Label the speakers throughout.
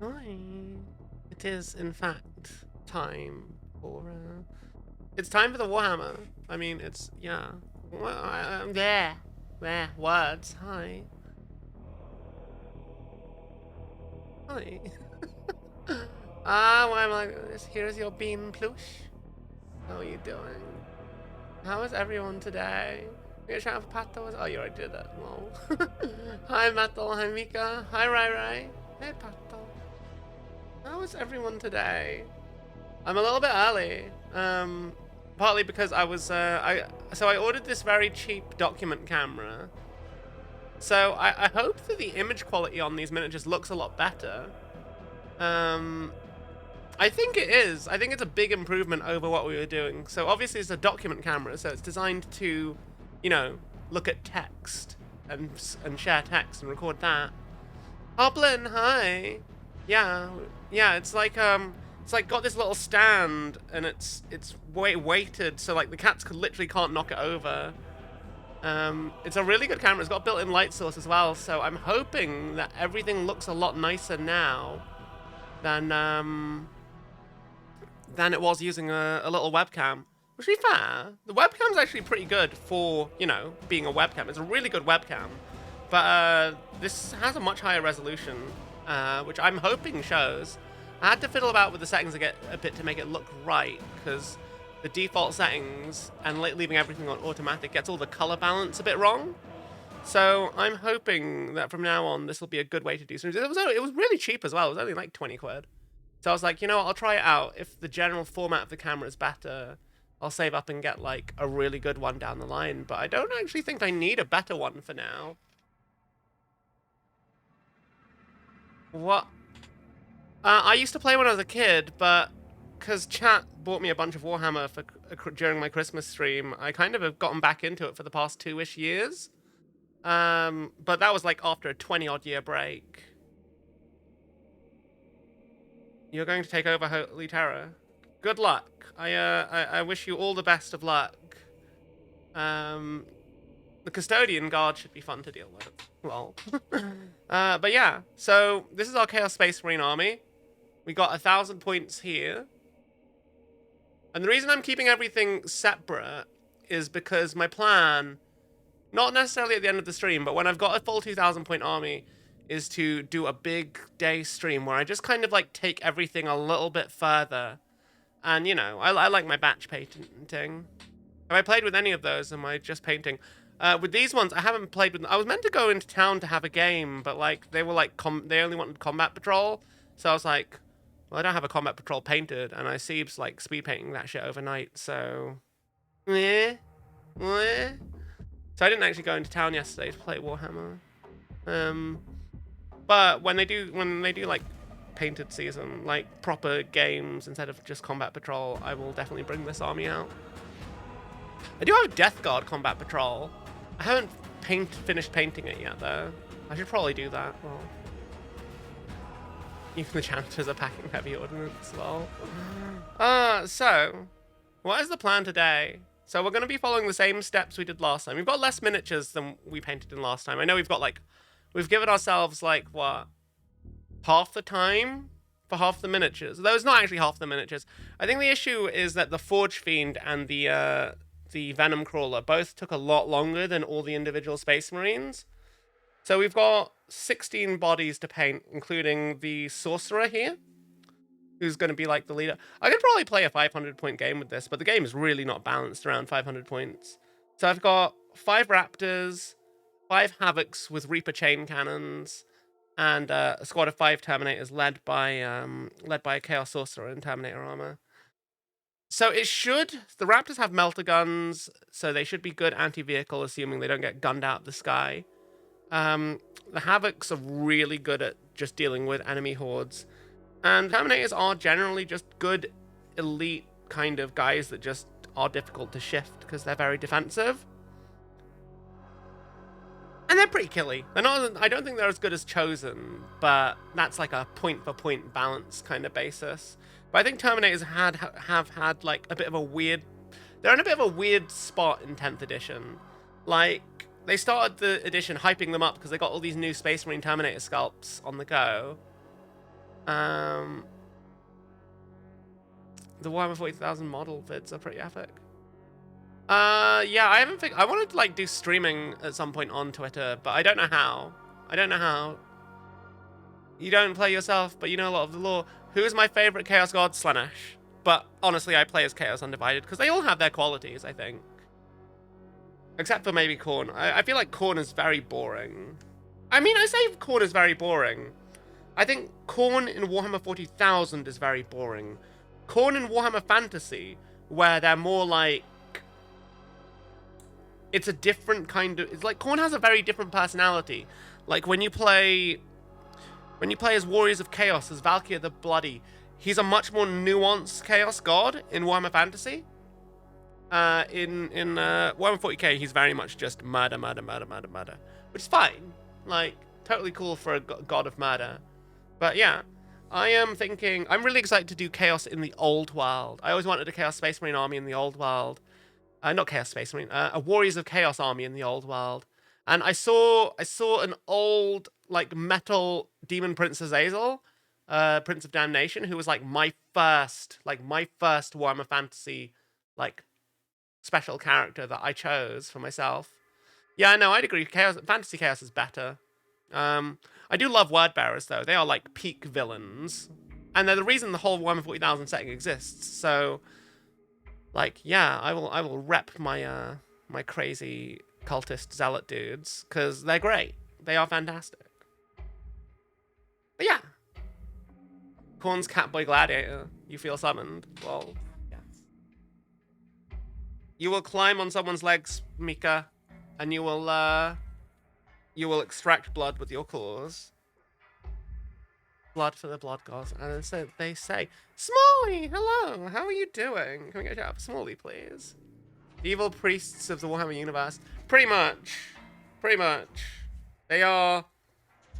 Speaker 1: Hi. It is, in fact, time for, it's time for the Warhammer. I mean, it's, yeah. Well, there, words. Hi. Hi. Why am I like this? Here's your bean plush. How are you doing? How is everyone today? You shout for Pato? Oh, you already did that. Lol. Hi, Metal. Hi, Mika. Hi, Rai Rai. Hey, Pato. How is everyone today? I'm a little bit early. Partly because I was I ordered this very cheap document camera. So I hope that the image quality on these miniatures looks a lot better. I think it is. I think it's a big improvement over what we were doing. So obviously it's a document camera, so it's designed to, you know, look at text and share text and record that. Hoblin, hi. Yeah, it's like got this little stand and it's weighted so like the cats literally can't knock it over. It's a really good camera. It's got built-in light source as well, so I'm hoping that everything looks a lot nicer now than it was using a little webcam. Which, to be fair, the webcam's actually pretty good for, you know, being a webcam. It's a really good webcam. But this has a much higher resolution, which I'm hoping shows. I had to fiddle about with the settings a bit to make it look right, because the default settings and leaving everything on automatic gets all the color balance a bit wrong. So I'm hoping that from now on, this will be a good way to do streams. It was really cheap as well. It was only like 20 quid. So I was like, you know what, I'll try it out. If the general format of the camera is better, I'll save up and get like a really good one down the line. But I don't actually think I need a better one for now. What? I used to play when I was a kid, but because chat bought me a bunch of Warhammer during my Christmas stream, I kind of have gotten back into it for the past 2-ish years. But that was like after a 20-odd year break. You're going to take over Holy Terror. Good luck. I wish you all the best of luck. The Custodian Guard should be fun to deal with. Lol. But yeah, so this is our Chaos Space Marine army. We got 1,000 points here. And the reason I'm keeping everything separate is because my plan, not necessarily at the end of the stream, but when I've got a full 2,000 point army, is to do a big day stream where I just kind of like take everything a little bit further. And, you know, I like my batch painting. Have I played with any of those? Am I just painting? With these ones, I haven't played with them. I was meant to go into town to have a game, but like they were like they only wanted combat patrol. So I was like, well, I don't have a combat patrol painted, and I Sieb's like speed painting that shit overnight. So, So I didn't actually go into town yesterday to play Warhammer. But when they do like painted season, like proper games instead of just combat patrol, I will definitely bring this army out. I do have Death Guard combat patrol. I haven't finished painting it yet though. I should probably do that. Well, even the janitors are packing heavy ordnance. Well, so what is the plan today? So we're going to be following the same steps we did last time. We've got less miniatures than we painted in last time. I know we've given ourselves like what, half the time for half the miniatures. Though it's not actually half the miniatures. I think the issue is that the Forge Fiend and the Venom Crawler both took a lot longer than all the individual Space Marines. So we've got 16 bodies to paint, including the Sorcerer here, who's going to be like the leader. I could probably play a 500 point game with this, but the game is really not balanced around 500 points. So I've got 5 Raptors, 5 Havocs with Reaper chain cannons, and a squad of 5 Terminators led by a Chaos Sorcerer in Terminator armor. So the Raptors have melter guns, so they should be good anti-vehicle, assuming they don't get gunned out of the sky. The Havocs are really good at just dealing with enemy hordes. And Terminators are generally just good, elite kind of guys that just are difficult to shift because they're very defensive. And they're pretty killy. I don't think they're as good as Chosen, but that's like a point-for-point balance kind of basis. But I think Terminators have had like a bit of a weird... They're in a bit of a weird spot in 10th edition. Like, they started the edition hyping them up because they got all these new Space Marine Terminator sculpts on the go. The Warhammer 40,000 model vids are pretty epic. Yeah, I haven't I wanted to like do streaming at some point on Twitter, but I don't know how. I don't know how. You don't play yourself, but you know a lot of the lore. Who is my favorite Chaos God? Slanesh. But honestly, I play as Chaos Undivided because they all have their qualities, I think. Except for maybe Khorne. I feel like Khorne is very boring. I mean, I say Khorne is very boring. I think Khorne in Warhammer 40,000 is very boring. Khorne in Warhammer Fantasy, where they're more like... It's a different kind of... It's like Khorne has a very different personality. Like when you play as Warriors of Chaos, as Valkyr the Bloody, he's a much more nuanced Chaos God in Warhammer Fantasy. In Warhammer 40k, he's very much just murder, murder, murder, murder, murder. Which is fine. Like, totally cool for a god of murder. But yeah, I am thinking... I'm really excited to do Chaos in the Old World. I always wanted a Chaos Space Marine army in the Old World. Not Chaos Space Marine, a Warriors of Chaos army in the Old World. And I saw an old, like, metal Demon Prince Azazel, Prince of Damnation, who was, like, my first Warhammer Fantasy, like, special character that I chose for myself. Yeah, no, I'd agree. Fantasy Chaos is better. I do love Word Bearers, though. They are, like, peak villains. And they're the reason the whole Warhammer 40,000 setting exists, so... Like, yeah, I will rep my my crazy cultist zealot dudes, because they're great. They are fantastic. But yeah. Khorne's Catboy Gladiator. You feel summoned. Well, yes. You will climb on someone's legs, Mika, and you will extract blood with your claws. Blood for the blood gods. And so they say, Smalley, hello, how are you doing? Can we get a shout out for Smalley, please? Evil priests of the Warhammer universe. Pretty much. They are...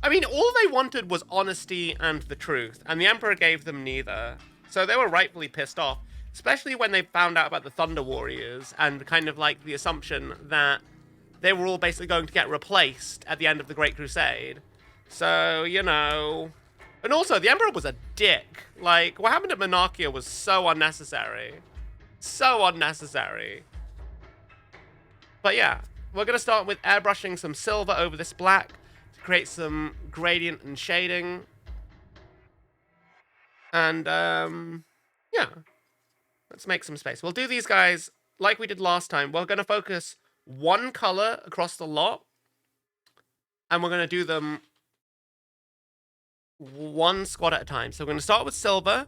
Speaker 1: I mean, all they wanted was honesty and the truth, and the Emperor gave them neither. So they were rightfully pissed off, especially when they found out about the Thunder Warriors, and kind of like the assumption that they were all basically going to get replaced at the end of the Great Crusade. So, you know... And also, the Emperor was a dick. Like, what happened at Monarchia was so unnecessary. So unnecessary. But yeah, we're going to start with airbrushing some silver over this black to create some gradient and shading. And, yeah. Let's make some space. We'll do these guys like we did last time. We're going to focus one color across the lot. And we're going to do them... one squad at a time. So we're going to start with silver.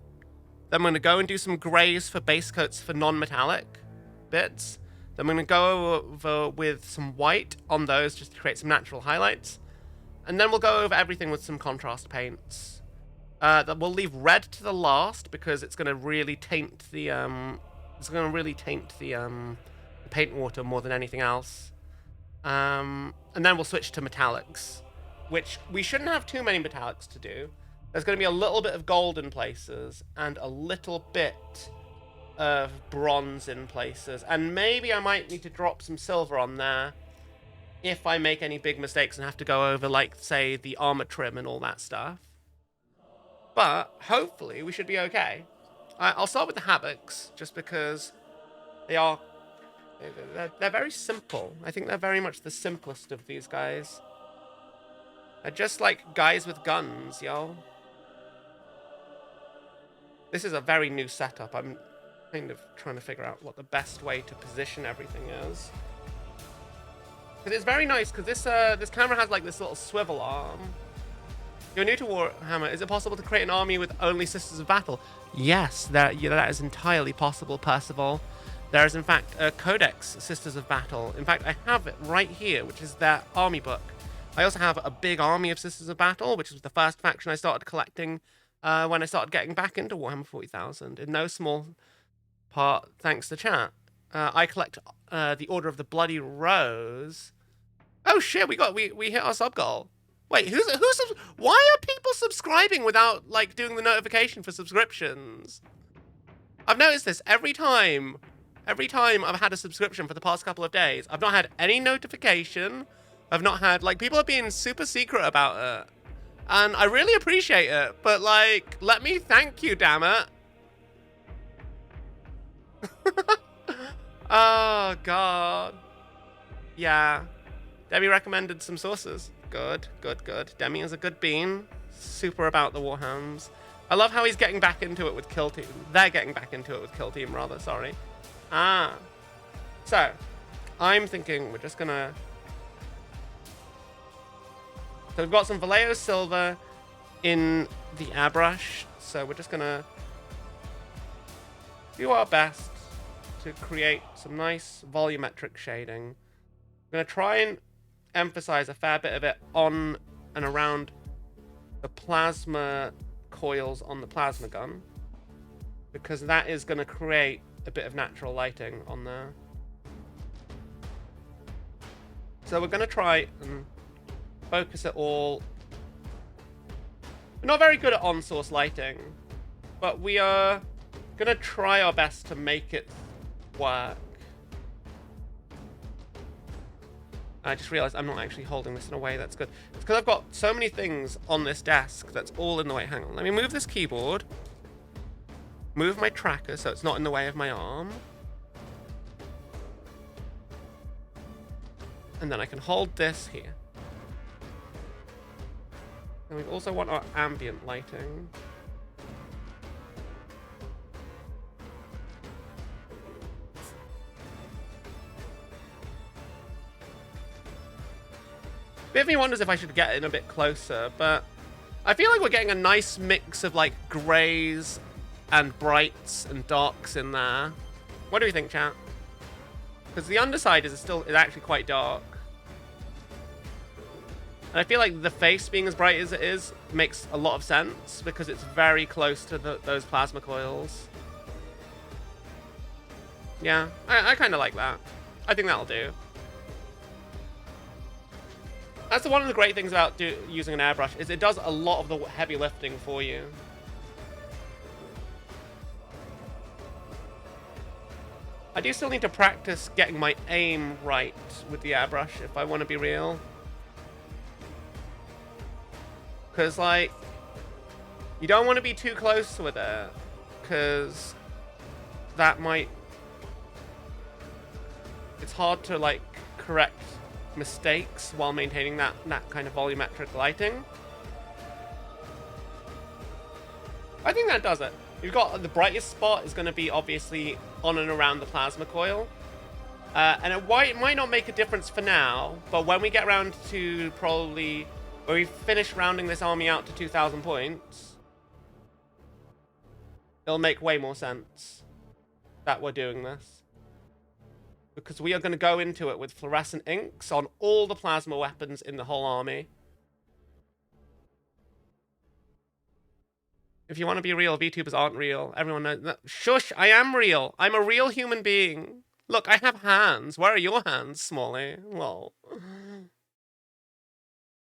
Speaker 1: Then we're going to go and do some grays for base coats for non-metallic bits. Then we're going to go over with some white on those just to create some natural highlights. And then we'll go over everything with some contrast paints. That we'll leave red to the last because it's going to really taint the paint water more than anything else. And then we'll switch to metallics, which we shouldn't have too many metallics to do. There's going to be a little bit of gold in places and a little bit of bronze in places. And maybe I might need to drop some silver on there if I make any big mistakes and have to go over, like, say, the armor trim and all that stuff. But hopefully we should be okay. I'll start with the havocs, just because they're very simple. I think they're very much the simplest of these guys. They're just like guys with guns, yo. This is a very new setup. I'm kind of trying to figure out what the best way to position everything is. Because it's very nice, because this camera has like this little swivel arm. You're new to Warhammer. Is it possible to create an army with only Sisters of Battle? Yes, that is entirely possible, Percival. There is, in fact, a Codex Sisters of Battle. In fact, I have it right here, which is their army book. I also have a big army of Sisters of Battle, which was the first faction I started collecting when I started getting back into Warhammer 40,000. In no small part, thanks to chat. I collect the Order of the Bloody Rose. Oh shit, we hit our sub goal. Wait, why are people subscribing without, like, doing the notification for subscriptions? I've noticed this every time I've had a subscription for the past couple of days. I've not had any notification. I've not had, like, people are being super secret about it. And I really appreciate it, but like, let me thank you, damn it. Oh, God. Yeah. Demi recommended some sources. Good, good, good. Demi is a good bean. Super about the Warhams. I love how he's getting back into it with Kill Team. They're getting back into it with Kill Team, rather, sorry. So, I'm thinking we're just gonna... So we've got some Vallejo Silver in the airbrush, so we're just gonna do our best to create some nice volumetric shading. I'm gonna try and emphasize a fair bit of it on and around the plasma coils on the plasma gun, because that is going to create a bit of natural lighting on there. So we're going to try and focus it all. We're not very good at on-source lighting, but we are going to try our best to make it work. I just realized I'm not actually holding this in a way that's good. It's because I've got so many things on this desk that's all in the way. Hang on, let me move this keyboard. Move my tracker so it's not in the way of my arm. And then I can hold this here. And we also want our ambient lighting. Bit of me wonders if I should get in a bit closer, but I feel like we're getting a nice mix of like greys and brights and darks in there. What do we think, chat? Because the underside is actually quite dark. And I feel like the face being as bright as it is makes a lot of sense because it's very close to those plasma coils. Yeah, I kind of like that. I think that'll do. That's one of the great things about using an airbrush, is it does a lot of the heavy lifting for you. I do still need to practice getting my aim right with the airbrush if I want to be real. Because, like, you don't want to be too close with it, because that might... It's hard to, like, correct mistakes while maintaining that kind of volumetric lighting. I think that does it. You've got the brightest spot is going to be obviously on and around the plasma coil. And it might not make a difference for now, but when we get around to probably... when we finish rounding this army out to 2,000 points, it'll make way more sense that we're doing this. Because we are going to go into it with fluorescent inks on all the plasma weapons in the whole army. If you want to be real, VTubers aren't real. Everyone knows that. Shush, I am real. I'm a real human being. Look, I have hands. Where are your hands, Smalley? Well,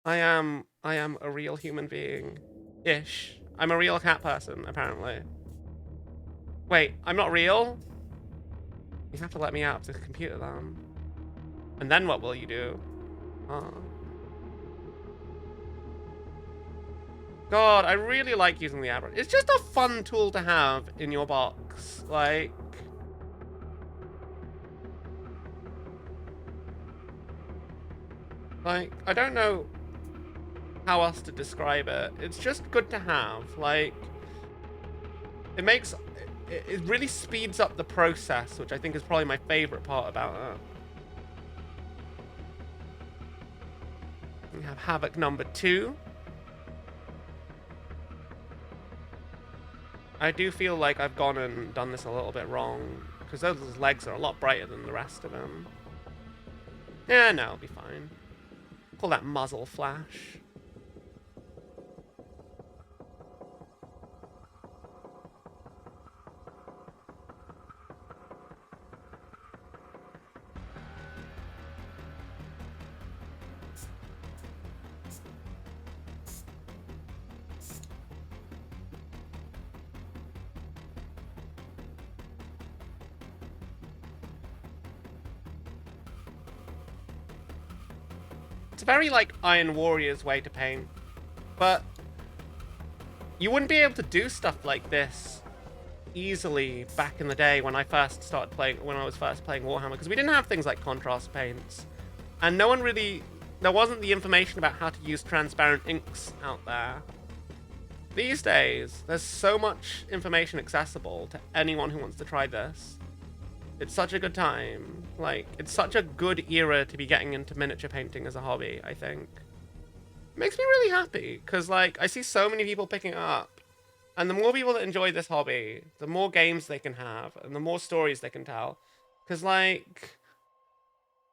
Speaker 1: I am a real human being. Ish. I'm a real cat person, apparently. Wait, I'm not real? You have to let me out of the computer then. And then what will you do? Oh. God, I really like using the airbrush. It's just a fun tool to have in your box. Like... I don't know how else to describe it. It's just good to have. Like, it makes... It really speeds up the process, which I think is probably my favorite part about it. We have Havoc number 2. I do feel like I've gone and done this a little bit wrong, because those legs are a lot brighter than the rest of them. Yeah, no, it'll be fine. Call that muzzle flash. It's a very, like, Iron Warriors way to paint. But you wouldn't be able to do stuff like this easily back in the day when I first started playing, when I was first playing Warhammer, because we didn't have things like contrast paints, and no one really, there wasn't the information about how to use transparent inks out there. These days, there's so much information accessible to anyone who wants to try this. It's such a good time. Like, it's such a good era to be getting into miniature painting as a hobby, I think. It makes me really happy, because, like, I see so many people picking it up. And the more people that enjoy this hobby, the more games they can have, and the more stories they can tell. Because, like,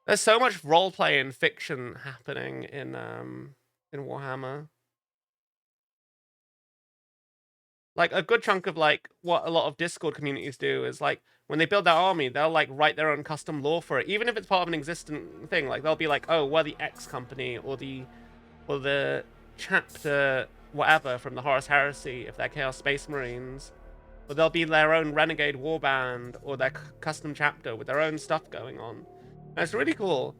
Speaker 1: there's so much roleplay and fiction happening in Warhammer. Like, a good chunk of, like, what a lot of Discord communities do is, like, when they build their army, they'll, like, write their own custom lore for it. Even if it's part of an existing thing, like, they'll be like, oh, we're the X company, or the chapter whatever from the Horus Heresy, if they're Chaos Space Marines. Or they'll be their own Renegade Warband, or their custom chapter with their own stuff going on. And it's really cool.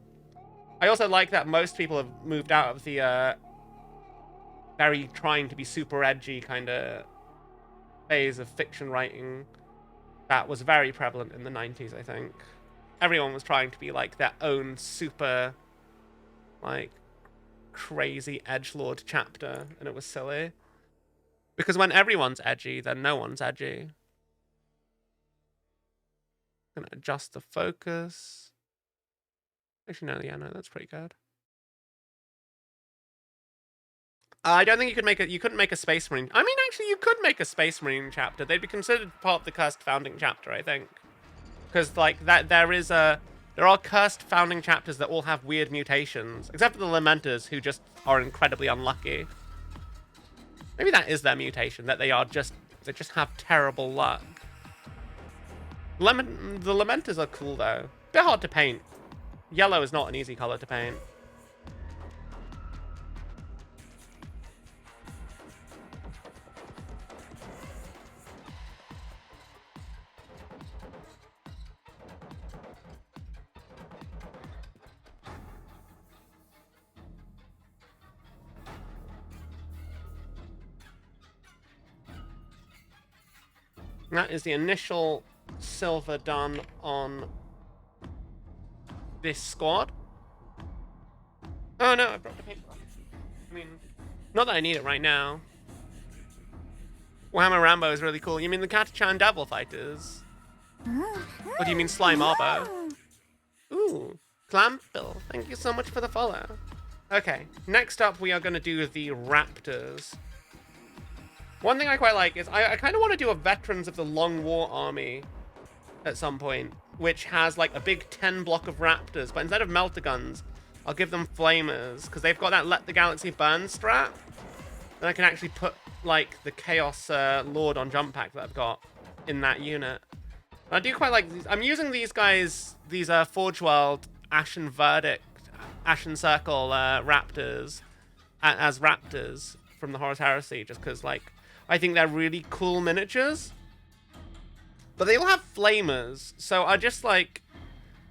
Speaker 1: I also like that most people have moved out of the very trying to be super edgy kind of phase of fiction writing that was very prevalent in the 90s, I think. Everyone was trying to be like their own super, like, crazy edgelord chapter, and it was silly. Because when everyone's edgy, then no one's edgy. Gonna adjust the focus. Actually, no, yeah, no, that's pretty good. I don't think you could make it. You couldn't make a Space Marine. I mean, actually, you could make a Space Marine chapter. They'd be considered part of the cursed founding chapter, I think, because like that, there are cursed founding chapters that all have weird mutations, except for the Lamenters, who just are incredibly unlucky. Maybe that is their mutation, that they just have terrible luck. The Lamenters are cool though. They're hard to paint. Yellow is not an easy color to paint. That is the initial silver done on this squad. Oh no, I brought the paintbrush. I mean, not that I need it right now. Warhammer Rambo is really cool. You mean the Catachan Devil Fighters? Or do you mean Slime Arbo? Ooh, Clampville, thank you so much for the follow. Okay, next up we are going to do the Raptors. One thing I quite like is I kind of want to do a Veterans of the Long War army at some point, which has like a big 10 block of Raptors, but instead of melter guns, I'll give them flamers, because they've got that Let the Galaxy Burn strap. And I can actually put like the Chaos Lord on jump pack that I've got in that unit. And I do quite like these. I'm using these guys, these Forge World Ashen Verdict, Ashen Circle Raptors, as Raptors from the Horus Heresy, just because like I think they're really cool miniatures. But they all have flamers, so I just like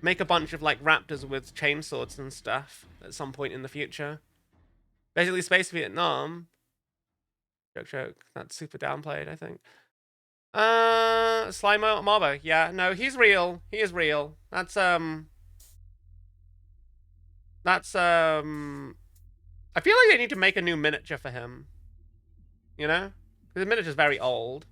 Speaker 1: make a bunch of like Raptors with chainswords and stuff at some point in the future. Basically, Space Vietnam. Joke. That's super downplayed, I think. Slime Marbo. Yeah, no, he's real. He is real. That's I feel like they need to make a new miniature for him. You know? Because the miniature's very old.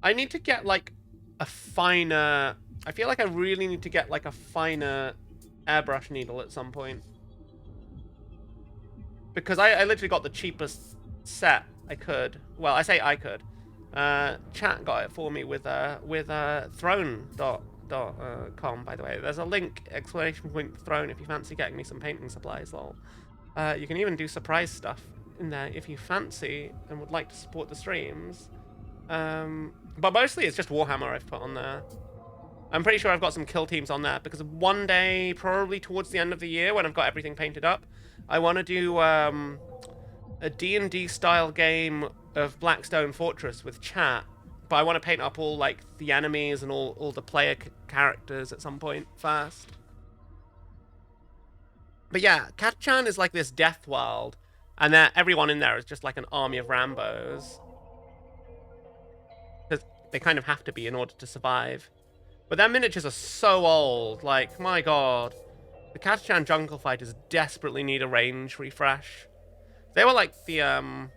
Speaker 1: I need to get like a finer... I feel like I really need to get like a finer airbrush needle at some point. Because I literally got the cheapest set I could. Well, I say I could. Chat got it for me with throne.com, by the way. There's a link, exclamation point throne, if you fancy getting me some painting supplies, lol. You can even do surprise stuff in there if you fancy and would like to support the streams. But mostly it's just Warhammer I've put on there. I'm pretty sure I've got some kill teams on there, because one day, probably towards the end of the year, when I've got everything painted up, I want to do a D&D style game of Blackstone Fortress with chat, but I want to paint up all like the enemies and all the player characters at some point first. But yeah, Katachan is like this death world, and everyone in there is just like an army of Rambos. Because they kind of have to be in order to survive. But their miniatures are so old, like, my god. The Katachan jungle fighters desperately need a range refresh. They were like the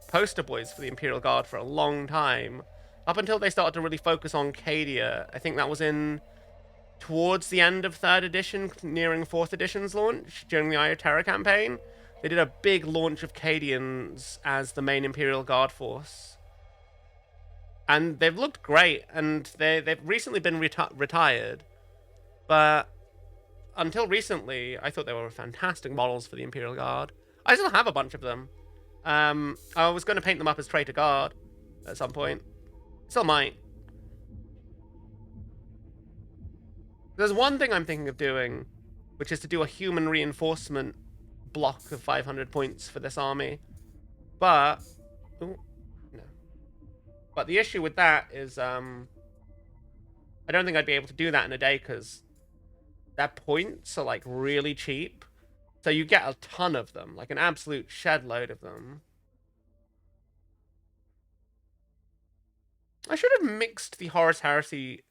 Speaker 1: poster boys for the Imperial Guard for a long time. Up until they started to really focus on Cadia. I think that was in towards the end of 3rd edition, nearing 4th edition's launch, during the Eye of Terror campaign. They did a big launch of Cadians as the main Imperial Guard force. And they've looked great, and they've recently been retired. But until recently, I thought they were fantastic models for the Imperial Guard. I still have a bunch of them. I was going to paint them up as Traitor Guard at some point. Still might. There's one thing I'm thinking of doing, which is to do a human reinforcement block of 500 points for this army. But... Ooh, no. But the issue with that is, I don't think I'd be able to do that in a day, because their points are, like, really cheap. So you get a ton of them, like an absolute shed load of them. I should have mixed the Horus Heresy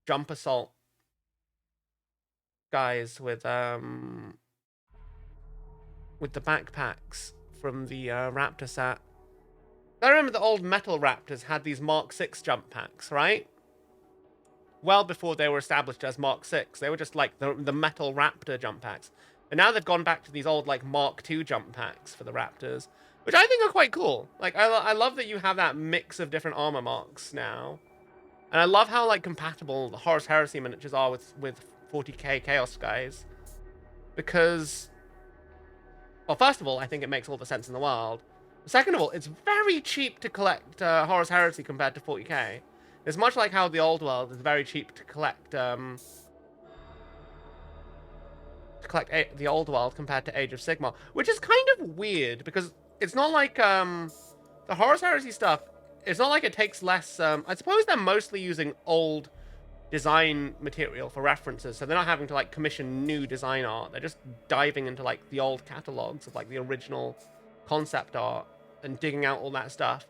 Speaker 1: Jump Assault guys with the backpacks from the Raptor set. I remember the old Metal Raptors had these Mark 6 jump packs, right? Well before they were established as Mark 6. They were just like the Metal Raptor jump packs. And now they've gone back to these old like Mark 2 jump packs for the Raptors, which I think are quite cool. Like, I love that you have that mix of different armor marks now. And I love how, like, compatible the Horus Heresy miniatures are with 40k Chaos guys. Because, well, first of all, I think it makes all the sense in the world. Second of all, it's very cheap to collect Horus Heresy compared to 40k. It's much like how the old world is very cheap to collect the old world compared to Age of Sigmar, which is kind of weird because it's not like the Horus Heresy stuff. It's not like it takes less. I suppose they're mostly using old design material for references, so they're not having to like commission new design art. They're just diving into like the old catalogs of like the original concept art and digging out all that stuff.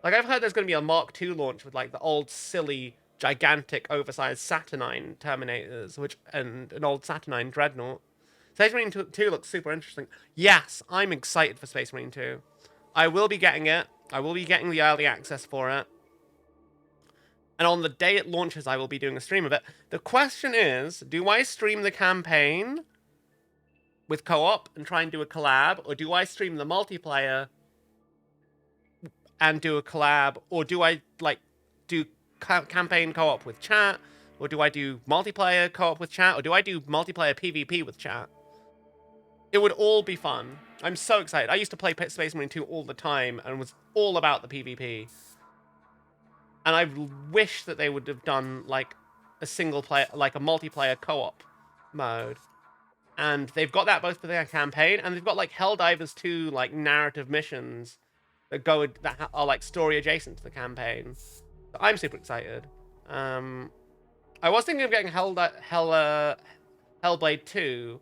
Speaker 1: Like, I've heard there's going to be a Mark II launch with like the old silly, gigantic, oversized Saturnine Terminators, and an old Saturnine Dreadnought. Space Marine 2 looks super interesting. Yes, I'm excited for Space Marine 2. I will be getting it. I will be getting the early access for it. And on the day it launches, I will be doing a stream of it. The question is, do I stream the campaign with co-op and try and do a collab? Or do I stream the multiplayer and do a collab? Or do I, like, do campaign co-op with chat? Or do I do multiplayer co-op with chat? Or do I do multiplayer PvP with chat? It would all be fun. I'm so excited. I used to play Space Marine 2 all the time and was all about the PvP. And I wish that they would have done, like, a single player, like a multiplayer co-op mode. And they've got that both for their campaign, and they've got, like, Helldivers 2, like, narrative missions that are, like, story adjacent to the campaign. So I'm super excited. I was thinking of getting Hellblade 2,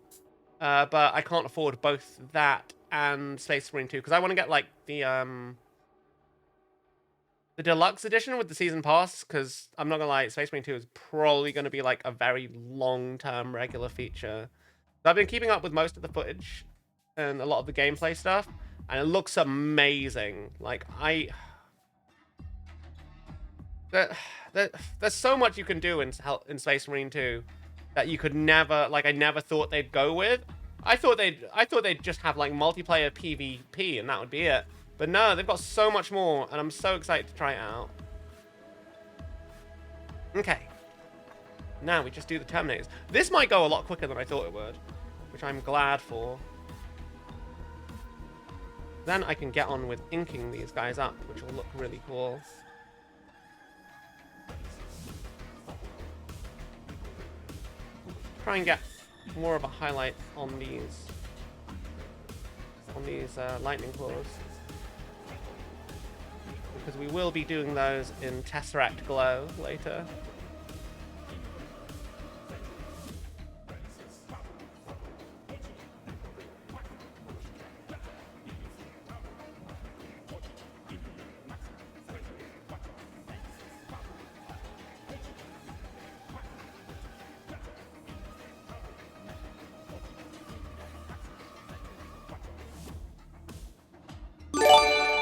Speaker 1: but I can't afford both that and Space Marine 2, because I want to get, like, the deluxe edition with the season pass, because I'm not gonna lie, Space Marine 2 is probably going to be, like, a very long-term regular feature. So I've been keeping up with most of the footage and a lot of the gameplay stuff, and it looks amazing. Like, there's so much you can do in Space Marine 2 that you could never, like, I never thought they'd go with. I thought they'd just have, like, multiplayer PvP and that would be it. But no, they've got so much more, and I'm so excited to try it out. Okay. Now we just do the Terminators. This might go a lot quicker than I thought it would, which I'm glad for. Then I can get on with inking these guys up, which will look really cool. Try and get more of a highlight on these lightning claws, because we will be doing those in Tesseract Glow later.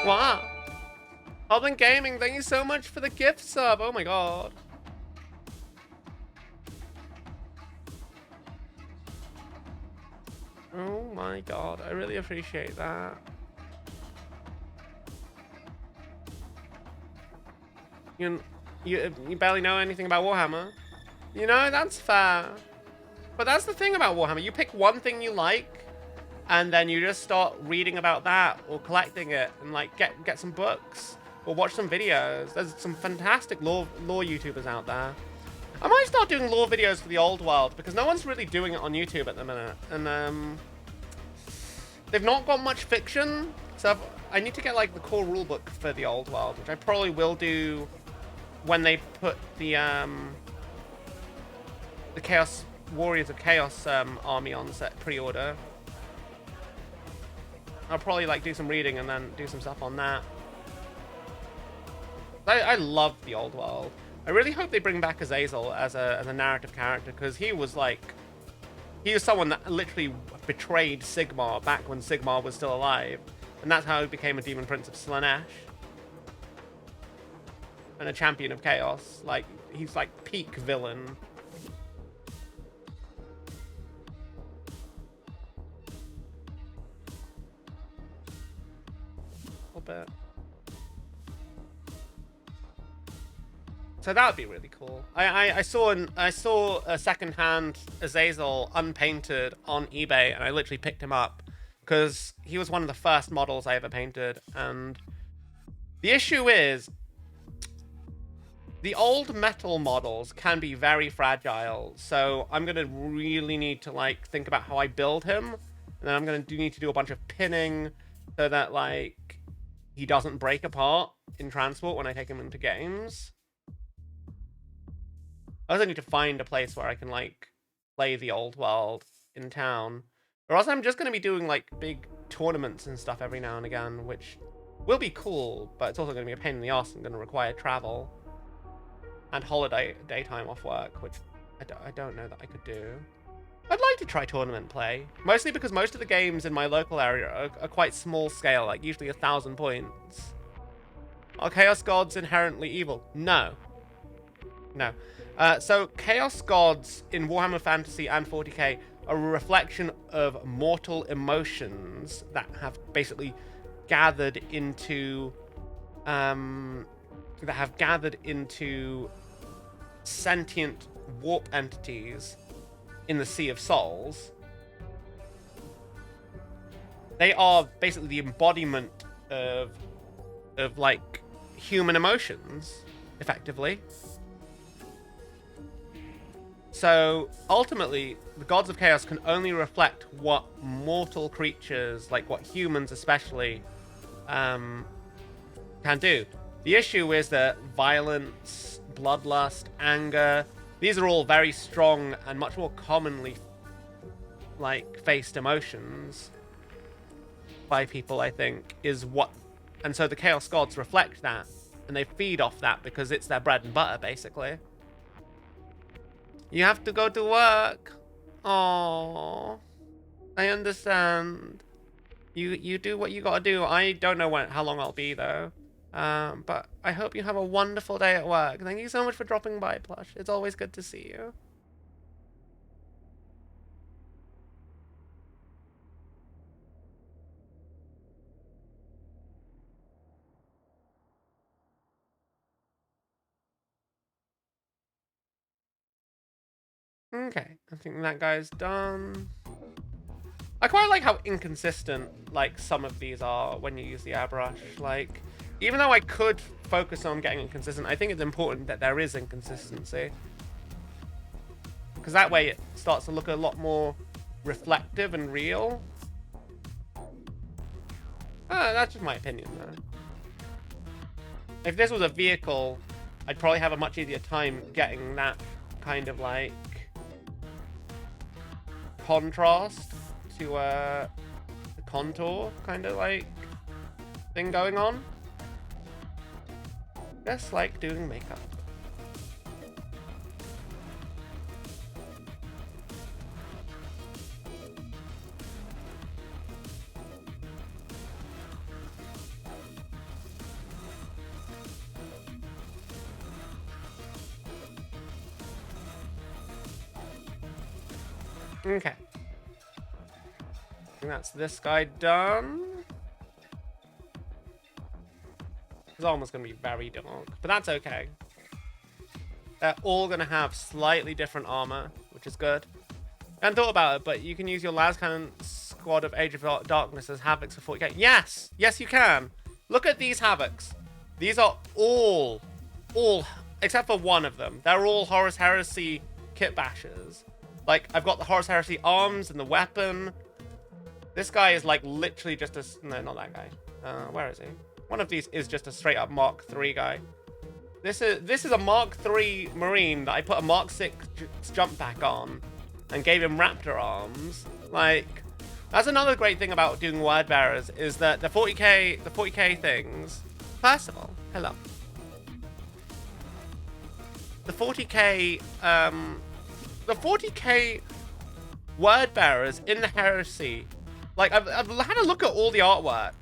Speaker 1: Wow. Hobbling Gaming, thank you so much for the gift sub. Oh my god. Oh my god, I really appreciate that. You barely know anything about Warhammer? You know, that's fair. But that's the thing about Warhammer. You pick one thing you like, and then you just start reading about that, or collecting it, and like get some books, or watch some videos. There's some fantastic lore YouTubers out there. I might start doing lore videos for the old world, because no one's really doing it on YouTube at the minute. And they've not got much fiction, so I need to get like the core rulebook for the old world, which I probably will do when they put the Chaos Warriors of Chaos army on set pre-order. I'll probably like do some reading and then do some stuff on that. I love the old world. I really hope they bring back Azazel as a narrative character, because he was someone that literally betrayed Sigmar back when Sigmar was still alive, and that's how he became a Demon Prince of Slaanesh and a champion of chaos. Like, he's like peak villain. A little bit. So that would be really cool. I saw a secondhand Azazel unpainted on eBay, and I literally picked him up because he was one of the first models I ever painted. And the issue is, the old metal models can be very fragile. So I'm gonna really need to like think about how I build him, and then I'm gonna need to do a bunch of pinning so that like he doesn't break apart in transport when I take him into games. I also need to find a place where I can, like, play the old world in town. Or else I'm just going to be doing, like, big tournaments and stuff every now and again, which will be cool, but it's also going to be a pain in the ass and going to require travel. And holiday daytime off work, which I don't know that I could do. I'd like to try tournament play, mostly because most of the games in my local area are quite small scale, like usually 1,000 points. Are Chaos Gods inherently evil? No. No. So Chaos Gods in Warhammer Fantasy and 40k are a reflection of mortal emotions that have basically gathered into sentient warp entities in the Sea of Souls. They are basically the embodiment of like human emotions, effectively. So, ultimately, the Gods of Chaos can only reflect what mortal creatures, like what humans especially, can do. The issue is that violence, bloodlust, anger, these are all very strong and much more commonly, like, faced emotions by people, I think, is what... And so the Chaos Gods reflect that, and they feed off that because it's their bread and butter, basically. You have to go to work. Oh, I understand. You do what you gotta do. I don't know how long I'll be though. But I hope you have a wonderful day at work. Thank you so much for dropping by, Plush. It's always good to see you. Okay, I think that guy's done. I quite like how inconsistent, like, some of these are when you use the airbrush. Like, even though I could focus on getting it consistent, I think it's important that there is inconsistency. Because that way it starts to look a lot more reflective and real. That's just my opinion, though. If this was a vehicle, I'd probably have a much easier time getting that kind of, like, contrast to the contour kind of like thing going on. Just like doing makeup. Okay. And that's this guy done. It's almost going to be very dark, but that's okay. They're all going to have slightly different armor, which is good. I hadn't thought about it, but you can use your las cannon squad of Age of Darkness as Havocs for 40k. Yes! Yes, you can! Look at these Havocs. These are all, except for one of them. They're all Horus Heresy kit bashers. Like, I've got the Horus Heresy arms and the weapon. This guy is like literally just a... No, not that guy. Where is he? One of these is just a straight up Mark III guy. This is a Mark III Marine that I put a Mark VI jump pack on and gave him Raptor arms. Like, that's another great thing about doing word bearers is that the 40k things. First of all, hello. The 40k word bearers in the Heresy. Like, I've had a look at all the artwork.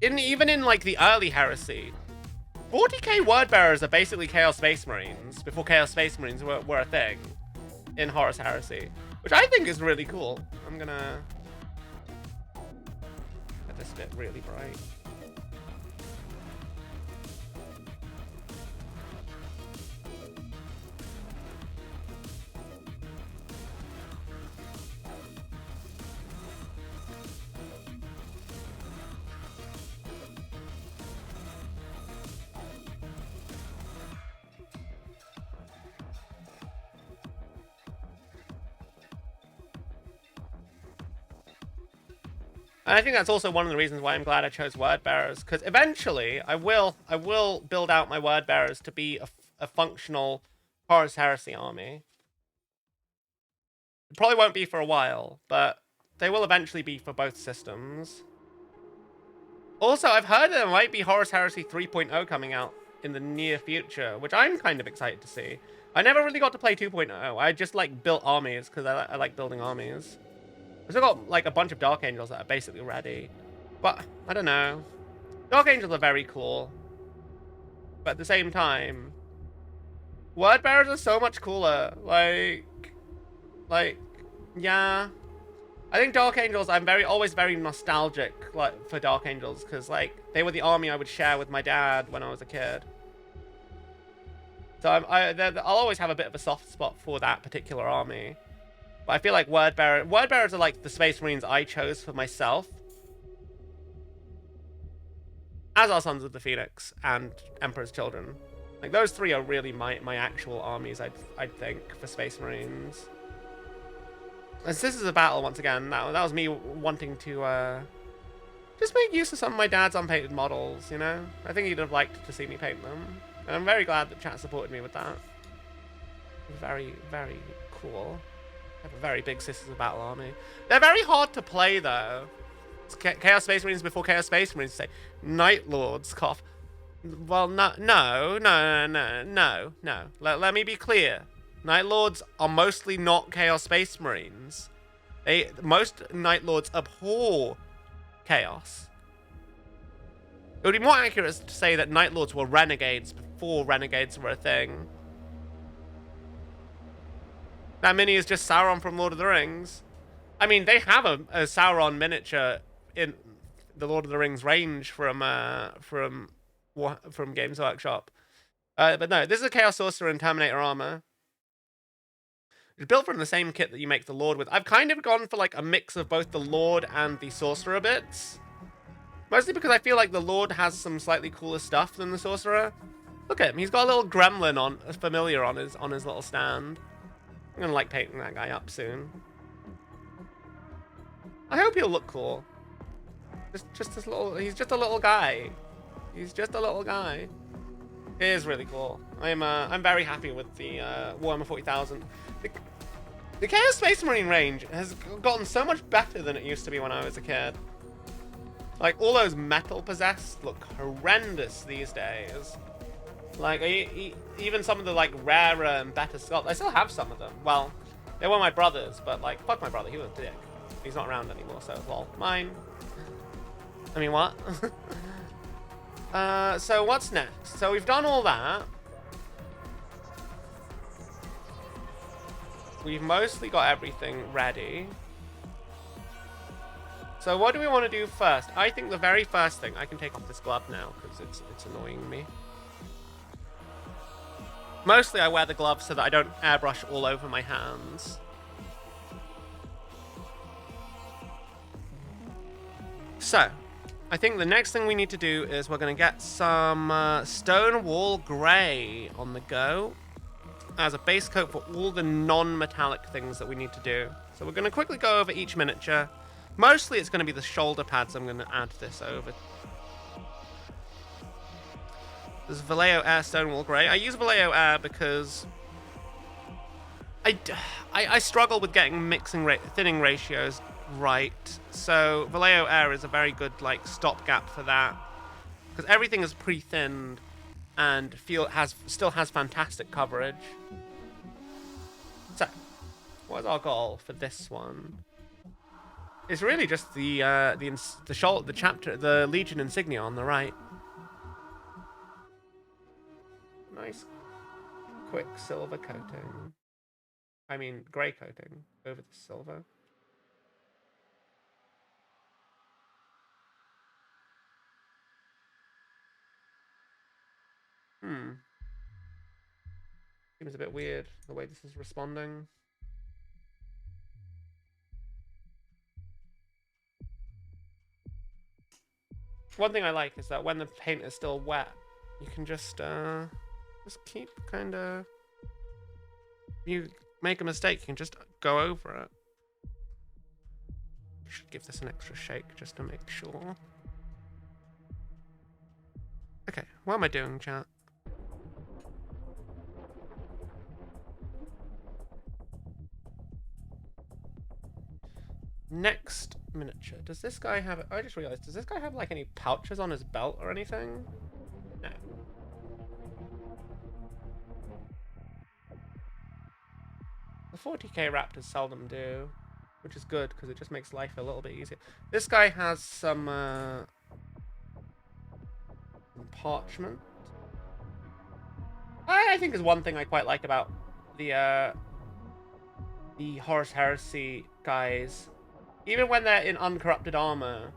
Speaker 1: Even in like the early Heresy, 40k word bearers are basically Chaos Space Marines before Chaos Space Marines were a thing in Horus Heresy, which I think is really cool. I'm gonna get this bit really bright. And I think that's also one of the reasons why I'm glad I chose word bearers, because eventually I will build out my word bearers to be a functional Horus Heresy army. It probably won't be for a while, but they will eventually be for both systems. Also, I've heard there might be Horus Heresy 3.0 coming out in the near future, which I'm kind of excited to see. I never really got to play 2.0. I just like built armies because I like building armies. I've still got like a bunch of Dark Angels that are basically ready. But, I don't know. Dark Angels are very cool. But at the same time, word bearers are so much cooler. Like, yeah. I think Dark Angels, I'm always very nostalgic like for Dark Angels, because like they were the army I would share with my dad when I was a kid. So I'll always have a bit of a soft spot for that particular army. But I feel like word bearers are like the Space Marines I chose for myself. As are Sons of the Phoenix and Emperor's Children. Like those three are really my actual armies, I'd think, for Space Marines. As this is a battle once again, that was me wanting to just make use of some of my dad's unpainted models, you know? I think he'd have liked to see me paint them. And I'm very glad that chat supported me with that. Very, very cool. I have a very big Sisters of Battle army. They're very hard to play, though. It's Chaos Space Marines before Chaos Space Marines say, Night Lords, cough. Well, no. Let me be clear. Night Lords are mostly not Chaos Space Marines. Most Night Lords abhor Chaos. It would be more accurate to say that Night Lords were Renegades before Renegades were a thing. That mini is just Sauron from Lord of the Rings. I mean, they have a Sauron miniature in the Lord of the Rings range from Games Workshop. But no, this is a Chaos Sorcerer and Terminator armor. It's built from the same kit that you make the Lord with. I've kind of gone for like a mix of both the Lord and the Sorcerer bits. Mostly because I feel like the Lord has some slightly cooler stuff than the Sorcerer. Look at him, he's got a little gremlin familiar on his little stand. I'm gonna like painting that guy up soon. I hope he'll look cool. Just this little, he's just a little guy. He's just a little guy. It is really cool. I'm very happy with the Warhammer 40,000. The Chaos Space Marine range has gotten so much better than it used to be when I was a kid. Like, all those metal possessed look horrendous these days. Like, even some of the, like, rarer and better sculpts, I still have some of them. Well, they were my brother's, but, like, fuck my brother, he was a dick. He's not around anymore, so, well, mine. I mean, what? So what's next? So we've done all that. we've mostly got everything ready. So what do we want to do first? I think the very first thing, I can take off this glove now because it's annoying me. Mostly I wear the gloves so that I don't airbrush all over my hands. So, I think the next thing we need to do is we're going to get some stone wall grey on the go as a base coat for all the non-metallic things that we need to do. So we're going to quickly go over each miniature. Mostly it's going to be the shoulder pads I'm going to add this over. There's Vallejo Air Stonewall Grey. I use Vallejo Air because I struggle with getting thinning ratios right. So Vallejo Air is a very good like stopgap for that because everything is pre-thinned and still has fantastic coverage. So, what is our goal for this one? It's really just the Legion insignia on the right. Nice, quick silver coating. I mean, grey coating over the silver. Seems a bit weird the way this is responding. One thing I like is that when the paint is still wet, you can just keep kind of... You make a mistake, you can just go over it. Should give this an extra shake just to make sure. Okay, what am I doing, chat? Next miniature. Does this guy have... I just realized, does this guy have like any pouches on his belt or anything? No. The 40k Raptors seldom do, which is good because it just makes life a little bit easier. This guy has some parchment. I think is one thing I quite like about the Horus Heresy guys. Even when they're in uncorrupted armor,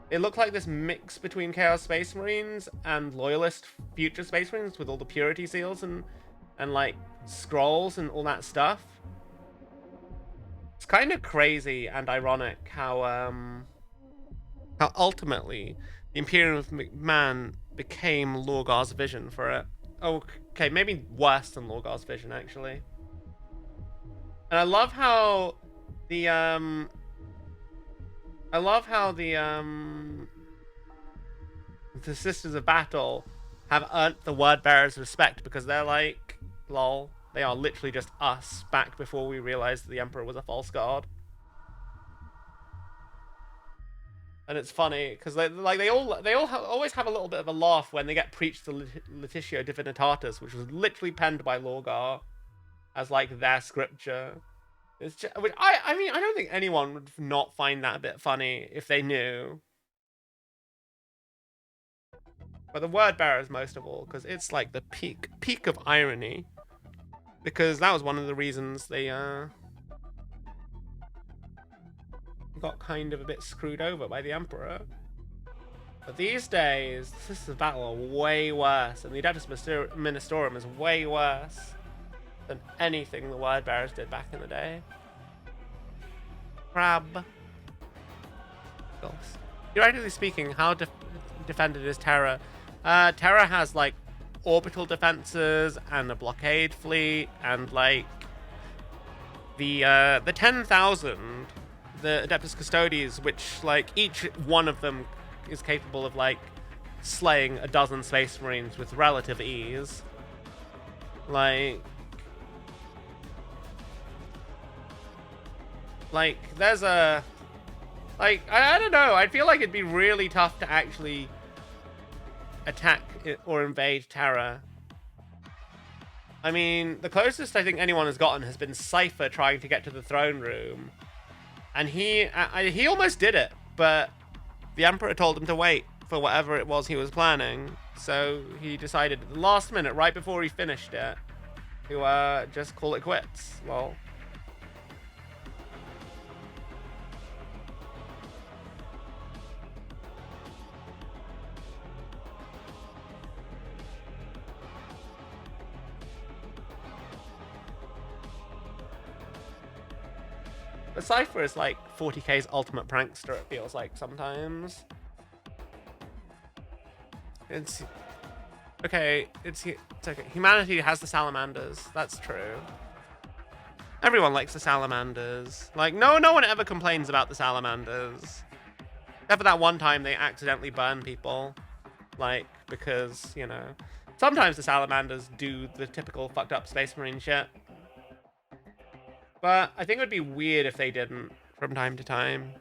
Speaker 1: it looked like this mix between Chaos Space Marines and Loyalist Future Space Marines with all the purity seals and like scrolls and all that stuff. It's kind of crazy and ironic how ultimately the Imperium of Man became Lorgar's vision for it. Oh, okay, maybe worse than Lorgar's vision actually. And I love how the Sisters of Battle have earned the Word Bearers' respect because they're like, lol, they are literally just us back before we realized the Emperor was a false god. And it's funny because they always have a little bit of a laugh when they get preached the Litatio Divinitatis, which was literally penned by Lorgar as like their scripture. It's just, which I mean, I don't think anyone would not find that a bit funny if they knew. But the Word Bearers most of all, because it's like the peak of irony. Because that was one of the reasons they got kind of a bit screwed over by the Emperor. But these days, the Sisters of Battle are way worse, and the Adeptus Ministorum is way worse than anything the Word Bearers did back in the day. Crab. Theoretically speaking, how defended is Terra? Terra has like orbital defenses and a blockade fleet and like the 10,000, the Adeptus Custodes, which like each one of them is capable of like slaying a dozen Space Marines with relative ease. Like there's a... Like, I don't know, I feel like it'd be really tough to actually attack or invade Terra. I mean, the closest I think anyone has gotten has been Cypher trying to get to the throne room. And he almost did it, but the Emperor told him to wait for whatever it was he was planning. So he decided at the last minute, right before he finished it, to just call it quits. Well, But Cypher is like 40k's ultimate prankster, it feels like sometimes. It's okay, it's okay. Humanity has the salamanders. That's true. Everyone likes the salamanders. Like, no one ever complains about the salamanders. Except for that one time they accidentally burn people. Like, because, you know, sometimes the salamanders do the typical fucked up Space Marine shit. But I think it would be weird if they didn't from time to time.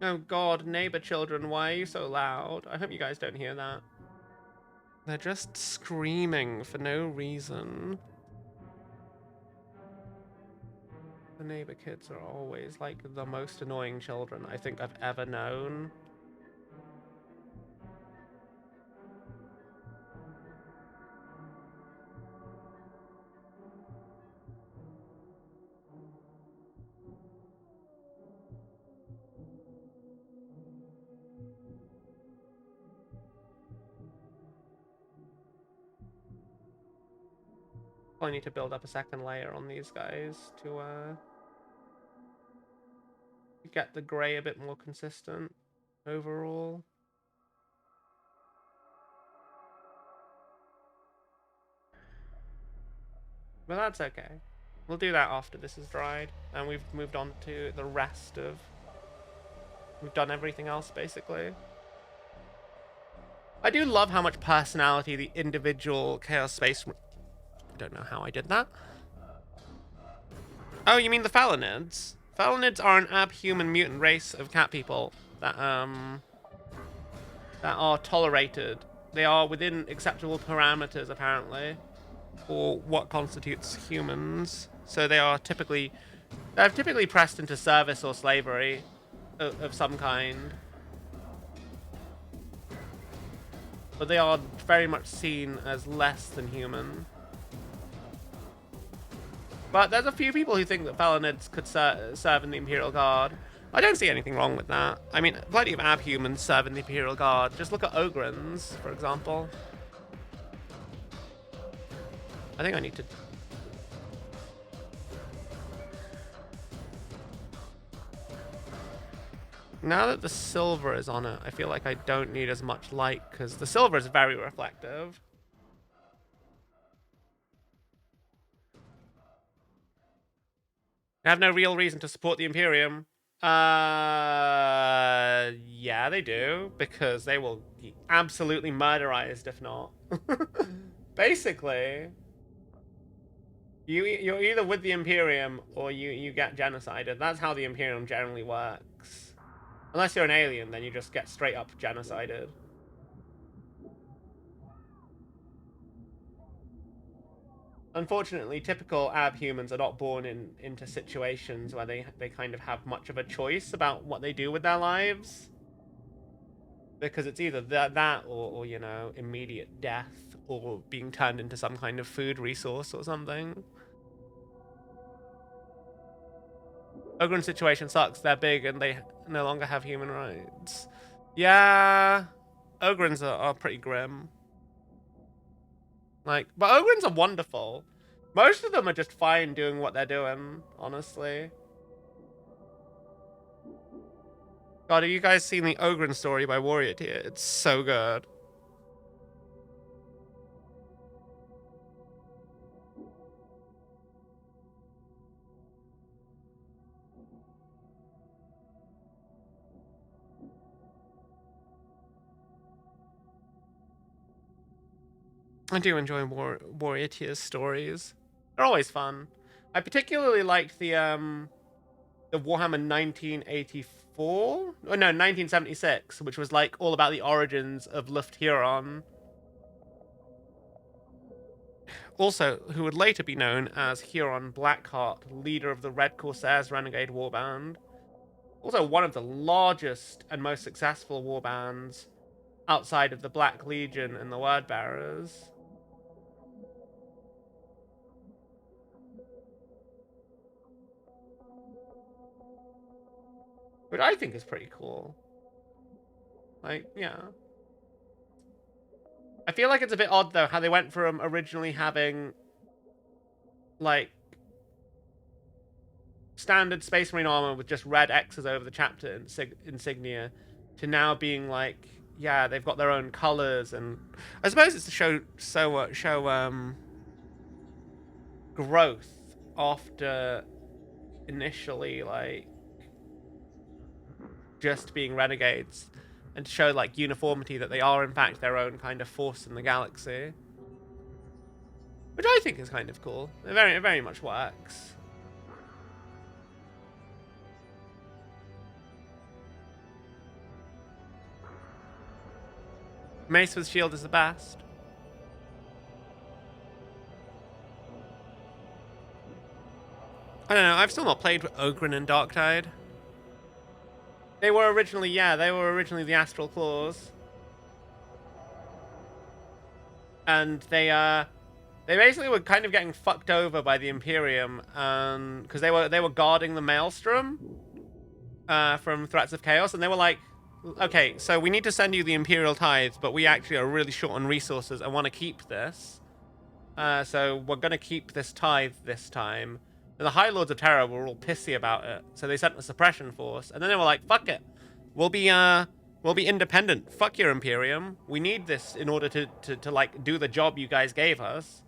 Speaker 1: Oh god, neighbor children, why are you so loud? I hope you guys don't hear that. They're just screaming for no reason. The neighbor kids are always like the most annoying children I think I've ever known. I need to build up a second layer on these guys to get the gray a bit more consistent overall. But that's okay. We'll do that after this is dried. And we've moved on to the rest of... We've done everything else, basically. I do love how much personality the individual Chaos Space... I don't know how I did that. Oh, you mean the Falanids? Falanids are an abhuman mutant race of cat people that are tolerated. They are within acceptable parameters, apparently, for what constitutes humans. So they're typically pressed into service or slavery of some kind. But they are very much seen as less than human. But there's a few people who think that Falanids could serve in the Imperial Guard. I don't see anything wrong with that. I mean, plenty of abhumans serve in the Imperial Guard. Just look at Ogrins, for example. I think I need to... Now that the silver is on it, I feel like I don't need as much light, because the silver is very reflective. They have no real reason to support the Imperium. Yeah, they do, because they will be absolutely murderized if not. Basically, you're either with the Imperium or you get genocided. That's how the Imperium generally works. Unless you're an alien, then you just get straight up genocided. Unfortunately, typical abhumans are not born into situations where they kind of have much of a choice about what they do with their lives. Because it's either that or, you know, immediate death or being turned into some kind of food resource or something. Ogren situation sucks. They're big and they no longer have human rights. Yeah, Ogrins are pretty grim. Like, but Ogrins are wonderful. Most of them are just fine doing what they're doing, honestly. God, have you guys seen the Ogren story by Warrior Tier? It's so good. I do enjoy Warrior Tier's stories. They're always fun. I particularly liked the Warhammer 1984? Oh no, 1976, which was like all about the origins of Luft Huron. Also, who would later be known as Huron Blackheart, leader of the Red Corsairs Renegade Warband. Also one of the largest and most successful warbands outside of the Black Legion and the Word Bearers. Which I think is pretty cool. Like, yeah. I feel like it's a bit odd, though, how they went from originally having, like, standard Space Marine armor with just red X's over the chapter insignia to now being like, yeah, they've got their own colors, and I suppose it's to show growth after initially like just being renegades, and to show like uniformity that they are in fact their own kind of force in the galaxy, which I think is kind of cool. It very much works. Mace with shield is the best. I don't know, I've still not played with Ogren and Darktide. They were originally the Astral Claws. And they basically were kind of getting fucked over by the Imperium, because they were guarding the Maelstrom from threats of chaos, and they were like, okay, so we need to send you the Imperial Tithe, but we actually are really short on resources and want to keep this. So we're going to keep this tithe this time. And the High Lords of Terror were all pissy about it, so they sent the suppression force, and then they were like, fuck it. We'll be independent. Fuck your Imperium. We need this in order to like do the job you guys gave us.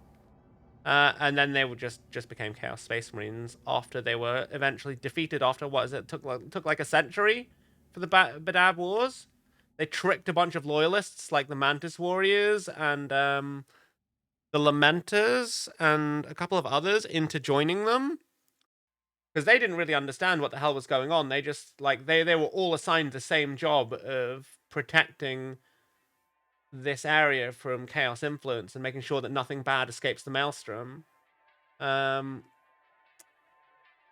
Speaker 1: And then they were just became Chaos Space Marines after they were eventually defeated after, what is it, took like a century for the Badab Wars. They tricked a bunch of loyalists like the Mantis Warriors and the Lamenters and a couple of others into joining them, because they didn't really understand what the hell was going on. They just like they were all assigned the same job of protecting this area from chaos influence and making sure that nothing bad escapes the Maelstrom. And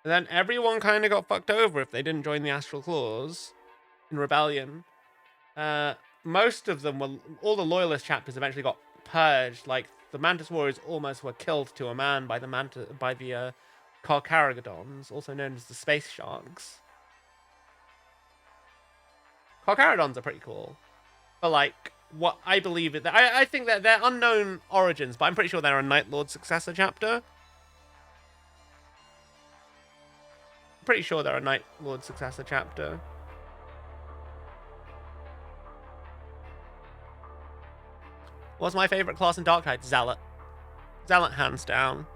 Speaker 1: then everyone kind of got fucked over if they didn't join the Astral Claws in rebellion. Most of them were, all the loyalist chapters eventually got purged. Like the Mantis Warriors almost were killed to a man by the Carcharodons, also known as the Space Sharks. Carcharodons are pretty cool, but like what I believe it, I think that they're unknown origins, but I'm pretty sure they're a Night Lord successor chapter. Pretty sure they're a Night Lord successor chapter. What's my favorite class in Darktide? Zealot. Zealot, hands down.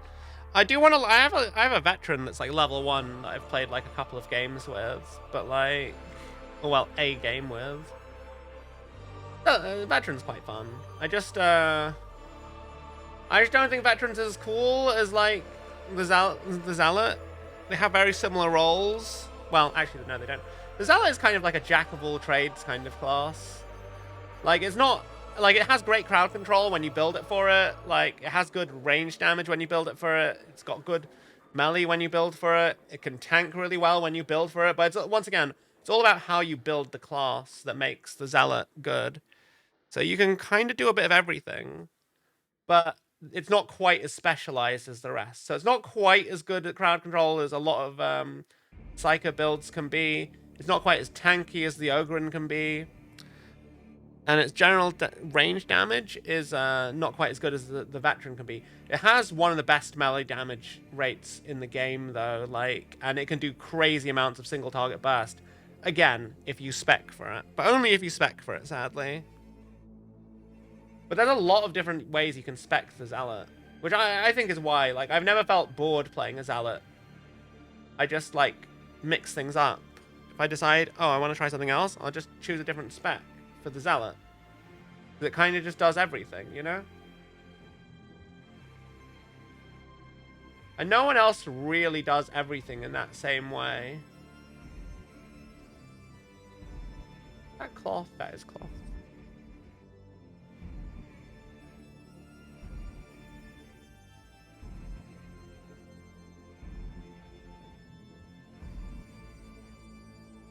Speaker 1: I do want to. I have a veteran that's like level 1 that I've played like a couple of games with, but like, well, a game with. Veteran's quite fun. I just don't think veterans is as cool as like the Zealot. They have very similar roles. Well, actually, no, they don't. The Zealot is kind of like a jack of all trades kind of class. Like, it's not. Like, it has great crowd control when you build it for it. Like, it has good range damage when you build it for it. It's got good melee when you build for it. It can tank really well when you build for it. But it's, once again, it's all about how you build the class that makes the Zealot good. So you can kind of do a bit of everything. But it's not quite as specialized as the rest. So it's not quite as good at crowd control as a lot of Psycho builds can be. It's not quite as tanky as the Ogren can be. And its general range damage is not quite as good as the veteran can be. It has one of the best melee damage rates in the game, though, like, and it can do crazy amounts of single target burst. Again, if you spec for it, but only if you spec for it, sadly. But there's a lot of different ways you can spec the Zealot, which I think is why, like, I've never felt bored playing a Zealot. I just like mix things up. If I decide, oh, I want to try something else, I'll just choose a different spec for the Zealot. That kind of just does everything, you know? And no one else really does everything in that same way. That cloth, that is cloth.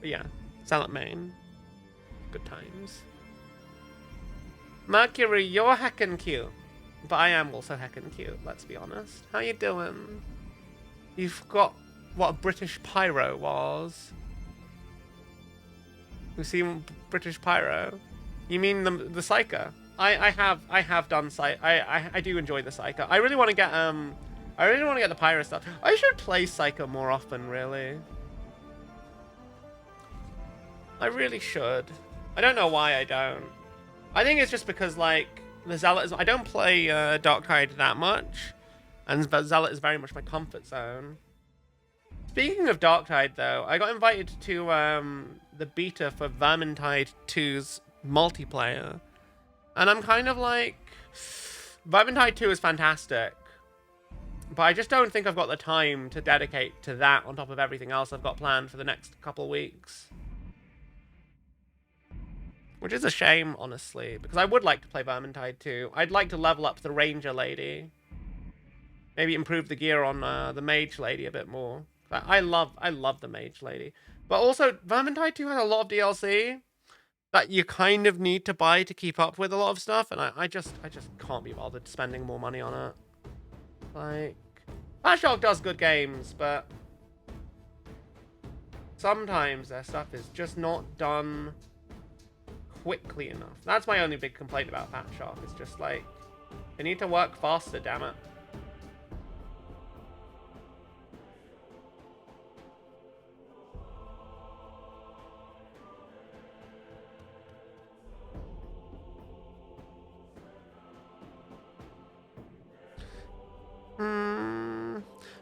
Speaker 1: But yeah, Zealot main. Good times. Mercury, you're heckin' cute. But I am also heckin' cute, let's be honest. How you doing? You've got what a British pyro was. You've seen British pyro? You mean the Psyker? I have done I do enjoy the Psyker. I really want to get the pyro stuff. I should play Psyker more often, really. I really should. I don't know why I don't. I think it's just because, like, the Zealot is... I don't play Darktide that much, and Zealot is very much my comfort zone. Speaking of Darktide, though, I got invited to the beta for Vermintide 2's multiplayer, and I'm kind of like... Vermintide 2 is fantastic, but I just don't think I've got the time to dedicate to that on top of everything else I've got planned for the next couple weeks. Which is a shame, honestly, because I would like to play Vermintide 2. I'd like to level up the Ranger Lady. Maybe improve the gear on the Mage Lady a bit more. I love the Mage Lady. But also, Vermintide 2 has a lot of DLC that you kind of need to buy to keep up with a lot of stuff, and I just can't be bothered spending more money on it. Like, Fatshark does good games, but sometimes their stuff is just not done quickly enough. That's my only big complaint about Fatshark. It's just like, they need to work faster, damn it.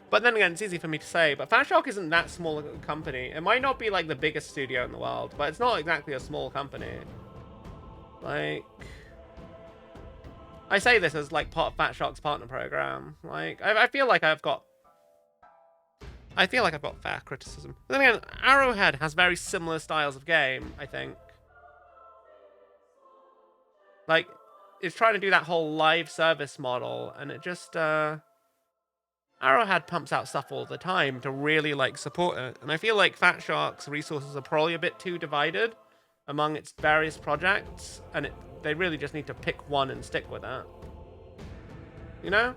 Speaker 1: But then again, it's easy for me to say, but Fatshark isn't that small a company. It might not be like the biggest studio in the world, but it's not exactly a small company. Like, I say this as like part of Fatshark's partner program. Like, I feel like I've got fair criticism. But then again, Arrowhead has very similar styles of game, I think. Like, it's trying to do that whole live service model, and it just, Arrowhead pumps out stuff all the time to really, like, support it. And I feel like Fatshark's resources are probably a bit too divided among its various projects, and they really just need to pick one and stick with it. You know?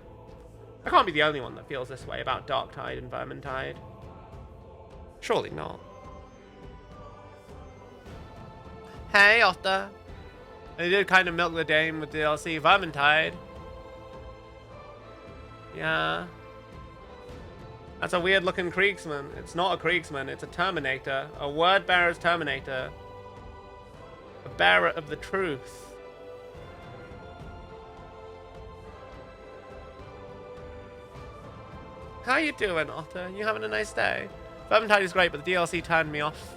Speaker 1: I can't be the only one that feels this way about Darktide and Vermintide. Surely not. Hey, Otter. They did kind of milk the game with DLC Vermintide. Yeah. That's a weird looking Kriegsman. It's not a Kriegsman, it's a Terminator. A word bearer's Terminator. A bearer of the truth. How you doing, Otter? You having a nice day? Vermintide is great, but the DLC turned me off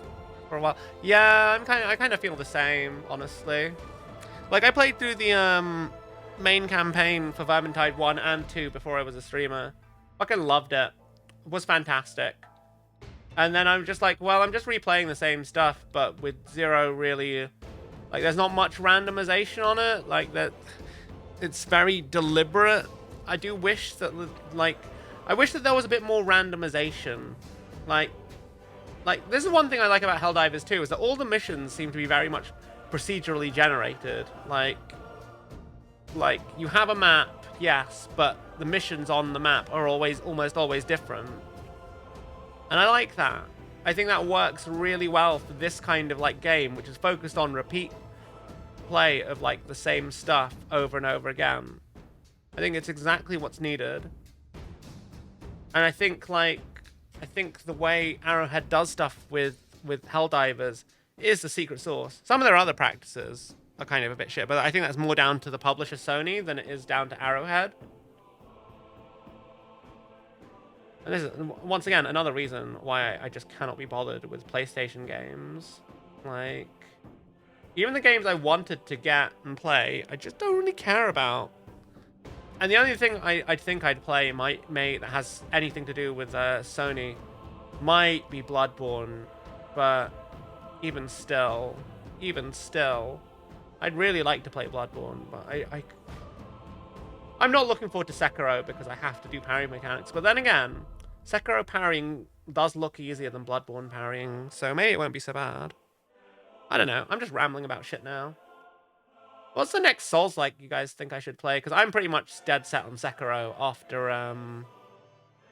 Speaker 1: for a while. Yeah, I kind of feel the same, honestly. Like, I played through the main campaign for Vermintide 1 and 2 before I was a streamer. Fucking loved it. It was fantastic. And then I'm just like, well, I'm just replaying the same stuff, but with zero really... Like, there's not much randomization on it. Like, that, it's very deliberate. I do wish that, like... I wish that there was a bit more randomization. Like, this is one thing I like about Helldivers 2, is that all the missions seem to be very much procedurally generated. Like, you have a map, yes, but the missions on the map are almost always different. And I like that. I think that works really well for this kind of, like, game, which is focused on repeat play of, like, the same stuff over and over again. I think it's exactly what's needed. And I think, like, the way Arrowhead does stuff with Helldivers is the secret sauce. Some of their other practices are kind of a bit shit, but I think that's more down to the publisher Sony than it is down to Arrowhead. And this is, once again, another reason why I just cannot be bothered with PlayStation games. Like, even the games I wanted to get and play, I just don't really care about. And the only thing I think I'd play that has anything to do with Sony might be Bloodborne, but even still, I'd really like to play Bloodborne, but I'm not looking forward to Sekiro because I have to do parry mechanics. But then again, Sekiro parrying does look easier than Bloodborne parrying, so maybe it won't be so bad. I don't know. I'm just rambling about shit now. What's the next Souls like you guys think I should play? Because I'm pretty much dead set on Sekiro after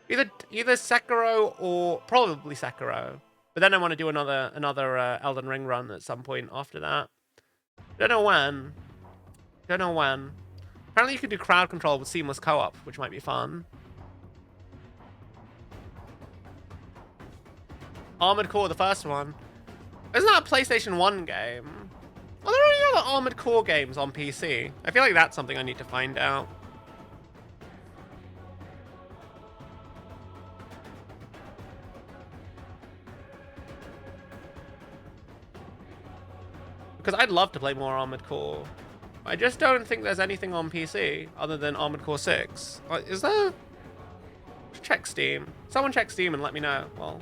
Speaker 1: either Sekiro or probably Sekiro. But then I want to do another Elden Ring run at some point after that. Don't know when. Don't know when. Apparently you can do crowd control with seamless co-op, which might be fun. Armored Core, the first one. Isn't that a PlayStation 1 game? Are there any other Armored Core games on PC? I feel like that's something I need to find out. Because I'd love to play more Armored Core. I just don't think there's anything on PC other than Armored Core 6. Is there? Check Steam. Someone check Steam and let me know. Well,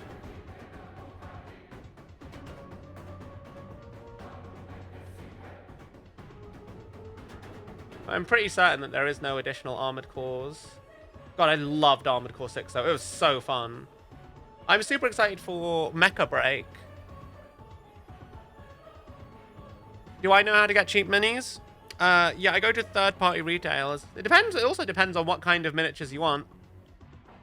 Speaker 1: I'm pretty certain that there is no additional Armored Cores. God, I loved Armored Core 6 though. It was so fun. I'm super excited for Mecha Break. Do I know how to get cheap minis? Yeah, I go to third-party retailers. It depends. It also depends on what kind of miniatures you want.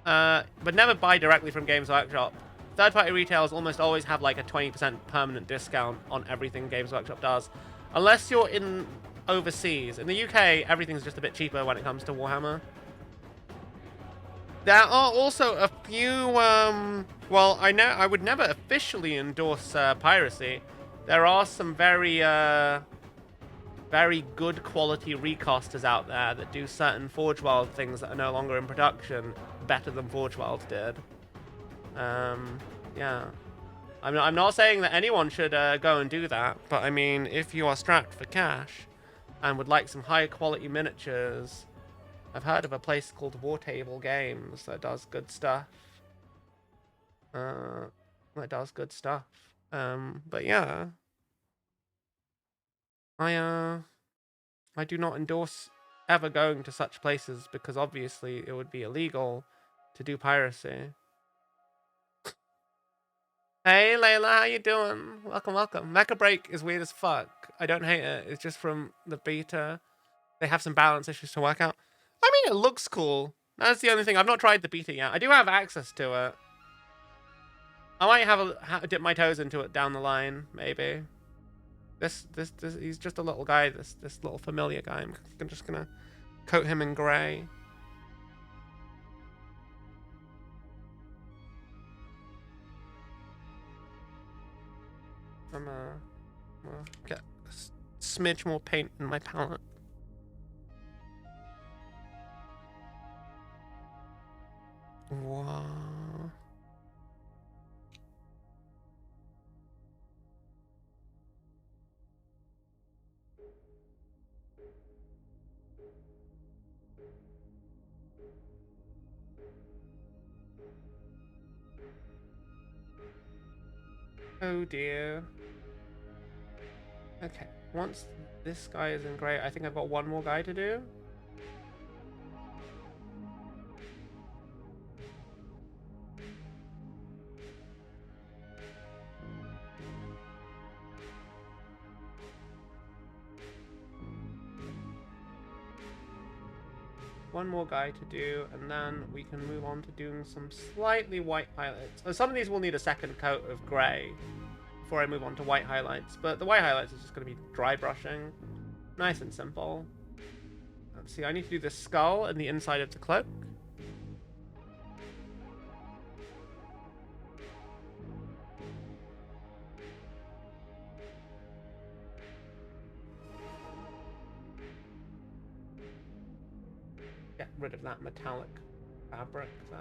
Speaker 1: But never buy directly from Games Workshop. Third-party retailers almost always have like a 20% permanent discount on everything Games Workshop does. Unless you're in overseas. In the UK, everything's just a bit cheaper when it comes to Warhammer. There are also a few, well, I would never officially endorse piracy. There are some very good quality recasters out there that do certain Forge World things that are no longer in production better than Forge World did. Yeah. I'm not saying that anyone should go and do that, but I mean, if you are strapped for cash and would like some high quality miniatures, I've heard of a place called War Table Games that does good stuff. But yeah, I do not endorse ever going to such places because obviously it would be illegal to do piracy. Hey Layla, how you doing? Welcome, welcome. Mecha Break is weird as fuck. I don't hate it. It's just from the beta. They have some balance issues to work out. I mean, it looks cool. That's the only thing. I've not tried the beta yet. I do have access to it. I might dip my toes into it down the line, maybe. This he's just a little guy. This little familiar guy. I'm just gonna coat him in grey. I'm get a smidge more paint in my palette. Wow. Oh dear. Okay, once this guy is in grey, I think I've got one more guy to do. One more guy to do, and then we can move on to doing some slightly white highlights. Some of these will need a second coat of grey before I move on to white highlights, but the white highlights is just going to be dry brushing. Nice and simple. Let's see, I need to do the skull and the inside of the cloak. Get rid of that metallic fabric there.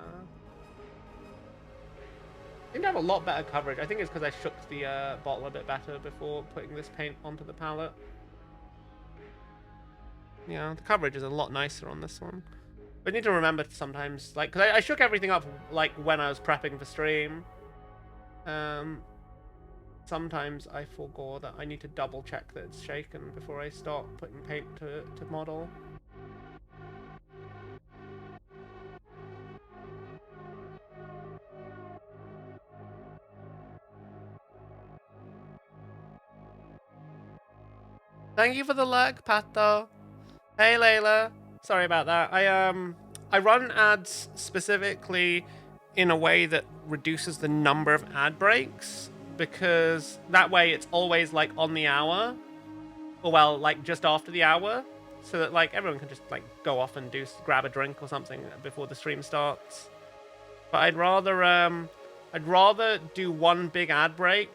Speaker 1: I seem to have a lot better coverage. I think it's because I shook the bottle a bit better before putting this paint onto the palette. Yeah, the coverage is a lot nicer on this one. But I need to remember to sometimes, like, because I shook everything up, like, when I was prepping for stream. Sometimes I forego that I need to double check that it's shaken before I start putting paint to model. Thank you for the lurk, Pato. Hey, Layla. Sorry about that. I run ads specifically in a way that reduces the number of ad breaks because that way it's always like on the hour, or well, like just after the hour, so that like everyone can just like go off and grab a drink or something before the stream starts. But I'd rather do one big ad break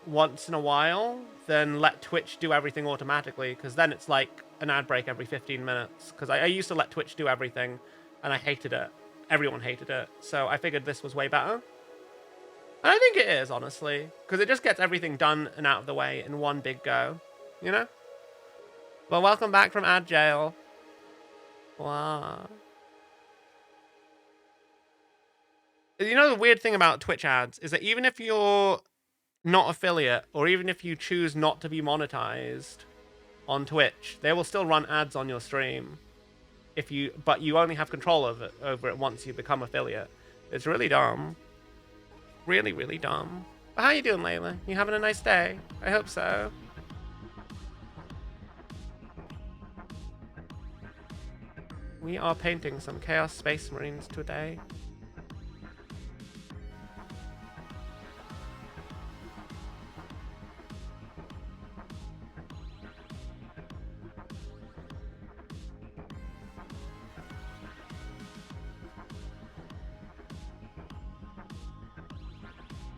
Speaker 1: once in a while than let Twitch do everything automatically, because then it's like an ad break every 15 minutes. Because I used to let Twitch do everything, and I hated it. Everyone hated it. So I figured this was way better. And I think it is, honestly, because it just gets everything done and out of the way in one big go, you know? Well, welcome back from ad jail. Wow. You know the weird thing about Twitch ads is that even if you're not affiliate, or even if you choose not to be monetized on Twitch, they will still run ads on your stream. But you only have control over it once you become affiliate. It's really dumb. Really, really dumb. But how you doing, Layla? You having a nice day? I hope so. We are painting some Chaos Space Marines today.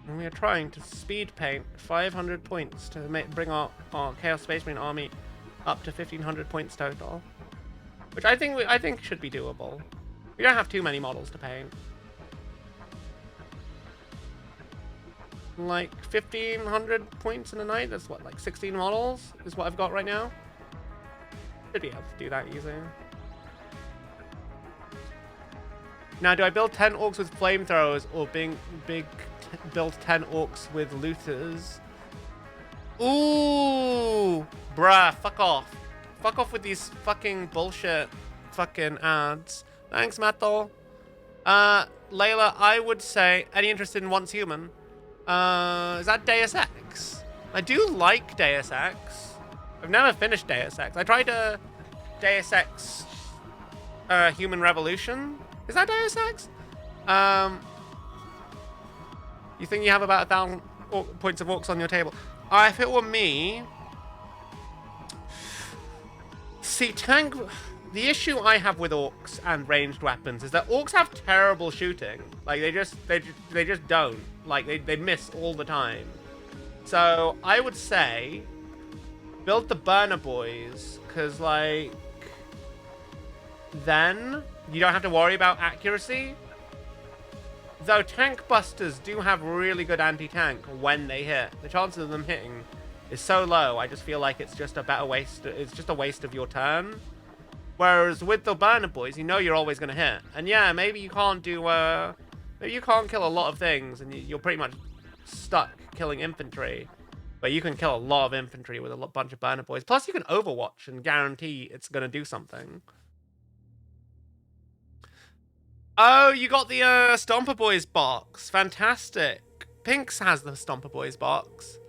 Speaker 1: And we are trying to speed paint 500 points to bring our Chaos Space Marine army up to 1,500 points total, which I think should be doable. We don't have too many models to paint. Like 1,500 points in a night. That's what, like 16 models is what I've got right now. Should be able to do that easy. Now, do I build 10 orcs with flamethrowers or build 10 orcs with looters? Ooh, bruh, fuck off. Fuck off with these fucking bullshit fucking ads. Thanks, Metal. Layla, I would say, any interest in Once Human? Is that Deus Ex? I do like Deus Ex. I've never finished Deus Ex. I tried Deus Ex Human Revolution. Is that Deus Ex? You think you have about 1,000 points of orcs on your table? If it were me... See, tank... The issue I have with orcs and ranged weapons is that orcs have terrible shooting. Like, they just don't. Like, they miss all the time. So, I would say... build the burner boys, because, like... then... you don't have to worry about accuracy. Though tank busters do have really good anti-tank when they hit. The chances of them hitting is so low, I just feel like it's just a better waste. It's just a waste of your turn. Whereas with the burner boys, you know you're always going to hit. And yeah, maybe you can't do... maybe you can't kill a lot of things, and you're pretty much stuck killing infantry. But you can kill a lot of infantry with a bunch of burner boys. Plus, you can overwatch and guarantee it's going to do something. Oh, you got the Stomper Boys box. Fantastic. Pinks has the Stomper Boys box.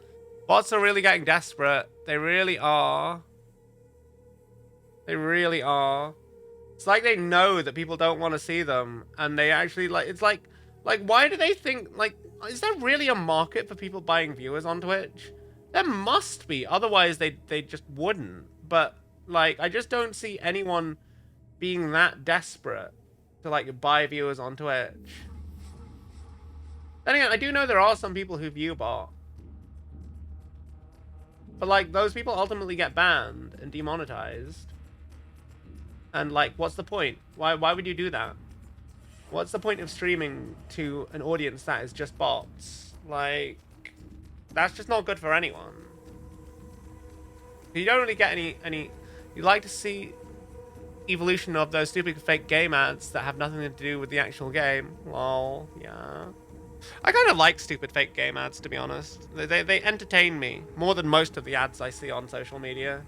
Speaker 1: Bots are really getting desperate. They really are. They really are. It's like they know that people don't want to see them, and they actually like. It's like why do they think like? Is there really a market for people buying viewers on Twitch? There must be. Otherwise, they just wouldn't. But like, I just don't see anyone being that desperate to like buy viewers on Twitch. Then again, I do know there are some people who view bot. But like, those people ultimately get banned and demonetized. And like, what's the point? Why would you do that? What's the point of streaming to an audience that is just bots? Like, that's just not good for anyone. You don't really get any you like to see evolution of those stupid fake game ads that have nothing to do with the actual game. Lol, yeah. I kind of like stupid fake game ads, to be honest. They entertain me more than most of the ads I see on social media.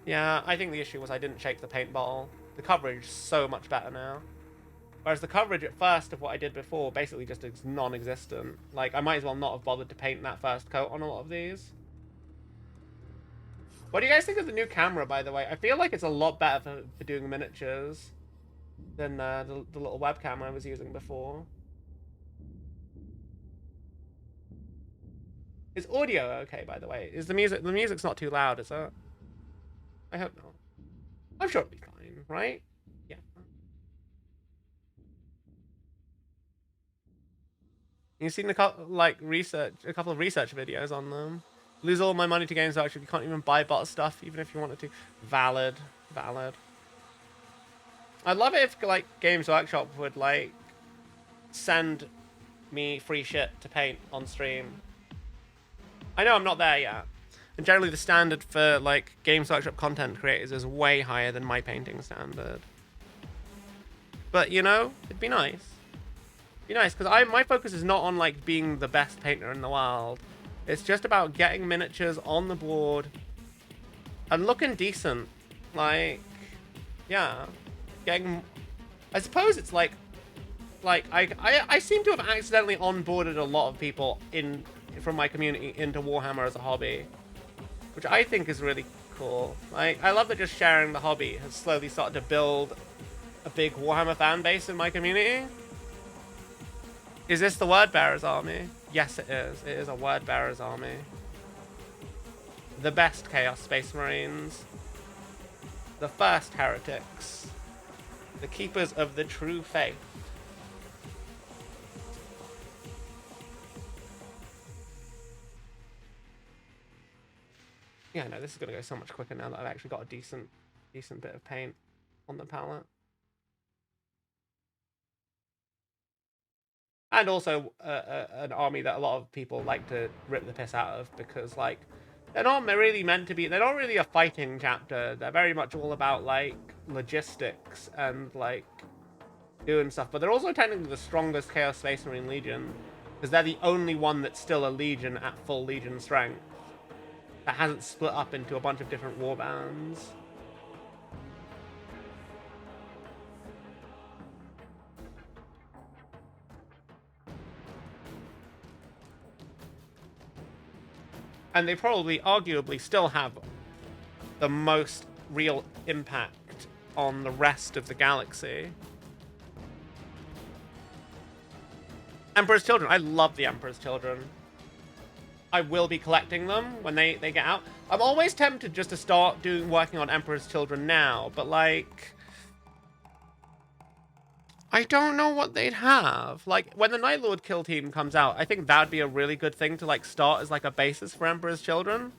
Speaker 1: Yeah, I think the issue was I didn't shake the paint bottle. The coverage is so much better now. Whereas the coverage at first of what I did before basically just is non-existent. Like, I might as well not have bothered to paint that first coat on a lot of these. What do you guys think of the new camera, by the way? I feel like it's a lot better for doing miniatures than the little webcam I was using before. Is audio okay, by the way? Is the music's not too loud, is it? I hope not. I'm sure it'll be fine, right? Yeah. You've seen a couple of research videos on them. Lose all my money to games that actually you can't even buy bot stuff, even if you wanted to. Valid. I'd love it if like Games Workshop would like send me free shit to paint on stream. I know I'm not there yet. And generally the standard for like Games Workshop content creators is way higher than my painting standard. But you know, it'd be nice. It'd be nice, because my focus is not on like being the best painter in the world. It's just about getting miniatures on the board and looking decent. Like, yeah. Getting, I suppose it's like I seem to have accidentally onboarded a lot of people from my community into Warhammer as a hobby, which I think is really cool. Like, I love that just sharing the hobby has slowly started to build a big Warhammer fan base in my community. Is this the Word Bearers Army? Yes, it is. It is a Word Bearers Army. The best Chaos Space Marines. The first heretics. The keepers of the true faith. Yeah, no, this is going to go so much quicker now that I've actually got a decent bit of paint on the palette. And also an army that a lot of people like to rip the piss out of, because like they're not really meant to be. They're not really a fighting chapter. They're very much all about like logistics and like doing stuff. But they're also technically the strongest Chaos Space Marine Legion, because they're the only one that's still a Legion at full Legion strength that hasn't split up into a bunch of different warbands. And they probably, arguably, still have the most real impact on the rest of the galaxy. Emperor's Children. I love the Emperor's Children. I will be collecting them when they get out. I'm always tempted just to start working on Emperor's Children now, but like, I don't know what they'd have. Like, when the Night Lord kill team comes out, I think that'd be a really good thing to like start as like a basis for Emperor's Children,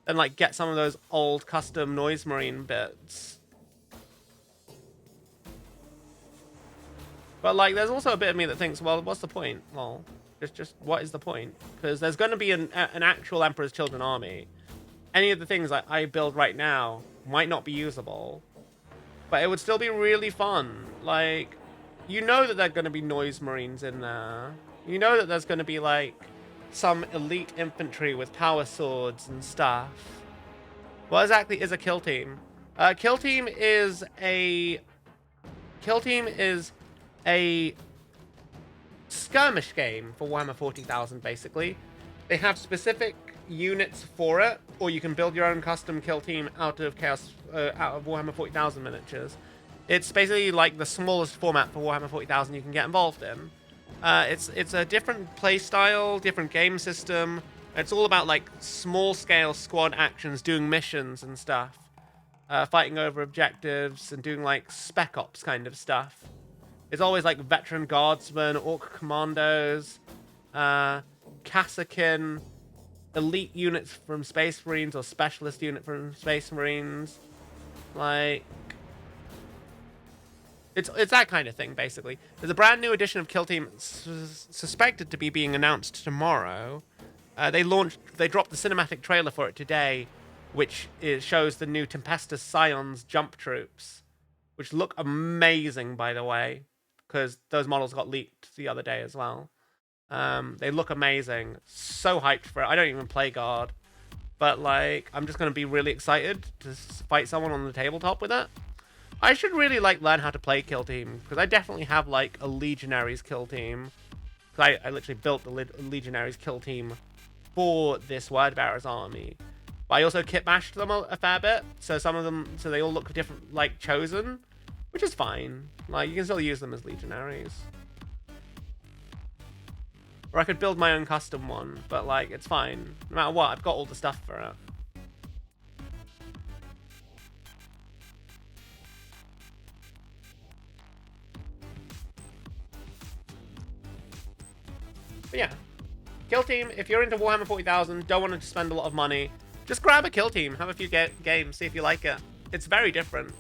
Speaker 1: and like get some of those old custom Noise Marine bits. But like, there's also a bit of me that thinks, well, what's the point? Well, just what is the point? Because there's going to be an actual Emperor's Children army. Any of the things I build right now might not be usable, but it would still be really fun. Like, you know that there are going to be Noise Marines in there. You know that there's going to be like some elite infantry with power swords and stuff. What exactly is a kill team? Kill team is a skirmish game for Warhammer 40,000, basically. They have specific units for it, or you can build your own custom kill team out of Warhammer 40,000 miniatures. It's basically like the smallest format for Warhammer 40,000 you can get involved in. It's a different play style, different game system. It's all about like small scale squad actions, doing missions and stuff, fighting over objectives and doing like spec ops kind of stuff. It's always like veteran guardsmen, orc commandos, Kassakin, elite units from Space Marines or specialist unit from Space Marines. Like, it's that kind of thing, basically. There's a brand new edition of Kill Team suspected to be being announced tomorrow. They dropped the cinematic trailer for it today, which shows the new Tempestus Scions jump troops, which look amazing, by the way, because those models got leaked the other day as well. They look amazing. So hyped for it. I don't even play Guard, but like, I'm just going to be really excited to fight someone on the tabletop with it. I should really like learn how to play kill team, because I definitely have like a Legionaries kill team. I literally built the Legionaries kill team for this Word Bearers army. But I also kit bashed them a fair bit, so some of them, so they all look different, like chosen, which is fine. Like you can still use them as Legionaries. Or I could build my own custom one, but like it's fine. No matter what, I've got all the stuff for it. But yeah, kill team, if you're into Warhammer 40,000, don't want to spend a lot of money, just grab a kill team, have a few games, see if you like it. It's very different.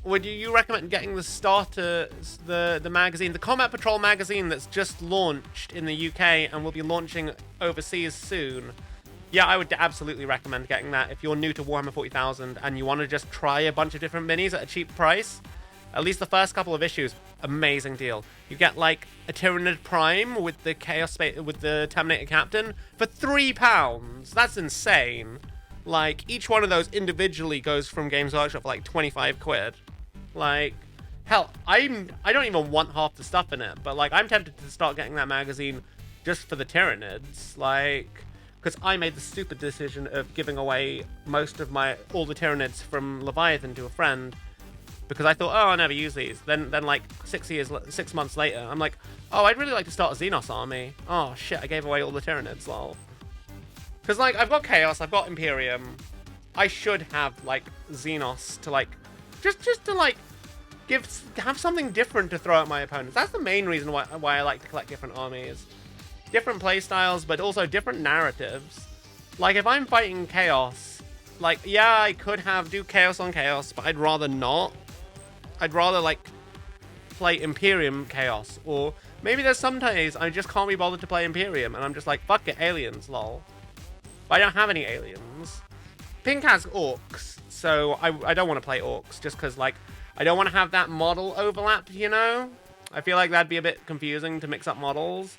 Speaker 1: Would you recommend getting the starter, the magazine, the Combat Patrol magazine that's just launched in the UK and will be launching overseas soon? Yeah, I would absolutely recommend getting that if you're new to Warhammer 40,000 and you want to just try a bunch of different minis at a cheap price. At least the first couple of issues, amazing deal. You get like a Tyrannid Prime with the with the Terminator Captain for £3. That's insane. Like each one of those individually goes from Games Workshop for like 25 quid. Like hell, I don't even want half the stuff in it, but like I'm tempted to start getting that magazine just for the Tyrannids, like because I made the stupid decision of giving away all the Tyrannids from Leviathan to a friend. Because I thought, oh, I'll never use these. Then like 6 months later, I'm like, oh, I'd really like to start a Xenos army. Oh shit, I gave away all the Tyrannids, lol. Because like I've got Chaos, I've got Imperium. I should have like Xenos to like just to like have something different to throw at my opponents. That's the main reason why I like to collect different armies, different playstyles, but also different narratives. Like if I'm fighting Chaos, like yeah, I could do Chaos on Chaos, but I'd rather not. I'd rather like play Imperium Chaos, or maybe there's some days I just can't be bothered to play Imperium and I'm just like, fuck it, aliens, lol. But I don't have any aliens. Pink has orcs, so I don't want to play orcs just because like I don't want to have that model overlap, you know? I feel like that'd be a bit confusing to mix up models.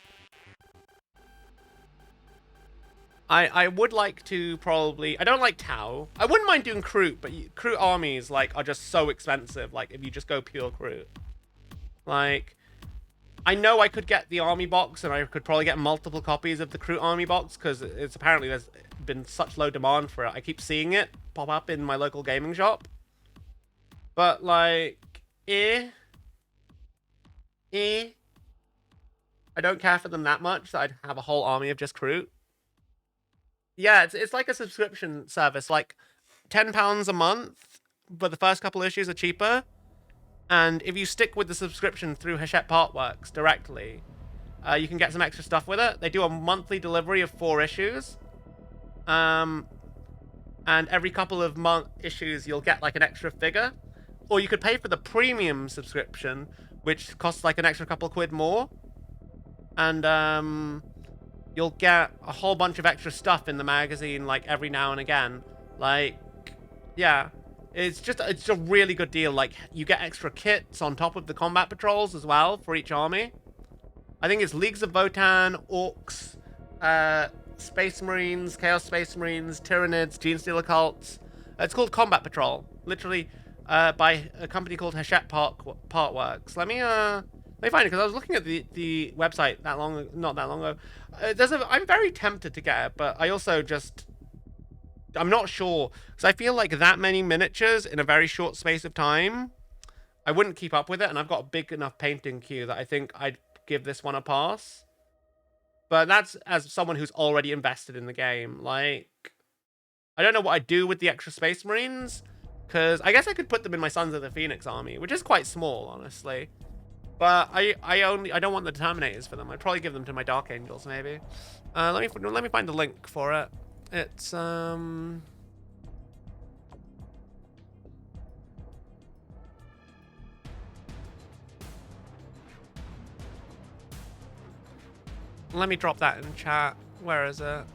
Speaker 1: I would like to probably... I don't like Tau. I wouldn't mind doing Kroot, but Kroot armies, like, are just so expensive, like, if you just go pure Kroot. Like, I know I could get the army box, and I could probably get multiple copies of the Kroot army box, because it's apparently there's been such low demand for it. I keep seeing it pop up in my local gaming shop. But, like, I don't care for them that much that I'd have a whole army of just Kroot. Yeah, it's like a subscription service, like £10 a month, but the first couple issues are cheaper. And if you stick with the subscription through Hachette Partworks directly, you can get some extra stuff with it. They do a monthly delivery of 4 issues. And every couple of issues, you'll get like an extra figure. Or you could pay for the premium subscription, which costs like an extra couple of quid more. And you'll get a whole bunch of extra stuff in the magazine, like, every now and again. Like, yeah. It's a really good deal. Like, you get extra kits on top of the combat patrols as well for each army. I think it's Leagues of Votann, Orcs, Space Marines, Chaos Space Marines, Tyrannids, Genestealer Cults. It's called Combat Patrol. Literally, by a company called Hachette Partworks. Let me find it, because I was looking at the website not that long ago. I'm very tempted to get it, but I also I'm not sure, because I feel like that many miniatures in a very short space of time, I wouldn't keep up with it, and I've got a big enough painting queue that I think I'd give this one a pass. But that's as someone who's already invested in the game. Like, I don't know what I'd do with the extra Space Marines, because I guess I could put them in my Sons of the Phoenix army, which is quite small, honestly. But I don't want the Terminators for them. I'd probably give them to my Dark Angels, maybe. Let me find the link for it. It's let me drop that in chat. Where is it?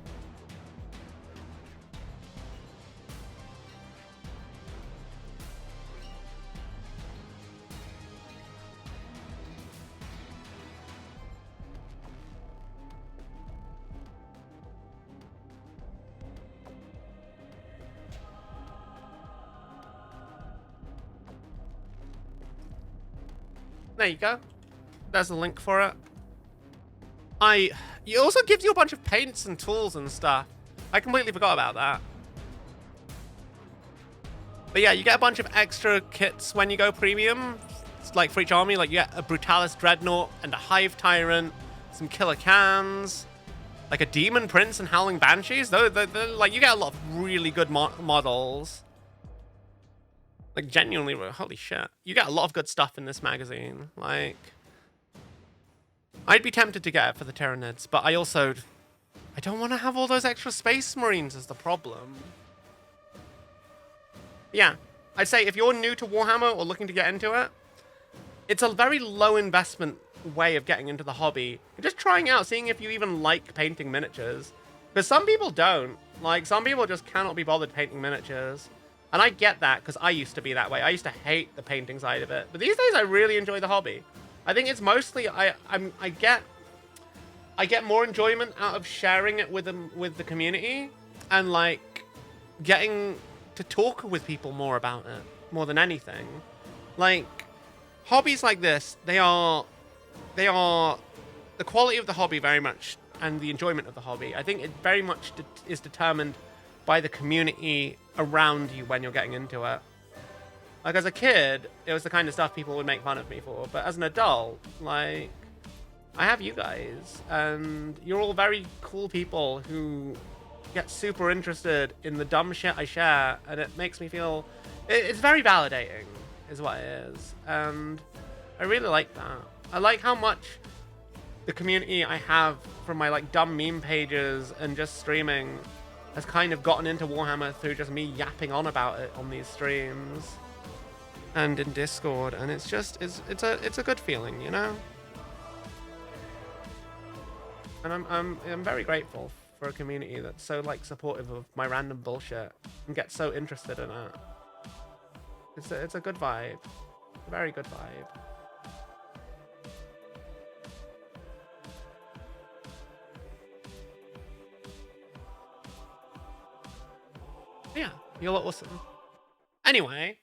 Speaker 1: There you go. There's the link for it. It also gives you a bunch of paints and tools and stuff. I completely forgot about that. But yeah, you get a bunch of extra kits when you go premium. It's like for each army, like you get a Brutalis Dreadnought and a Hive Tyrant, some Killer Cans, like a Demon Prince and Howling Banshees. They're like, you get a lot of really good models. Like, genuinely, holy shit. You get a lot of good stuff in this magazine. Like, I'd be tempted to get it for the Tyranids, but I don't want to have all those extra Space Marines as the problem. Yeah, I'd say if you're new to Warhammer or looking to get into it, it's a very low investment way of getting into the hobby. You're just trying out, seeing if you even like painting miniatures. Because some people don't. Like, some people just cannot be bothered painting miniatures. And I get that, because I used to be that way. I used to hate the painting side of it. But these days, I really enjoy the hobby. I think it's mostly, I get more enjoyment out of sharing it with the community. And, like, getting to talk with people more about it, more than anything. Like, hobbies like this, they are the quality of the hobby very much, and the enjoyment of the hobby, I think it very much is determined by the community around you when you're getting into it. Like, as a kid, it was the kind of stuff people would make fun of me for, but as an adult, like, I have you guys, and you're all very cool people who get super interested in the dumb shit I share, and it makes me feel... It's very validating, is what it is, and I really like that. I like how much the community I have from my, like, dumb meme pages and just streaming has kind of gotten into Warhammer through just me yapping on about it on these streams and in Discord, and it's just, it's a good feeling, you know? And I'm very grateful for a community that's so, like, supportive of my random bullshit and gets so interested in it. It's a good vibe. A very good vibe. Yeah, you're awesome. Anyway,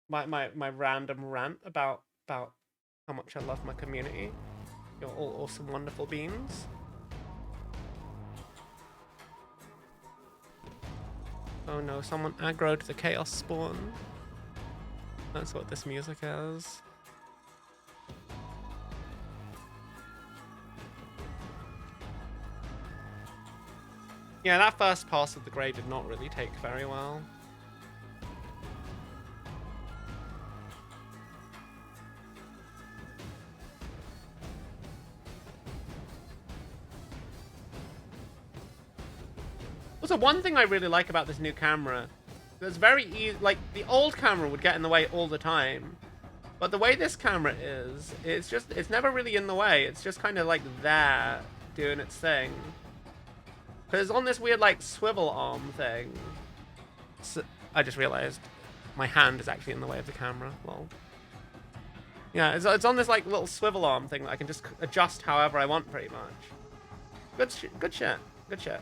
Speaker 1: my random rant about how much I love my community. You're all awesome, wonderful beings. Oh no, someone aggroed the chaos spawn. That's what this music is. Yeah, that first pass of the grade did not really take very well. Also, one thing I really like about this new camera, it's very easy, like, the old camera would get in the way all the time. But the way this camera is, it's never really in the way. It's just kind of like there, doing its thing. Because on this weird, like, swivel arm thing, so I just realized my hand is actually in the way of the camera. Lol. Yeah, it's on this, like, little swivel arm thing that I can just adjust however I want, pretty much. Good shit. Good shit.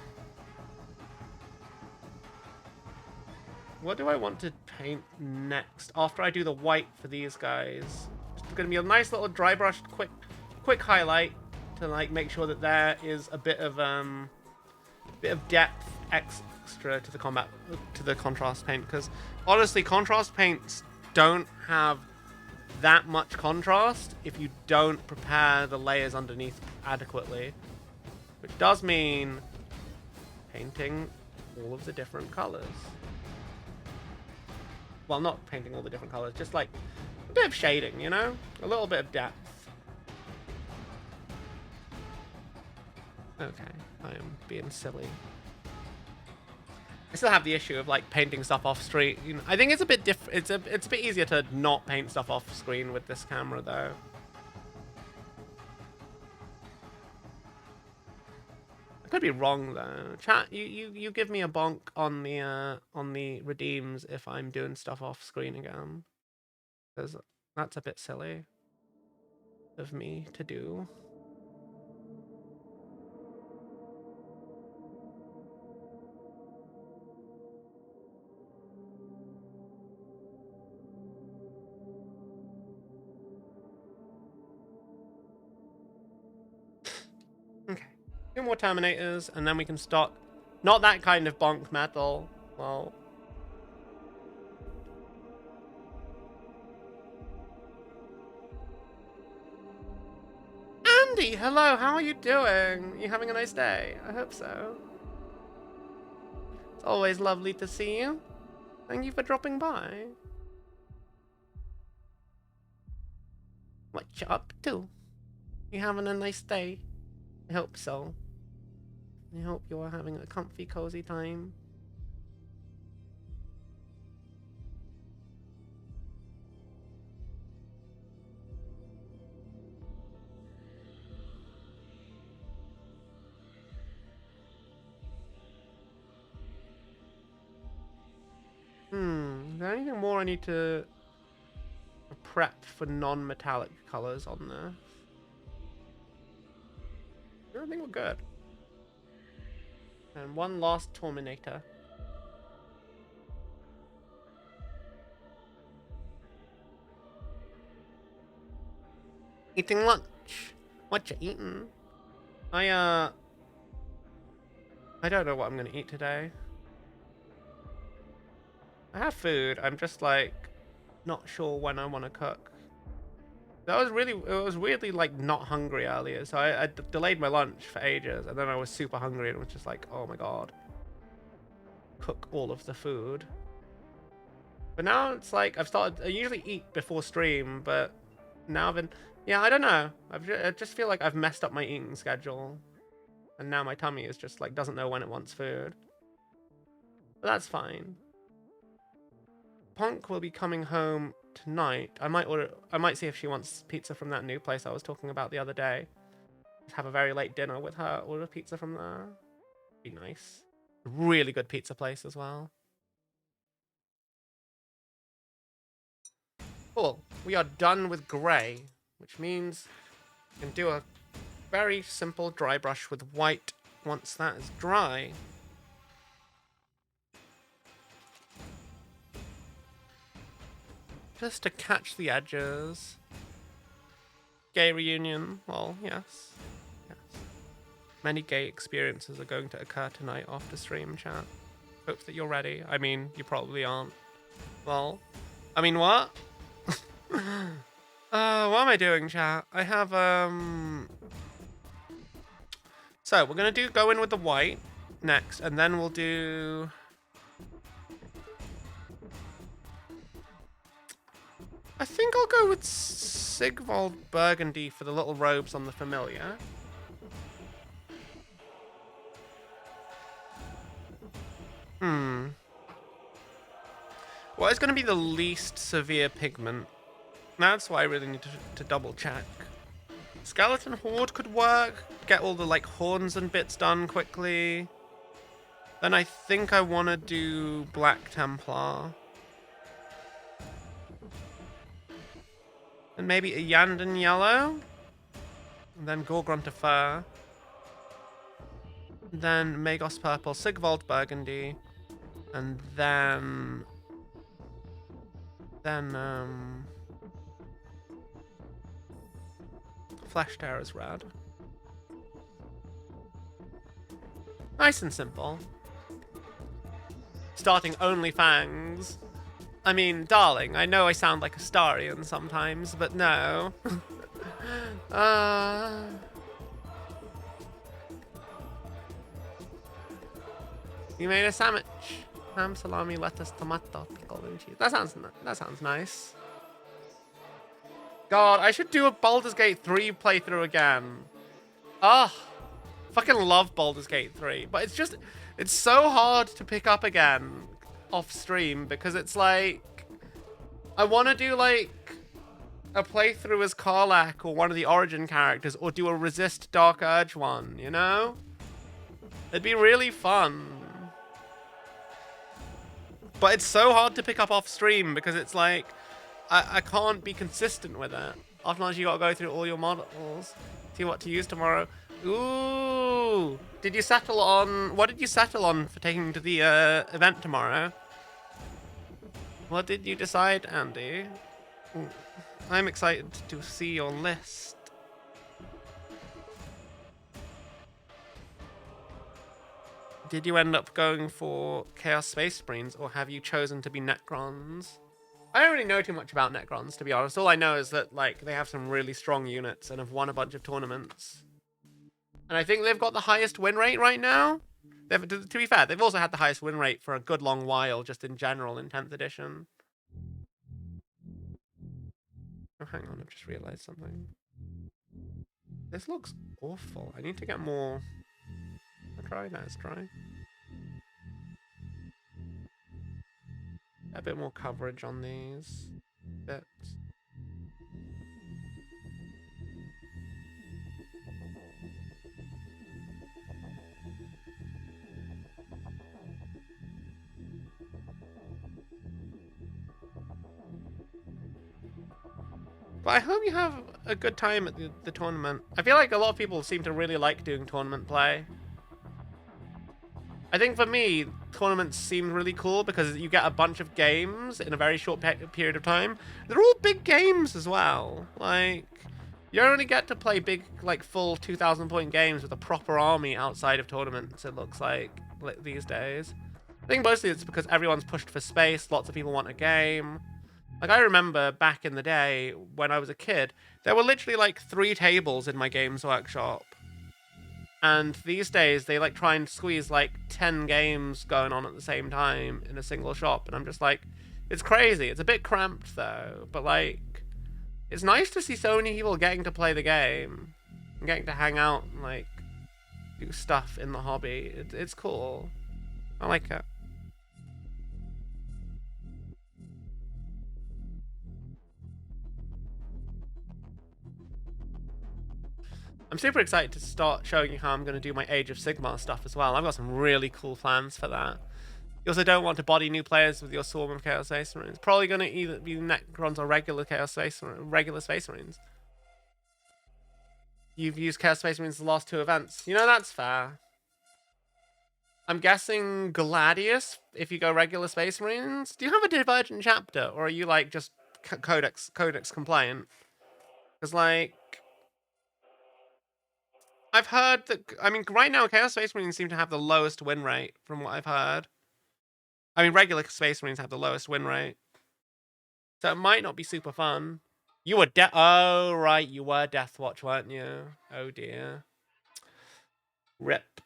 Speaker 1: What do I want to paint next after I do the white for these guys? It's going to be a nice little dry brushed quick highlight to, like, make sure that there is a bit of depth extra to the contrast paint, because honestly, contrast paints don't have that much contrast if you don't prepare the layers underneath adequately, which does mean painting all of the different colors. Well, not painting all the different colors, just like a bit of shading, you know? A little bit of depth. Okay, I am being silly. I still have the issue of, like, painting stuff off screen. You know, I think it's a bit different. It's a bit easier to not paint stuff off screen with this camera, though. I could be wrong, though. Chat, you give me a bonk on the redeems if I'm doing stuff off screen again, because that's a bit silly of me to do. 2 more Terminators, and then we can stock. Not that kind of bonk metal. Well. Andy, hello, how are you doing? You having a nice day? I hope so. It's always lovely to see you. Thank you for dropping by. What you up to? You having a nice day? I hope so. I hope you are having a comfy, cozy time. Is there anything more I need to prep for non-metallic colors on there? I think we're good. And one last Terminator. Eating lunch. What you eating? I don't know what I'm gonna eat today. I have food. I'm just like not sure when I want to cook. It was weirdly like not hungry earlier, so I delayed my lunch for ages, and then I was super hungry and was just like, oh my god, cook all of the food. But now it's like I usually eat before stream, but now I've been, yeah, I don't know. I just feel like I've messed up my eating schedule, and now my tummy is just like doesn't know when it wants food. But that's fine. Punk will be coming home tonight. I might see if she wants pizza from that new place I was talking about the other day. Just have a very late dinner with her. Order pizza from there. Be nice. Really good pizza place as well. Cool. We are done with grey, which means we can do a very simple dry brush with white once that is dry. Just to catch the edges. Gay reunion. Well, yes. Yes. Many gay experiences are going to occur tonight after stream, chat. Hope that you're ready. I mean, you probably aren't. Well, I mean, what? What am I doing, chat? I have, So, we're gonna go in with the white next, and then we'll do... I think I'll go with Sigvald Burgundy for the little robes on the familiar. What is going to be the least severe pigment? That's why I really need to double check. Skeleton Horde could work. Get all the like horns and bits done quickly. Then I think I want to do Black Templar. And maybe a Yandan Yellow. And then Gorgrunta Fur. Then Magos Purple, Sigvald Burgundy. And then... Flesh Tear is red. Nice and simple. Starting only fangs. I mean, darling, I know I sound like a Starian sometimes, but no. You made a sandwich. Ham, salami, lettuce, tomato, pickle, and cheese. That sounds nice. God, I should do a Baldur's Gate 3 playthrough again. Ah, fucking love Baldur's Gate 3, but it's so hard to pick up again off stream because it's like I want to do like a playthrough as Karlach or one of the Origin characters, or do a Resist Dark Urge one, you know? It'd be really fun. But it's so hard to pick up off stream because it's like, I can't be consistent with it. Often you gotta go through all your models, see what to use tomorrow. Ooh! What did you settle on for taking to the event tomorrow? What did you decide, Andy? Ooh. I'm excited to see your list. Did you end up going for Chaos Space Marines, or have you chosen to be Necrons? I don't really know too much about Necrons, to be honest. All I know is that, like, they have some really strong units and have won a bunch of tournaments. And I think they've got the highest win rate right now. To be fair, they've also had the highest win rate for a good long while, just in general, in 10th edition. Oh, hang on, I've just realized something. This looks awful. I need to get more... Let's try. A bit more coverage on these bits. But I hope you have a good time at the tournament. I feel like a lot of people seem to really like doing tournament play. I think for me, tournaments seem really cool because you get a bunch of games in a very short period of time. They're all big games as well. Like, you don't really get to play big, like, full 2,000 point games with a proper army outside of tournaments, it looks like these days. I think mostly it's because everyone's pushed for space, lots of people want a game. Like, I remember back in the day when I was a kid, there were literally like 3 tables in my Games Workshop. And these days, they like try and squeeze like 10 games going on at the same time in a single shop. And I'm just like, it's crazy. It's a bit cramped though. But like, it's nice to see so many people getting to play the game. And getting to hang out and like, do stuff in the hobby. It's cool. I like it. I'm super excited to start showing you how I'm going to do my Age of Sigmar stuff as well. I've got some really cool plans for that. You also don't want to body new players with your Swarm of Chaos Space Marines. Probably going to either be Necrons or regular Space Marines. You've used Chaos Space Marines the last 2 events. You know, that's fair. I'm guessing Gladius, if you go regular Space Marines. Do you have a Divergent chapter, or are you like just Codex compliant? Because like... I've heard that, I mean, right now, Chaos Space Marines seem to have the lowest win rate, from what I've heard. I mean, regular Space Marines have the lowest win rate. So it might not be super fun. You were oh, right, you were Deathwatch, weren't you? Oh, dear. RIP.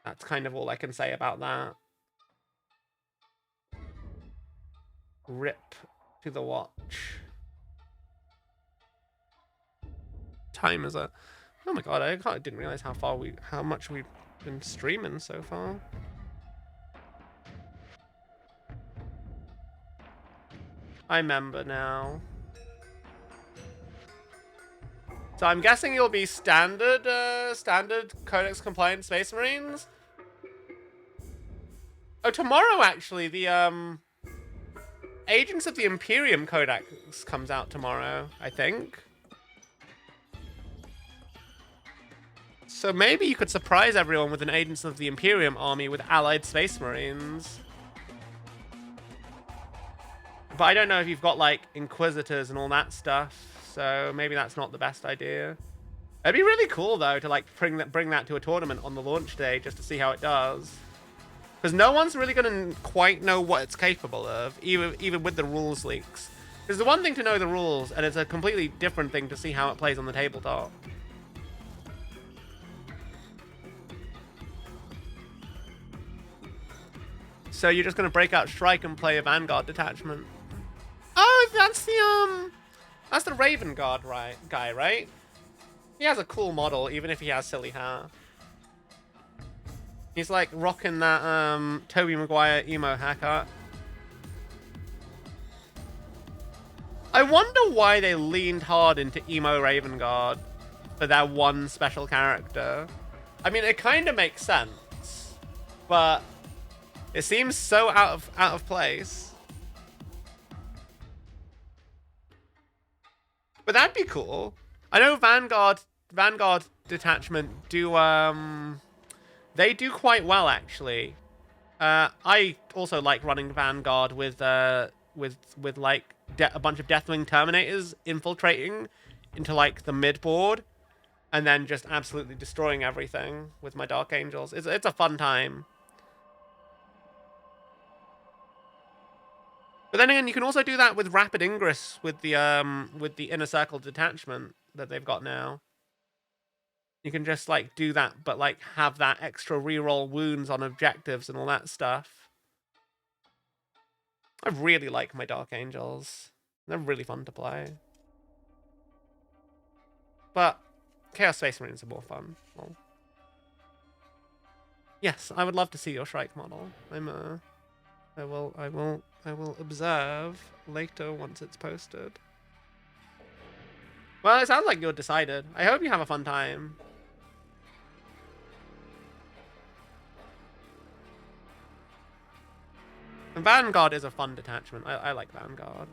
Speaker 1: That's kind of all I can say about that. RIP to the watch. Time is it? Oh my god, I didn't realize how much we've been streaming so far. I remember now. So I'm guessing you'll be standard Codex compliant Space Marines. Oh, tomorrow actually, the Agents of the Imperium Codex comes out tomorrow, I think. So maybe you could surprise everyone with an Agents of the Imperium army with allied Space Marines. But I don't know if you've got, like, Inquisitors and all that stuff, so maybe that's not the best idea. It'd be really cool, though, to, like, bring that to a tournament on the launch day just to see how it does. Because no one's really going to quite know what it's capable of, even with the rules leaks. There's the one thing to know the rules, and it's a completely different thing to see how it plays on the tabletop. So you're just going to break out Strike and play a Vanguard detachment. Oh, that's the Raven Guard guy, right? He has a cool model, even if he has silly hair. He's like rocking that Tobey Maguire emo haircut. I wonder why they leaned hard into emo Raven Guard for their one special character. I mean, it kind of makes sense, but it seems so out of place. But that'd be cool. I know Vanguard detachment do they do quite well actually. I also like running Vanguard with like a bunch of Deathwing Terminators infiltrating into like the mid board. and then just absolutely destroying everything with my Dark Angels. It's a fun time. But then again, you can also do that with Rapid Ingress with the Inner Circle detachment that they've got now. You can just like do that, but like have that extra reroll wounds on objectives and all that stuff. I really like my Dark Angels. They're really fun to play. But Chaos Space Marines are more fun. Well, yes, I would love to see your Shrike model. I will observe later once it's posted. Well, it sounds like you're decided. I hope you have a fun time. And Vanguard is a fun detachment. I like Vanguard.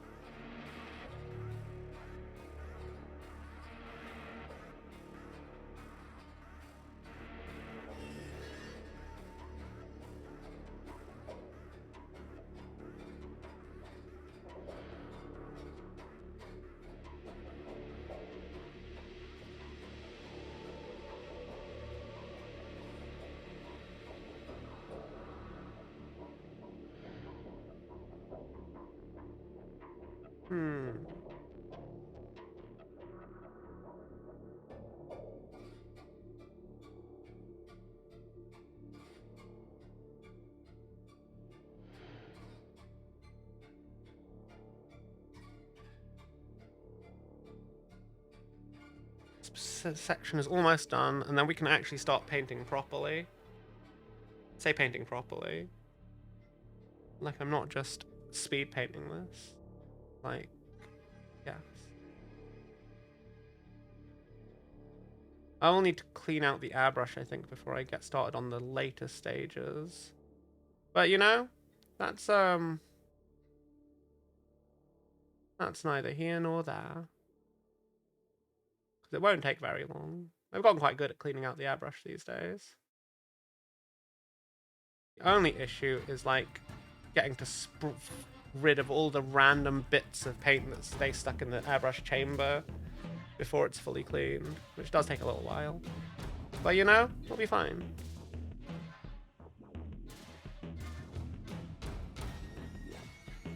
Speaker 1: This section is almost done, and then we can actually start painting properly. Say painting properly. Like I'm not just speed painting this. Like, yes. I will need to clean out the airbrush, I think, before I get started on the later stages. But you know, that's neither here nor there. It won't take very long. I've gotten quite good at cleaning out the airbrush these days. The only issue is like getting to rid of all the random bits of paint that stay stuck in the airbrush chamber before it's fully cleaned, which does take a little while. But you know, we'll be fine.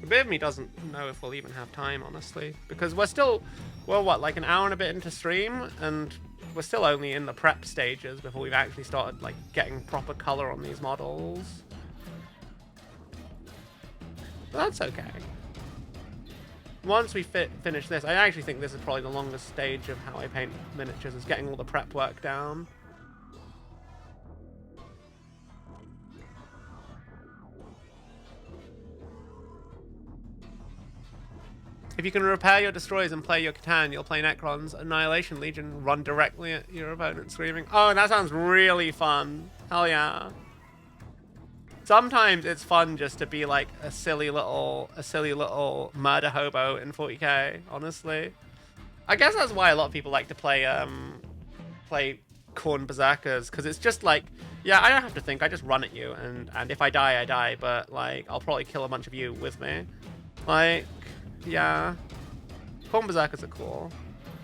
Speaker 1: A bit of me doesn't know if we'll even have time, honestly, because we're what, like an hour and a bit into stream, and we're still only in the prep stages before we've actually started like getting proper color on these models. But that's okay. Once we finish this, I actually think this is probably the longest stage of how I paint miniatures, is getting all the prep work down. If you can repair your destroyers and play your Catan, you'll play Necrons. Annihilation Legion run directly at your opponent screaming. Oh, that sounds really fun. Hell yeah. Sometimes it's fun just to be like a silly little murder hobo in 40k, honestly. I guess that's why a lot of people like to play Khorne Berserkers, because it's just like, yeah, I don't have to think, I just run at you, and if I die, I die, but like, I'll probably kill a bunch of you with me. Like, yeah. Khorne Berserkers are cool.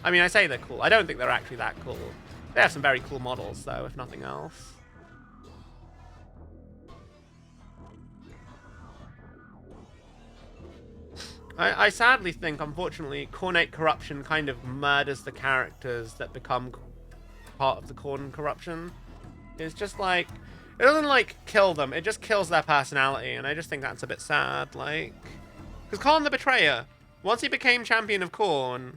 Speaker 1: I mean, I say they're cool. I don't think they're actually that cool. They have some very cool models, though, if nothing else. I sadly think, unfortunately, Khornate corruption kind of murders the characters that become part of the Khorne corruption. It's just like, it doesn't like kill them, it just kills their personality, and I just think that's a bit sad. Like, because Khorne the Betrayer, once he became champion of Khorne,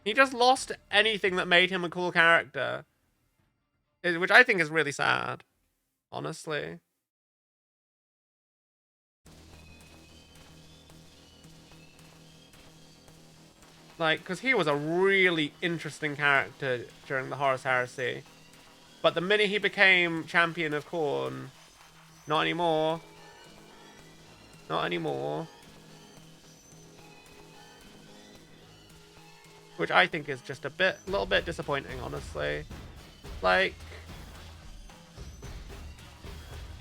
Speaker 1: he just lost anything that made him a cool character, which I think is really sad, honestly. Like, because he was a really interesting character during the Horus Heresy. But the minute he became champion of Khorne, not anymore. Not anymore. Which I think is just a little bit disappointing, honestly. Like,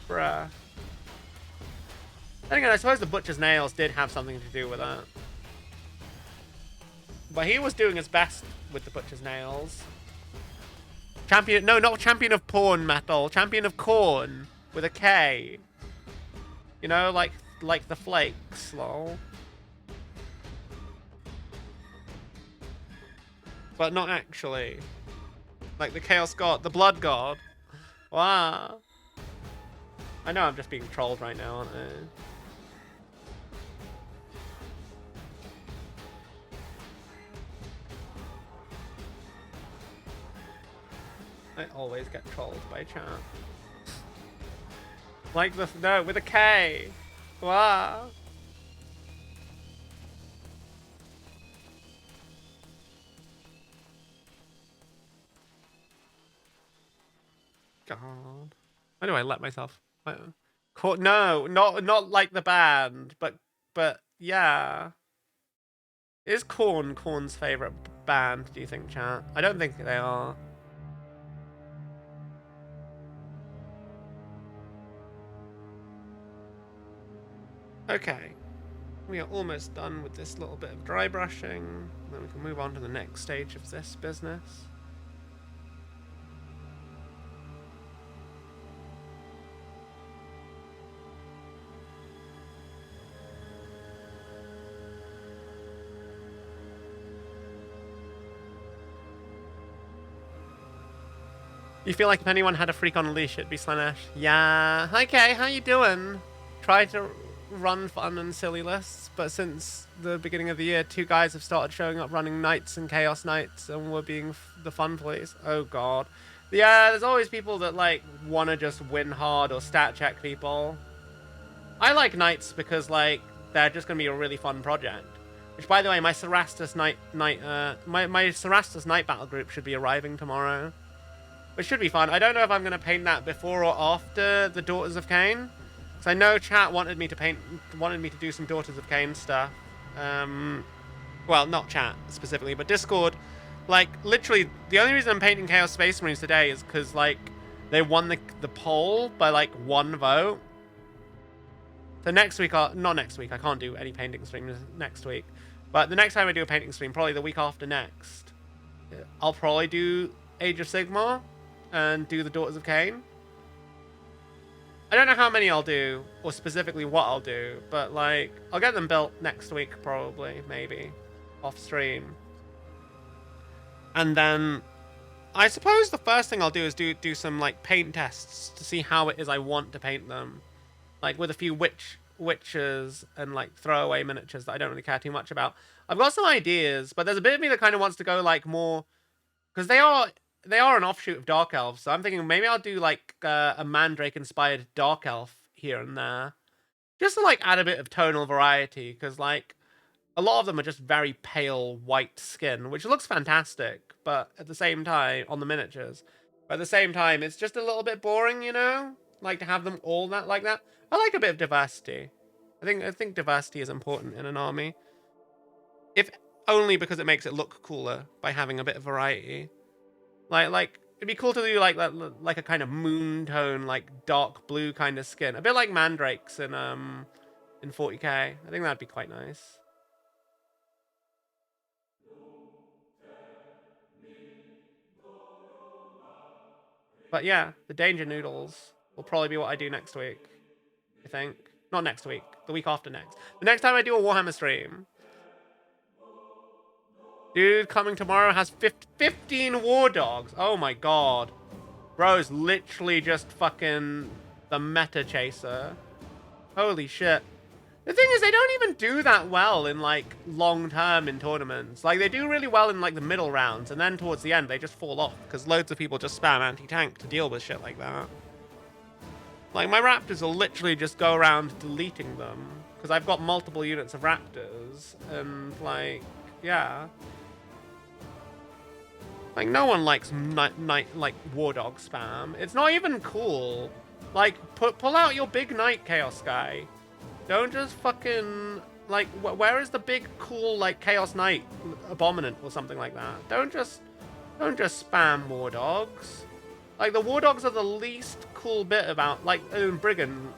Speaker 1: bruh. Then again, I suppose the Butcher's Nails did have something to do with that. But he was doing his best with the Butcher's Nails. Champion, no, not champion of porn metal. Champion of corn with a K. You know, like the flakes, lol. But not actually. Like the Chaos God, the Blood God. Wow. I know I'm just being trolled right now, aren't I? I always get trolled by chat. Like the, no, with a K. Wow. God. Why do I let myself? No, not like the band, but yeah. Is Korn's favorite band? Do you think, chat? I don't think they are. Okay, we are almost done with this little bit of dry brushing. Then we can move on to the next stage of this business. You feel like if anyone had a freak on a leash, it'd be Slanesh. Yeah. Hi, Kay. How you doing? Try to run fun and silly lists, but since the beginning of the year, 2 guys have started showing up running Knights and Chaos Knights, and we're being the fun police. Oh, God. Yeah, there's always people that, like, want to just win hard or stat check people. I like Knights because, like, they're just going to be a really fun project. Which, by the way, my Cerastus Night Cerastus Night Battle group should be arriving tomorrow. Which should be fun. I don't know if I'm going to paint that before or after the Daughters of Cain. Because I know chat wanted me to do some Daughters of Cain stuff. Well, not chat specifically, but Discord. Like, literally, the only reason I'm painting Chaos Space Marines today is because, like, they won the poll by, like, 1 vote. So next week, not next week, I can't do any painting streams next week. But the next time I do a painting stream, probably the week after next, I'll probably do Age of Sigmar and do the Daughters of Cain. I don't know how many I'll do, or specifically what I'll do, but, like, I'll get them built next week, probably, maybe, off stream. And then, I suppose the first thing I'll do is do some, like, paint tests to see how it is I want to paint them. Like, with a few witches and, like, throwaway miniatures that I don't really care too much about. I've got some ideas, but there's a bit of me that kind of wants to go, like, more, because they are an offshoot of Dark Elves, so I'm thinking maybe I'll do, like, a Mandrake-inspired Dark Elf here and there. Just to, like, add a bit of tonal variety, because, like, a lot of them are just very pale white skin, which looks fantastic, but at the same time, on the miniatures, but at the same time, it's just a little bit boring, you know? Like, to have them all like that. I like a bit of diversity. I think diversity is important in an army. If only because it makes it look cooler by having a bit of variety. Like it'd be cool to do like a kind of moon tone, like dark blue kind of skin, a bit like Mandrakes in 40k. I think that'd be quite nice. But yeah, the Danger Noodles will probably be what I do next week. I think not next week, the week after next. The next time I do a Warhammer stream. Dude, coming tomorrow has 15 war dogs. Oh my god. Bro's literally just fucking the meta chaser. Holy shit. The thing is, they don't even do that well in, like, long term in tournaments. Like, they do really well in, like, the middle rounds, and then towards the end, they just fall off, because loads of people just spam anti-tank to deal with shit like that. Like, my Raptors will literally just go around deleting them, because I've got multiple units of Raptors, and, like, yeah. Like, no one likes like War Dog spam. It's not even cool. Like, pull out your big Knight Chaos guy. Don't just fucking, like, where is the big cool, like, Chaos Knight Abominant or something like that? Don't just spam War Dogs. Like, the War Dogs are the least cool bit about, like, Brigand.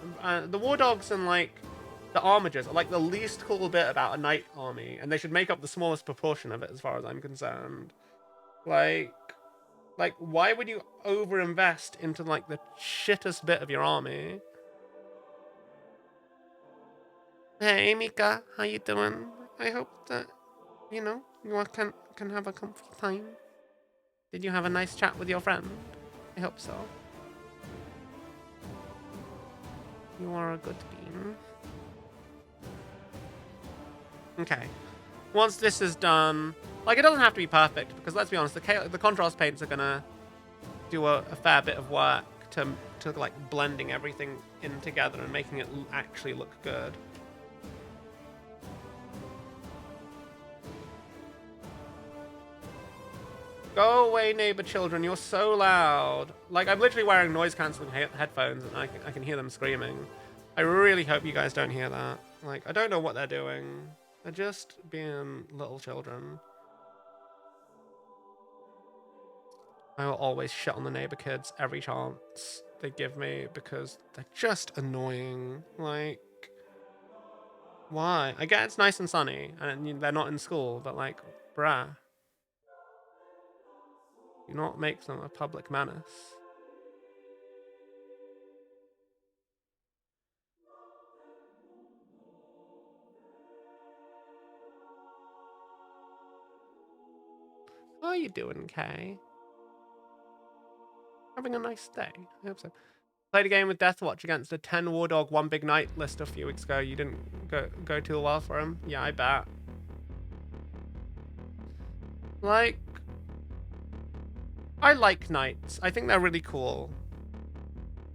Speaker 1: The War Dogs and, like, the Armigers are, like, the least cool bit about a Knight army, and they should make up the smallest proportion of it as far as I'm concerned. Like, Like, why would you overinvest into, like, the shittest bit of your army? Hey, Mika, how you doing? I hope that, you know, you all can have a comfy time. Did you have a nice chat with your friend? I hope so. You are a good bean. Okay. Once this is done, like, it doesn't have to be perfect, because let's be honest, the contrast paints are gonna do a fair bit of work to like blending everything in together and making it actually look good. Go away, neighbor children, you're so loud. Like, I'm literally wearing noise cancelling headphones and I can hear them screaming. I really hope you guys don't hear that. Like, I don't know what they're doing. They're just being little children. I will always shit on the neighbor kids every chance they give me because they're just annoying. Like, why? I get it's nice and sunny and they're not in school, but like, bruh. Do not make them a public menace. How are you doing, Kay? Having a nice day. I hope so. Played a game with Deathwatch against a 10 War Dog, 1 Big Night list a few weeks ago. You didn't go too well for him. Yeah, I bet. Like, I like knights. I think they're really cool.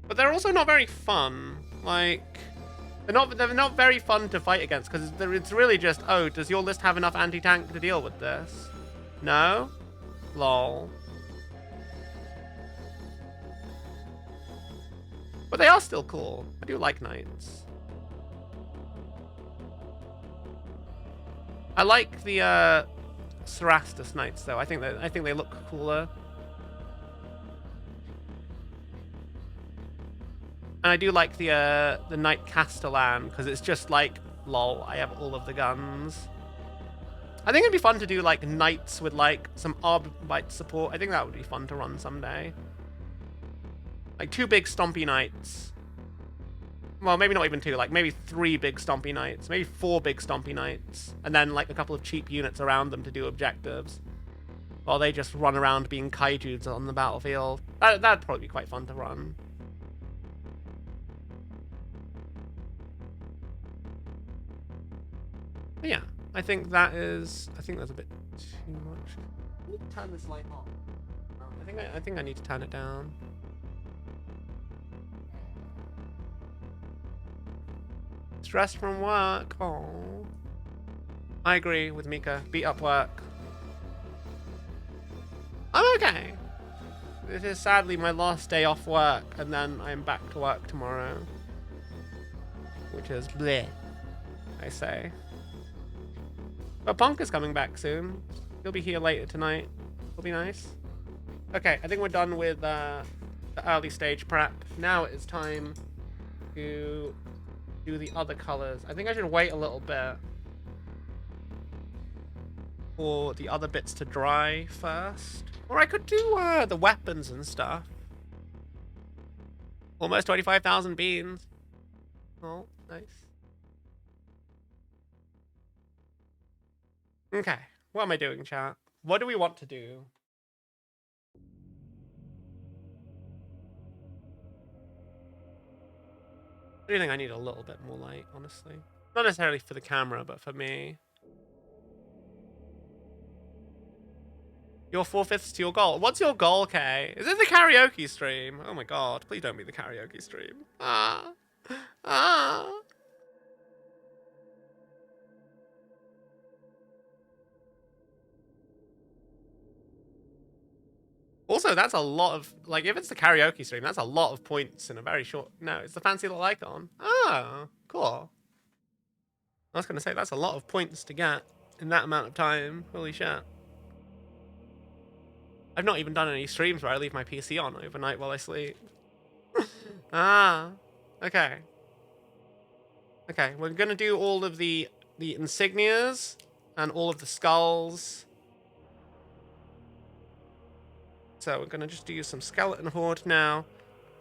Speaker 1: But they're also not very fun. Like, they're not very fun to fight against because it's really just, oh, does your list have enough anti-tank to deal with this? No? Lol. But they are still cool. I do like knights. I like the Cerastus knights though. I think they look cooler. And I do like the Knight Castellan because it's just like, lol, I have all of the guns. I think it'd be fun to do like knights with like some Arbite support. I think that would be fun to run someday. Like 2 big stompy knights. Well, maybe not even 2, like maybe 3 big stompy knights, maybe 4 big stompy knights, and then like a couple of cheap units around them to do objectives. While they just run around being kaijus on the battlefield. That'd probably be quite fun to run. But yeah, I think that's a bit too much. I need to turn this light on. I think I need to turn it down. Stress from work. Oh. I agree with Mika. Beat up work. I'm okay. This is sadly my last day off work, and then I'm back to work tomorrow. Which is bleh, I say. But Punk is coming back soon. He'll be here later tonight. It'll be nice. Okay, I think we're done with the early stage prep. Now it is time to do the other colors. I think I should wait a little bit for the other bits to dry first. Or I could do the weapons and stuff. Almost 25,000 beans. Oh, nice. Okay, what am I doing, chat? What do we want to do? I do think I need a little bit more light, honestly. Not necessarily for the camera, but for me. You're 4/5 to your goal. What's your goal, Kay? Is it the karaoke stream? Oh my god, please don't be the karaoke stream. Ah. Ah. Also, that's a lot of, like, if it's the karaoke stream, that's a lot of points in a very short... No, it's the fancy little icon. Oh, cool. I was going to say, that's a lot of points to get in that amount of time. Holy shit. I've not even done any streams where I leave my PC on overnight while I sleep. Ah, okay. Okay, we're going to do all of the insignias and all of the skulls. So we're going to just do some skeleton horde now.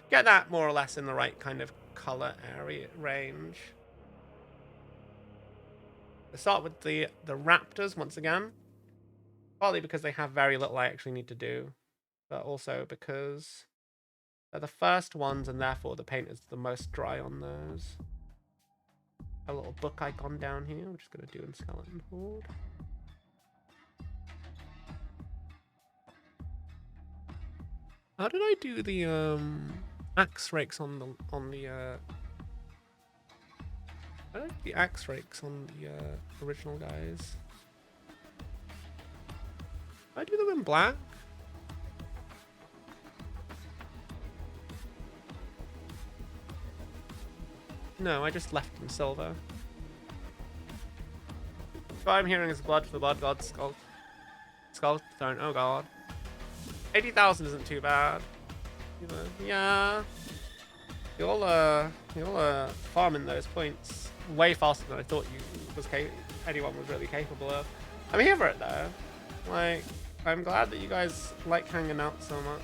Speaker 1: Get that more or less in the right kind of color area range. Let's start with the raptors once again. Partly because they have very little I actually need to do, but also because they're the first ones and therefore the paint is the most dry on those. A little book icon down here, we're just going to do in skeleton horde. How did I do the axe rakes on the I like the axe rakes on the original guys. Did I do them in black? No, I just left them silver. What I'm hearing is blood for the blood god skull throne. Oh god. 80,000 isn't too bad. Yeah. You're farming those points way faster than I thought anyone was really capable of. I'm here for it though. Like, I'm glad that you guys like hanging out so much.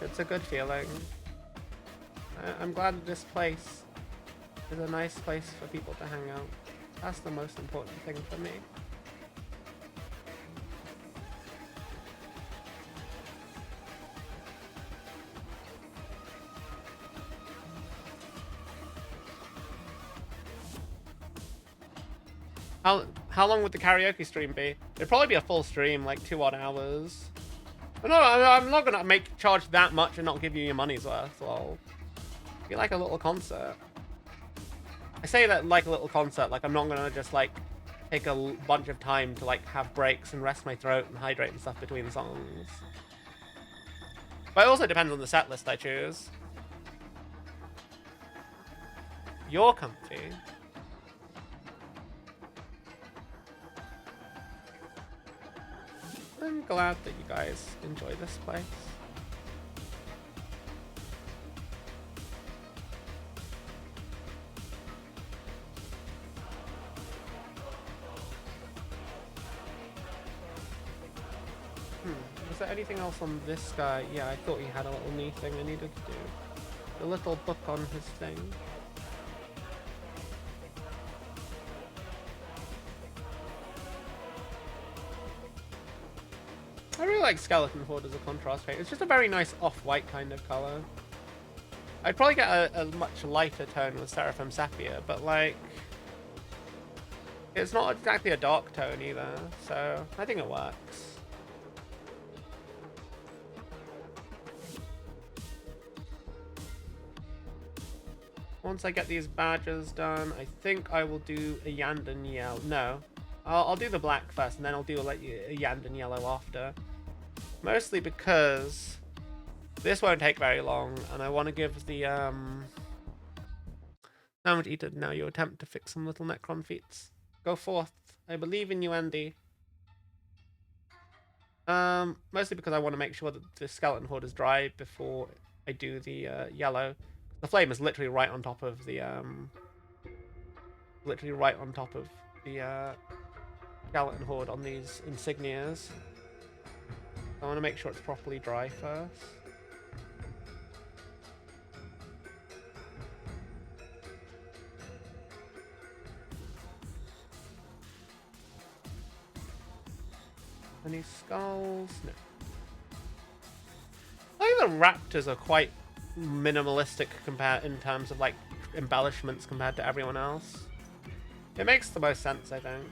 Speaker 1: It's a good feeling. I'm glad that this place is a nice place for people to hang out. That's the most important thing for me. How long would the karaoke stream be? It'd probably be a full stream, like 2 odd hours. But no, I'm not gonna charge that much and not give you your money's worth. Well, it'd be like a little concert. I say that like a little concert, like I'm not gonna just like take a bunch of time to like have breaks and rest my throat and hydrate and stuff between songs. But it also depends on the set list I choose. You're comfy. I'm glad that you guys enjoy this place. Was there anything else on this guy? Yeah, I thought he had a little knee thing I needed to do. The little book on his thing. I really like Skeleton Horde as a contrast paint. It's just a very nice off-white kind of color. I'd probably get a much lighter tone with Seraphim Sapphire, but like, it's not exactly a dark tone either, so I think it works. Once I get these badges done, I think I will do a Yandan Yell. No, I'll do the black first, and then I'll do a Yandan Yellow after. Mostly because this won't take very long, and I want to give the Sandwich Eater now your attempt to fix some little Necron feats. Go forth. I believe in you, Andy. Mostly because I want to make sure that the Skeleton Horde is dry before I do the yellow. The flame is literally right on top of the Skeleton Horde on these insignias. I want to make sure it's properly dry first. Any skulls? No. I think the raptors are quite minimalistic in terms of like embellishments compared to everyone else. It makes the most sense, I think.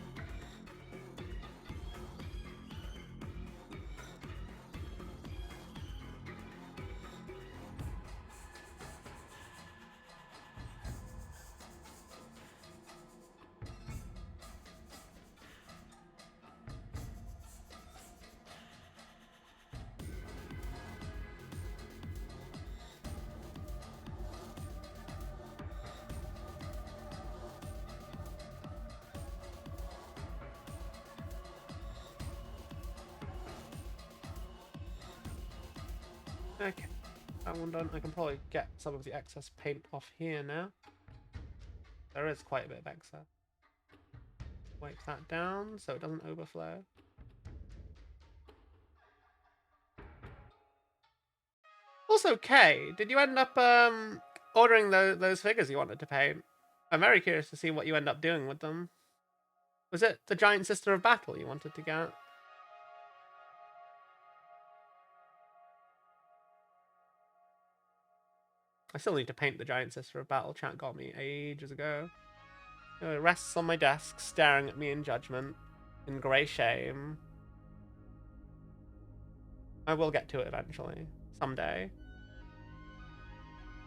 Speaker 1: Okay, that one done. I can probably get some of the excess paint off here now. There is quite a bit of excess. Wipe that down so it doesn't overflow. Also, Kay, did you end up ordering those figures you wanted to paint? I'm very curious to see what you end up doing with them. Was it the Giant Sister of Battle you wanted to get? I still need to paint the Giant Sister of Battle. Chat got me ages ago. It rests on my desk, staring at me in judgment, in grey shame. I will get to it eventually, someday.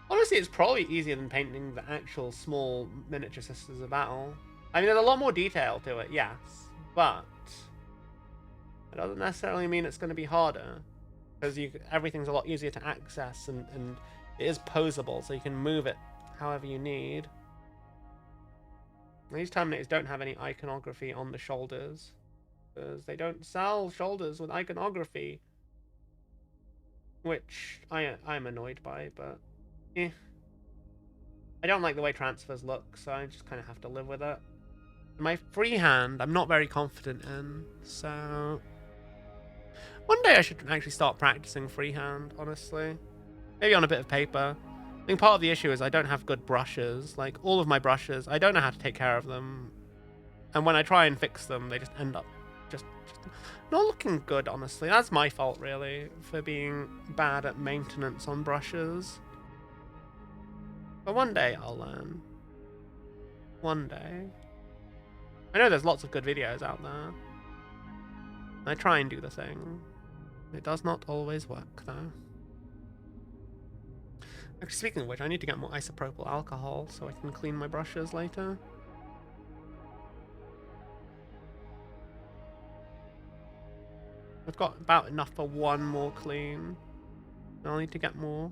Speaker 1: Honestly, it's probably easier than painting the actual small miniature Sisters of Battle. I mean, there's a lot more detail to it, yes, but it doesn't necessarily mean it's going to be harder, because everything's a lot easier to access, and it is posable, so you can move it however you need. These Terminators don't have any iconography on the shoulders, because they don't sell shoulders with iconography, which I'm annoyed by, but eh. I don't like the way transfers look, so I just kind of have to live with it. My freehand, I'm not very confident in, so one day I should actually start practicing freehand, honestly. Maybe on a bit of paper. I think part of the issue is I don't have good brushes. Like, all of my brushes, I don't know how to take care of them. And when I try and fix them, they just end up just not looking good, honestly. That's my fault, really, for being bad at maintenance on brushes. But one day I'll learn. One day. I know there's lots of good videos out there. I try and do the thing. It does not always work, though. Actually, speaking of which, I need to get more isopropyl alcohol so I can clean my brushes later. I've got about enough for one more clean. I'll need to get more.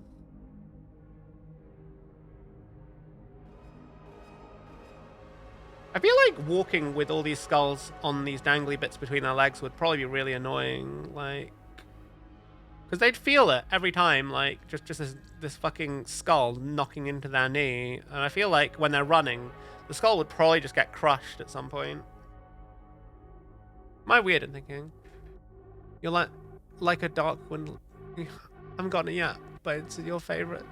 Speaker 1: I feel like walking with all these skulls on these dangly bits between their legs would probably be really annoying, like, because they'd feel it every time, like, just this fucking skull knocking into their knee, and I feel like when they're running, the skull would probably just get crushed at some point. Am I weird in thinking? You're like a dark one. I haven't gotten it yet, but it's your favorite.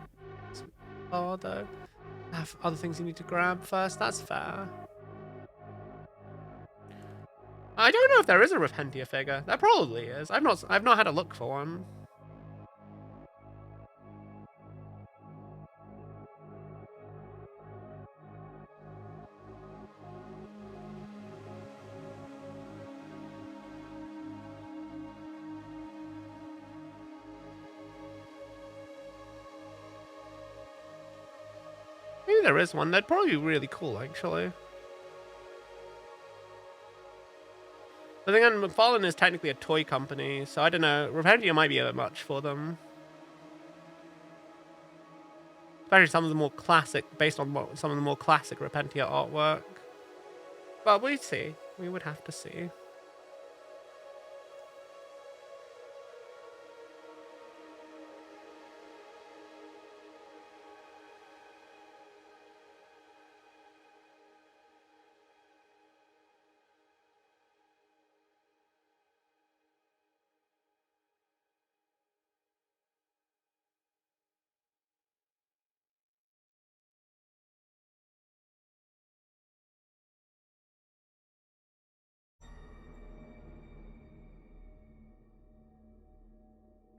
Speaker 1: Oh, though. I have other things you need to grab first. That's fair. I don't know if there is a Repentia figure. There probably is. I've not had a look for one. Maybe there is one. That'd probably be really cool, actually. But then again, McFarlane is technically a toy company, so I don't know. Repentia might be a bit much for them. Especially some of the more classic, based on some of the more classic Repentia artwork. But we'd see. We would have to see.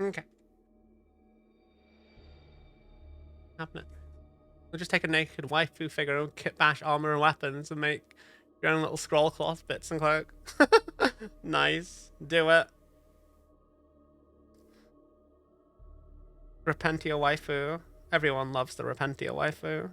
Speaker 1: Okay. Happening. We'll just take a naked waifu figure and kit bash armor and weapons and make your own little scroll cloth bits and cloak. Nice. Do it. Repentia waifu. Everyone loves the Repentia waifu.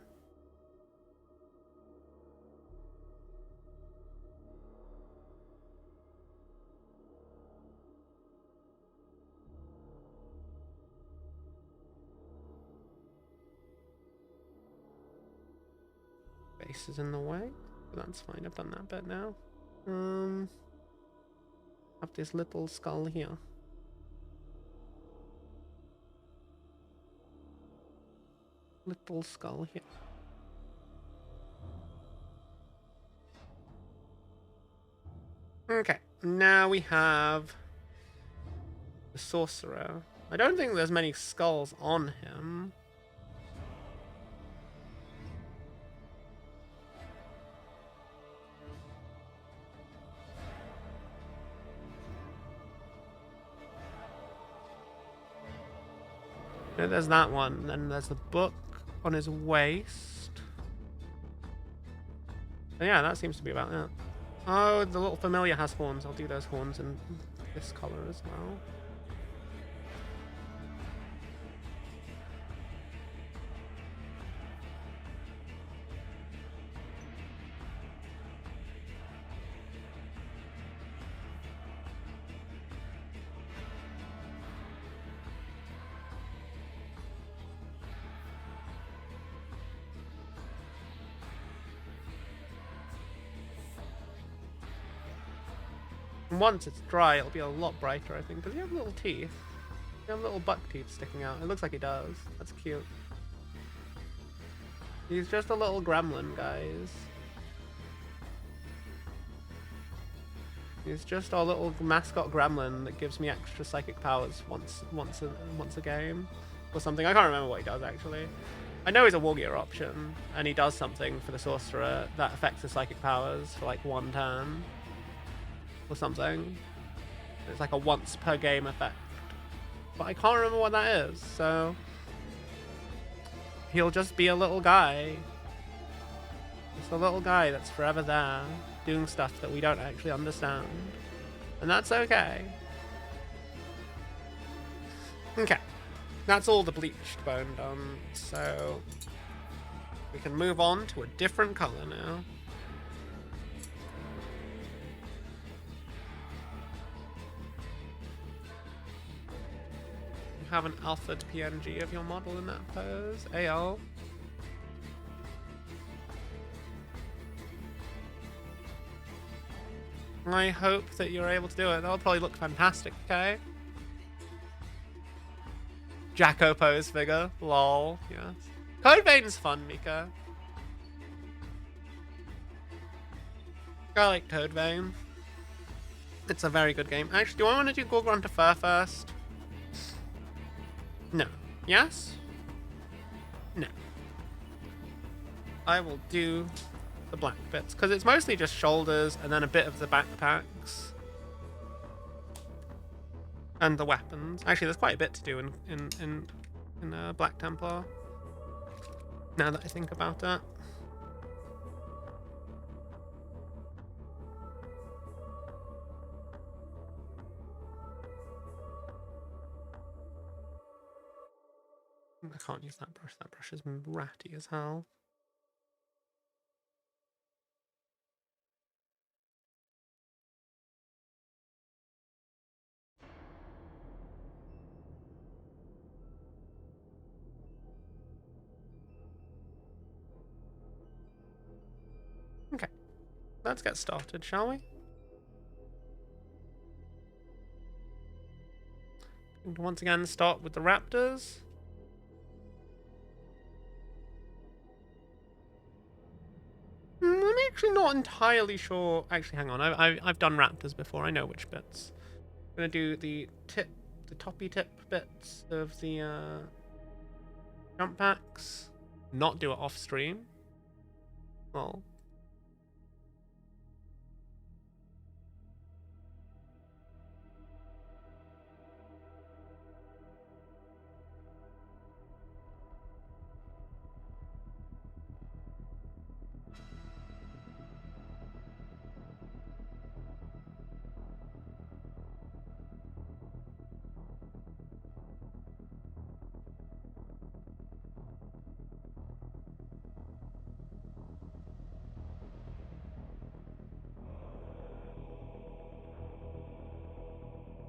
Speaker 1: Base is in the way. That's fine. I've done that bit now. Have this little skull here. Little skull here. Okay, now we have the sorcerer. I don't think there's many skulls on him. No, there's that one. Then there's the book on his waist. But yeah, that seems to be about it. Oh, the little familiar has horns. I'll do those horns in this color as well. And once it's dry, it'll be a lot brighter, I think. Does he have little teeth? Does he have little buck teeth sticking out? It looks like he does. That's cute. He's just a little gremlin, guys. He's just our little mascot gremlin that gives me extra psychic powers once a game or something. I can't remember what he does actually. I know he's a wargear option, and he does something for the sorcerer that affects his psychic powers for like 1 turn or something. It's like a once per game effect, but I can't remember what that is. So he'll just be a little guy. Just a little guy that's forever there, doing stuff that we don't actually understand. And that's okay. Okay. That's all the bleached bone done. So we can move on to a different color now. You have an alphaed PNG of your model in that pose. AL. I hope that you're able to do it. That'll probably look fantastic, okay? Jacko pose figure. Lol. Yes. Code Vein's fun, Mika. I like Code Vein. It's a very good game. Actually, do I want to do Gorgon to Fur first? No. Yes? No. I will do the black bits, because it's mostly just shoulders and then a bit of the backpacks and the weapons. Actually, there's quite a bit to do in Black Templar, now that I think about it. I can't use that brush. That brush is ratty as hell. Okay, let's get started, shall we? And once again, start with the raptors. I'm actually not entirely sure. Actually, hang on. I've done raptors before. I know which bits. I'm gonna do the toppy tip bits of the jump packs. Not do it off stream. Well.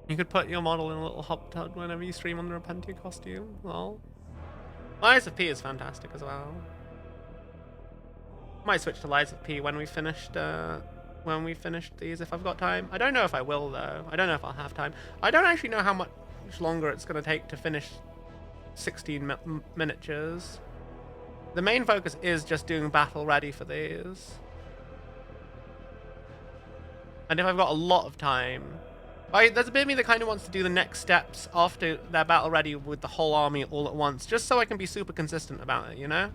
Speaker 1: You could put your model in a little hop tub whenever you stream on the Repentia costume. Lol. Lies of P is fantastic as well. Might switch to Lies of P when we finished these if I've got time. I don't know if I will though. I don't know if I'll have time. I don't actually know how much longer it's going to take to finish 16 miniatures. The main focus is just doing battle ready for these. And if I've got a lot of time, There's a bit of me that kind of wants to do the next steps after they're battle ready with the whole army all at once, just so I can be super consistent about it, you know?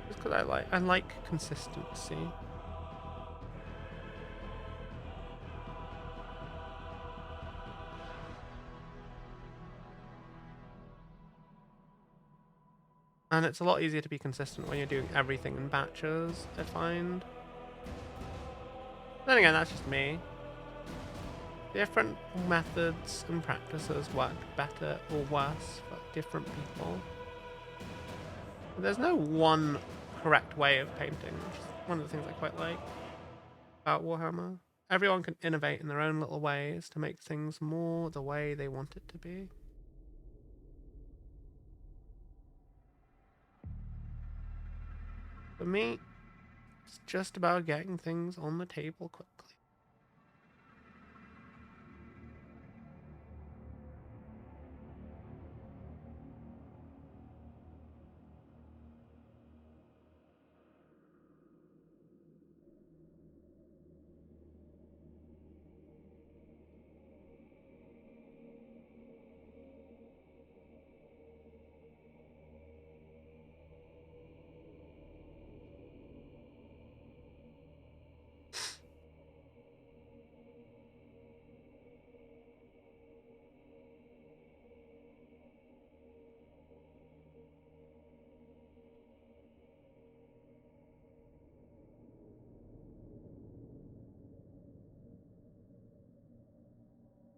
Speaker 1: Just because I like consistency. And it's a lot easier to be consistent when you're doing everything in batches, I find. Then again, that's just me. Different methods and practices work better or worse for different people. There's no one correct way of painting, which is one of the things I quite like about Warhammer. Everyone can innovate in their own little ways to make things more the way they want it to be. For me, it's just about getting things on the table quickly.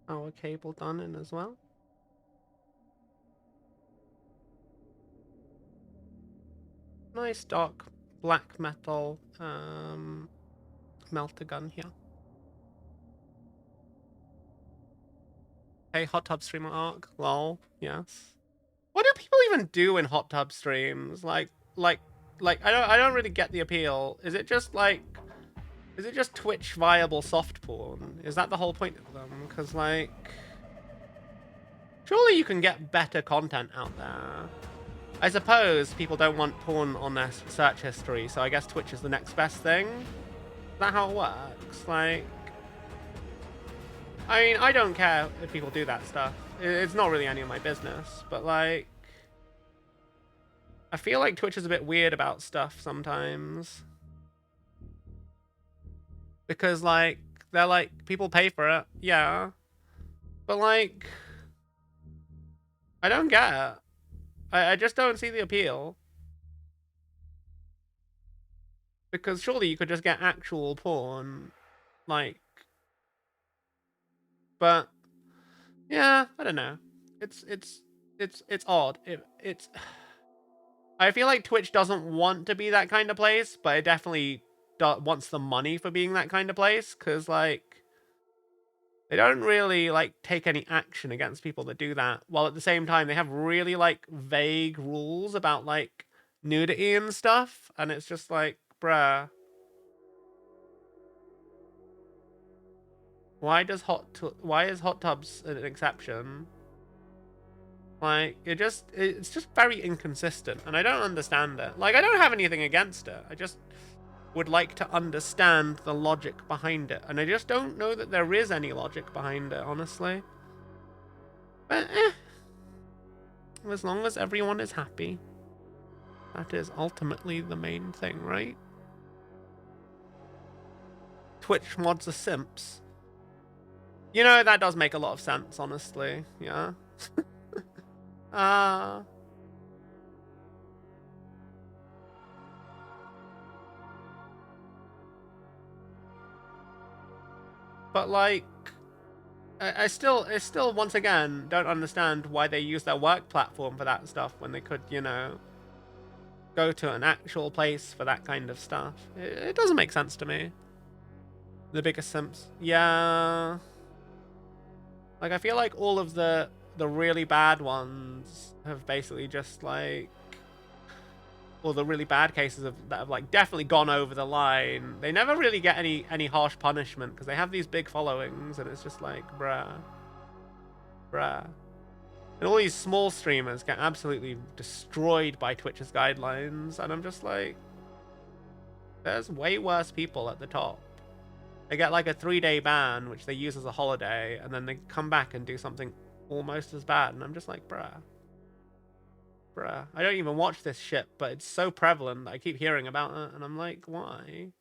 Speaker 1: Our cable done in as well. Nice dark black metal melter gun here. Hey, hot tub streamer arc, lol, yes. What do people even do in hot tub streams? Like I don't really get the appeal. Is it just Twitch viable soft porn? Is that the whole point of them? Because like, surely you can get better content out there. I suppose people don't want porn on their search history, so I guess Twitch is the next best thing. Is that how it works? Like, I mean, I don't care if people do that stuff. It's not really any of my business, but like, I feel like Twitch is a bit weird about stuff sometimes. Because like, they're like, people pay for it, yeah. But like, I don't get it. I just don't see the appeal. Because surely you could just get actual porn, like, but yeah, I don't know. It's odd. It's I feel like Twitch doesn't want to be that kind of place, but it definitely wants the money for being that kind of place, because like, they don't really like take any action against people that do that, while at the same time they have really like vague rules about like nudity and stuff, and it's just like, bruh, why is hot tubs an exception? Like, it's just very inconsistent, and I don't understand it. Like, I don't have anything against it. I just would like to understand the logic behind it, and I just don't know that there is any logic behind it, honestly. But as long as everyone is happy, that is ultimately the main thing, right? Twitch mods are simps. You know, that does make a lot of sense, honestly. Yeah. But like, I still once again don't understand why they use their work platform for that stuff when they could, you know, go to an actual place for that kind of stuff. It doesn't make sense to me. The biggest simps. Yeah. Like, I feel like all of the really bad ones have basically just like, or the really bad cases that have like definitely gone over the line. They never really get any harsh punishment because they have these big followings, and it's just like, bruh. Bruh. And all these small streamers get absolutely destroyed by Twitch's guidelines, and I'm just like, there's way worse people at the top. They get like a 3-day ban, which they use as a holiday, and then they come back and do something almost as bad, and I'm just like, bruh. I don't even watch this shit, but it's so prevalent that I keep hearing about it, and I'm like, why?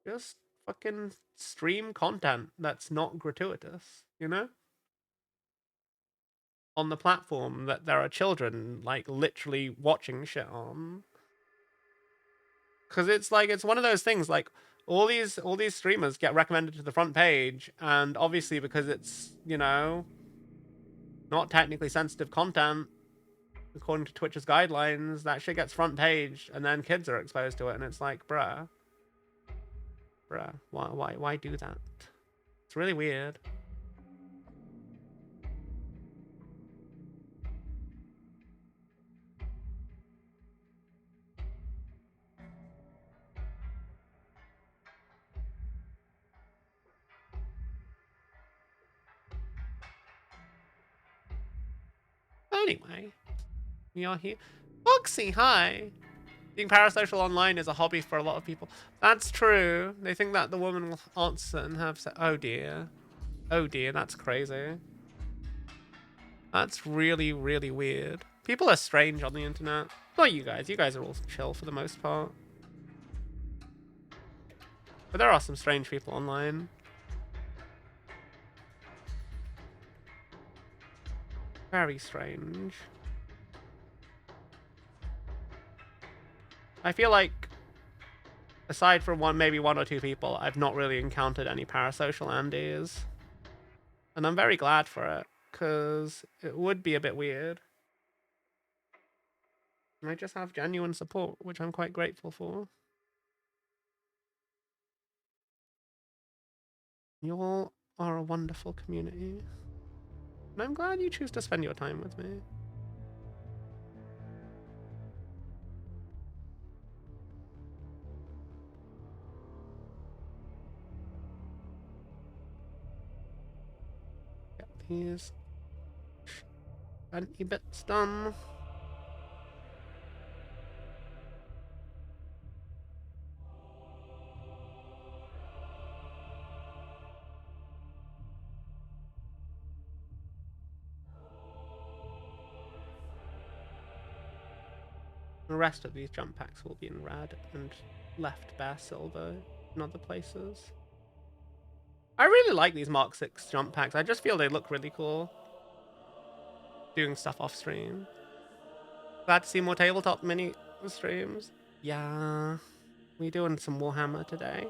Speaker 1: Just fucking stream content that's not gratuitous, you know? On the platform that there are children, like, literally watching shit on. Because it's like, it's one of those things, like, all these streamers get recommended to the front page, and obviously because it's, you know, not technically sensitive content, according to Twitch's guidelines, that shit gets front page, and then kids are exposed to it, and it's like, bruh, why do that? It's really weird. Anyway, we are here. Foxy, hi. Being parasocial online is a hobby for a lot of people. That's true. They think that the woman will answer and have sex. Oh dear. Oh dear, that's crazy. That's really, really weird. People are strange on the internet. Not you guys. You guys are all chill for the most part. But there are some strange people online. Very strange. I feel like, aside from maybe one or two people, I've not really encountered any parasocial Andes. And I'm very glad for it, because it would be a bit weird. And I just have genuine support, which I'm quite grateful for. You all are a wonderful community. And I'm glad you choose to spend your time with me. Get these 20 bits done. The rest of these jump packs will be in red and left bare silver in other places. I really like these Mark 6 jump packs. I just feel they look really cool. Doing stuff off stream. Glad to see more tabletop mini streams. Yeah, we doing some Warhammer today.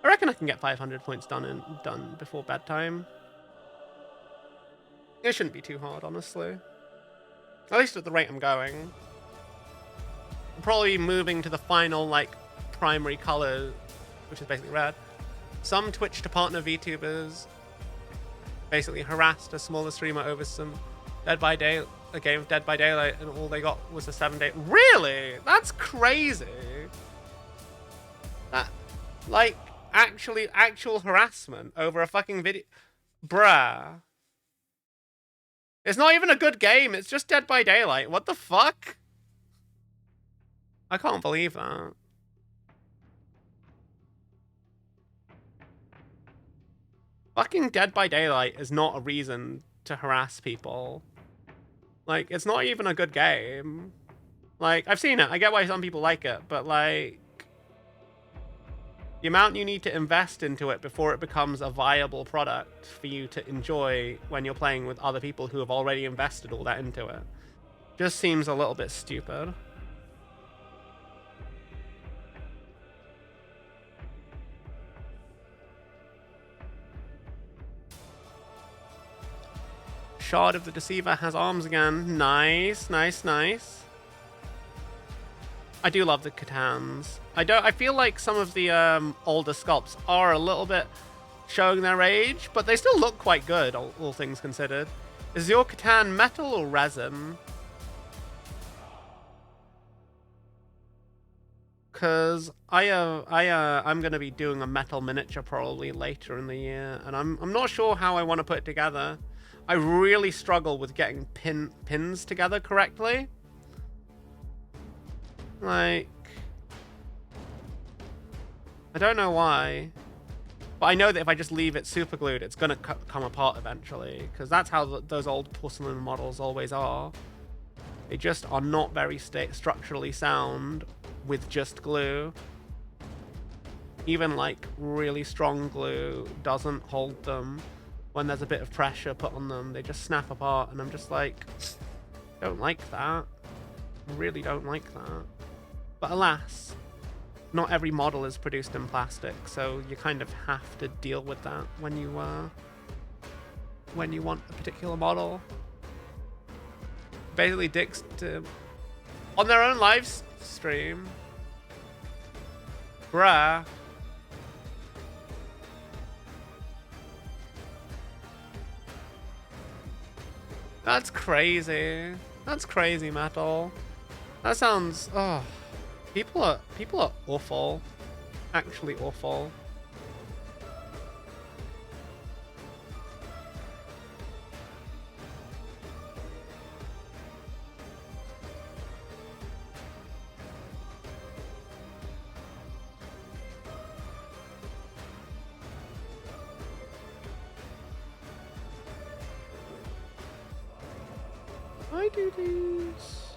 Speaker 1: I reckon I can get 500 points done before bedtime. It shouldn't be too hard, honestly. At least at the rate I'm going. I'm probably moving to the final, like, primary color, which is basically red. Some Twitch to partner VTubers basically harassed a smaller streamer over some a game of Dead by Daylight, and all they got was a 7-day. Really? That's crazy. That, like, actual harassment over a fucking video. Bruh. It's not even a good game. It's just Dead by Daylight. What the fuck? I can't believe that. Fucking Dead by Daylight is not a reason to harass people. Like, it's not even a good game. Like, I've seen it. I get why some people like it, but, like, the amount you need to invest into it before it becomes a viable product for you to enjoy when you're playing with other people who have already invested all that into it just seems a little bit stupid. Shard of the Deceiver has arms again. Nice, nice, nice. I do love the Catans. I feel like some of the older sculpts are a little bit showing their age, but they still look quite good, all things considered. Is your Catan metal or resin? Because I'm gonna be doing a metal miniature probably later in the year, and I'm not sure how I want to put it together. I really struggle with getting pins together correctly. Like, I don't know why. But I know that if I just leave it super glued, it's gonna come apart eventually. Because that's how those old porcelain models always are. They just are not very structurally sound with just glue. Even like really strong glue doesn't hold them. When there's a bit of pressure put on them, they just snap apart. And I'm just like, don't like that. I really don't like that. But alas, not every model is produced in plastic, so you kind of have to deal with that when you want a particular model. Basically, dicks on their own live stream. Bruh. That's crazy. That's crazy, metal. That sounds. Oh, people are awful. Actually awful. I do these.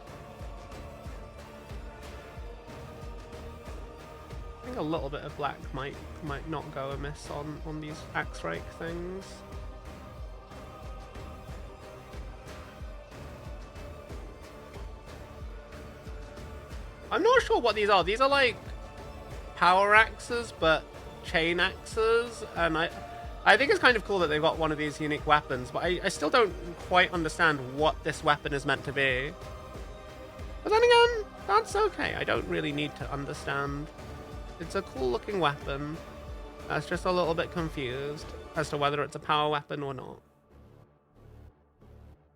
Speaker 1: I think a little bit of black might not go amiss on these axe rake things. I'm not sure what these are. These are like power axes, but chain axes, and I think it's kind of cool that they've got one of these unique weapons, but I still don't quite understand what this weapon is meant to be. But then again, that's okay. I don't really need to understand. It's a cool looking weapon. I was just a little bit confused as to whether it's a power weapon or not.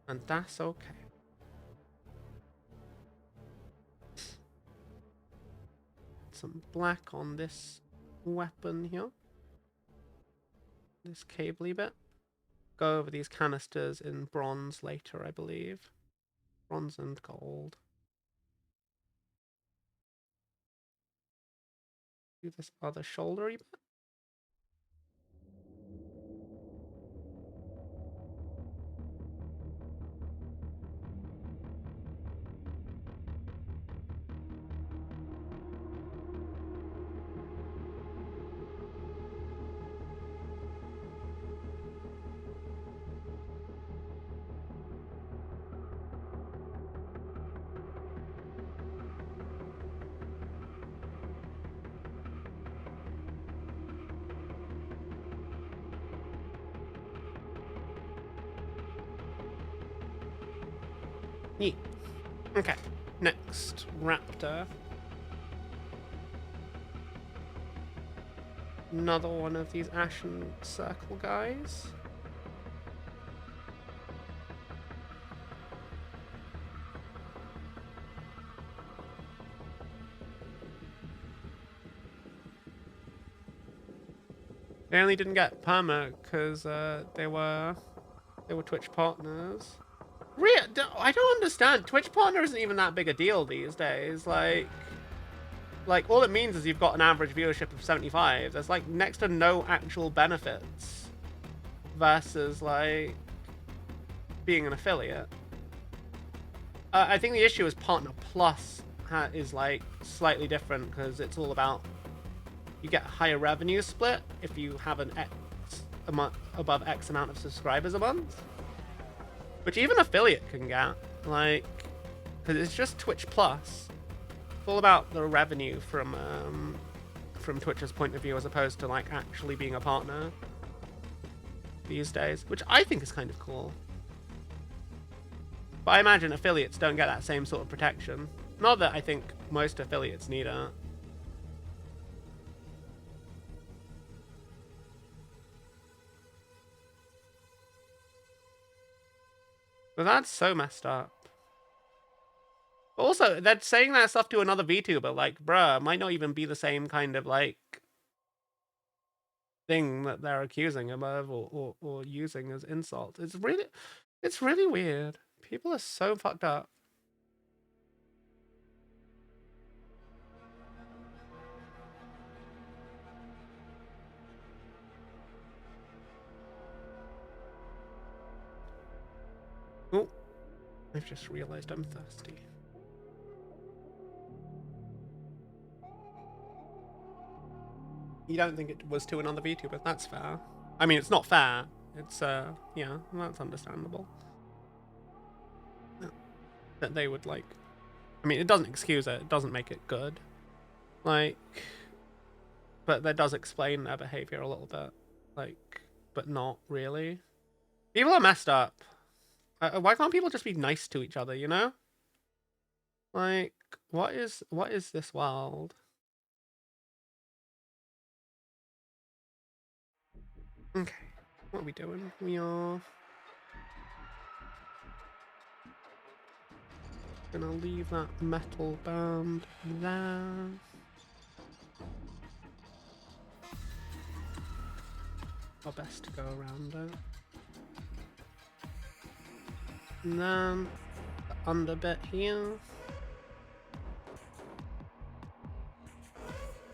Speaker 1: And that's okay. Some black on this weapon here. This cabley bit. Go over these canisters in bronze later, I believe. Bronze and gold. Do this other shouldery bit. Neat. Okay, next raptor. Another one of these ashen circle guys. They only didn't get perma because they were Twitch partners. I don't understand. Twitch partner isn't even that big a deal these days. Like all it means is you've got an average viewership of 75. There's like next to no actual benefits versus like being an affiliate. I think the issue is Partner Plus is like slightly different because it's all about you get a higher revenue split if you have an above X amount of subscribers a month. Which even affiliate can get, like, because it's just Twitch Plus. It's all about the revenue from Twitch's point of view as opposed to like actually being a partner these days, which I think is kind of cool. But I imagine affiliates don't get that same sort of protection. Not that I think most affiliates need it. But that's so messed up. Also, they're saying that stuff to another VTuber, like, bruh, might not even be the same kind of, like... thing that they're accusing him of or using as insult. It's really weird. People are so fucked up. Oh, I've just realized I'm thirsty. You don't think it was to another VTuber? That's fair. I mean, it's not fair. It's yeah, that's understandable. That they would like. I mean, it doesn't excuse it. It doesn't make it good. Like, but that does explain their behavior a little bit. Like, but not really. People are messed up. Why can't people just be nice to each other? You know? Like, what is this world? Okay, what are we doing? We are gonna leave that metal band there. Our best to go around it. And then the under bit here.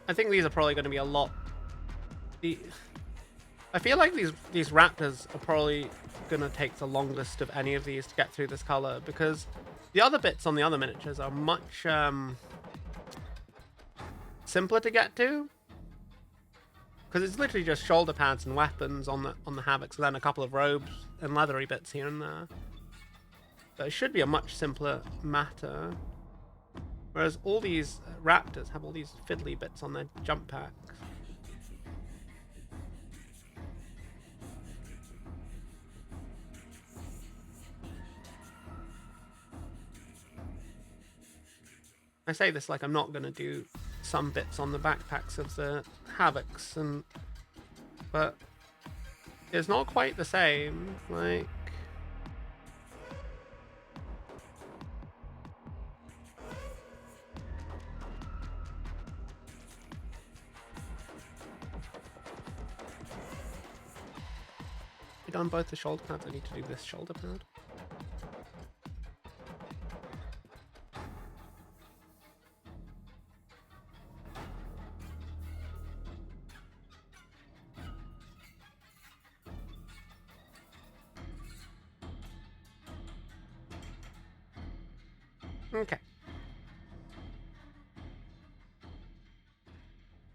Speaker 1: I think these are probably going to be a lot. I feel like these raptors are probably going to take the longest of any of these to get through this color, because the other bits on the other miniatures are much simpler to get to. Because it's literally just shoulder pads and weapons on the Havocs, and then a couple of robes and leathery bits here and there. So it should be a much simpler matter. Whereas all these raptors have all these fiddly bits on their jump packs. I say this like I'm not going to do some bits on the backpacks of the Havocs, but it's not quite the same. Like, I've done both the shoulder pads. I need to do this shoulder pad. Okay.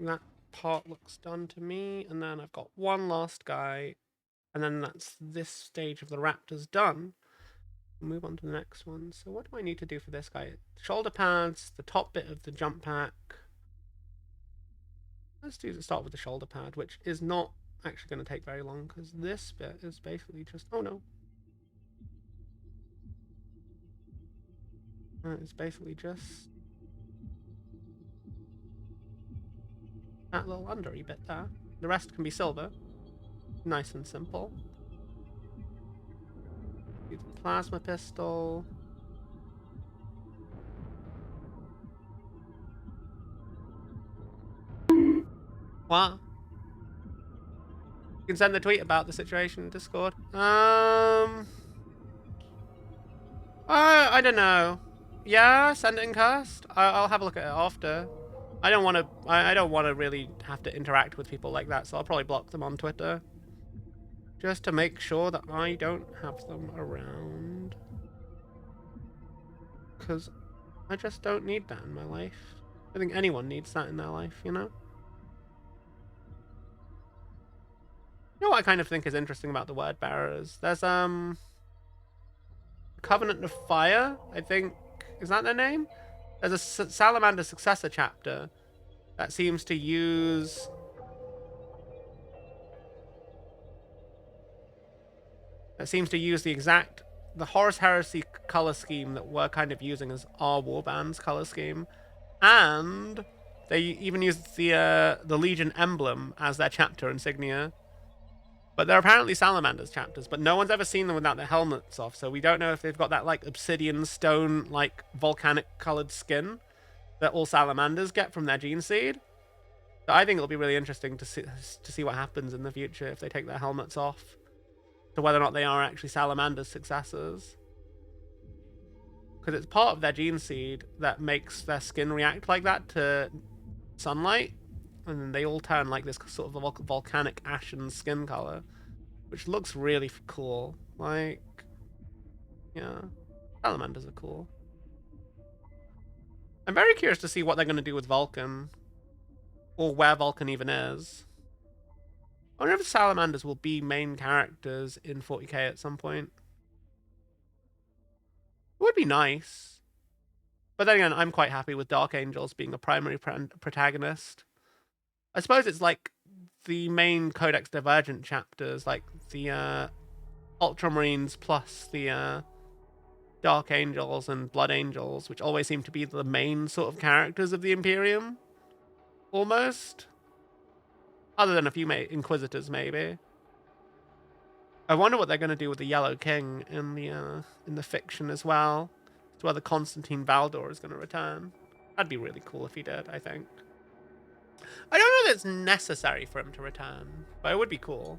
Speaker 1: That part looks done to me, and then I've got one last guy, and then that's this stage of the raptors done. Move on to the next one. So what do I need to do for this guy? Shoulder pads, the top bit of the jump pack. Let's start with the shoulder pad, which is not actually going to take very long, because this bit is basically just... Oh no. It's basically just that little undery bit there. The rest can be silver. Nice and simple. Use the plasma pistol. What? You can send the tweet about the situation in Discord. I don't know. Yeah, send it in cast. I'll have a look at it after. I don't want to really have to interact with people like that, so I'll probably block them on Twitter. Just to make sure that I don't have them around. Because I just don't need that in my life. I think anyone needs that in their life, you know? You know what I kind of think is interesting about the word bearers? There's Covenant of Fire, I think. Is that their name? There's a Salamander Successor chapter that seems to use... the Horus Heresy color scheme that we're kind of using as our warband's color scheme. And they even use the Legion emblem as their chapter insignia. But they're apparently Salamander's chapters, but no one's ever seen them without their helmets off, so we don't know if they've got that, like, obsidian stone, like, volcanic-colored skin that all Salamanders get from their gene seed. So I think it'll be really interesting to see what happens in the future if they take their helmets off, to whether or not they are actually Salamander's successors. Because it's part of their gene seed that makes their skin react like that to sunlight, and then they all turn like this sort of volcanic ashen skin color, which looks really cool. Like, yeah, salamanders are cool. I'm very curious to see what they're going to do with Vulcan, or where Vulcan even is. I wonder if salamanders will be main characters in 40k at some point. It would be nice. But then again, I'm quite happy with Dark Angels being a primary protagonist. I suppose it's like the main Codex Divergent chapters, like the Ultramarines plus the Dark Angels and Blood Angels, which always seem to be the main sort of characters of the Imperium, almost. Other than a few Inquisitors, maybe. I wonder what they're going to do with the Yellow King in the fiction as well. It's whether Constantine Valdor is going to return. That'd be really cool if he did, I think. I don't know that it's necessary for him to return, but it would be cool.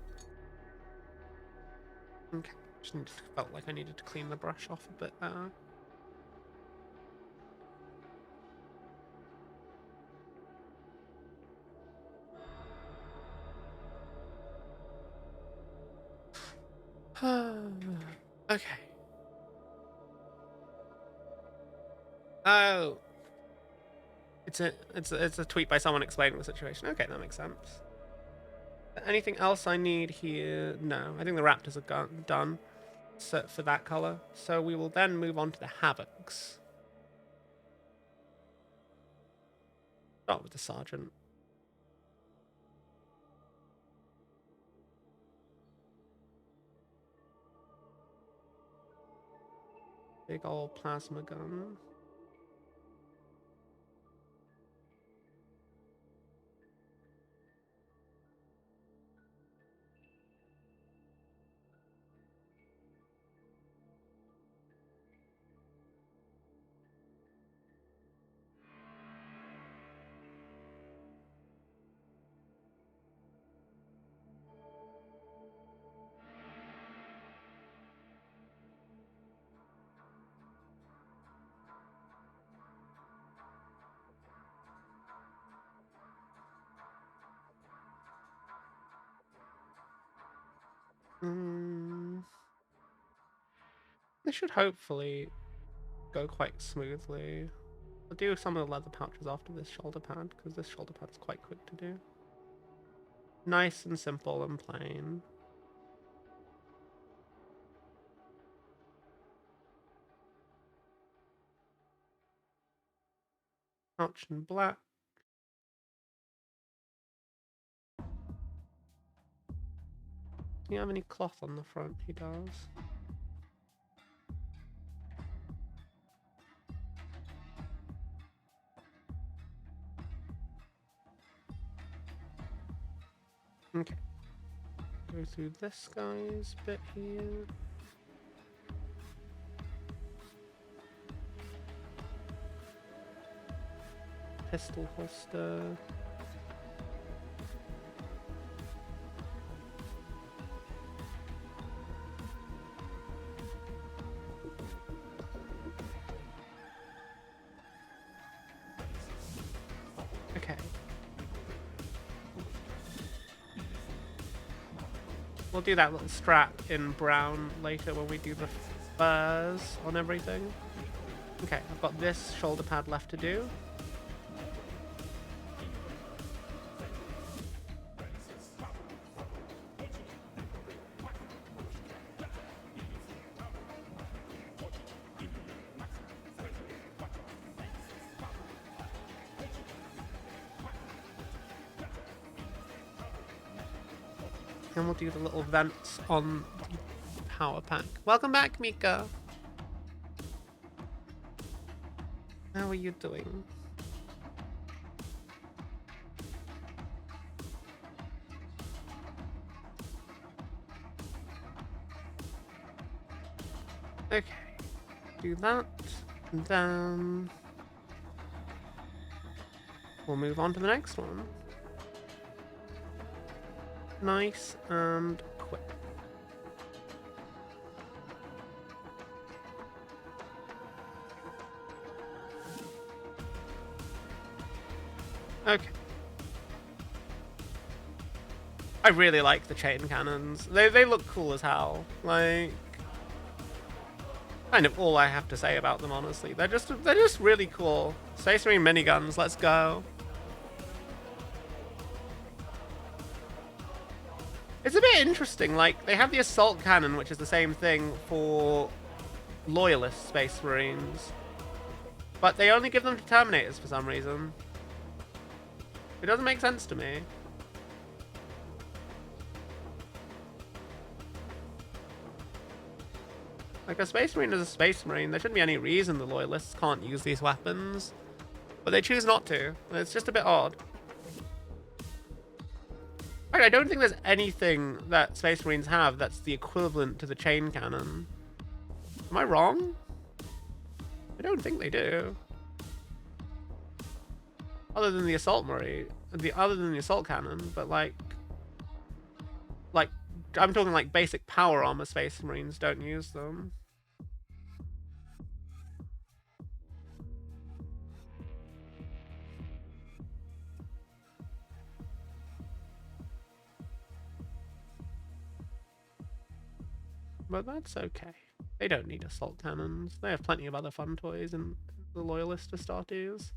Speaker 1: Okay, just felt like I needed to clean the brush off a bit there. Okay. Oh. It's a tweet by someone explaining the situation. Okay, that makes sense. Anything else I need here? No, I think the Raptors are done for that color. So we will then move on to the Havocs. Start with the Sergeant. Big old plasma gun. This should hopefully go quite smoothly. I'll do some of the leather pouches after this shoulder pad, because this shoulder pad is quite quick to do. Nice and simple and plain. Pouch in black. Do you have any cloth on the front? He does. Okay. Go through this guy's bit here. Pistol holster. Okay. We'll do that little strap in brown later when we do the furs on everything. Okay, I've got this shoulder pad left to do. And we'll do the little vents on the power pack. Welcome back, Mika. How are you doing? Okay, do that, and then we'll move on to the next one. nice and quick. Okay. I really like the chain cannons. They look cool as hell. Like, kind of all I have to say about them, honestly. They're just really cool. Space Marine miniguns, let's go. It's a bit interesting, like, they have the assault cannon, which is the same thing for loyalist Space Marines. But they only give them to Terminators for some reason. It doesn't make sense to me. Like, a Space Marine is a Space Marine. There shouldn't be any reason the Loyalists can't use these weapons. But they choose not to. It's just a bit odd. I don't think there's anything that Space Marines have that's the equivalent to the chain cannon. Am I wrong? I don't think they do. Other than the assault marine, other than the assault cannon, but like I'm talking like basic power armor Space Marines don't use them. But that's okay. They don't need assault cannons. They have plenty of other fun toys in the Loyalist Astartes.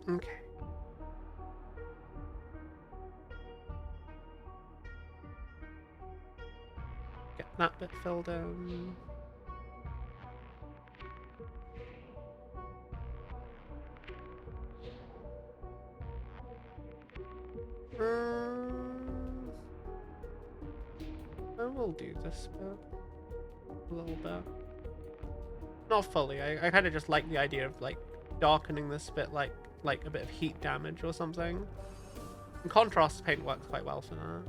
Speaker 1: Okay. Get that bit filled in. I will do this bit a little bit. Not fully. I kind of just like the idea of like darkening this bit like a bit of heat damage or something. And contrast paint works quite well for that.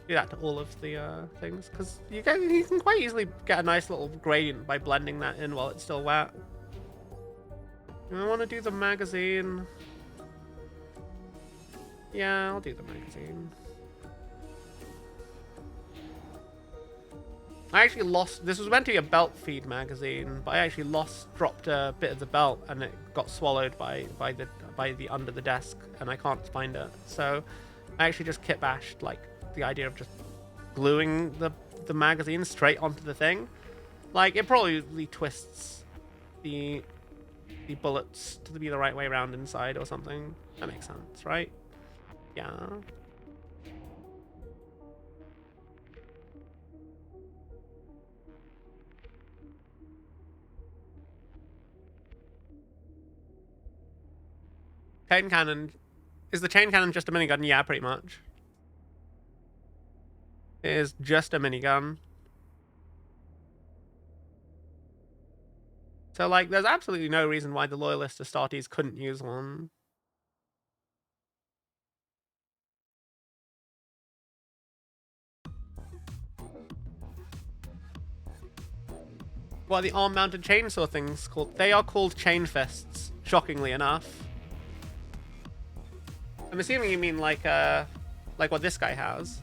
Speaker 1: Do that to all of the things, because you can quite easily get a nice little gradient by blending that in while it's still wet. I want to do the magazine. Yeah, I'll do the magazine. I actually lost. This was meant to be a belt feed magazine, but I actually dropped a bit of the belt, and it got swallowed by the under the desk, and I can't find it. So I actually just kit bashed like the idea of just gluing the magazine straight onto the thing. Like, it probably twists the bullets to be the right way around inside or something. That makes sense, right? Yeah. Chain cannon. Is the chain cannon just a minigun? Yeah, pretty much. It is just a minigun. So, like, there's absolutely no reason why the Loyalist Astartes couldn't use one. What are the arm-mounted chainsaw things called? They are called chain fists, shockingly enough. I'm assuming you mean like what this guy has.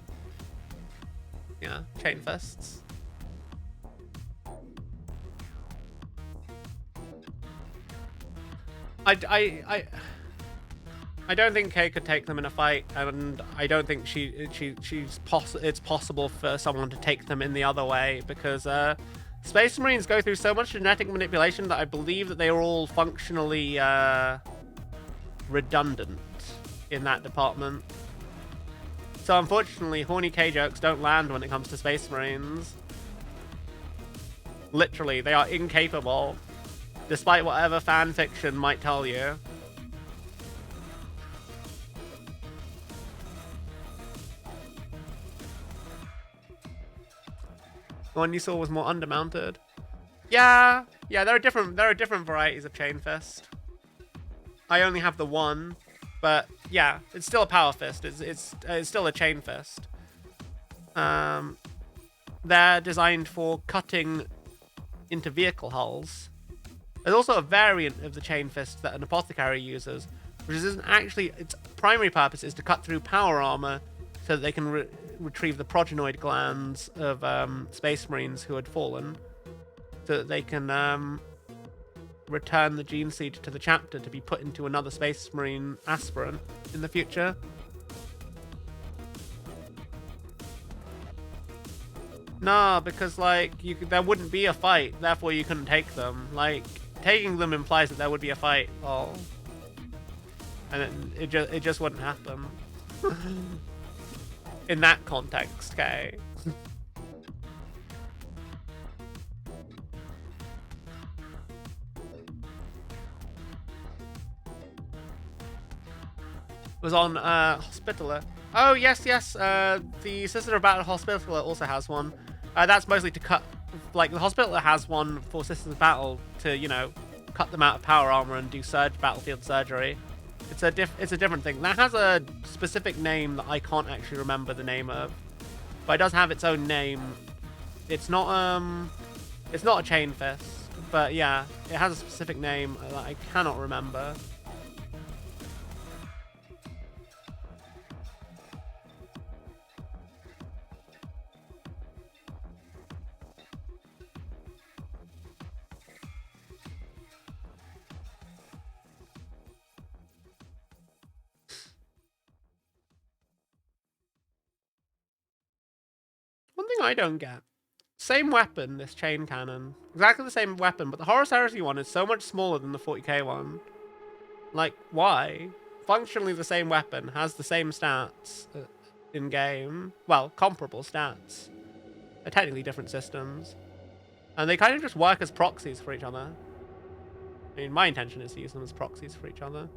Speaker 1: Yeah, chain fists. I don't think Kay could take them in a fight, and I don't think it's possible for someone to take them in the other way, because Space Marines go through so much genetic manipulation that I believe that they are all functionally redundant in that department. So unfortunately, horny K jokes don't land when it comes to Space Marines. Literally, they are incapable, despite whatever fan fiction might tell you. The one you saw was more undermounted. Yeah, there are different varieties of chain fist. I only have the one, but yeah, it's still a power fist. It's still a chain fist. they're designed for cutting into vehicle hulls. There's also a variant of the chain fist that an apothecary uses, which isn't actually, its primary purpose is to cut through power armor so that they can retrieve the progenoid glands of space marines who had fallen, so that they can return the gene seed to the chapter to be put into another space marine aspirant in the future. Nah, because like there wouldn't be a fight, therefore you couldn't take them. Like taking them implies that there would be a fight. Oh, and it just wouldn't happen in that context. Okay. Was on Hospitaller. Oh yes. The Sister of Battle Hospitaller also has one. That's mostly to cut, like the Hospitaller has one for Sisters of Battle to, you know, cut them out of power armor and do battlefield surgery. It's a different thing. That has a specific name that I can't actually remember the name of, but it does have its own name. It's not a chain fist, but yeah, it has a specific name that I cannot remember. One thing I don't get. Same weapon, this chain cannon. Exactly the same weapon, but the Horus Heresy one is so much smaller than the 40k one. Like, why? Functionally the same weapon, has the same stats in-game. Well, comparable stats. They're technically different systems. And they kind of just work as proxies for each other. I mean, my intention is to use them as proxies for each other.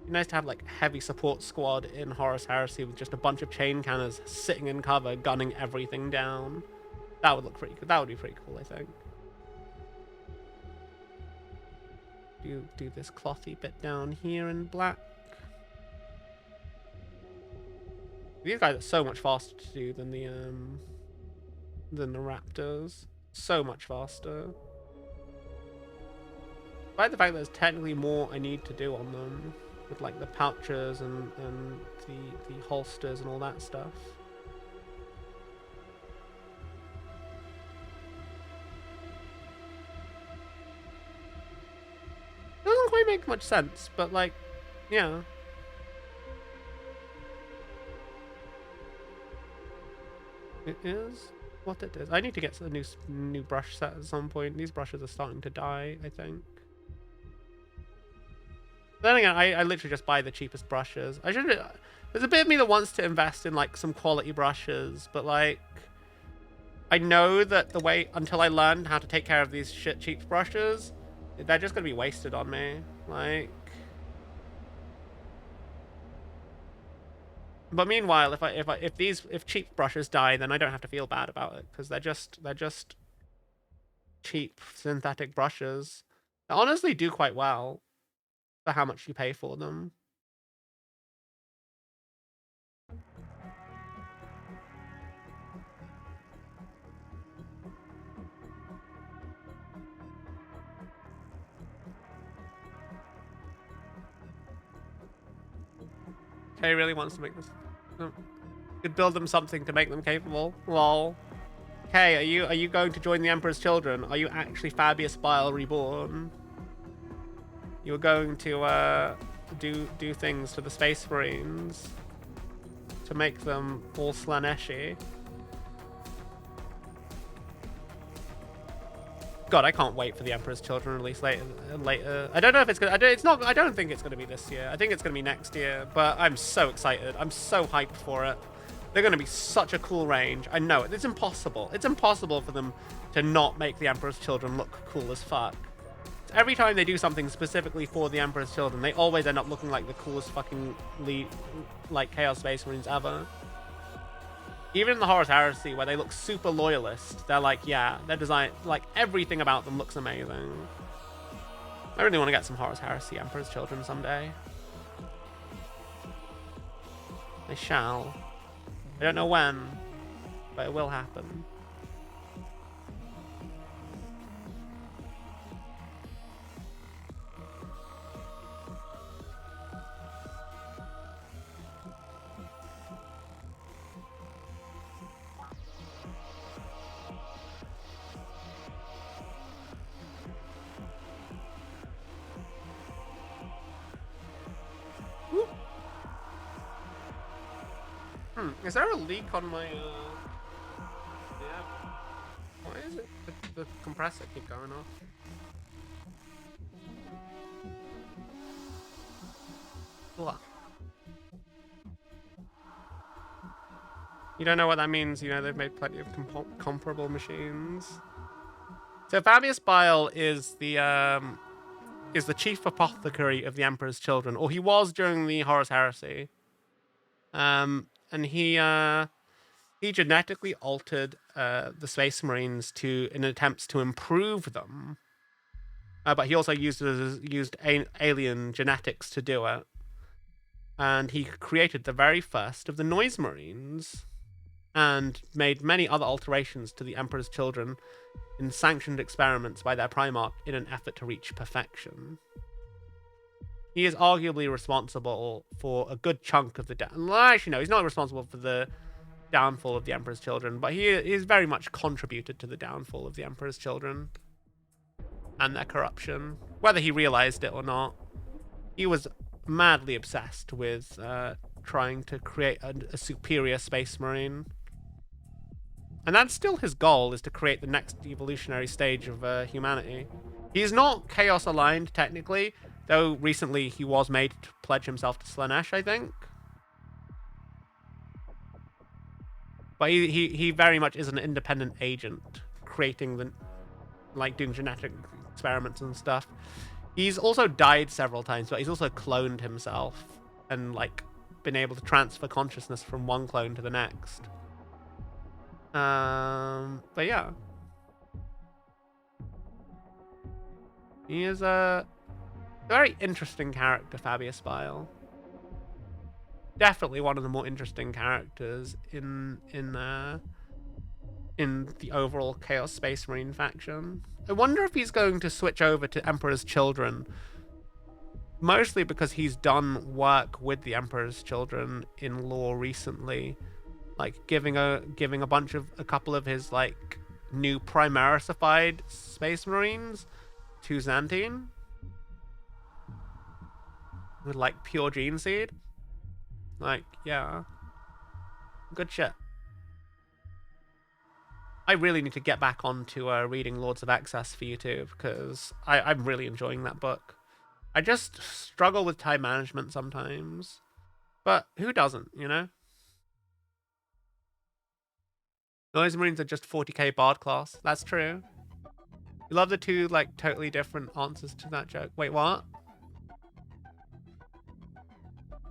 Speaker 1: Nice to have like heavy support squad in Horus Heresy with just a bunch of chain cannons sitting in cover, gunning everything down. That would look pretty good. That would be pretty cool, I think. Do this clothy bit down here in black. These guys are so much faster to do than the Raptors. So much faster. Despite the fact that there's technically more I need to do on them. With like the pouches and the holsters and all that stuff. Doesn't quite make much sense, but like, yeah. It is what it is. I need to get a new brush set at some point. These brushes are starting to die, I think. Then again, I literally just buy the cheapest brushes. I should. There's a bit of me that wants to invest in like some quality brushes, but like, I know that the way until I learn how to take care of these shit cheap brushes, they're just gonna be wasted on me. Like, but meanwhile, if cheap brushes die, then I don't have to feel bad about it because they're just cheap synthetic brushes. They honestly do quite well. For how much you pay for them. Kay really wants to make this. Could build them something to make them capable. Lol. Kay, are you going to join the Emperor's Children? Are you actually Fabius Bile reborn? You're going to do things to the Space Marines to make them all Slaneshi. God, I can't wait for the Emperor's Children release later. I don't know if it's gonna. I don't think it's gonna be this year. I think it's gonna be next year. But I'm so excited. I'm so hyped for it. They're gonna be such a cool range. I know it. It's impossible. It's impossible for them to not make the Emperor's Children look cool as fuck. Every time they do something specifically for the Emperor's Children, they always end up looking like the coolest fucking like Chaos Space Marines ever. Even in the Horus Heresy, where they look super loyalist, they're like, yeah, their design, like everything about them looks amazing. I really want to get some Horus Heresy Emperor's Children someday. I shall. I don't know when, but it will happen. Is there a leak on my, yeah. Why is it the compressor keep going off? Blah. You don't know what that means. You know, they've made plenty of comparable machines. So Fabius Bile is the chief apothecary of the Emperor's Children, or he was during the Horus Heresy. And he genetically altered the Space Marines in attempts to improve them. But he also used alien genetics to do it. And he created the very first of the Noise Marines, and made many other alterations to the Emperor's Children in sanctioned experiments by their Primarch in an effort to reach perfection. He is arguably responsible for a good chunk of the actually, no, he's not responsible for the downfall of the Emperor's Children, but he is very much contributed to the downfall of the Emperor's Children and their corruption, whether he realized it or not. He was madly obsessed with trying to create a superior Space Marine. And that's still his goal, is to create the next evolutionary stage of humanity. He's not Chaos aligned, technically, though recently he was made to pledge himself to Slaanesh, I think. But he very much is an independent agent, creating doing genetic experiments and stuff. He's also died several times, but he's also cloned himself and been able to transfer consciousness from one clone to the next. But yeah. He is a very interesting character, Fabius Bile. Definitely one of the more interesting characters in the overall Chaos Space Marine faction. I wonder if he's going to switch over to Emperor's Children, mostly because he's done work with the Emperor's Children in lore recently, giving a couple of his new Primarisified Space Marines to Xantine with pure gene seed. Yeah, good shit. I really need to get back onto reading Lords of Excess for you too, because I'm really enjoying that book. I just struggle with time management sometimes, but who doesn't, you know? Noise Marines are just 40k Bard class. That's true. You love the two totally different answers to that joke. Wait, what?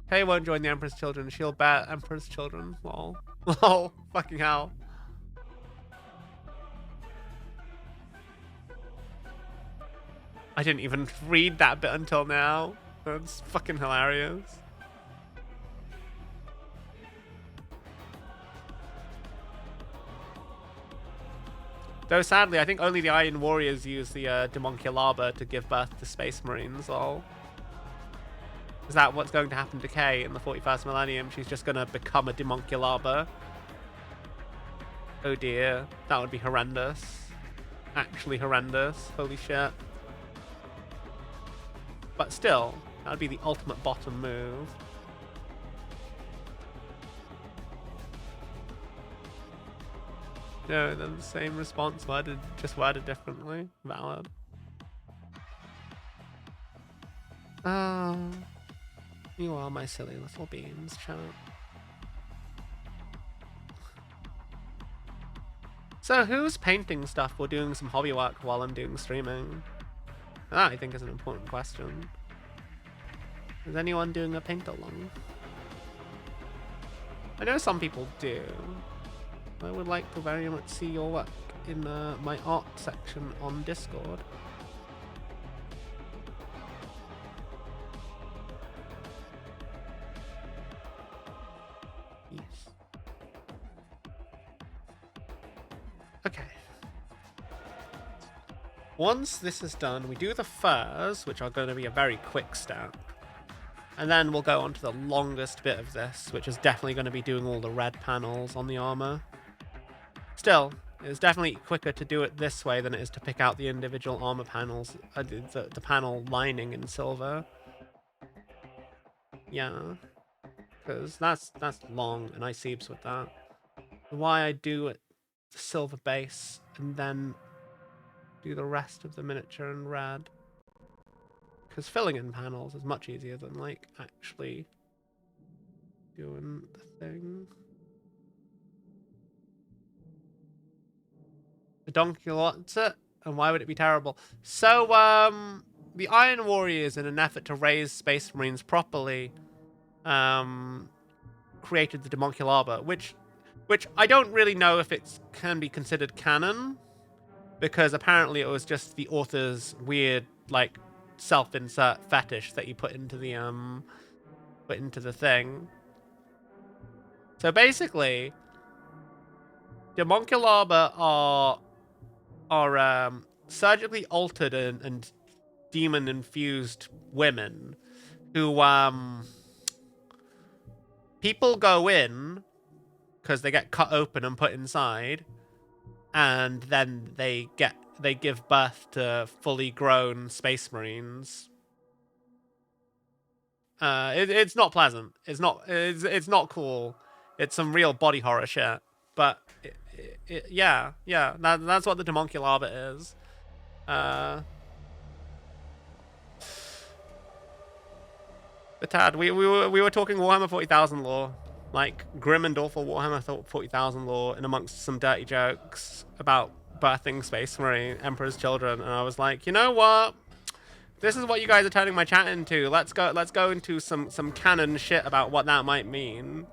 Speaker 1: Kay won't join the Emperor's Children. She'll bat Emperor's Children. Lol. Lol. Fucking hell. I didn't even read that bit until now. That's fucking hilarious. Though sadly, I think only the Iron Warriors use the Demonculaba to give birth to Space Marines. Lol. Is that what's going to happen to Kay in the 41st millennium? She's just going to become a Demonculaba. Oh dear. That would be horrendous. Actually horrendous. Holy shit. But still, that would be the ultimate bottom move. No, they're the same response, just worded differently. Valid. You are my silly little beans, chat. So who's painting stuff or doing some hobby work while I'm doing streaming? That, I think, is an important question. Is anyone doing a paint-along? I know some people do. I would like to very much see your work in my art section on Discord. Once this is done, we do the furs, which are going to be a very quick step. And then we'll go on to the longest bit of this, which is definitely going to be doing all the red panels on the armor. Still, it's definitely quicker to do it this way than it is to pick out the individual armor panels, the panel lining in silver. Yeah, because that's long, and I seeps with that. Why I do it the silver base and then do the rest of the miniature in red. Because filling in panels is much easier than, like, actually doing the thing. The donkey wants it, and why would it be terrible? So, the Iron Warriors, in an effort to raise Space Marines properly, created the Demonculaba, which I don't really know if it can be considered canon, because apparently it was just the author's weird, like, self-insert fetish that he put into the thing. So basically, Demonculaba are surgically altered and demon-infused women who people go in because they get cut open and put inside, and then they give birth to fully grown Space Marines. It's not pleasant. It's not cool. It's some real body horror shit. But yeah, that's what the Demonculaba is. But Tad, we were talking Warhammer 40,000 lore, like grim and awful Warhammer 40,000 lore, and amongst some dirty jokes about birthing Space Marine Emperor's children, and I was like, you know what? This is what you guys are turning my chat into. Let's go into some canon shit about what that might mean.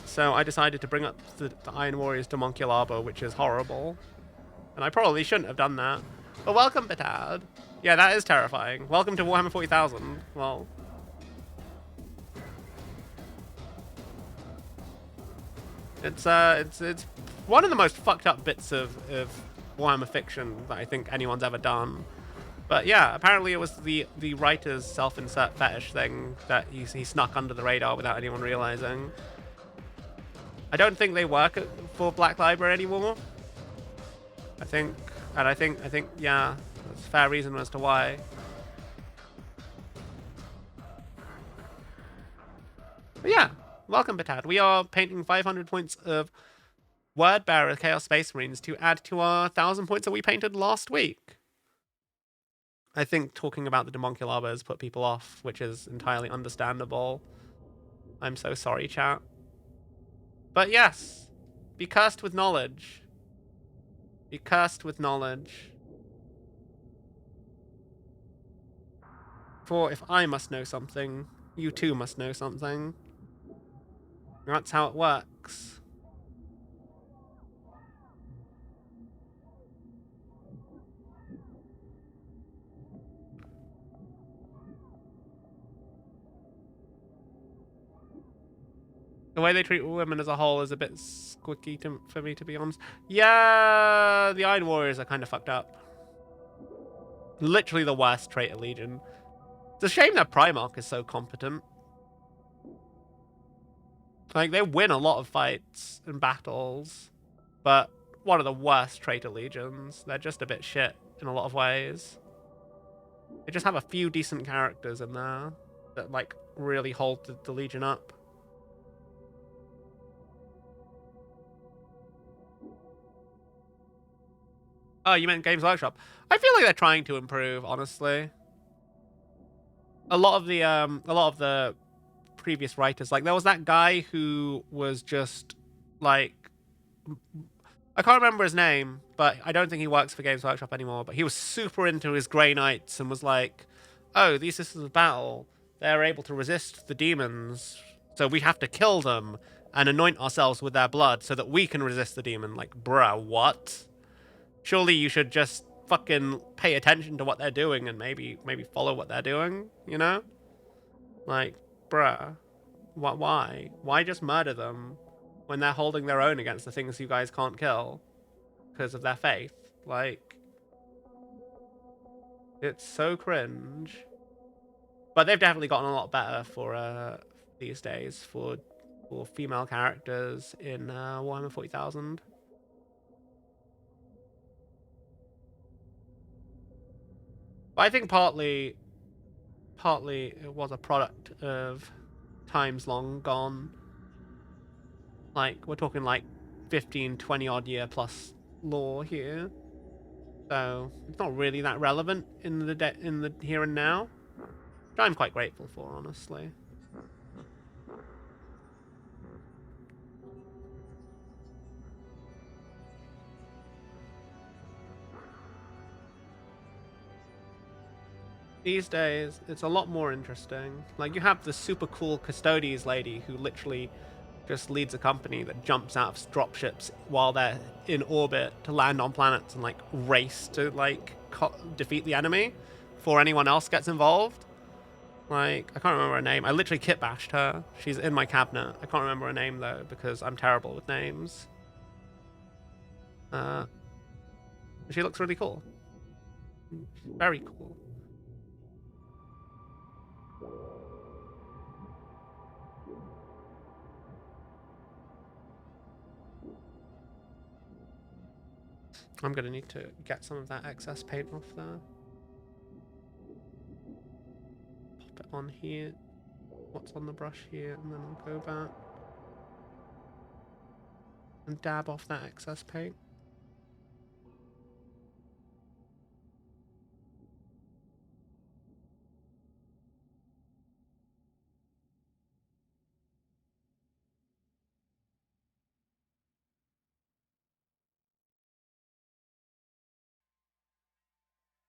Speaker 1: So I decided to bring up the Iron Warriors Demonculaba, which is horrible, and I probably shouldn't have done that. But welcome, Betad. Yeah, that is terrifying. Welcome to Warhammer 40,000. Well. It's one of the most fucked up bits of Warhammer fiction that I think anyone's ever done. But yeah, apparently it was the writer's self-insert fetish thing that he snuck under the radar without anyone realizing. I don't think they work for Black Library anymore. I think yeah, there's a fair reason as to why. But yeah. Welcome, Batad. We are painting 500 points of Word Bearer Chaos Space Marines to add to our 1,000 points that we painted last week. I think talking about the Demonculaba has put people off, which is entirely understandable. I'm so sorry, chat. But yes, be cursed with knowledge. Be cursed with knowledge. For if I must know something, you too must know something. That's how it works. The way they treat women as a whole is a bit squicky for me, to be honest. Yeah, the Iron Warriors are kind of fucked up. Literally the worst traitor legion. It's a shame that Primarch is so competent. Like, they win a lot of fights and battles, but one of the worst traitor legions. They're just a bit shit in a lot of ways. They just have a few decent characters in there that, like, really hold the legion up. Oh, you meant Games Workshop? I feel like they're trying to improve, honestly. A lot of the previous writers, like, there was that guy who was just, like, I can't remember his name, but I don't think he works for Games Workshop anymore, but he was super into his Grey Knights and was like, oh, these systems of battle, they're able to resist the demons, so we have to kill them and anoint ourselves with their blood so that we can resist the demon. Like, bruh, what? Surely you should just fucking pay attention to what they're doing and maybe follow what they're doing, you know? Like, bruh, why? Why just murder them when they're holding their own against the things you guys can't kill because of their faith? Like, It's so cringe. But they've definitely gotten a lot better for these days for female characters in Warhammer 40,000. But I think partly it was a product of times long gone. Like we're talking like 15, 20 odd year plus lore here. So it's not really that relevant in the here and now. Which I'm quite grateful for, honestly. These days, it's a lot more interesting. Like, you have the super cool Custodes lady who literally just leads a company that jumps out of dropships while they're in orbit to land on planets and, like, race to, like, defeat the enemy before anyone else gets involved. Like, I can't remember her name. I literally kit bashed her. She's in my cabinet. I can't remember her name, though, because I'm terrible with names. She looks really cool. Very cool. I'm gonna need to get some of that excess paint off there. Pop it on here. What's on the brush here, and then I'll go back and dab off that excess paint.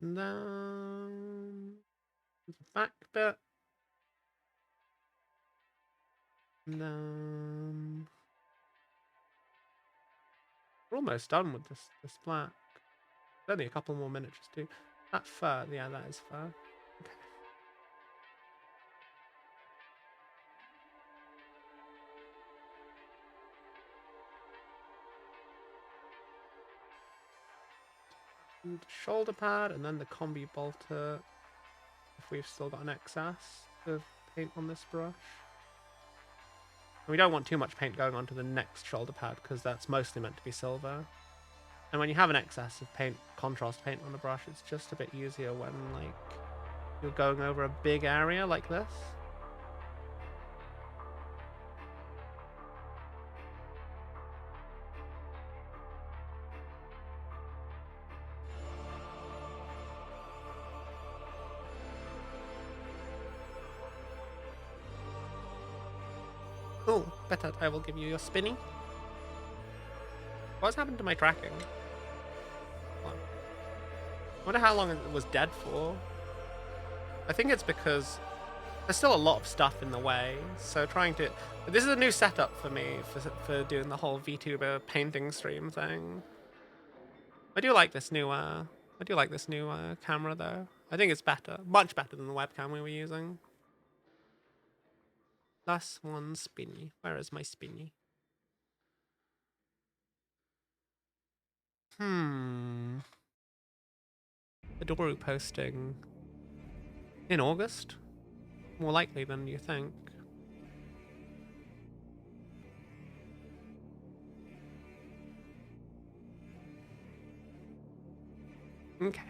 Speaker 1: And then the back bit. And then we're almost done with this black. There's only a couple more miniatures too. That fur, yeah, that is fur. Okay. And the shoulder pad, and then the combi bolter. If we've still got an excess of paint on this brush. And we don't want too much paint going onto the next shoulder pad because that's mostly meant to be silver. And when you have an excess of paint, contrast paint on the brush, it's just a bit easier when, like, you're going over a big area like this. Oh, better, I will give you your spinny. What's happened to my tracking? I wonder how long it was dead for. I think it's because there's still a lot of stuff in the way, so trying to... This is a new setup for me for doing the whole VTuber painting stream thing. I do like this new camera though. I think it's better, much better than the webcam we were using. Last one spinny. Where is my spinny? Adoru posting in August? More likely than you think. Okay.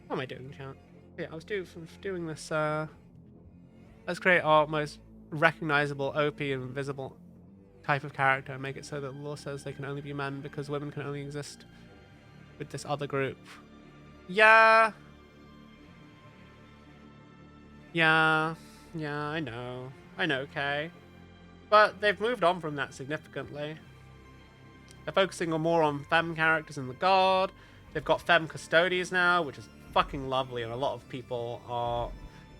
Speaker 1: What am I doing, chat? Yeah, I was doing this, let's create our most recognizable, OP, and visible type of character and make it so that the law says they can only be men because women can only exist with this other group. Yeah. Yeah. Yeah, I know. I know, Kay. But they've moved on from that significantly. They're focusing more on femme characters in the Guard. They've got femme custodians now, which is fucking lovely, and a lot of people are...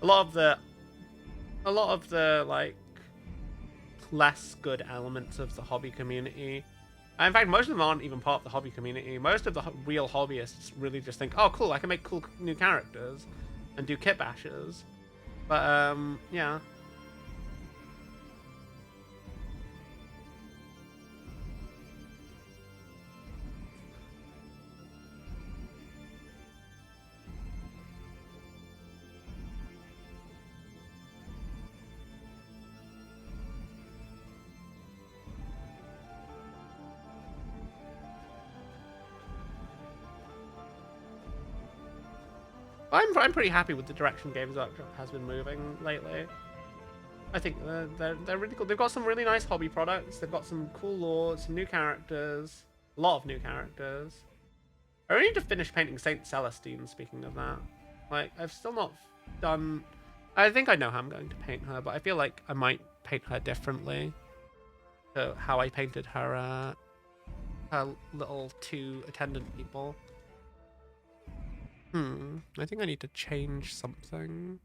Speaker 1: A lot of the like, less good elements of the hobby community. And in fact, most of them aren't even part of the hobby community. Most of the real hobbyists really just think, oh, cool, I can make cool new characters and do kit bashes. But, yeah. I'm pretty happy with the direction Games Workshop has been moving lately. I think they're really cool. They've got some really nice hobby products. They've got some cool lore, some new characters, a lot of new characters. I really need to finish painting Saint Celestine. Speaking of that, like I've still not done. I think I know how I'm going to paint her, but I feel like I might paint her differently to how I painted her her little 2 attendant people. I think I need to change something.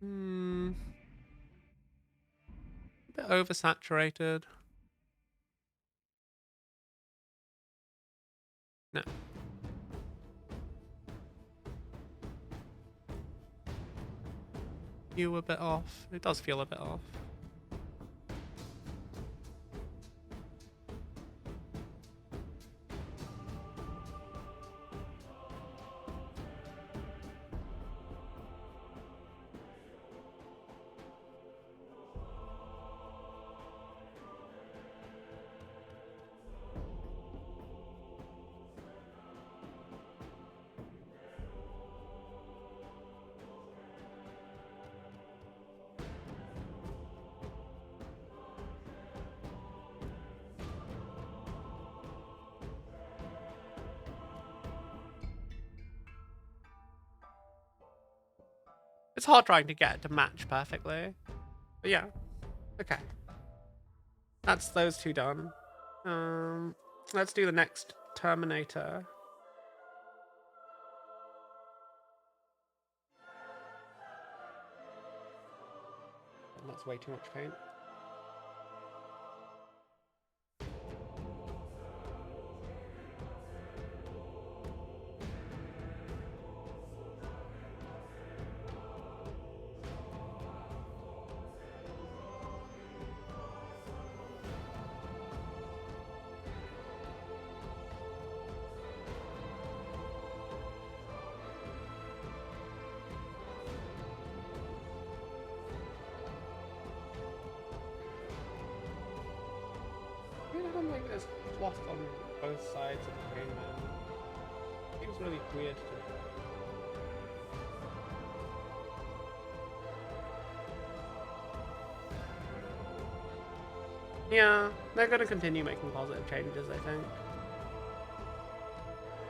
Speaker 1: A bit oversaturated. No. You a bit off. It does feel a bit off. It's hard trying to get it to match perfectly. But yeah. Okay. That's those 2 done. Let's do the next Terminator. And that's way too much paint. Like there's cloth on both sides of the game, man. It seems really weird to me. Yeah, they're going to continue making positive changes, I think.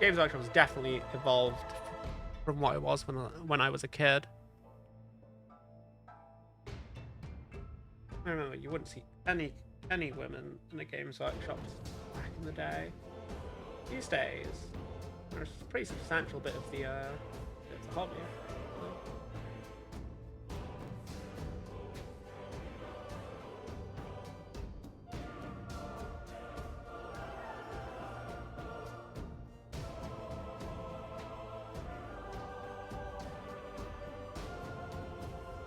Speaker 1: Games Workshop has definitely evolved from what it was when I was a kid. I remember you wouldn't see any women in the Games Workshop back in the day. These days, there's a pretty substantial bit of the hobby.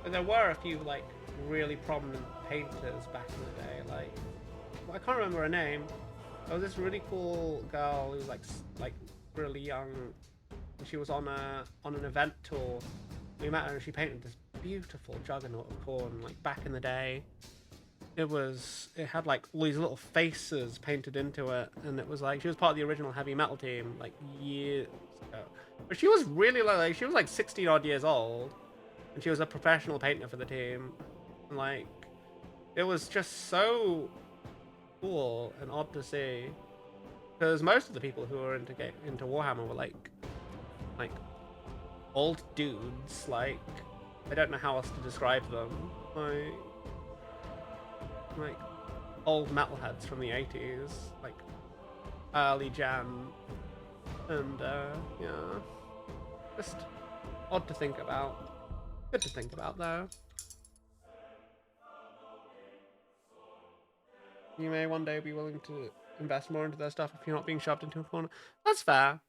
Speaker 1: But there were a few like really prominent painters back in the day. Like, well, I can't remember her name. There was this really cool girl who was like really young. And she was on an event tour. We met her and she painted this beautiful juggernaut of corn. Like back in the day, it had like all these little faces painted into it, and it was like she was part of the original heavy metal team like years ago. But she was really like she was like 16 odd years old, and she was a professional painter for the team. And like, it was just so cool and odd to see, because most of the people who were into Warhammer were like old dudes. Like, I don't know how else to describe them. Like old metalheads from the 80s, like early Jan, and yeah, just odd to think about. Good to think about though. You may one day be willing to invest more into their stuff if you're not being shoved into a corner. That's fair.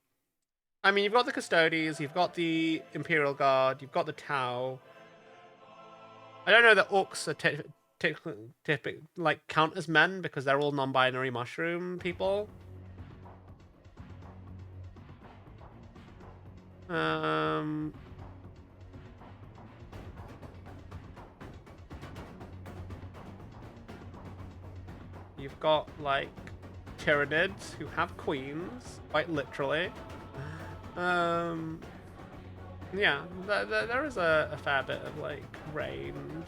Speaker 1: I mean, you've got the Custodies, you've got the Imperial Guard, you've got the Tau. I don't know that orcs are like count as men because they're all non-binary mushroom people. You've got, like, Tyranids who have queens, quite literally. Yeah, there is a fair bit of, like, range.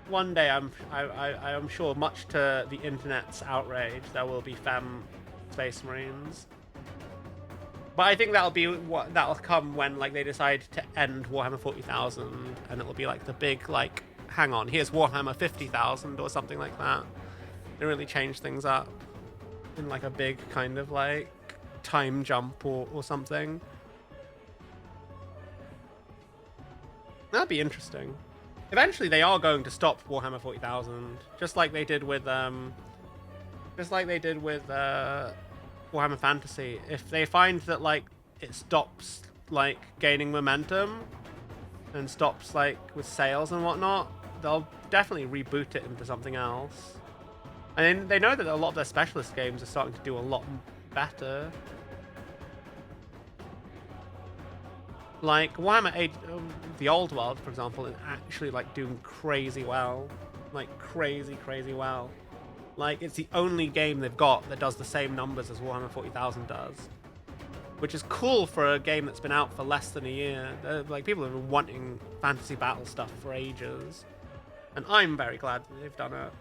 Speaker 1: One day, I'm sure, much to the internet's outrage, there will be femme Space Marines. But I think that'll come when, like, they decide to end Warhammer 40,000, and it'll be like the big, like, hang on, here's Warhammer 50,000 or something like that. They really change things up in, like, a big kind of, like, time jump or something. That'd be interesting. Eventually, they are going to stop Warhammer 40,000, just like they did with Warhammer Fantasy. If they find that, like, it stops, like, gaining momentum and stops, like, with sales and whatnot, they'll definitely reboot it into something else. And they know that a lot of their specialist games are starting to do a lot better. Like, Warhammer 8, the old world, for example, is actually, like, doing crazy well. Like, crazy well. Like, it's the only game they've got that does the same numbers as Warhammer 40,000 does. Which is cool for a game that's been out for less than a year. Like, people have been wanting fantasy battle stuff for ages. And I'm very glad that they've done it.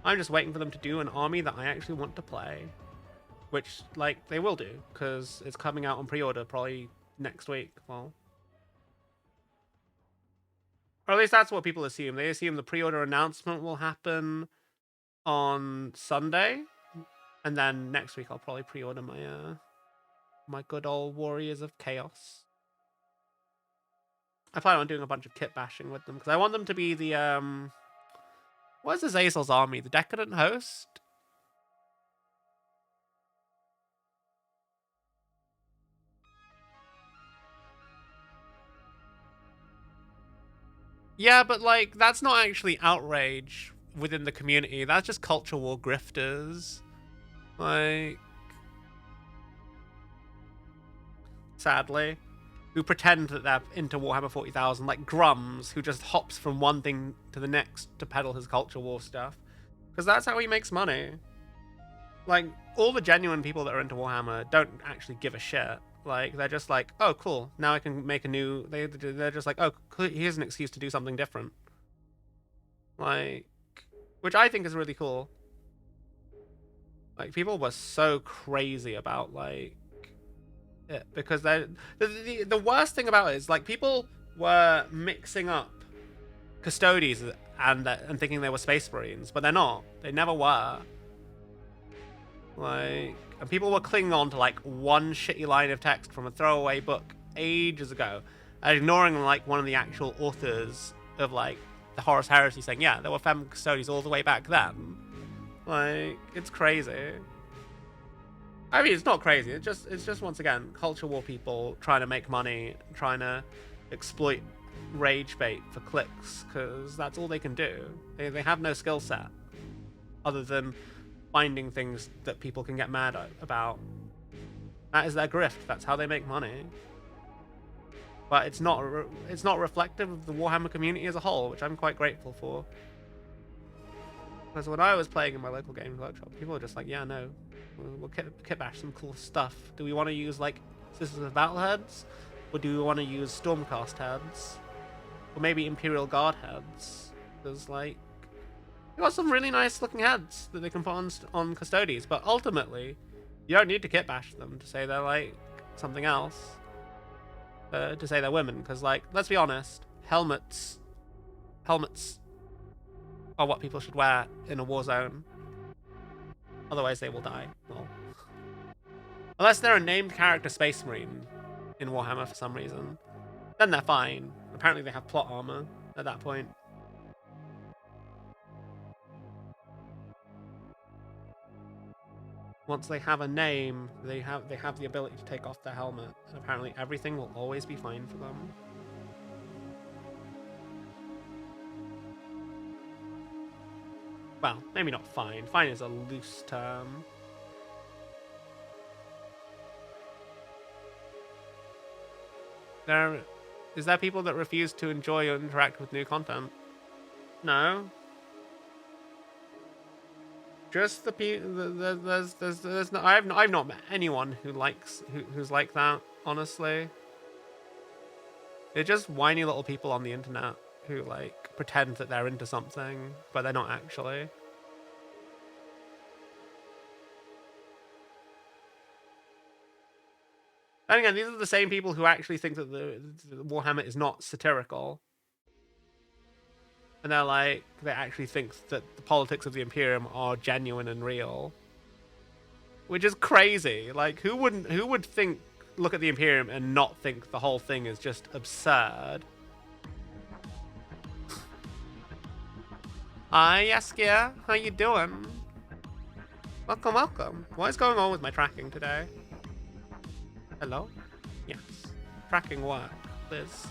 Speaker 1: I'm just waiting for them to do an army that I actually want to play. Which, like, they will do, because it's coming out on pre-order probably next week. Well, or at least that's what people assume. They assume the pre-order announcement will happen on Sunday, and then next week I'll probably pre-order my my good old Warriors of Chaos. I plan on doing a bunch of kit bashing with them, because I want them to be the what is Azazel's army? The Decadent Host? Yeah, but, like, that's not actually outrage within the community. That's just culture war grifters. Like, sadly, who pretend that they're into Warhammer 40,000, like Grums, who just hops from one thing to the next to peddle his culture war stuff. Because that's how he makes money. Like, all the genuine people that are into Warhammer don't actually give a shit. Like, they're just like, oh, cool, now I can make a new... They're just like, oh, here's an excuse to do something different. Like, which I think is really cool. Like, people were so crazy about, like, it, because the worst thing about it is, like, people were mixing up Custodes and thinking they were Space Marines, but they're not. They never were. Like, and people were clinging on to, like, one shitty line of text from a throwaway book ages ago, and ignoring, like, one of the actual authors of, like, the Horus Heresy saying, yeah, there were femme Custodes all the way back then. Like, it's crazy. I mean, it's not crazy. It's just once again, culture war people trying to make money, trying to exploit rage bait for clicks, because that's all they can do. They have no skill set other than finding things that people can get mad about. That is their grift. That's how they make money. But it's not reflective of the Warhammer community as a whole, which I'm quite grateful for. Because when I was playing in my local games workshop, people were just like, yeah, no, we'll kit bash some cool stuff. Do we want to use, like, Sisters of Battle heads? Or do we want to use Stormcast heads? Or maybe Imperial Guard heads? Because, like, you got some really nice looking heads that they can put on Custodes, but ultimately, you don't need to kit bash them to say they're, like, something else. To say they're women, because, like, let's be honest, helmets are what people should wear in a war zone. Otherwise, they will die. Well, unless they're a named character Space Marine in Warhammer for some reason, then they're fine. Apparently, they have plot armor at that point. Once they have a name, they have the ability to take off their helmet, and apparently everything will always be fine for them. Well, maybe not fine. Fine is a loose term. Is there people that refuse to enjoy or interact with new content? No. Just the people. There's no. I've not met anyone who likes who's like that. Honestly, they're just whiny little people on the internet who like pretend that they're into something, but they're not actually. And again, these are the same people who actually think that the Warhammer is not satirical. And they're like, they actually think that the politics of the Imperium are genuine and real. Which is crazy. Like, who would think, look at the Imperium and not think the whole thing is just absurd? Hi, Yaskia. How you doing? Welcome, welcome. What is going on with my tracking today? Hello? Yes. Tracking work, Liz.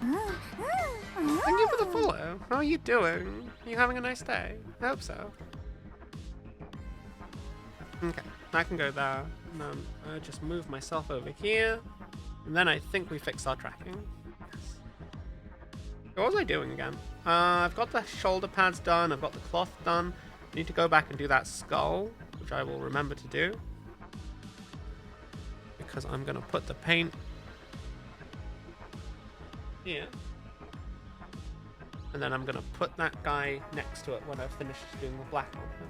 Speaker 1: Thank you for the follow. How are you doing? Are you having a nice day? I hope so. Okay, I can go there. And then I just move myself over here. And then I think we fix our tracking. Yes. What was I doing again? I've got the shoulder pads done. I've got the cloth done. I need to go back and do that skull, which I will remember to do. Because I'm going to put the paint here. And then I'm going to put that guy next to it when I've finished doing the black on him.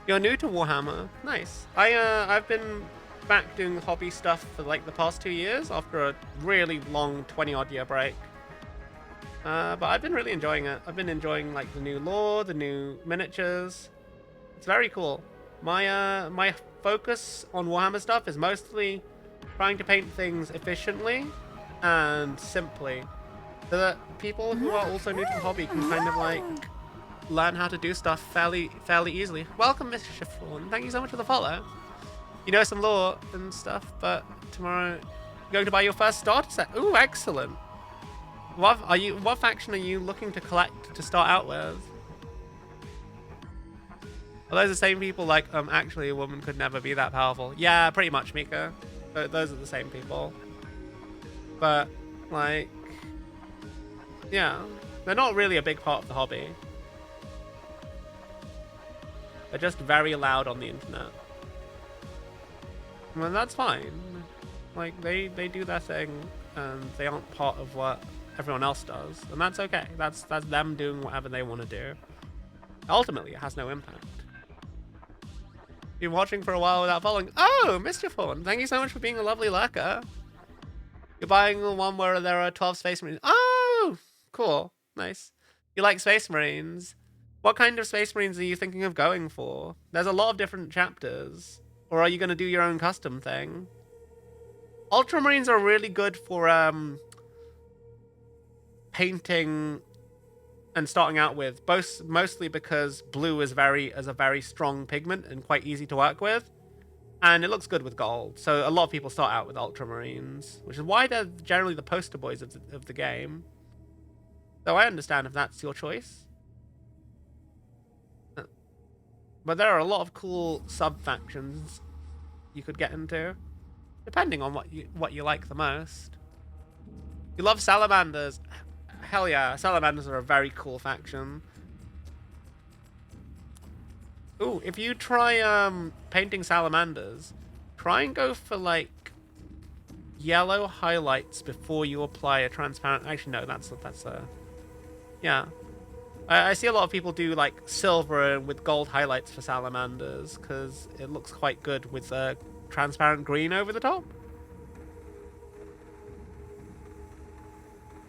Speaker 1: You're new to Warhammer. Nice. I've been back doing hobby stuff for like the past 2 years after a really long 20-odd year break. But I've been really enjoying it. I've been enjoying like the new lore, the new miniatures. It's very cool. My focus on Warhammer stuff is mostly trying to paint things efficiently and simply, so that people who are also new to the hobby can kind of like learn how to do stuff fairly easily. Welcome, Mr. Chiffon. Thank you so much for the follow. You know some lore and stuff, but tomorrow you're going to buy your first starter set. Ooh, excellent. What faction are you looking to collect to start out with? Are those the same people like, actually a woman could never be that powerful? Yeah, pretty much, Mika. Those are the same people. But, like, yeah, they're not really a big part of the hobby. They're just very loud on the internet. Well, that's fine. Like, they do their thing, and they aren't part of what everyone else does. And that's okay. That's them doing whatever they want to do. Ultimately, it has no impact. Been watching for a while without following. Oh, Mr. Fawn, thank you so much for being a lovely lurker. You're buying the one where there are 12 Space Marines. Oh, cool. Nice. You like Space Marines. What kind of Space Marines are you thinking of going for? There's a lot of different chapters. Or are you going to do your own custom thing? Ultramarines are really good for painting and starting out with, both mostly because blue is a very strong pigment and quite easy to work with, and it looks good with gold. So a lot of people start out with Ultramarines, which is why they're generally the poster boys of the game. Though I understand if that's your choice. But there are a lot of cool sub-factions you could get into, depending on what you like the most. You love Salamanders? Hell yeah, Salamanders are a very cool faction. Ooh, if you try painting Salamanders, try and go for like yellow highlights before you apply a transparent. Actually, no, that's yeah. I see a lot of people do like silver with gold highlights for Salamanders because it looks quite good with transparent green over the top.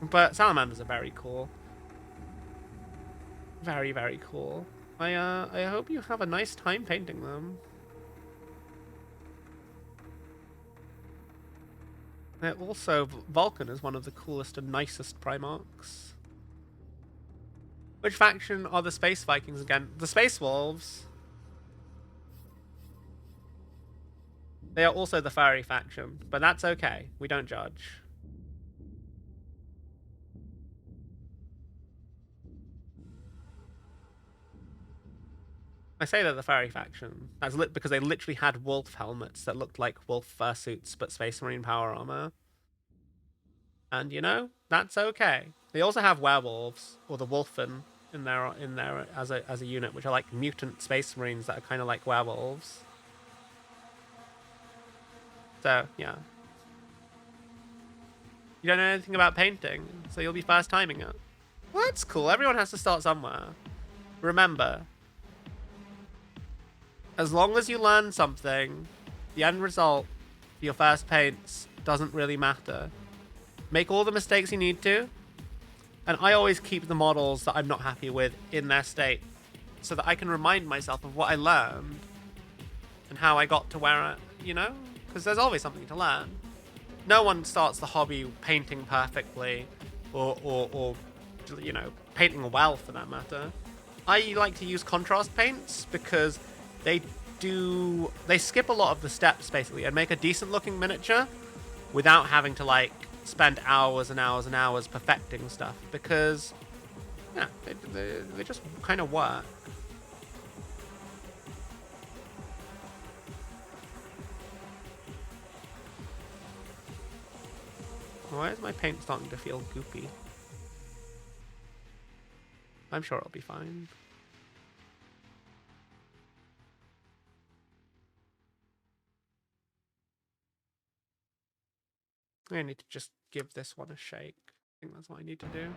Speaker 1: But Salamanders are very cool. Very, very cool. I hope you have a nice time painting them. Also, Vulcan is one of the coolest and nicest Primarchs. Which faction are the Space Vikings again? The Space Wolves. They are also the furry faction, but that's okay. We don't judge. I say they're the furry faction. That's because they literally had wolf helmets that looked like wolf fursuits, but Space Marine power armor. And you know, that's okay. They also have werewolves or the wolfen in there as a unit, which are like mutant space marines that are kind of like werewolves. So yeah, you don't know anything about painting, so you'll be first timing it. Well, that's cool. Everyone has to start somewhere. Remember, as long as you learn something, the end result for your first paints doesn't really matter. Make all the mistakes you need to, and I always keep the models that I'm not happy with in their state so that I can remind myself of what I learned and how I got to where you know? Because there's always something to learn. No one starts the hobby painting perfectly or you know, painting well for that matter. I like to use contrast paints because they skip a lot of the steps basically and make a decent looking miniature without having to like spend hours and hours and hours perfecting stuff, because yeah, they just kind of work. Why is my paint starting to feel goopy? I'm sure it'll be fine. I need to just give this one a shake. I think that's what I need to do.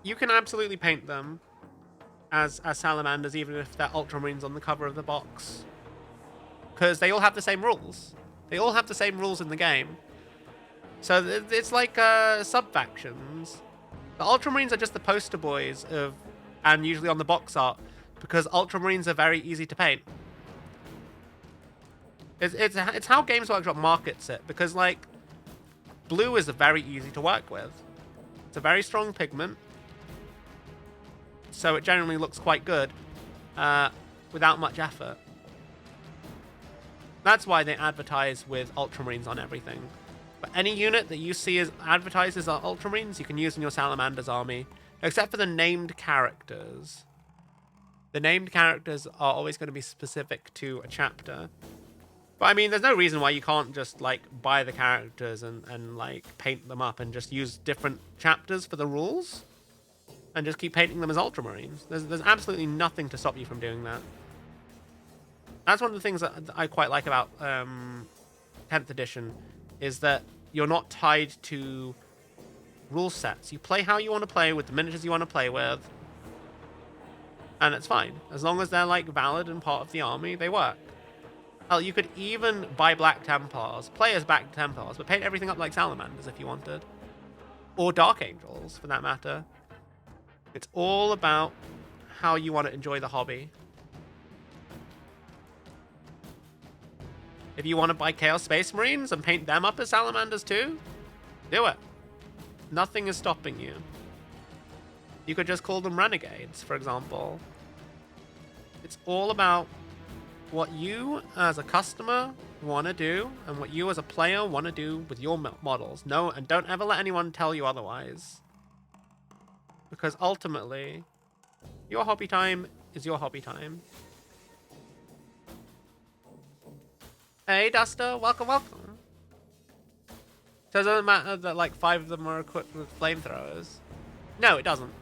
Speaker 1: You can absolutely paint them as salamanders, even if they're ultramarines on the cover of the box, because they all have the same rules. They all have the same rules in the game. So it's like sub-factions. The ultramarines are just the poster boys of, and usually on the box art, because ultramarines are very easy to paint. It's how Games Workshop markets it, because like blue is very easy to work with. It's a very strong pigment, so it generally looks quite good without much effort. That's why they advertise with ultramarines on everything. But any unit that you see as advertised as ultramarines, you can use in your Salamander's army, except for the named characters. The named characters are always going to be specific to a chapter. But I mean, there's no reason why you can't just like buy the characters and like paint them up and just use different chapters for the rules and just keep painting them as ultramarines. There's absolutely nothing to stop you from doing that. That's one of the things that I quite like about 10th edition, is that you're not tied to rule sets. You play how you want to play with the miniatures you want to play with, and it's fine. As long as they're like valid and part of the army, they work. Hell, you could even buy Black Templars, play as Black Templars, but paint everything up like Salamanders if you wanted. Or Dark Angels, for that matter. It's all about how you want to enjoy the hobby. If you want to buy Chaos Space Marines and paint them up as Salamanders too, do it. Nothing is stopping you. You could just call them Renegades, for example. It's all about what you as a customer want to do and what you as a player want to do with your models. No, and don't ever let anyone tell you otherwise. Because ultimately, your hobby time is your hobby time. Hey, Duster, welcome, welcome. So it doesn't matter that like 5 of them are equipped with flamethrowers. No, it doesn't.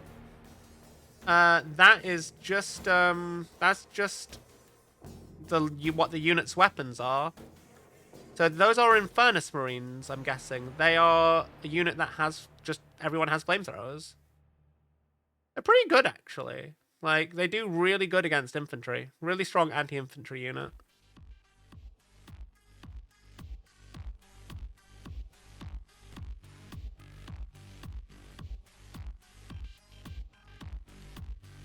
Speaker 1: That is just that's just what the unit's weapons are. So those are Infernus Marines, I'm guessing. They are a unit that has just everyone has flamethrowers. They're pretty good actually. Like they do really good against infantry. Really strong anti-infantry unit.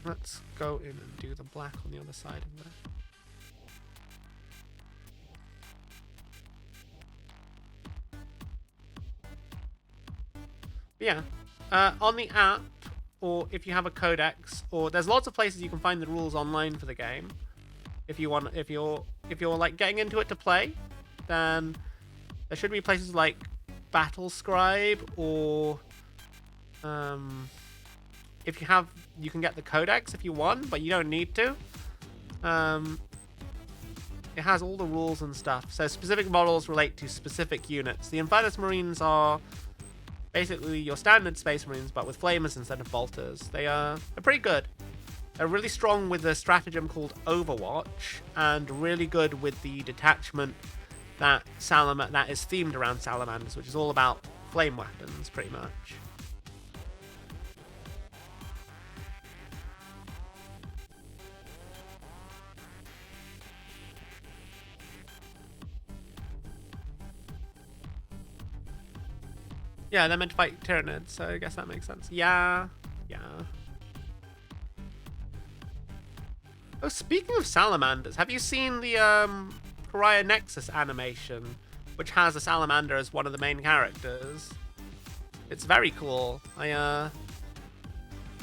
Speaker 1: Let's go in and do the black on the other side of there. But yeah, on the app, or if you have a codex, or there's lots of places you can find the rules online for the game. If you want, if you're like getting into it to play, then there should be places like Battle Scribe, or if you have, you can get the codex if you want, but you don't need to. it has all the rules and stuff. So specific models relate to specific units. The Infernus Marines are basically your standard Space Marines, but with flamers instead of bolters. They're pretty good. They're really strong with a stratagem called Overwatch, and really good with the detachment that is themed around salamanders, which is all about flame weapons, pretty much. Yeah, they're meant to fight Tyranids, so I guess that makes sense. Yeah. Oh, speaking of salamanders, have you seen the Pariah Nexus animation, which has a salamander as one of the main characters? It's very cool. I'm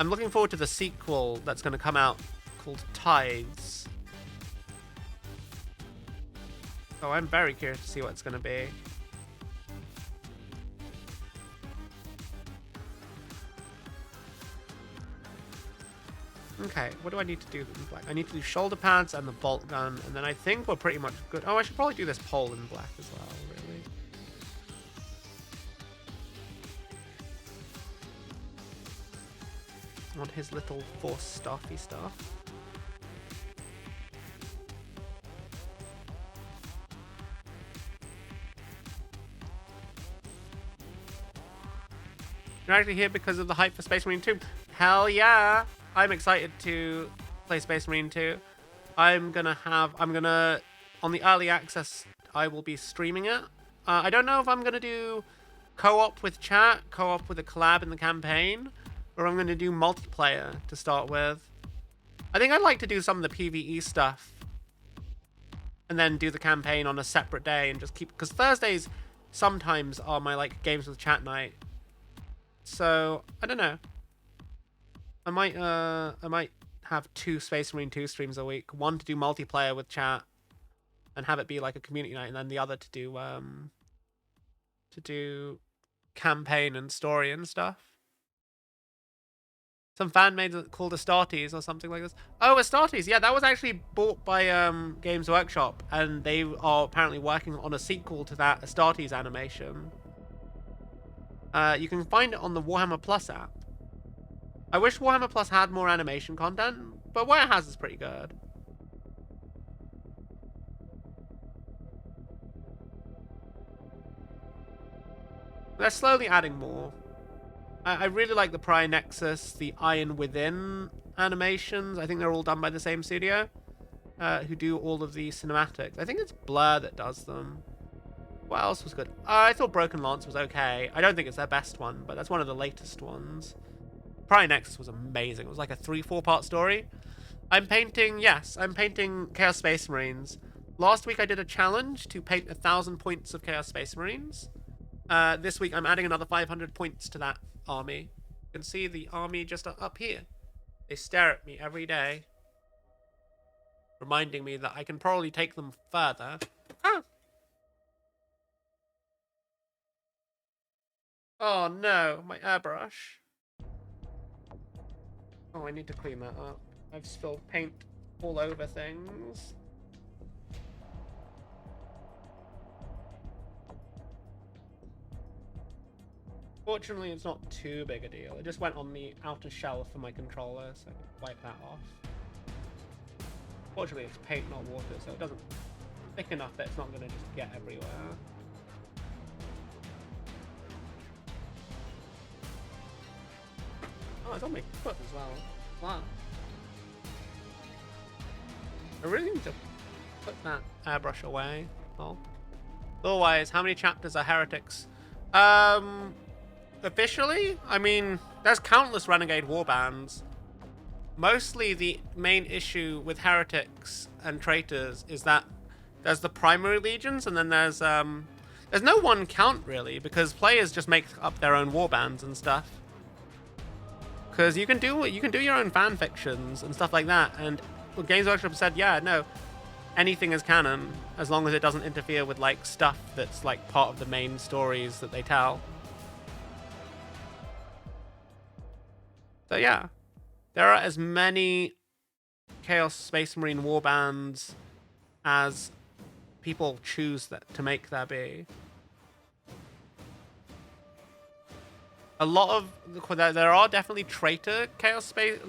Speaker 1: looking forward to the sequel that's going to come out called Tides. So I'm very curious to see what it's going to be. Okay, what do I need to do in black? I need to do shoulder pads and the bolt gun, and then I think we're pretty much good. Oh, I should probably do this pole in black as well, really. On his little force staffy stuff. You're actually here because of the hype for Space Marine 2? Hell yeah! I'm excited to play Space Marine 2. On the early access, I will be streaming it. I don't know if I'm gonna do co-op with chat, co-op with a collab in the campaign, or I'm gonna do multiplayer to start with. I think I'd like to do some of the PvE stuff, and then do the campaign on a separate day and just keep, because Thursdays sometimes are my like games with chat night. So I don't know. I might have 2 Space Marine 2 streams a week. One to do multiplayer with chat and have it be like a community night, and then the other to do campaign and story and stuff. Some fan made it called Astartes or something like this. Oh, Astartes, yeah, that was actually bought by Games Workshop, and they are apparently working on a sequel to that Astartes animation. You can find it on the Warhammer Plus app. I wish Warhammer Plus had more animation content, but what it has is pretty good. They're slowly adding more. I really like the Pariah Nexus, the Iron Within animations. I think they're all done by the same studio, who do all of the cinematics. I think it's Blur that does them. What else was good? I thought Broken Lance was okay. I don't think it's their best one, but that's one of the latest ones. Pariah Nexus was amazing. It was like a 3-4 part story. I'm painting Chaos Space Marines. Last week I did a challenge to paint 1,000 points of Chaos Space Marines. This week I'm adding another 500 points to that army. You can see the army just up here. They stare at me every day, reminding me that I can probably take them further. Ah! Oh no, my airbrush. Oh, I need to clean that up. I've spilled paint all over things. Fortunately, it's not too big a deal. It just went on the outer shell for my controller, so I can wipe that off. Fortunately, it's paint, not water, so it doesn't thick enough that it's not going to just get everywhere. Oh, it's on my foot as well. Wow. I really need to put that airbrush away. Oh. Otherwise, how many chapters are heretics? Officially, I mean, there's countless renegade warbands. Mostly the main issue with heretics and traitors is that there's the primary legions, and then there's no one count really, because players just make up their own warbands and stuff. Because you can do your own fan fictions and stuff like that, and Games Workshop said, yeah, no, anything is canon as long as it doesn't interfere with like stuff that's like part of the main stories that they tell. So yeah, there are as many Chaos Space Marine warbands as people choose that to make there be. A lot of there are definitely traitor chaos space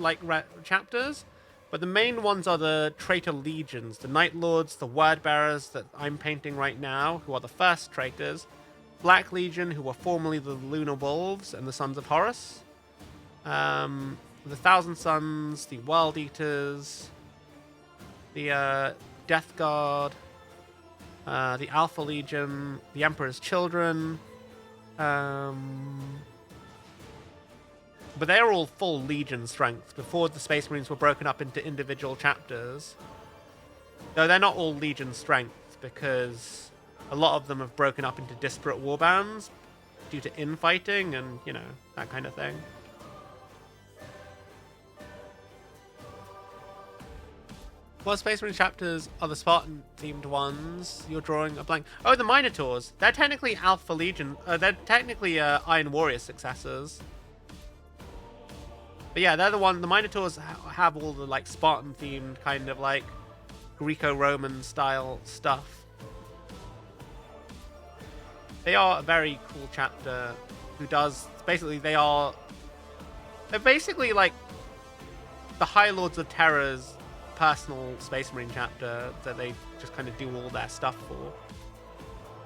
Speaker 1: chapters, but the main ones are the traitor legions, the Night Lords, the Word Bearers that I'm painting right now, who are the first traitors, Black Legion, who were formerly the Lunar Wolves and the Sons of Horus, the Thousand Sons, the World Eaters, the Death Guard, the Alpha Legion, the Emperor's Children. But they're all full Legion strength before the Space Marines were broken up into individual chapters. Though they're not all Legion strength, because a lot of them have broken up into disparate warbands due to infighting and, you know, that kind of thing. Well, Space Marine chapters are the Spartan-themed ones. You're drawing a blank. Oh, the Minotaurs. They're technically Alpha Legion. They're technically Iron Warrior successors. But yeah, they're the one. The Minotaurs have all the like Spartan-themed kind of like Greco-Roman style stuff. They are a very cool chapter. Who does basically they're basically like the High Lords of Terror's personal Space Marine chapter that they just kind of do all their stuff for.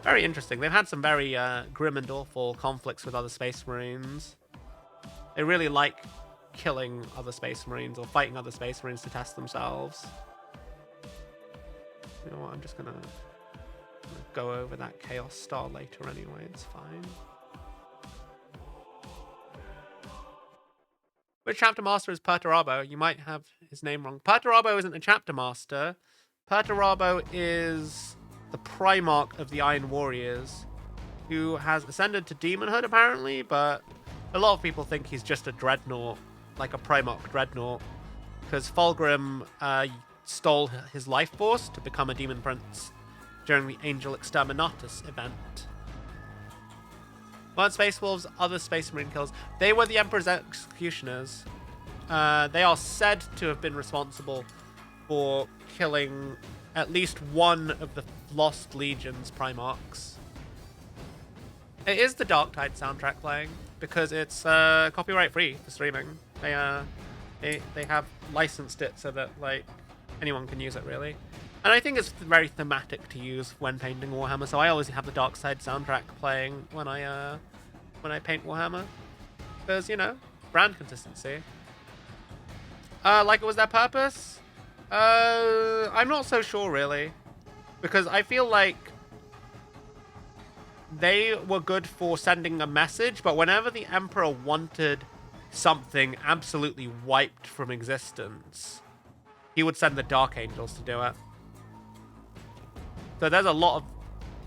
Speaker 1: Very interesting. They've had some very grim and awful conflicts with other Space Marines. They really like killing other Space Marines or fighting other Space Marines to test themselves. You know what, I'm just gonna go over that Chaos Star later anyway, it's fine. Which chapter master is Perturabo? You might have his name wrong. Perturabo isn't a chapter master. Perturabo is the Primarch of the Iron Warriors, who has ascended to demonhood apparently, but a lot of people think he's just a dreadnought, like a Primarch dreadnought, because Fulgrim stole his life force to become a demon prince during the Angel Exterminatus event. Weren't Space Wolves other Space Marine kills? They were the Emperor's executioners. They are said to have been responsible for killing at least one of the Lost Legion's Primarchs. It is the Darktide soundtrack playing, because it's copyright free for streaming. They have licensed it so that like anyone can use it really. And I think it's very thematic to use when painting Warhammer, so I always have the Darktide soundtrack playing when I paint Warhammer. Because, you know, brand consistency. Like it was their purpose? I'm not so sure really. Because I feel like they were good for sending a message, but whenever the Emperor wanted something absolutely wiped from existence, he would send the Dark Angels to do it. So there's a lot of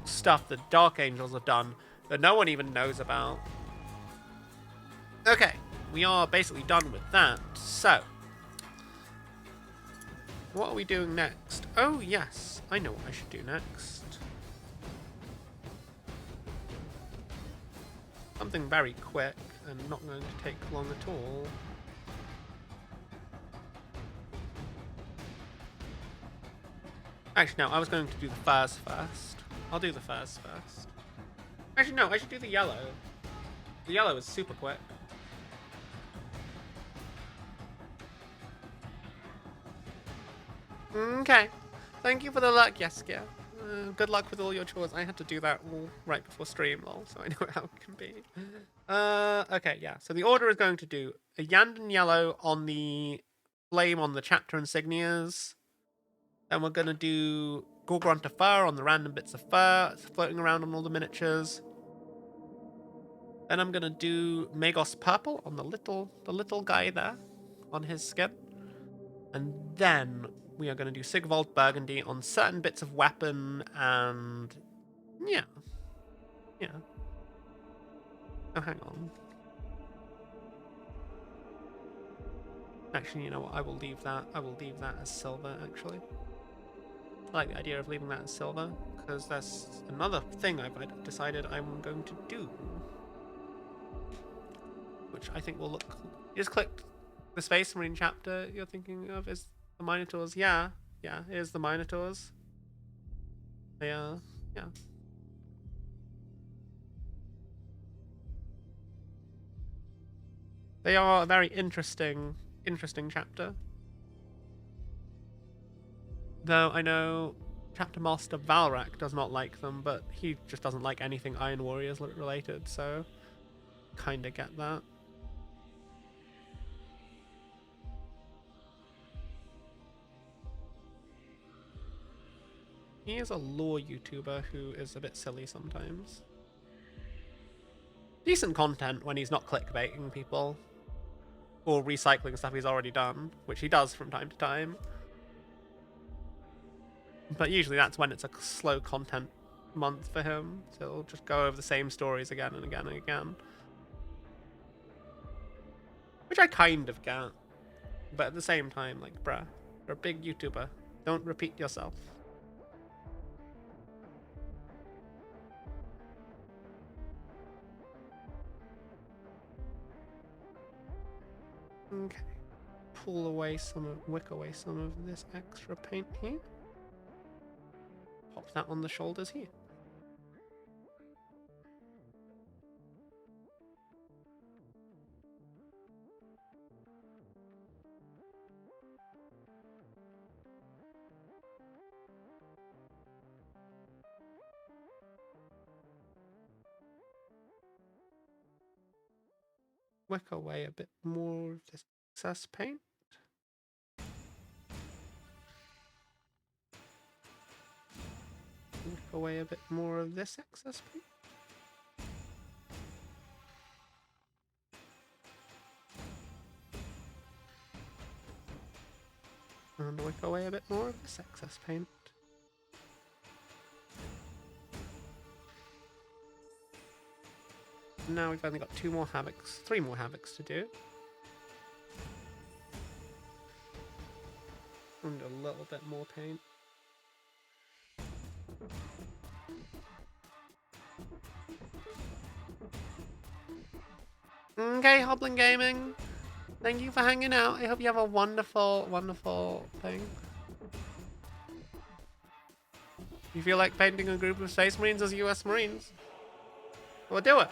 Speaker 1: stuff that Dark Angels have done that no one even knows about. Okay, we are basically done with that. So, what are we doing next? Oh yes, I know what I should do next. Something very quick and not going to take long at all. Actually, no, I was going to do the furs first. I'll do the furs first. Actually, no, I should do the yellow. The yellow is super quick. Okay. Thank you for the luck, Yeska. Good luck with all your chores. I had to do that all right before stream, lol, so I know how it can be. Okay, yeah. So the order is going to do a Yandan yellow on the flame on the chapter insignias. Then we're going to do Gorgrunta fur on the random bits of fur floating around on all the miniatures. Then I'm going to do Magos purple on the little guy there on his skin. And then we are going to do Sigvald burgundy on certain bits of weapon and yeah. Oh, hang on. Actually, you know what? I will leave that as silver, actually. I like the idea of leaving that as silver, because that's another thing I've decided I'm going to do. Which I think will look cool. You just clicked the Space Marine chapter you're thinking of is the Minotaurs. Yeah, it is the Minotaurs. Yeah. They are a very interesting chapter. Though I know Chapter Master Valrak does not like them, but he just doesn't like anything Iron Warriors related, so kinda get that. He is a lore YouTuber who is a bit silly sometimes. Decent content when he's not clickbaiting people or recycling stuff he's already done, which he does from time to time. But usually that's when it's a slow content month for him. So he'll just go over the same stories again and again and again. Which I kind of get. But at the same time, like, bruh, you're a big YouTuber. Don't repeat yourself. Okay. Pull away wick away some of this extra paint here. Pop that on the shoulders here. Wick away a bit more of this excess paint. Wick away a bit more of this excess paint. And wick away a bit more of this excess paint. Now we've only got 3 more Havocs to do. And a little bit more paint. Okay, Hoblin Gaming. Thank you for hanging out. I hope you have a wonderful, wonderful thing. You feel like painting a group of Space Marines as US Marines? Well, do it.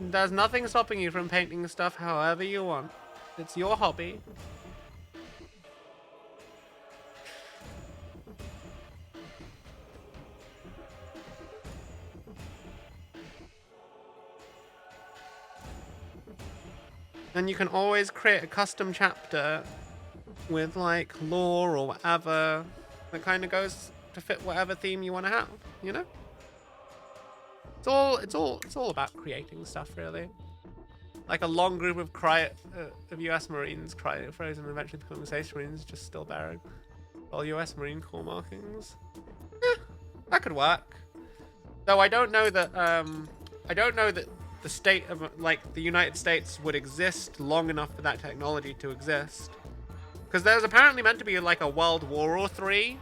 Speaker 1: There's nothing stopping you from painting stuff however you want. It's your hobby. And you can always create a custom chapter with like lore or whatever that kind of goes to fit whatever theme you want to have, you know? It's all about creating stuff, really. Like a long group of US Marines frozen and eventually becoming Space Marines, just still bearing all US Marine Corps markings. That could work. Though I don't know that the state of like the United States would exist long enough for that technology to exist. Because there's apparently meant to be like a World War or III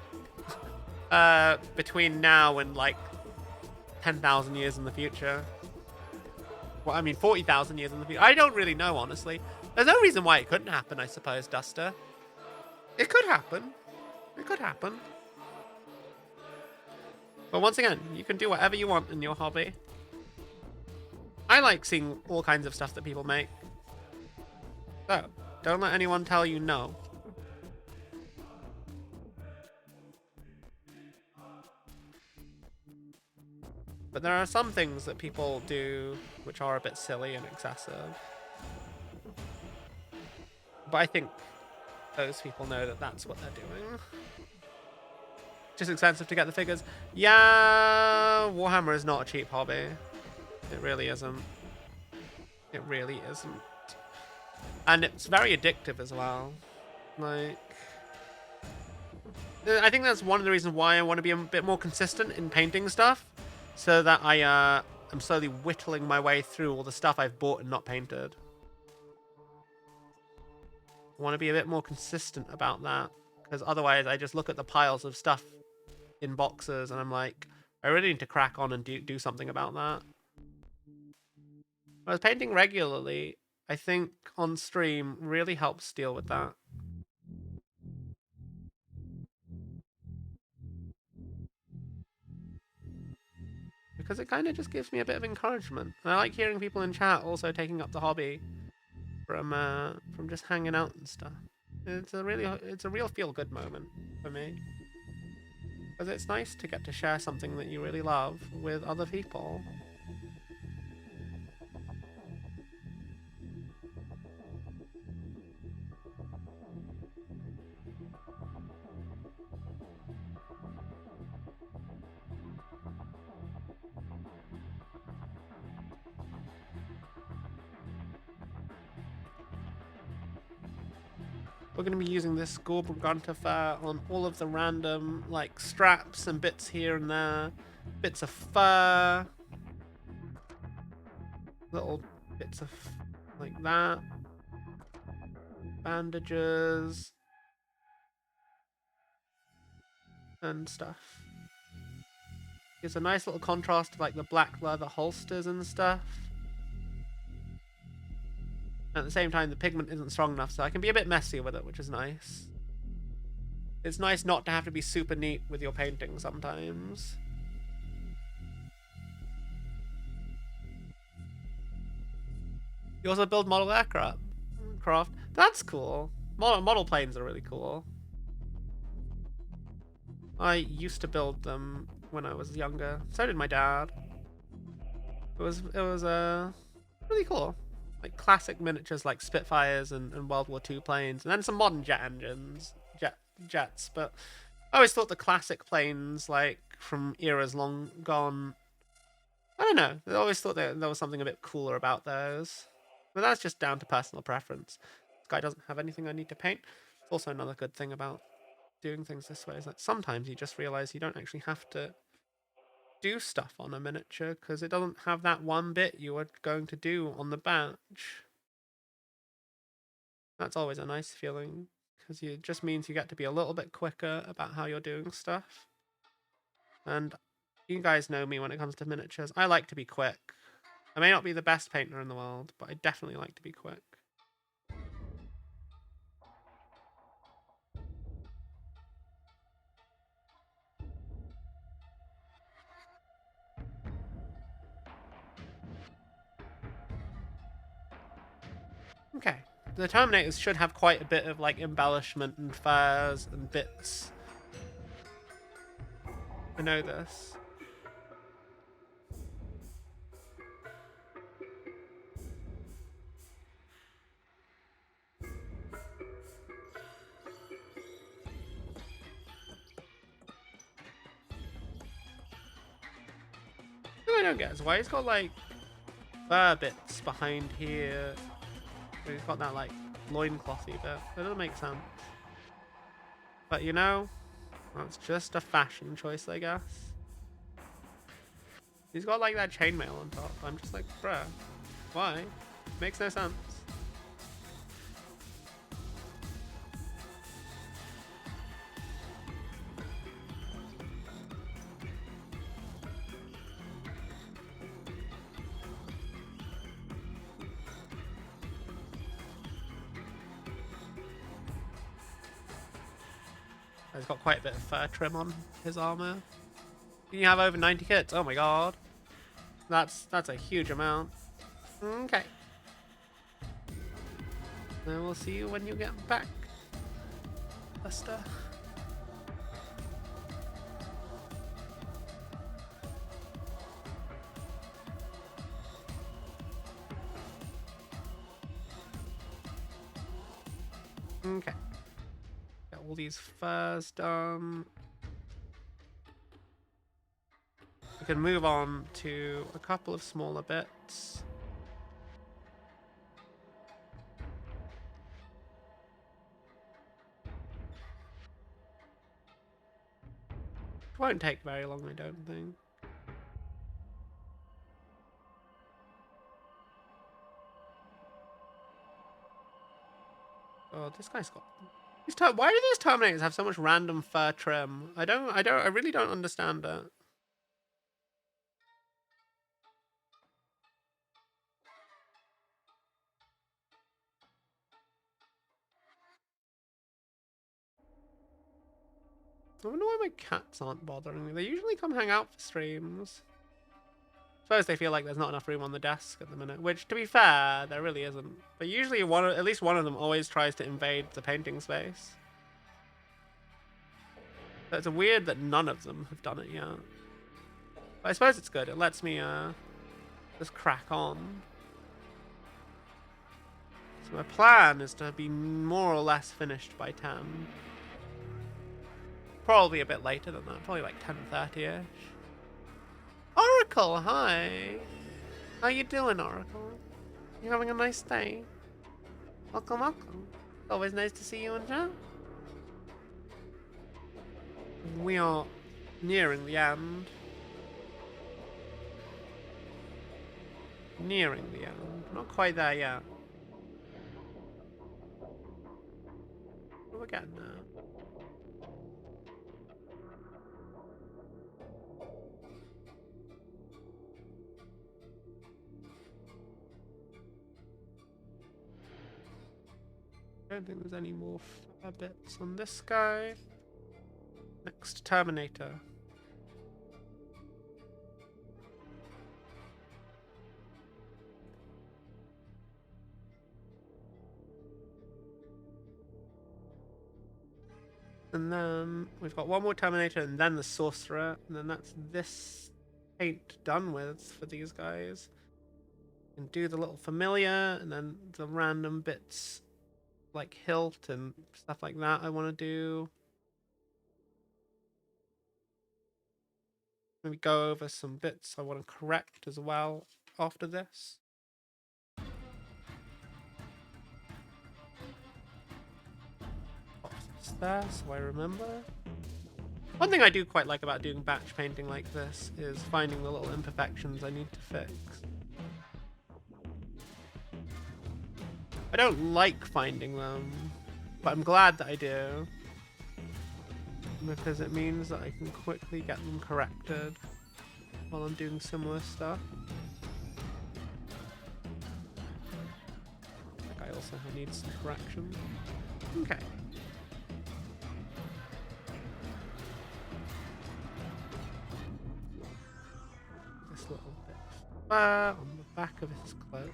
Speaker 1: between now and like 10,000 years in the future. Well, I mean 40,000 years in the future. I don't really know, honestly. There's no reason why it couldn't happen, I suppose, Duster. It could happen. It could happen. But once again, you can do whatever you want in your hobby. I like seeing all kinds of stuff that people make. So, don't let anyone tell you no. But there are some things that people do which are a bit silly and excessive. But I think those people know that that's what they're doing. Just expensive to get the figures. Yeah, Warhammer is not a cheap hobby. It really isn't. It really isn't. And it's very addictive as well. Like, I think that's one of the reasons why I want to be a bit more consistent in painting stuff. So that I am slowly whittling my way through all the stuff I've bought and not painted. I want to be a bit more consistent about that. Because otherwise I just look at the piles of stuff in boxes and I'm like, I really need to crack on and do something about that. Whereas painting regularly, I think on stream really helps deal with that. because it kind of just gives me a bit of encouragement. And I like hearing people in chat also taking up the hobby from just hanging out and stuff. It's a real feel good moment for me, because it's nice to get to share something that you really love with other people. We're going to be using this Gorbruganta fur on all of the random, like, straps and bits here and there. Bits of fur. Little bits of, like that. Bandages. And stuff. Gives a nice little contrast to, like, the black leather holsters and stuff. At the same time, the pigment isn't strong enough, so I can be a bit messy with it, which is nice. It's nice not to have to be super neat with your painting sometimes. You also build model aircraft. That's cool. Model planes are really cool. I used to build them when I was younger. So did my dad. It was really cool. Like classic miniatures like Spitfires and World War II planes, and then some modern jet engines, jets. But I always thought the classic planes, like from eras long gone, I don't know. I always thought there was something a bit cooler about those. But that's just down to personal preference. This guy doesn't have anything I need to paint. It's also another good thing about doing things this way is that sometimes you just realize you don't actually have to do stuff on a miniature because it doesn't have that one bit you were going to do on the batch. That's always a nice feeling because it just means you get to be a little bit quicker about how you're doing stuff. And you guys know me when it comes to miniatures. I like to be quick. I may not be the best painter in the world, but I definitely like to be quick. Okay. The Terminators should have quite a bit of like embellishment and furs and bits. I know this. What I don't get is why he's got like fur bits behind here. He's got that like loinclothy bit. That doesn't make sense. But you know, that's just a fashion choice, I guess. He's got like that chainmail on top. I'm just like, bruh, why? Makes no sense. He's got quite a bit of fur trim on his armor. You have over 90 kits. Oh my god. That's a huge amount. Okay. Then we'll see you when you get back, Lester. Okay. Got all these furs done. We can move on to a couple of smaller bits. It won't take very long, I don't think. Oh, this guy's got... Why do these Terminators have so much random fur trim? I really don't understand it. I wonder why my cats aren't bothering me. They usually come hang out for streams. Suppose they feel like there's not enough room on the desk at the minute, which, to be fair, there really isn't. But usually at least one of them always tries to invade the painting space. So it's weird that none of them have done it yet. But I suppose it's good. It lets me just crack on. So my plan is to be more or less finished by 10. Probably a bit later than that. Probably like 10:30ish. Oracle, hi. How you doing, Oracle? You having a nice day? Welcome, welcome. Always nice to see you in chat. We are nearing the end. Nearing the end. Not quite there yet. What are we getting now? I don't think there's any more fire bits on this guy. Next, Terminator. And then we've got one more Terminator and then the Sorcerer. And then that's this paint done with for these guys. And do the little familiar and then the random bits like hilt and stuff like that I want to do. Maybe go over some bits I want to correct as well after this. It's there, so I remember. One thing I do quite like about doing batch painting like this is finding the little imperfections I need to fix. I don't like finding them, but I'm glad that I do. Because it means that I can quickly get them corrected while I'm doing similar stuff. That guy also needs some correction. Okay. This little bit of fur on the back of his cloak.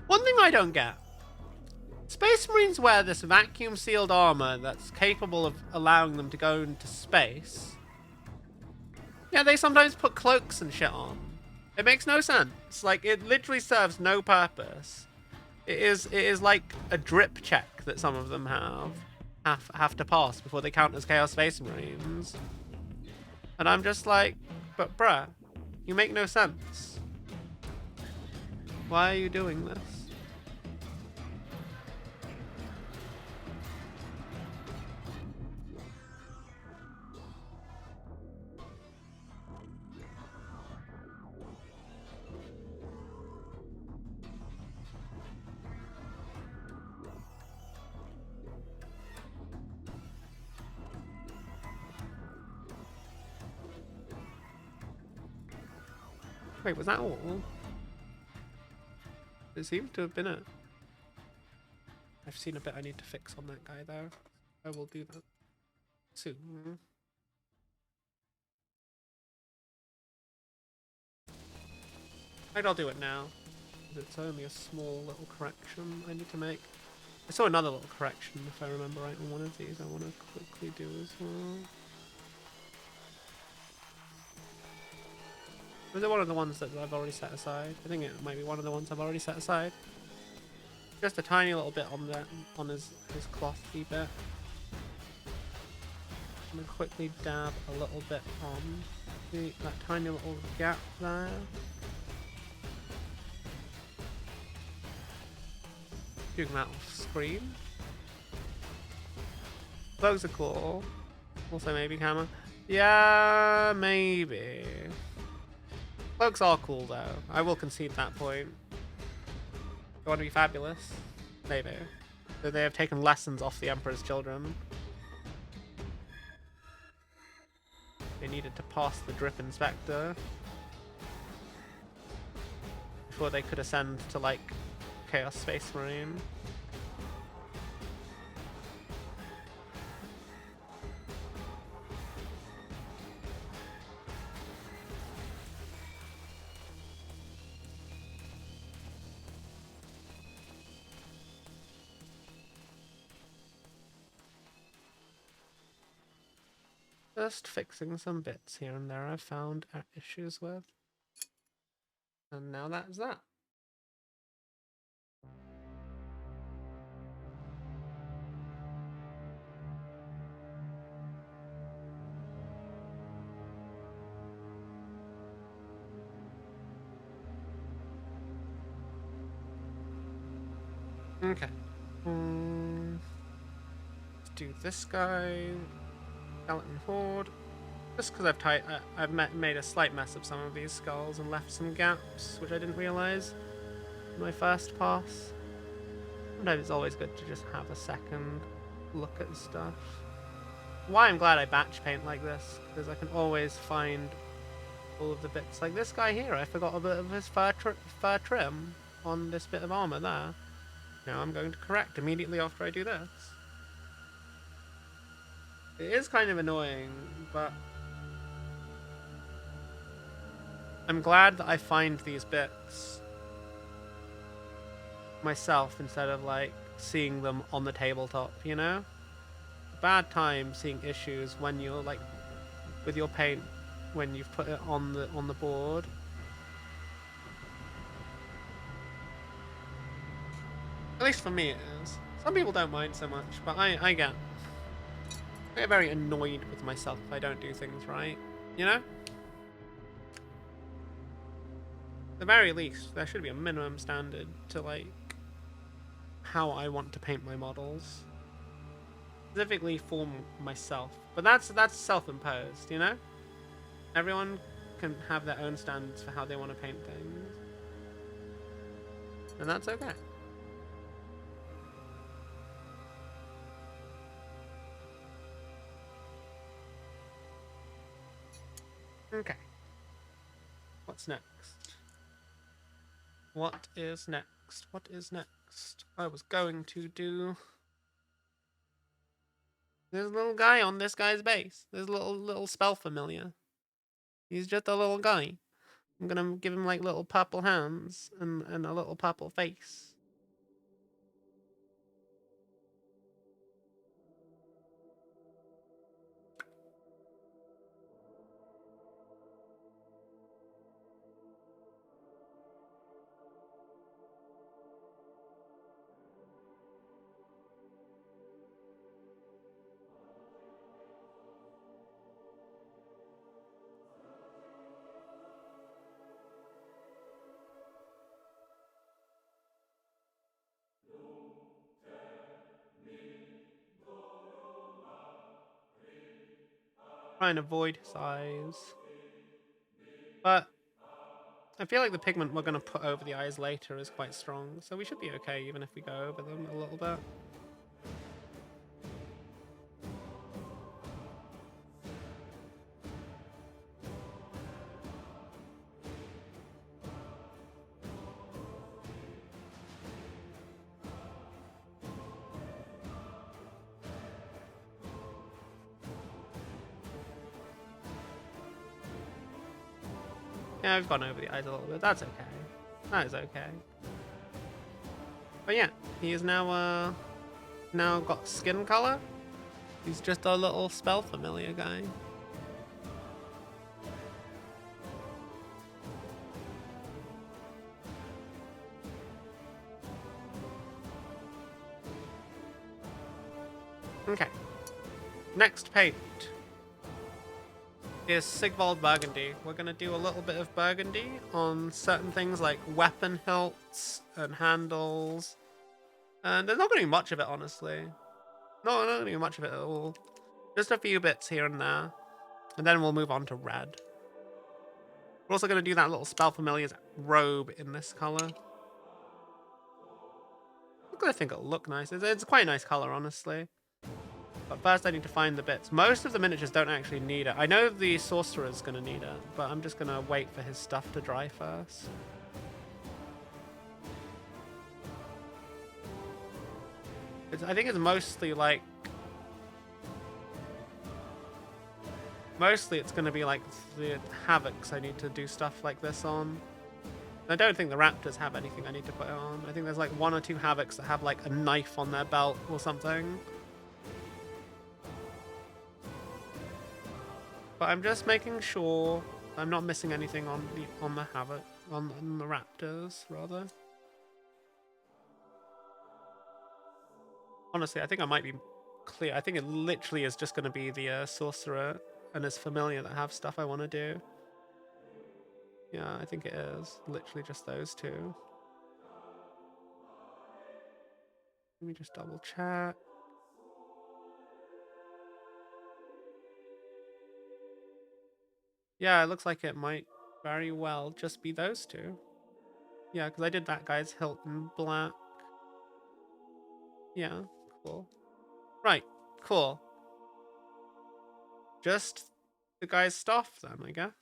Speaker 1: One thing I don't get. Space Marines wear this vacuum sealed armor that's capable of allowing them to go into space. Yeah, they sometimes put cloaks and shit on. It makes no sense. Like, it literally serves no purpose. It is like a drip check that some of them have to pass before they count as Chaos Space Marines. And I'm just like, but bruh, you make no sense. Why are you doing this? Wait, was that all? It seems to have been it. I've seen a bit I need to fix on that guy though. I will do that soon. I'll do it now. It's only a small little correction I need to make. I saw another little correction, if I remember right, on one of these I want to quickly do as well. Was it one of the ones that I've already set aside? I think it might be one of the ones I've already set aside. Just a tiny little bit on that, on his clothy bit. I'm gonna quickly dab a little bit on that tiny little gap there. Doing that off screen. Those are cool. Also maybe camera. Yeah, maybe. Cloaks are cool though. I will concede that point. They want to be fabulous? Maybe. So they have taken lessons off the Emperor's children. They needed to pass the drip inspector before they could ascend to like Chaos Space Marine. Just fixing some bits here and there I've found issues with. And now that's that. Okay. Let's do this guy. Skeleton Horde. Just because I've made a slight mess of some of these skulls and left some gaps, which I didn't realize in my first pass. Sometimes it's always good to just have a second look at stuff. Why I'm glad I batch paint like this, because I can always find all of the bits. Like this guy here, I forgot a bit of his fur trim on this bit of armor there. Now I'm going to correct immediately after I do this. It is kind of annoying, but I'm glad that I find these bits myself instead of like seeing them on the tabletop, you know? Bad time seeing issues when you're like with your paint when you've put it on the board. At least for me it is. Some people don't mind so much, but I get very annoyed with myself if I don't do things right, you know? At the very least, there should be a minimum standard to like how I want to paint my models. Specifically for myself. But that's self-imposed, you know? Everyone can have their own standards for how they want to paint things. And that's okay. Okay. What's next? What is next? What is next? I was going to do... There's a little guy on this guy's base. There's a little spell familiar. He's just a little guy. I'm gonna give him like little purple hands and a little purple face. Try and avoid his eyes. But I feel like the pigment we're going to put over the eyes later is quite strong, so we should be okay even if we go over them a little bit. Yeah, I've gone over the eyes a little bit. That's okay. That is okay. But yeah, he is now got skin color. He's just a little spell familiar guy. Okay. Next paint is Sigvald Burgundy. We're going to do a little bit of Burgundy on certain things like weapon hilts and handles. And there's not going to be much of it, honestly. Not going to be much of it at all. Just a few bits here and there. And then we'll move on to red. We're also going to do that little Spell Familiar's robe in this color. I think it'll look nice. It's quite a nice color, honestly. But first I need to find the bits. Most of the miniatures don't actually need it. I know the sorcerer's going to need it, but I'm just going to wait for his stuff to dry first. I think it's mostly like... Mostly it's going to be like the Havocs I need to do stuff like this on. I don't think the Raptors have anything I need to put it on. I think there's like 1 or 2 Havocs that have like a knife on their belt or something. But I'm just making sure I'm not missing anything on the Havoc, on the Raptors, rather. Honestly, I think I might be clear. I think it literally is just going to be the Sorcerer and his Familiar that have stuff I want to do. Yeah, I think it is. Literally just those two. Let me just double check. Yeah, it looks like it might very well just be those two. Yeah, because I did that guy's Hilton Black. Yeah, cool. Right, cool. Just the guy's stuff then, I guess.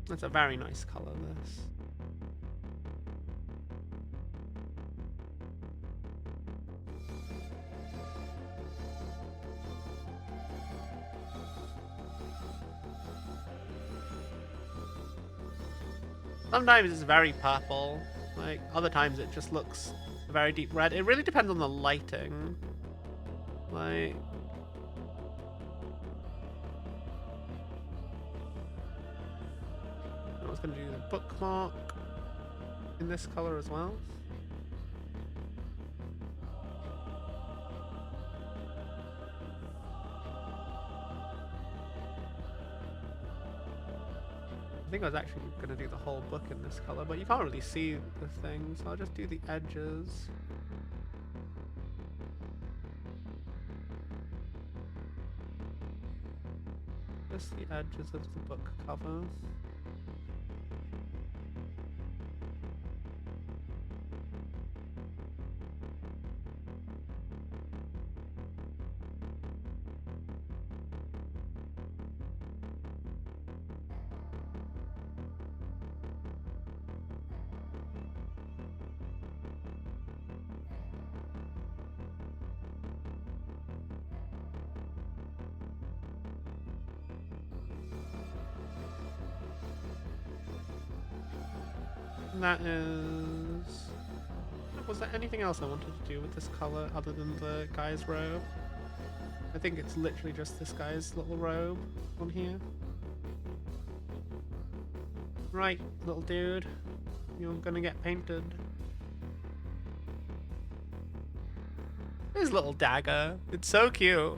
Speaker 1: That's a very nice color, this. Sometimes it's very purple, like other times it just looks very deep red. It really depends on the lighting. Like, I was gonna do the bookmark in this color as well. I think I was actually going to do the whole book in this color, but you can't really see the thing, so I'll just do the edges. Just the edges of the book cover. That is... Was there anything else I wanted to do with this color other than the guy's robe? I think it's literally just this guy's little robe on here. Right, little dude. You're gonna get painted. His little dagger. It's so cute.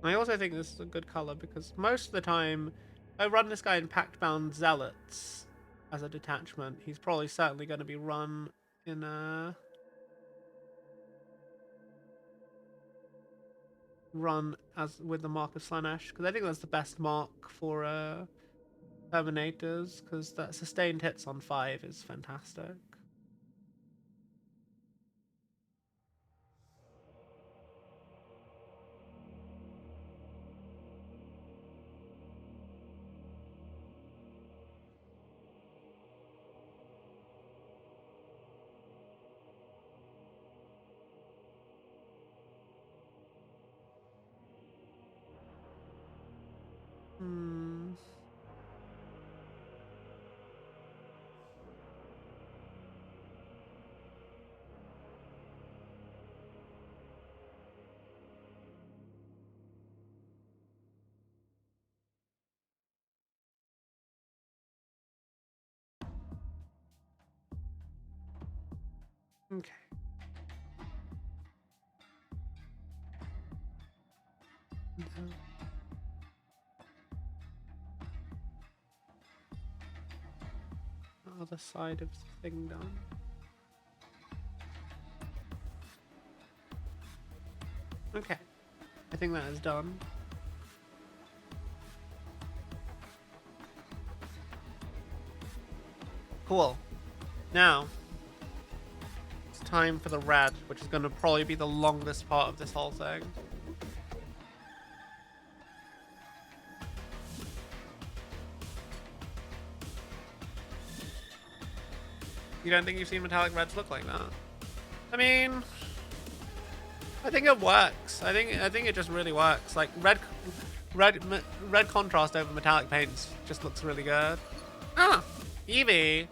Speaker 1: I also think this is a good color because most of the time I run this guy in Pact Bound Zealots as a detachment. He's probably certainly going to be run in a... run as with the Mark of Slanesh, because I think that's the best mark for Terminators, because that sustained hits on 5 is fantastic. Okay. The other side of the thing done. Okay. I think that is done. Cool. Now, it's time for the red, which is going to probably be the longest part of this whole thing. You don't think you've seen metallic reds look like that? I mean, I think it works. I think it just really works. Like red contrast over metallic paints just looks really good. Ah, Evie.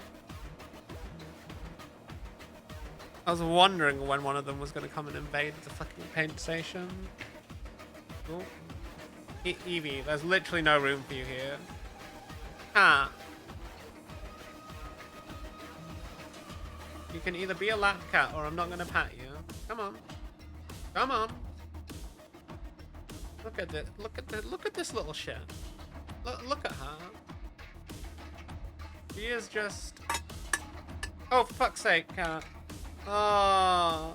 Speaker 1: I was wondering when one of them was going to come and invade the fucking paint station. Oh. Evie, there's literally no room for you here. Ah. You can either be a lap cat or I'm not gonna pat you. Come on. Come on. Look at this. Look at this little shit. Look at her. She is just... Oh, for fuck's sake, cat. Oh.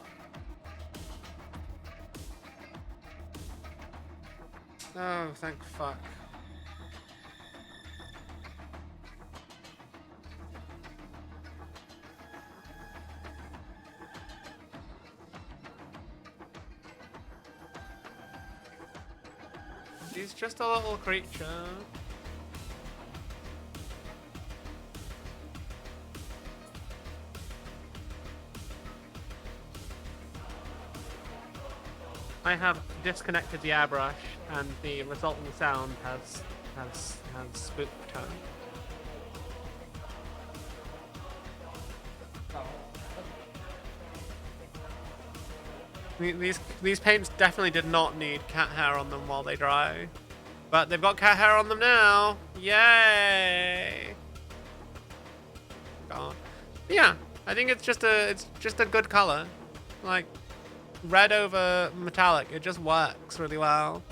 Speaker 1: Oh, thank fuck. She's just a little creature. I have disconnected the airbrush, and the resulting sound has spooked her. These paints definitely did not need cat hair on them while they dry, but they've got cat hair on them now. Yay! God. Yeah, I think it's just a good color, like red over metallic. It just works really well.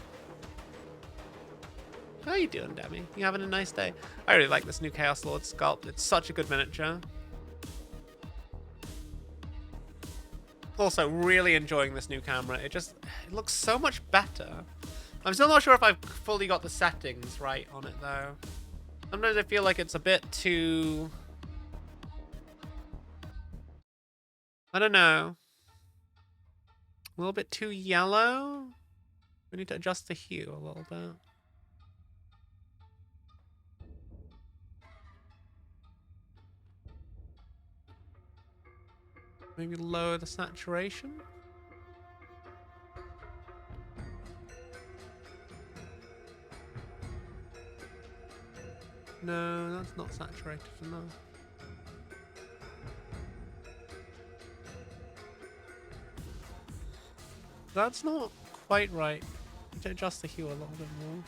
Speaker 1: How you doing, Demi? You having a nice day? I really like this new Chaos Lord sculpt. It's such a good miniature. Also, really enjoying this new camera. It looks so much better. I'm still not sure if I've fully got the settings right on it, though. Sometimes I feel like it's a bit too... I don't know. A little bit too yellow? We need to adjust the hue a little bit. Maybe lower the saturation? No, that's not saturated enough. That's not quite right. Need to adjust the hue a little bit more.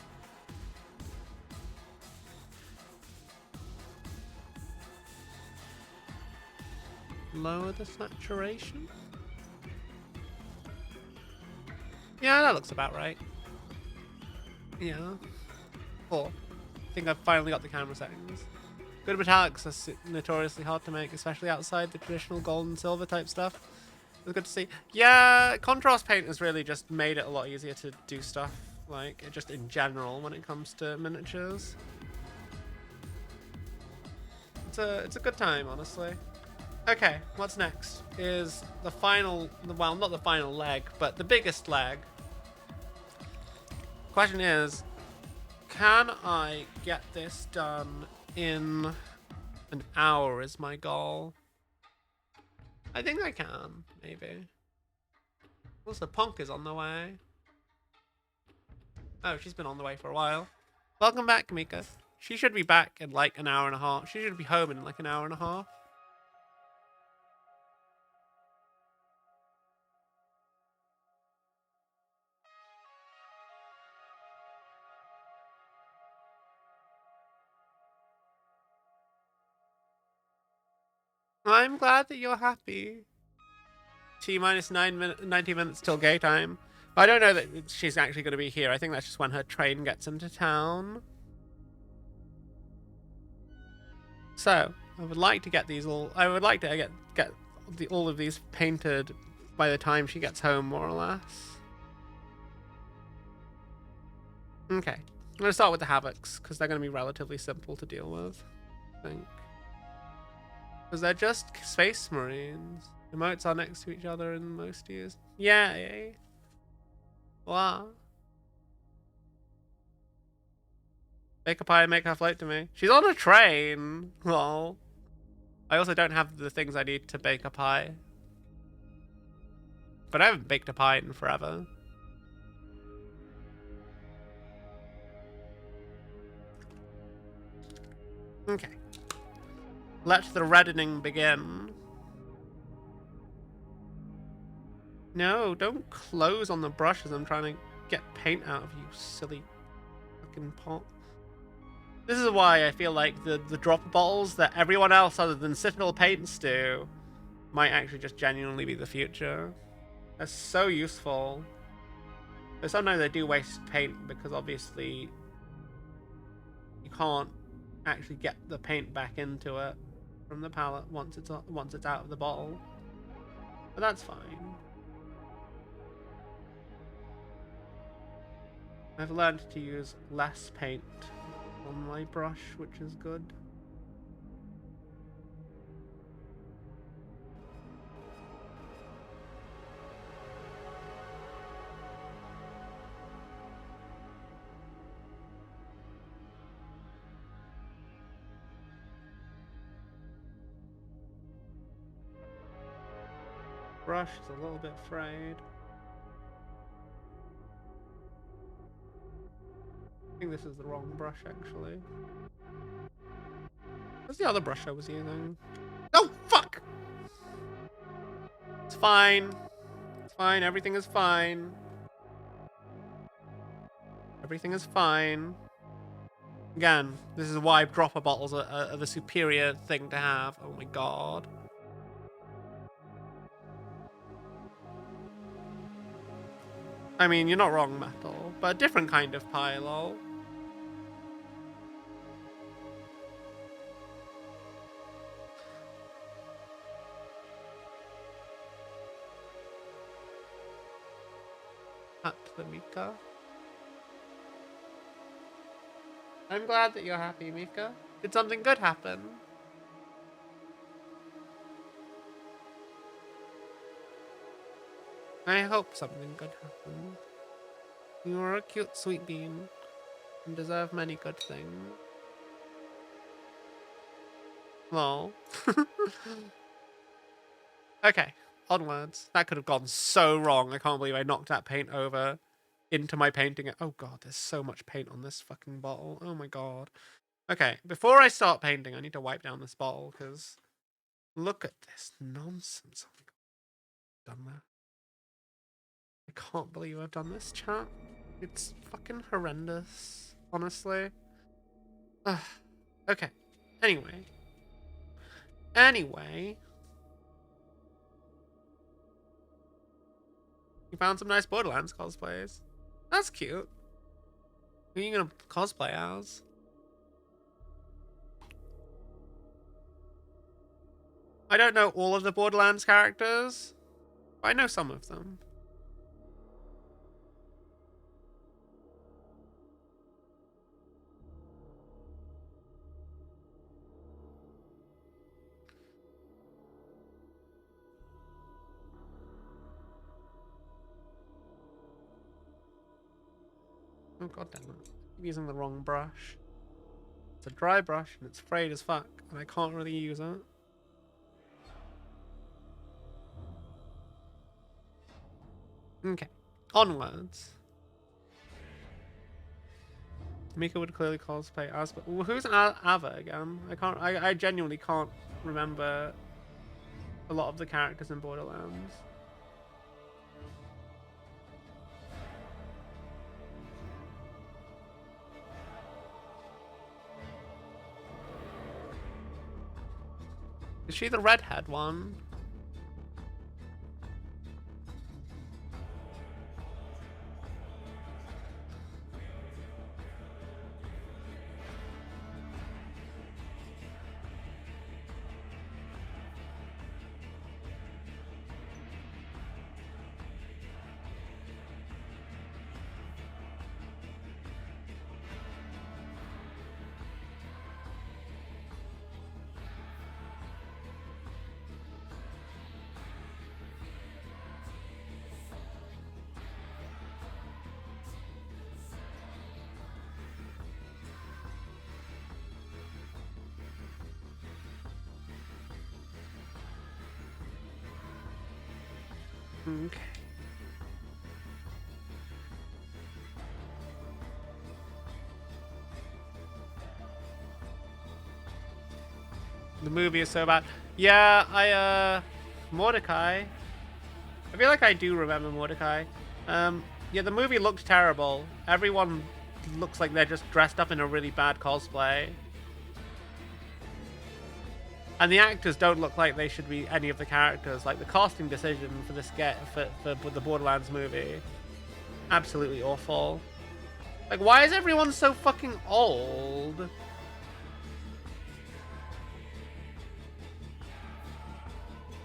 Speaker 1: Lower the saturation? Yeah, that looks about right. Yeah. Cool. I think I've finally got the camera settings. Good metallics are notoriously hard to make, especially outside the traditional gold and silver type stuff. It was good to see. Yeah, contrast paint has really just made it a lot easier to do stuff, like, just in general when it comes to miniatures. It's a good time, honestly. Okay, what's next is the final, well, not the final leg, but the biggest leg. Question is, can I get this done in an hour is my goal. I think I can, maybe. Also, Punk is on the way. Oh, she's been on the way for a while. Welcome back, Mika. She should be back in like an hour and a half. She should be home in like an hour and a half. I'm glad that you're happy. T-minus 90 minutes till gay time. I don't know that she's actually going to be here. I think that's just when her train gets into town. So, I would like to get these all... I would like to get all of these painted by the time she gets home, more or less. Okay. I'm going to start with the Havocs, because they're going to be relatively simple to deal with, I think. Because they're just space marines. Emotes are next to each other in most use. Yay. Wow. Bake a pie and make her float to me. She's on a train. Lol. I also don't have the things I need to bake a pie. But I haven't baked a pie in forever. Okay. Let the reddening begin. No, don't close on the brushes. I'm trying to get paint out of you, silly fucking pot. This is why I feel like the dropper bottles that everyone else other than Citadel Paints do might actually just genuinely be the future. They're so useful. But sometimes they do waste paint because obviously you can't actually get the paint back into it from the palette once it's out of the bottle. But that's fine. I've learned to use less paint on my brush, which is good. Brush is a little bit frayed. I think this is the wrong brush, actually. What's the other brush I was using? Oh, fuck! It's fine. It's fine. Everything is fine. Everything is fine. Again, this is why dropper bottles are the superior thing to have. Oh my god. I mean, you're not wrong, Metal, but a different kind of pie, lol. At the Mika. I'm glad that you're happy, Mika. Did something good happen? I hope something good happened. You are a cute sweet bean and deserve many good things. Lol. Okay, onwards. That could have gone so wrong. I can't believe I knocked that paint over into my painting. Oh god, there's so much paint on this fucking bottle. Oh my god. Okay, before I start painting, I need to wipe down this bottle, because look at this nonsense. Oh my god, I've done that. I can't believe I've done this, chat. It's fucking horrendous, honestly. Ugh. Okay, anyway. You found some nice Borderlands cosplays. That's cute. Who are you gonna cosplay as? I don't know all of the Borderlands characters, but I know some of them. Oh god damn it. I'm using the wrong brush. It's a dry brush and it's frayed as fuck, and I can't really use it. Okay, onwards. Mika would clearly cosplay as, but who's Ava again? I genuinely can't remember a lot of the characters in Borderlands. Is she the redhead one? Okay. The movie is so bad. Yeah, Mordecai. I feel like I do remember Mordecai. Yeah, the movie looked terrible. Everyone looks like they're just dressed up in a really bad cosplay. And the actors don't look like they should be any of the characters. Like, the casting decision for this for the Borderlands movie, absolutely awful. Like, why is everyone so fucking old?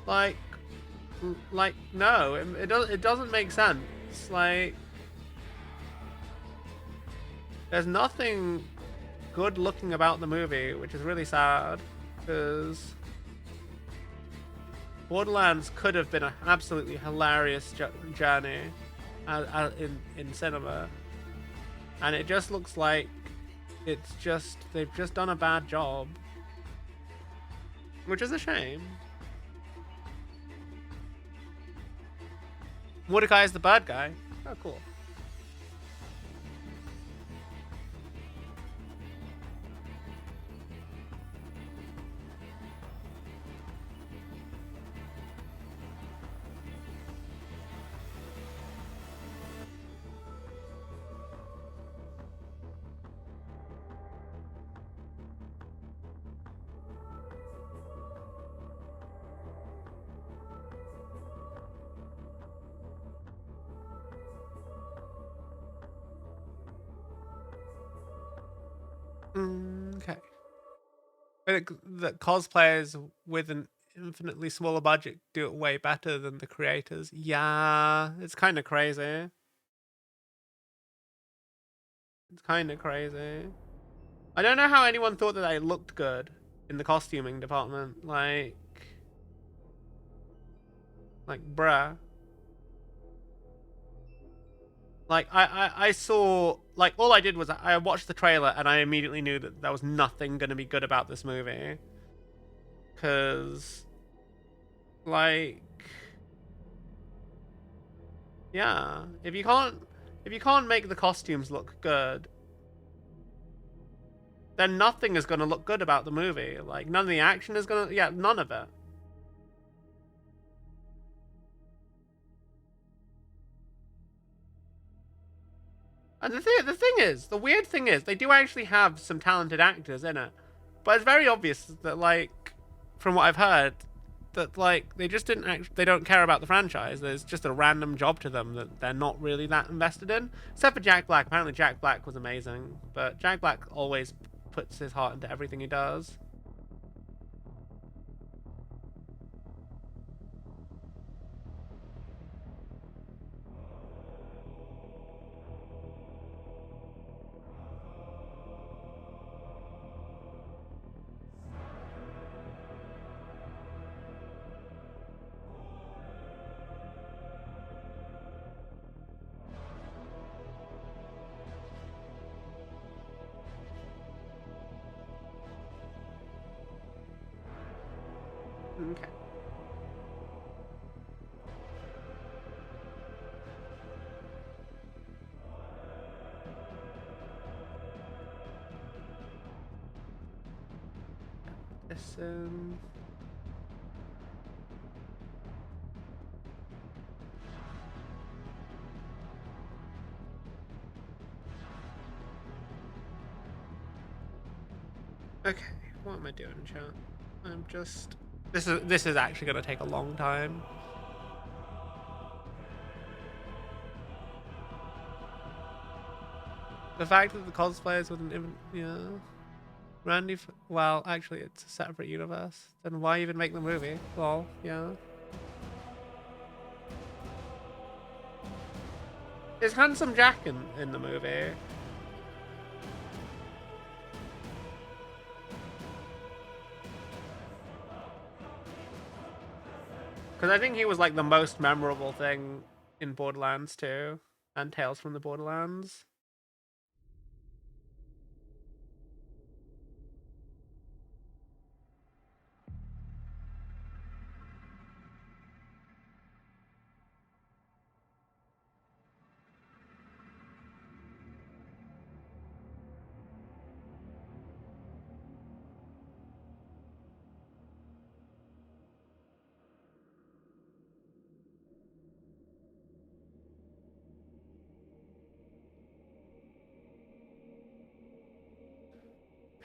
Speaker 1: Like, no, it doesn't make sense. Like, there's nothing good looking about the movie, which is really sad, because Borderlands could have been an absolutely hilarious journey in cinema, and it just looks like they've just done a bad job, which is a shame. Mordecai is the bad guy. Oh, cool. Okay. I think that cosplayers with an infinitely smaller budget do it way better than the creators. Yeah, it's kind of crazy. It's kind of crazy. I don't know how anyone thought that they looked good in the costuming department. Like, bruh. Like, I saw, like, all I did was I watched the trailer and I immediately knew that there was nothing going to be good about this movie. Because, like, yeah, if you can't make the costumes look good, then nothing is going to look good about the movie. Like, none of the action is going to, yeah, none of it. And the weird thing is, they do actually have some talented actors in it, but it's very obvious that, like, from what I've heard, that, like, they just they don't care about the franchise. There's just a random job to them that they're not really that invested in, except for Jack Black. Apparently Jack Black was amazing, but Jack Black always puts his heart into everything he does. Okay. Listen. Okay, what am I doing, chat? I'm just. This is actually gonna take a long time. The fact that the cosplayers wouldn't even, yeah. Randy, well, actually, it's a separate universe. Then why even make the movie? Well, yeah. Is Handsome Jack in the movie? Because I think he was like the most memorable thing in Borderlands 2 and Tales from the Borderlands.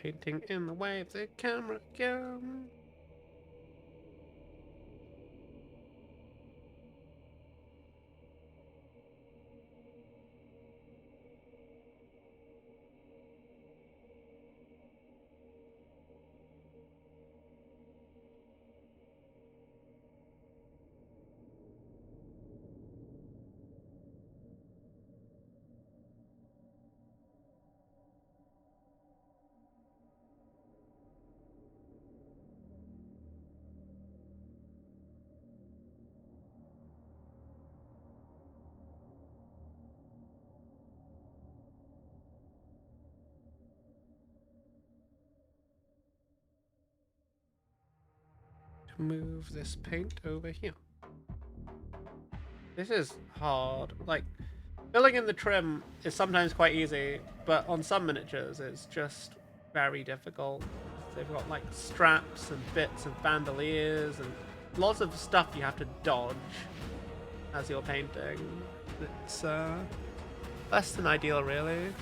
Speaker 1: painting in the way of the camera again. Move this paint over here. This is hard. Like, filling in the trim is sometimes quite easy, but on some miniatures it's just very difficult. They've got like straps and bits of bandoliers and lots of stuff you have to dodge as you're painting. It's less than ideal, really.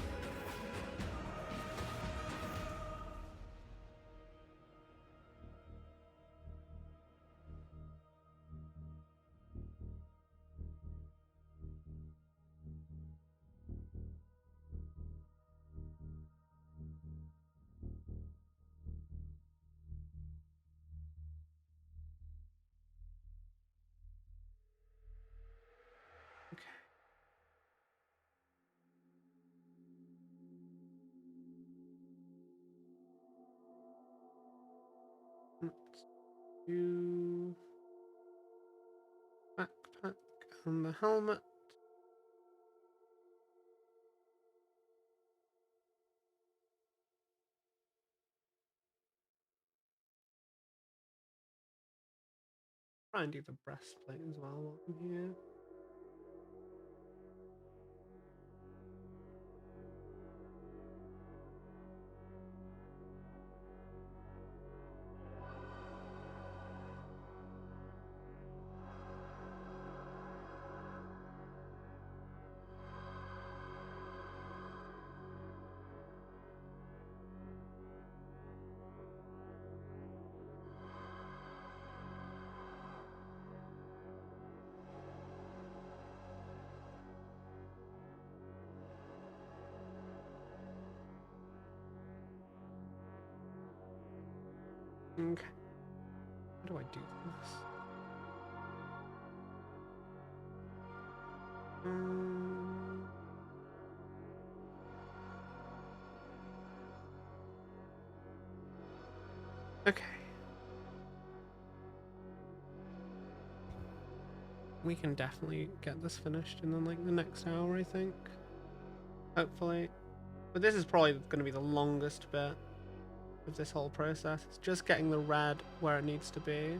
Speaker 1: Let's do backpack and the helmet. Try and do the breastplate as well while I'm here. Okay. How do I do this? Okay. We can definitely get this finished in the next hour, I think. Hopefully. But this is probably going to be the longest bit of this whole process. It's just getting the red where it needs to be.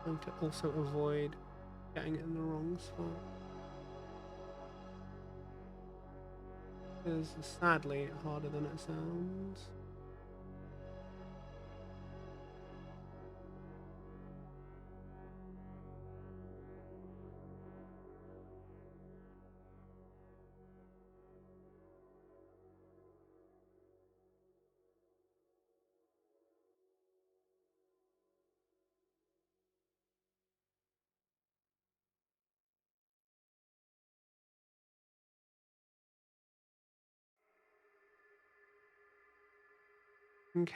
Speaker 1: And to also avoid getting it in the wrong spot. It is sadly harder than it sounds. Okay.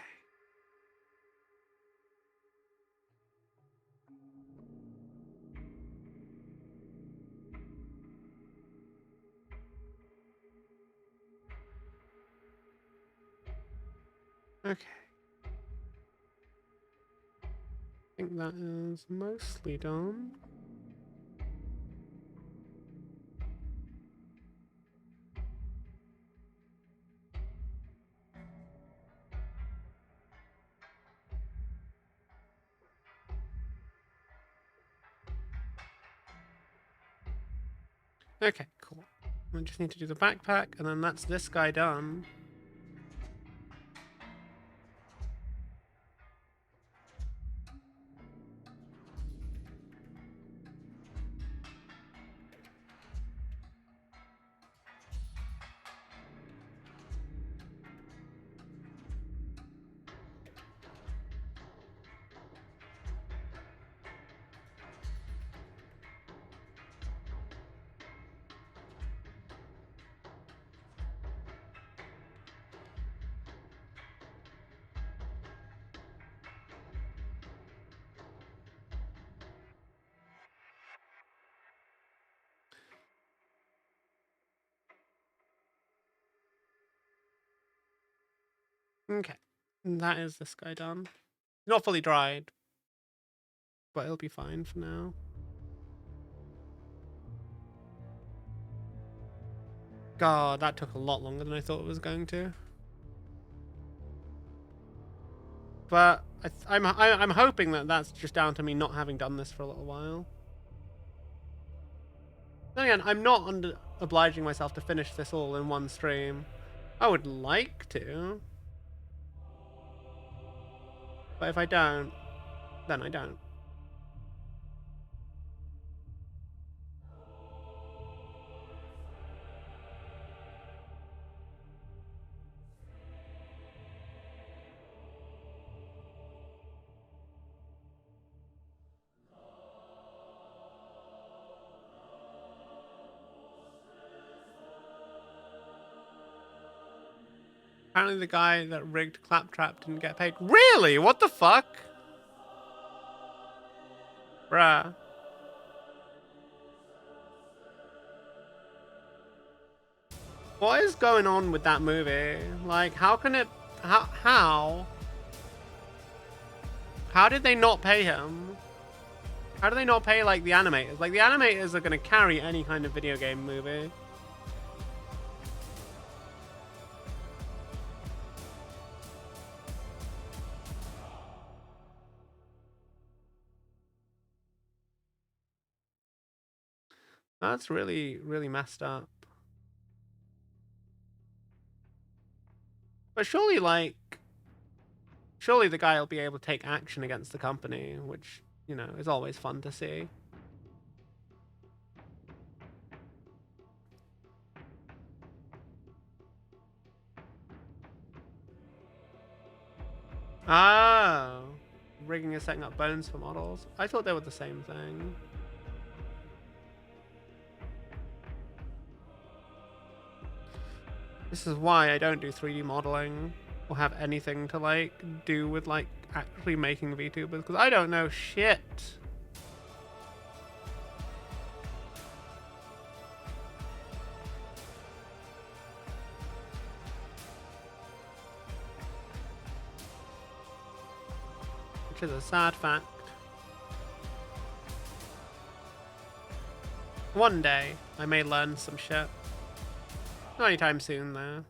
Speaker 1: Okay. I think that is mostly done. Okay, cool. I just need to do the backpack, and then that's this guy done. Okay. That is this guy done. Not fully dried, but it'll be fine for now. God, that took a lot longer than I thought it was going to. But I'm hoping that that's just down to me not having done this for a little while. Then again, I'm not obliging myself to finish this all in one stream. I would like to. But if I don't, then I don't. Apparently the guy that rigged Claptrap didn't get paid. Really? What the fuck? Bruh. What is going on with that movie? Like, how can it... How did they not pay him? How do they not pay, like, the animators? Like, the animators are going to carry any kind of video game movie. That's really, really messed up. But surely, like... Surely the guy will be able to take action against the company, which, you know, is always fun to see. Oh. Rigging is setting up bones for models. I thought they were the same thing. This is why I don't do 3D modeling or have anything to, like, do with, like, actually making VTubers, because I don't know shit. Which is a sad fact. One day, I may learn some shit. Not anytime soon, though.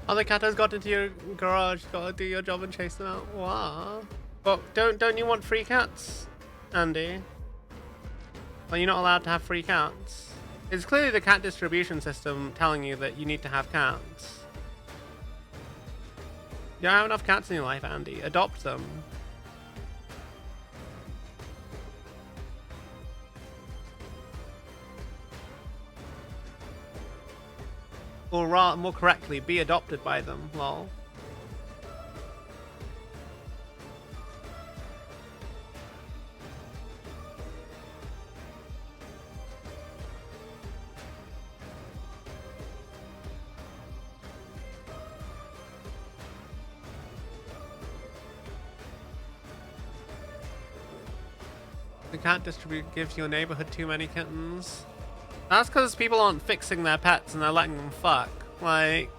Speaker 1: Other cat has got into your garage, gotta do your job and chase them out. Wow. But don't you want free cats, Andy? Are you not allowed to have free cats? It's clearly the cat distribution system telling you that you need to have cats. You don't have enough cats in your life, Andy. Adopt them. Or more correctly, be adopted by them, lol. The cat distribute gives your neighborhood too many kittens. That's because people aren't fixing their pets and they're letting them fuck. Like,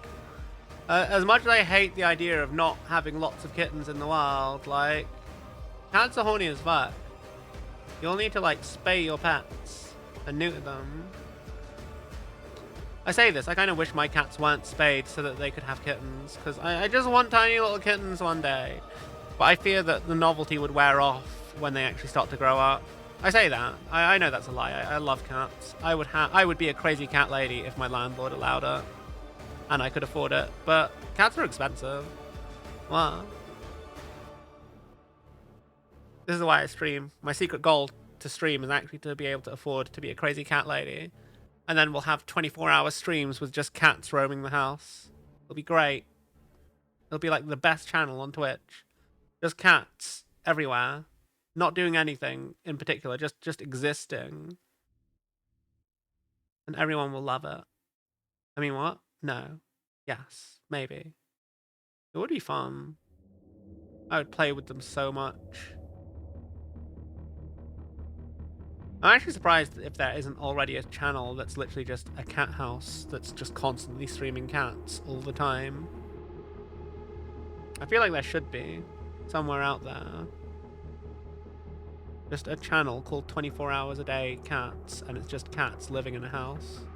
Speaker 1: as much as I hate the idea of not having lots of kittens in the wild, like, cats are horny as fuck. You'll need to, like, spay your pets and neuter them. I say this, I kind of wish my cats weren't spayed so that they could have kittens, because I just want tiny little kittens one day. But I fear that the novelty would wear off when they actually start to grow up. I say that. I know that's a lie. I love cats. I would be a crazy cat lady if my landlord allowed it. and I could afford it, but cats are expensive. Wow. This is why I stream. My secret goal to stream is actually to be able to afford to be a crazy cat lady. And then we'll have 24-hour streams with just cats roaming the house. It'll be great. It'll be like the best channel on Twitch. Just cats everywhere. Not doing anything in particular, just existing. And everyone will love it. I mean, what? No. Yes. Maybe. It would be fun. I would play with them so much. I'm actually surprised if there isn't already a channel that's literally just a cat house that's just constantly streaming cats all the time. I feel like there should be somewhere out there. Just a channel called 24 Hours a Day Cats, and it's just cats living in a house.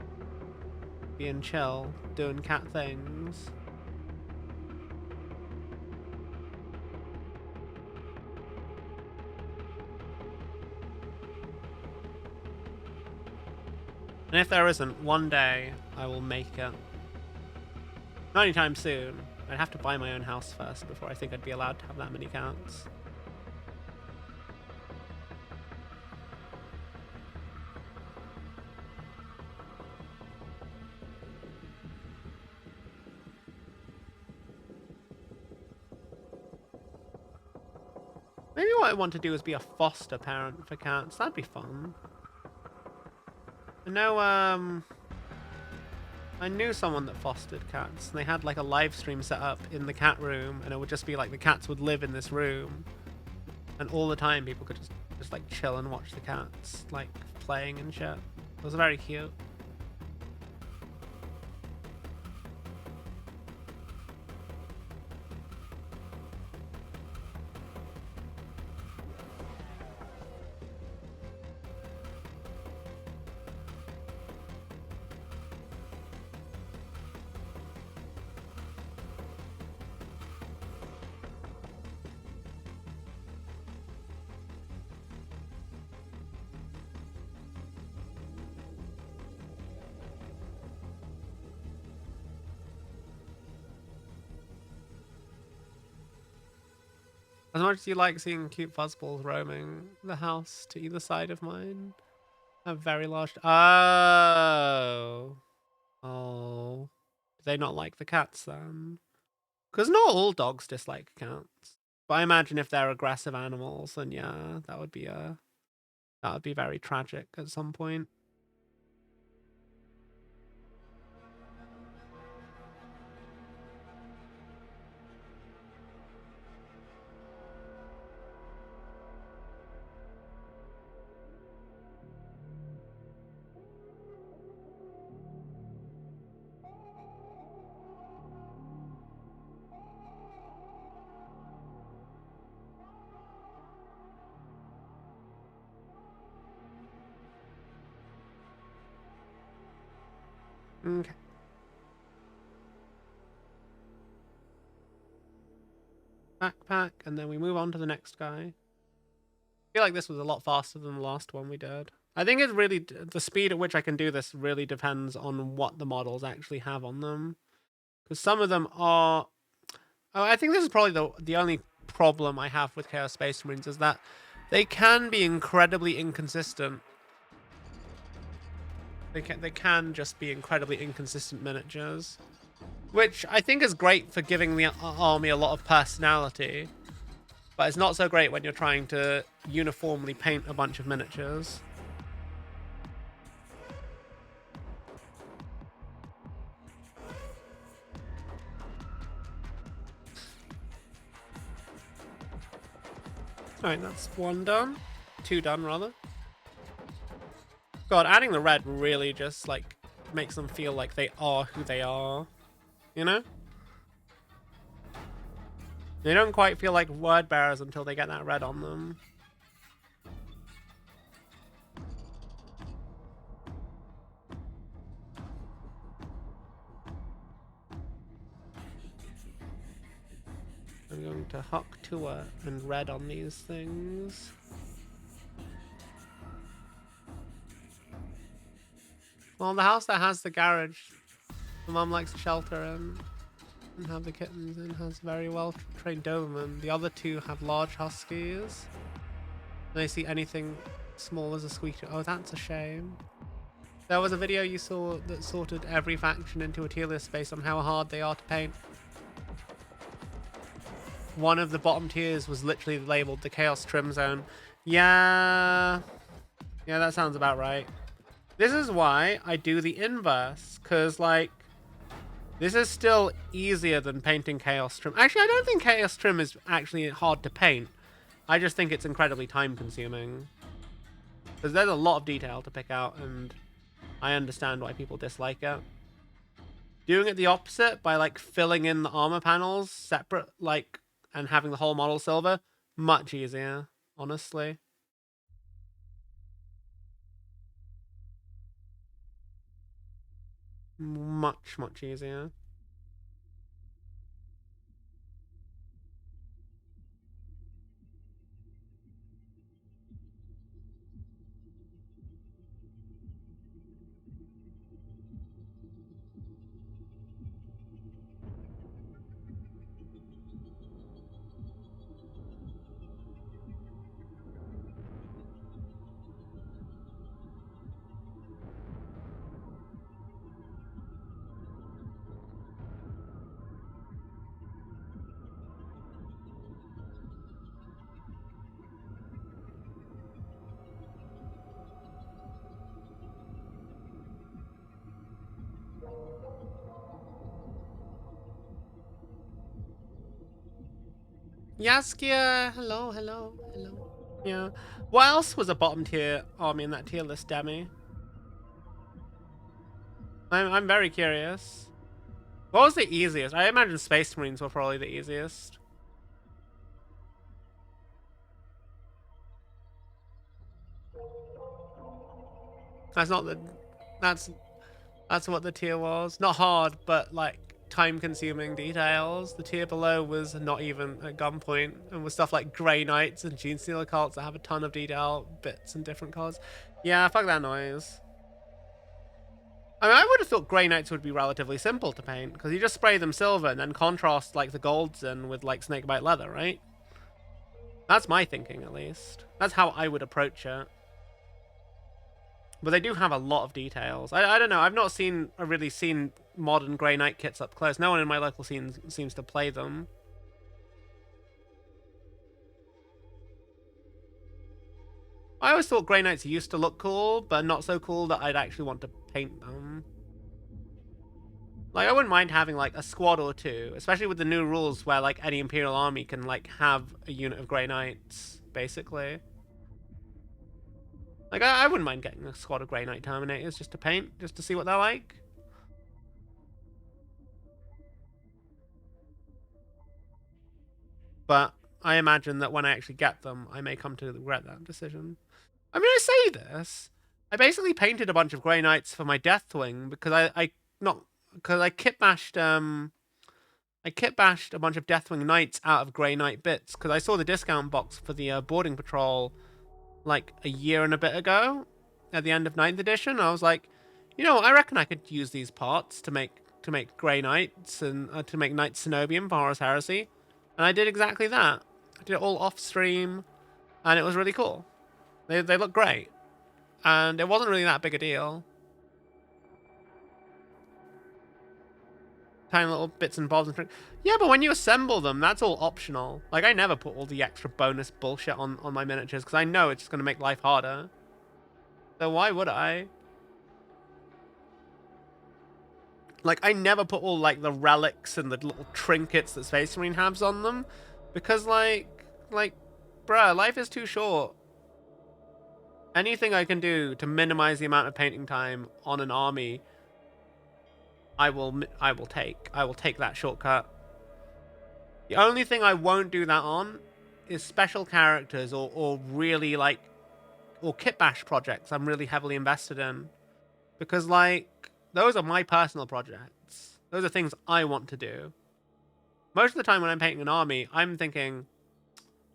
Speaker 1: Being chill, doing cat things. And if there isn't, one day I will make it. Not anytime soon. I'd have to buy my own house first before I think I'd be allowed to have that many cats. Maybe what I want to do is be a foster parent for cats. That'd be fun. I know, I knew someone that fostered cats, and they had like a live stream set up in the cat room, and it would just be like the cats would live in this room, and all the time people could just like chill and watch the cats like playing and shit. It was very cute. As much as you like seeing cute fuzzballs roaming the house to either side of mine, a very large. Oh. Oh. Do they not like the cats then? Because not all dogs dislike cats. But I imagine if they're aggressive animals, then yeah, that would be very tragic at some point. Okay. Backpack, and then we move on to the next guy. I feel like this was a lot faster than the last one we did. I think it really, the speed at which I can do this really depends on what the models actually have on them. Because some of them are... Oh, I think this is probably the only problem I have with Chaos Space Marines is that they can be incredibly inconsistent. They can just be incredibly inconsistent miniatures. Which I think is great for giving the army a lot of personality. But it's not so great when you're trying to uniformly paint a bunch of miniatures. Alright, that's one done. Two done, rather. God, adding the red really just, like, makes them feel like they are who they are. You know? They don't quite feel like word bearers until they get that red on them. I'm going to Hawk Tour and red on these things. Well, the house that has the garage The mum likes to shelter and have the kittens and has very well trained Doberman. The other two have large huskies. They see anything small as a squeaker. Oh, that's a shame. There was a video you saw that sorted every faction into a tier list based on how hard they are to paint. One of the bottom tiers was literally labeled the Chaos Trim Zone. Yeah, that sounds about right. This is why I do the inverse, because, like, this is still easier than painting Chaos Trim. Actually, I don't think Chaos Trim is actually hard to paint. I just think it's incredibly time-consuming. Because there's a lot of detail to pick out, and I understand why people dislike it. Doing it the opposite, by, like, filling in the armor panels separate, like, and having the whole model silver, much easier, honestly. Much, much easier. Yaskia, hello. Yeah. What else was a bottom tier army in that tier list, Demi? I'm very curious. What was the easiest? I imagine Space Marines were probably the easiest. That's not the... That's what the tier was. Not hard, but, like, time-consuming details. The tier below was not even at gunpoint, and was stuff like Grey Knights and Gene Stealer cults that have a ton of detail, bits and different colors. Yeah, fuck that noise. I mean, I would have thought Grey Knights would be relatively simple to paint, because you just spray them silver and then contrast, like, the golds in with, like, snakebite leather, right? That's my thinking, at least. That's how I would approach it. But they do have a lot of details. I don't know. I've not really seen modern Grey Knight kits up close. No one in my local scene seems to play them. I always thought Grey Knights used to look cool, but not so cool that I'd actually want to paint them. Like, I wouldn't mind having, like, a squad or two, especially with the new rules where, like, any Imperial army can, like, have a unit of Grey Knights, basically. Like, I wouldn't mind getting a squad of Grey Knight Terminators just to paint, just to see what they're like. But I imagine that when I actually get them, I may come to regret that decision. I mean, I say this. I basically painted a bunch of Grey Knights for my Deathwing because I kit bashed a bunch of Deathwing Knights out of Grey Knight bits because I saw the discount box for the boarding patrol like a year and a bit ago at the end of 9th edition. I was like, you know, I reckon I could use these parts to make Grey Knights and to make Knights Cenobium for Horus Heresy, and I did exactly that. I did it all off stream, and it was really cool. They look great, and it wasn't really that big a deal. Tiny little bits and bobs and tricks. Yeah, but when you assemble them, that's all optional. Like, I never put all the extra bonus bullshit on my miniatures because I know it's just going to make life harder. So why would I? Like, I never put all, like, the relics and the little trinkets that Space Marine has on them because, like, bruh, life is too short. Anything I can do to minimize the amount of painting time on an army, I will take. I will take that shortcut. The only thing I won't do that on is special characters or really, like, or kit bash projects I'm really heavily invested in. Because, like, those are my personal projects. Those are things I want to do. Most of the time when I'm painting an army, I'm thinking,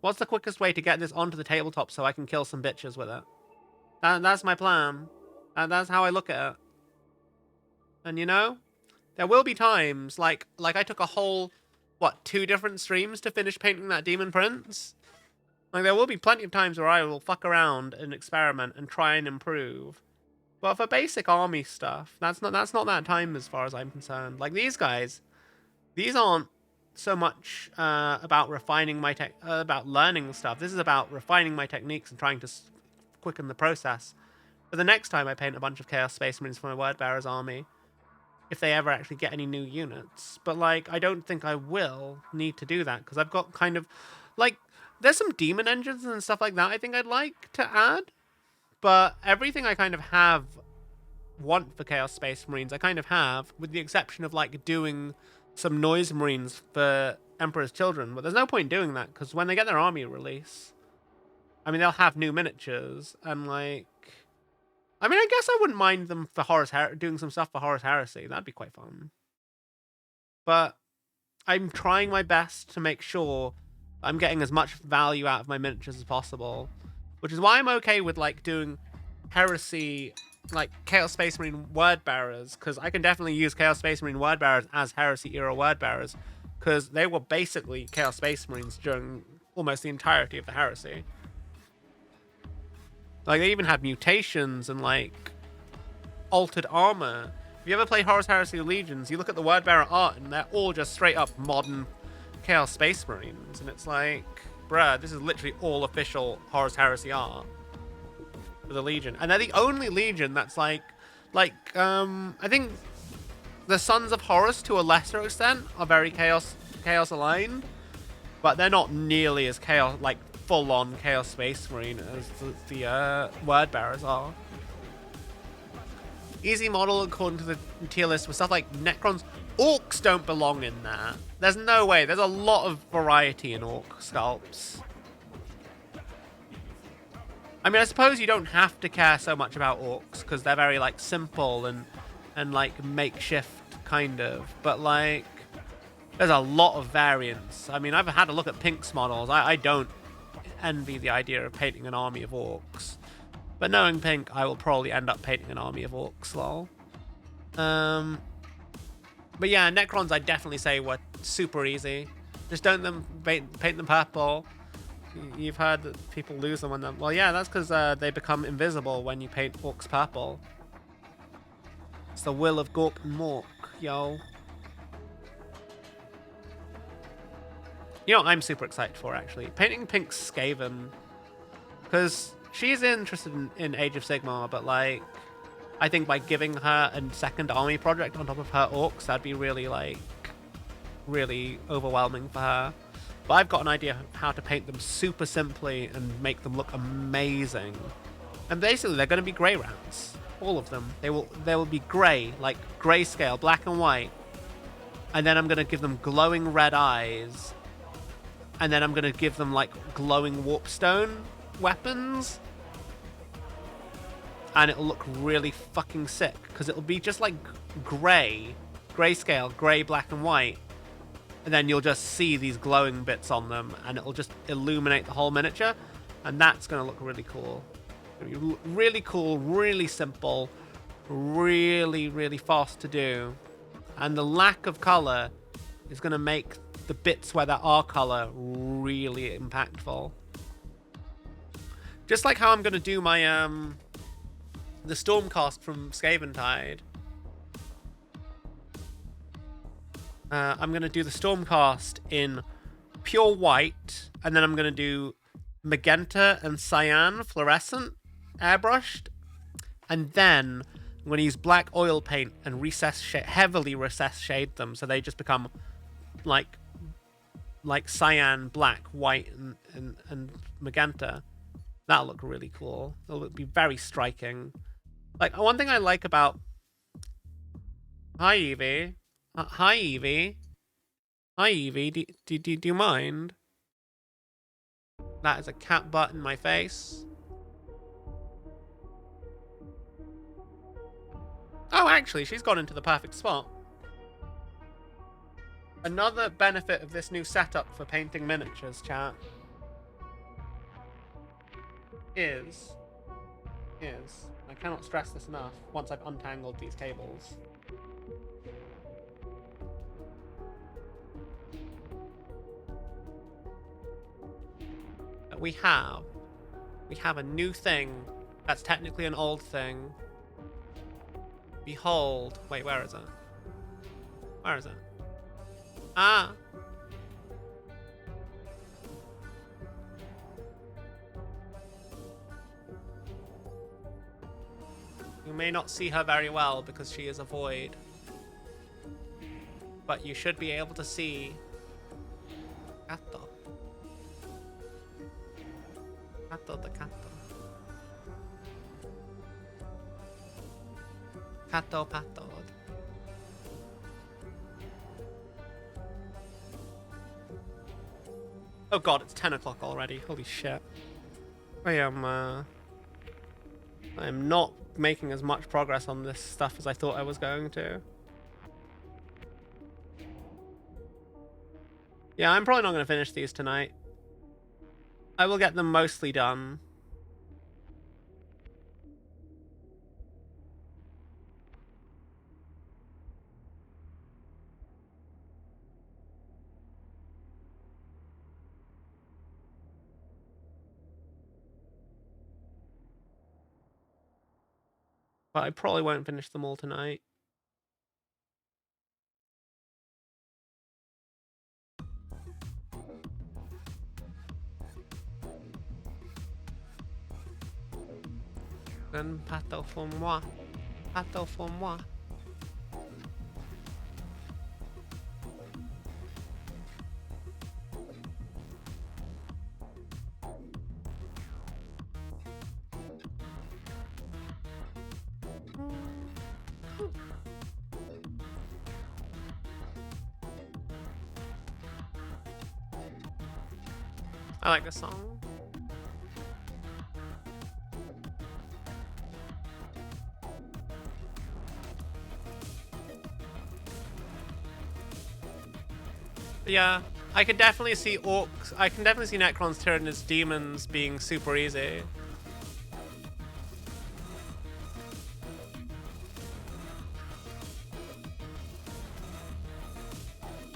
Speaker 1: what's the quickest way to get this onto the tabletop so I can kill some bitches with it? That's my plan. That's how I look at it. And, you know, There will be times, like I took a whole, what, 2 different streams to finish painting that Demon Prince? Like, there will be plenty of times where I will fuck around and experiment and try and improve. But for basic army stuff, that's not that time as far as I'm concerned. Like, these guys, these aren't so much about refining my about learning stuff. This is about refining my techniques and trying to quicken the process. For the next time I paint a bunch of Chaos Space Marines for my Word Bearers army, if they ever actually get any new units. But, like, I don't think I will need to do that, because I've got kind of, like, there's some demon engines and stuff like that I think I'd like to add, but everything I kind of want for Chaos Space Marines, I kind of have, with the exception of, like, doing some Noise Marines for Emperor's Children. But there's no point doing that, because when they get their army release, I mean, they'll have new miniatures, and, like, I mean, I guess I wouldn't mind them for doing some stuff for Horus Heresy. That'd be quite fun. But I'm trying my best to make sure I'm getting as much value out of my miniatures as possible, which is why I'm okay with, like, doing Heresy, like, Chaos Space Marine Word Bearers, because I can definitely use Chaos Space Marine Word Bearers as Heresy era Word Bearers, because they were basically Chaos Space Marines during almost the entirety of the Heresy. Like, they even had mutations and, like, altered armor. If you ever play Horus Heresy Legions, you look at the Word Bearer art, and they're all just straight up modern Chaos Space Marines. And it's like, bruh, this is literally all official Horus Heresy art for the Legion. And they're the only Legion that's I think the Sons of Horus, to a lesser extent, are very Chaos aligned. But they're not nearly as Chaos, like, full-on Chaos Space Marine as the Word Bearers are. Easy model according to the tier list with stuff like Necrons. Orcs don't belong in that. There's no way. There's a lot of variety in Orc sculpts. I mean, I suppose you don't have to care so much about Orcs because they're very, like, simple and like makeshift kind of. But, like, there's a lot of variance. I mean, I've had a look at Pink's models. I don't envy the idea of painting an army of Orcs. But knowing Pink, I will probably end up painting an army of Orcs, lol. But yeah, Necrons I'd definitely say were super easy. Just don't paint them purple. You've heard that people lose them when them. Well, yeah, that's because they become invisible when you paint Orcs purple. It's the will of Gork and Mork, yo. You know what I'm super excited for, actually? Painting Pink's Skaven. Because she's interested in Age of Sigmar, but, like, I think by giving her a second army project on top of her Orcs, that'd be really, like, really overwhelming for her. But I've got an idea of how to paint them super simply and make them look amazing. And basically, they're going to be grey rats. All of them. They will be grey, like grayscale, black and white. And then I'm going to give them glowing red eyes. And then I'm going to give them, like, glowing warpstone weapons. And it'll look really fucking sick. Because it'll be just, like, grayscale, grey, black and white. And then you'll just see these glowing bits on them. And it'll just illuminate the whole miniature. And that's going to look really cool. Really cool, really simple. Really, really fast to do. And the lack of colour is going to make the bits where there are colour really impactful. Just like how I'm going to do my the Stormcast from Scaventide. I'm going to do the Stormcast in pure white, and then I'm going to do magenta and cyan fluorescent airbrushed, and then I'm going to use black oil paint and heavily recess shade them so they just become like cyan, black, white, and magenta. That'll look really cool. It'll be very striking. Like, one thing I like about... Hi, Evie. Hi, Evie. Hi, Evie. Do you mind? That is a cat butt in my face. Oh, actually, she's gone into the perfect spot. Another benefit of this new setup for painting miniatures, chat, is, I cannot stress this enough once I've untangled these cables, we have a new thing that's technically an old thing. Behold. Wait, where is it? Where is it? Ah. You may not see her very well because she is a void. But you should be able to see Kato. Kato the Kato. Kato Pato. Oh god, it's 10 o'clock already. Holy shit. I am not making as much progress on this stuff as I thought I was going to. Yeah, I'm probably not going to finish these tonight. I will get them mostly done. But I probably won't finish them all tonight. Un pato pour moi. Pato pour moi. I like this song. Yeah, I could definitely see orcs. I can definitely see Necrons, Tyranids, demons being super easy.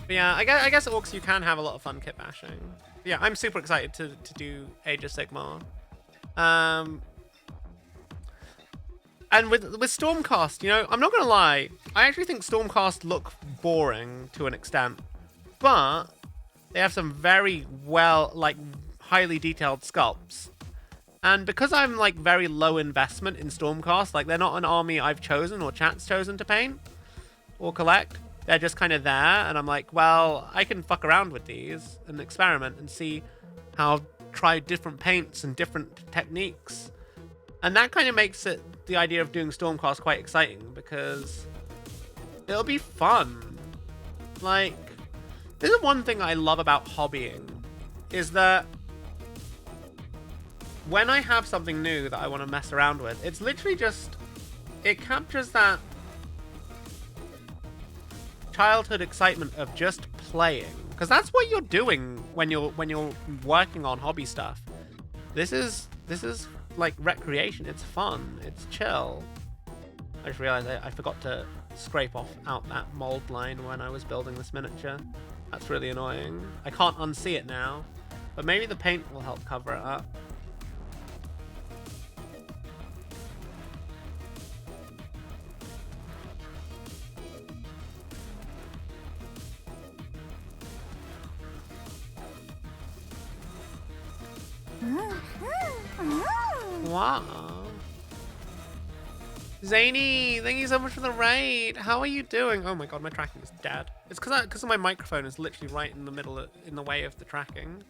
Speaker 1: But yeah, I guess orcs you can have a lot of fun kit bashing. But yeah, I'm super excited to do Age of Sigmar. And with Stormcast, you know, I'm not gonna lie, I actually think Stormcast look boring to an extent. But they have some very highly detailed sculpts. And because I'm like very low investment in Stormcast, like they're not an army I've chosen or chat's chosen to paint or collect. They're just kind of there, and I'm like, well, I can fuck around with these and experiment and see how I've tried different paints and different techniques. And that kind of makes it the idea of doing Stormcast quite exciting because it'll be fun. Like, this is one thing I love about hobbying, is that when I have something new that I want to mess around with, it's literally just, it captures that childhood excitement of just playing, because that's what you're doing when you're working on hobby stuff. This is like recreation. It's fun. It's chill. I just realized I forgot to scrape out that mold line when I was building this miniature. That's really annoying. I can't unsee it now, but maybe the paint will help cover it up. Wow. Zany, thank you so much for the raid. How are you doing? Oh my god, my tracking is dead. It's because my microphone is literally right in the middle, in the way of the tracking.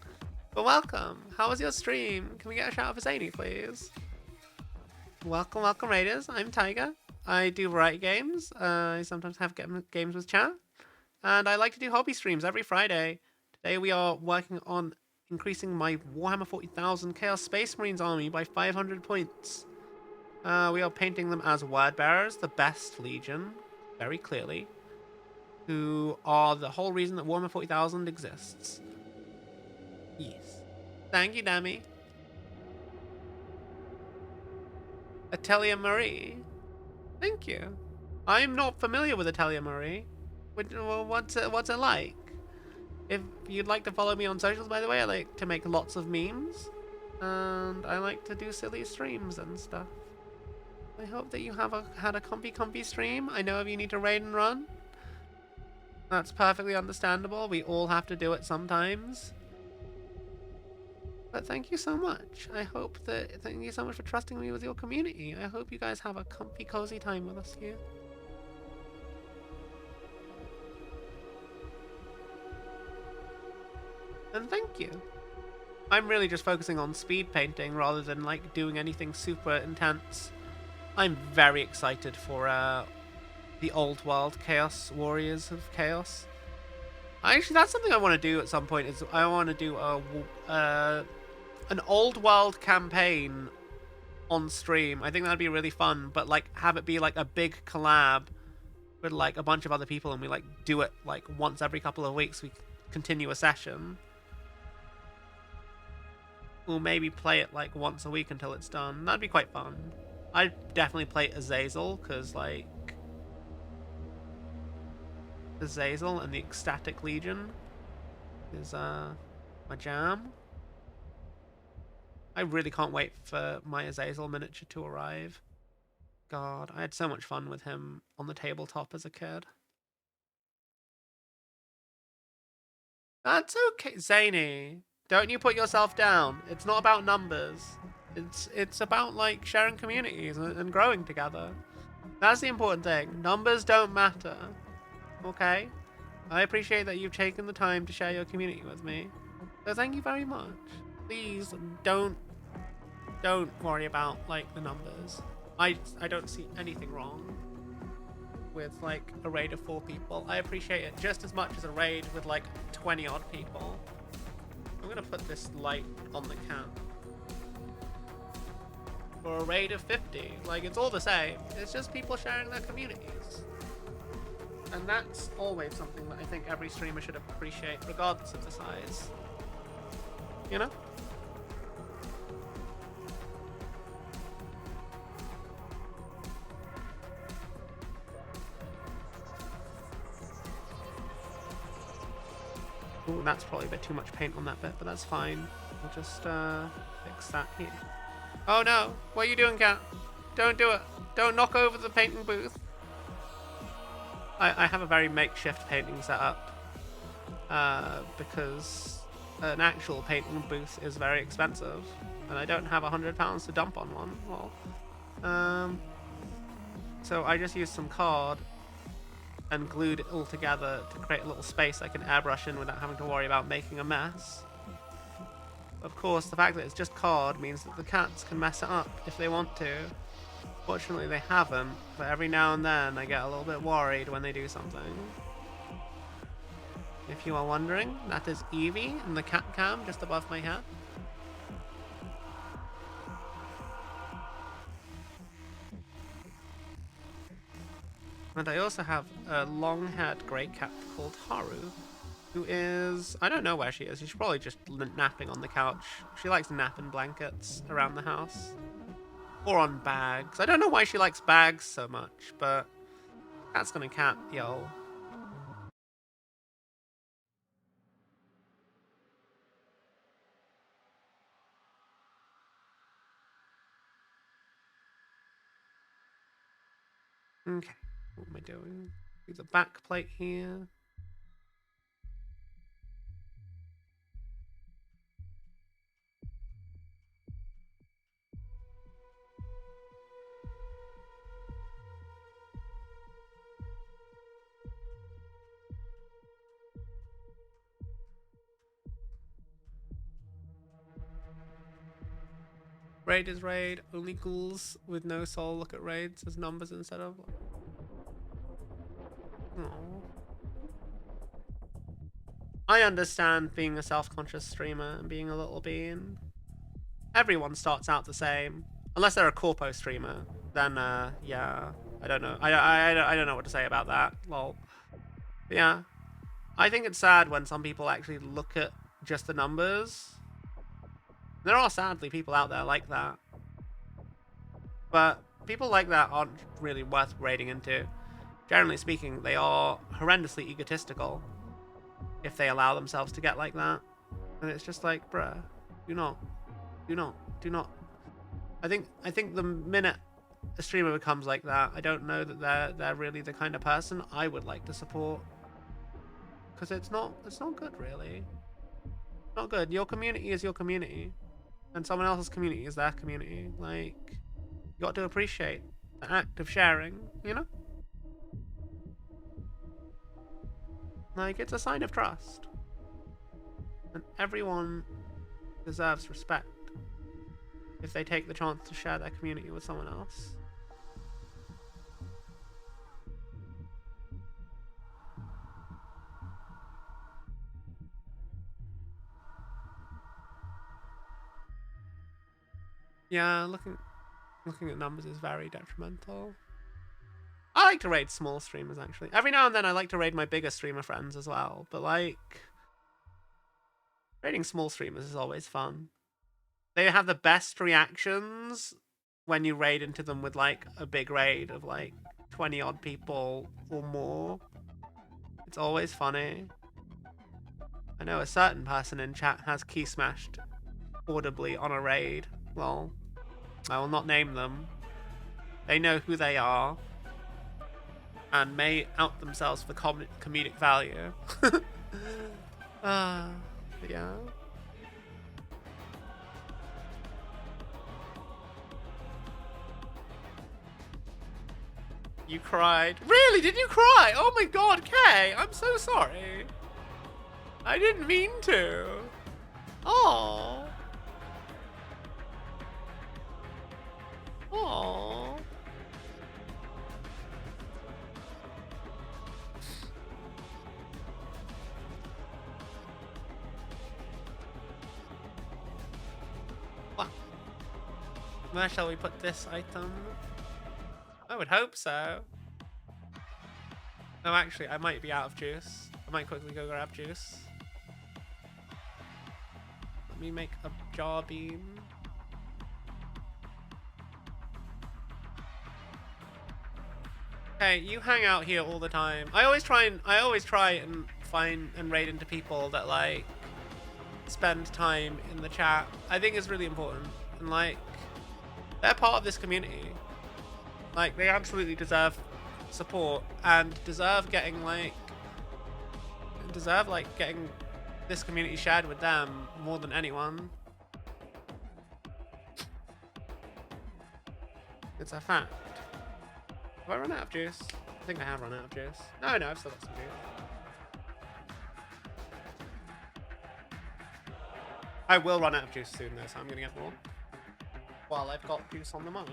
Speaker 1: But welcome. How was your stream? Can we get a shout out for Zany, please? Welcome, raiders. I'm Tiger. I do variety games. I sometimes have games with chat. And I like to do hobby streams every Friday. Today we are working on increasing my Warhammer 40,000 Chaos Space Marines army by 500 points. We are painting them as Word Bearers, the best legion, very clearly, who are the whole reason that Warhammer 40,000 exists. Yes. Thank you, Demi. Atelier Marie. Thank you. I'm not familiar with Atelier Marie. What's it like? If you'd like to follow me on socials, by the way, I like to make lots of memes. And I like to do silly streams and stuff. I hope that you had a comfy stream. I know if you need to raid and run. That's perfectly understandable. We all have to do it sometimes. But thank you so much. Thank you so much for trusting me with your community. I hope you guys have a comfy, cozy time with us here. And thank you. I'm really just focusing on speed painting rather than like doing anything super intense. I'm very excited for the old world Chaos Warriors of Chaos. Actually, that's something I want to do at some point. Is I want to do an old world campaign on stream. I think that'd be really fun, but like have it be like a big collab with like a bunch of other people, and we like do it like once every couple of weeks. We continue a session. We'll maybe play it like once a week until it's done. That'd be quite fun. I'd definitely play Azazel, because like Azazel and the Ecstatic Legion is my jam. I really can't wait for my Azazel miniature to arrive. God, I had so much fun with him on the tabletop as a kid. That's okay, Zany. Don't you put yourself down. It's not about numbers. It's about like sharing communities and growing together. That's the important thing. Numbers don't matter. Okay? I appreciate that you've taken the time to share your community with me. So thank you very much. Please don't worry about like the numbers. I don't see anything wrong with like a raid of 4 people. I appreciate it just as much as a raid with like 20 odd people. I'm gonna put this light on the cat. For a raid of 50, like it's all the same. It's just people sharing their communities. And that's always something that I think every streamer should appreciate, regardless of the size. You know? Ooh, that's probably a bit too much paint on that bit, but that's fine. We'll just fix that here. Oh no! What are you doing, cat? Don't do it! Don't knock over the painting booth! I have a very makeshift painting setup. Because an actual painting booth is very expensive. And I don't have £100 to dump on one. Well, so I just used some card and glued it all together to create a little space I can airbrush in without having to worry about making a mess. Of course, the fact that it's just card means that the cats can mess it up if they want to. Fortunately, they haven't, but every now and then I get a little bit worried when they do something. If you are wondering, that is Evie in the cat cam just above my head. And I also have a long-haired grey cat called Haru, who is... I don't know where she is. She's probably just napping on the couch. She likes napping blankets around the house. Or on bags. I don't know why she likes bags so much, but... Cat's gonna cat, yo. Okay, what am I doing? Do the back plate here. Raid is raid. Only ghouls with no soul look at raids as numbers instead of... Aww. I understand being a self-conscious streamer and being a little bean. Everyone starts out the same. Unless they're a corpo streamer. Then, yeah. I don't know. I don't know what to say about that. Lol. But yeah. I think it's sad when some people actually look at just the numbers. There are sadly people out there like that. But people like that aren't really worth raiding into. Generally speaking, they are horrendously egotistical if they allow themselves to get like that. And it's just like, bruh, you're not. Do not. I think the minute a streamer becomes like that, I don't know that they're really the kind of person I would like to support. Because it's not good, really. Not good. Your community is your community, and someone else's community is their community. Like, you got to appreciate the act of sharing, you know? Like, it's a sign of trust. And everyone deserves respect if they take the chance to share their community with someone else. Yeah, looking at numbers is very detrimental. I like to raid small streamers, actually. Every now and then I like to raid my bigger streamer friends as well, but like, raiding small streamers is always fun. They have the best reactions when you raid into them with like a big raid of like 20 odd people or more. It's always funny. I know a certain person in chat has key smashed audibly on a raid. Well, I will not name them. They know who they are and may out themselves for comedic value. Yeah. You cried. Really? Did you cry? Oh my god, Kay! I'm so sorry. I didn't mean to. Oh. Oh. What? Where shall we put this item? I would hope so. No, actually, I might be out of juice. I might quickly go grab juice. Let me make a jar beam. Hey, you hang out here all the time. I always try and find and raid into people that like spend time in the chat. I think it's really important, and like they're part of this community. Like, they absolutely deserve support and deserve getting getting this community shared with them more than anyone. It's a fact. Have I run out of juice? I think I have run out of juice. No, I've still got some juice. I will run out of juice soon though, so I'm gonna get more. While I've got juice on the mind.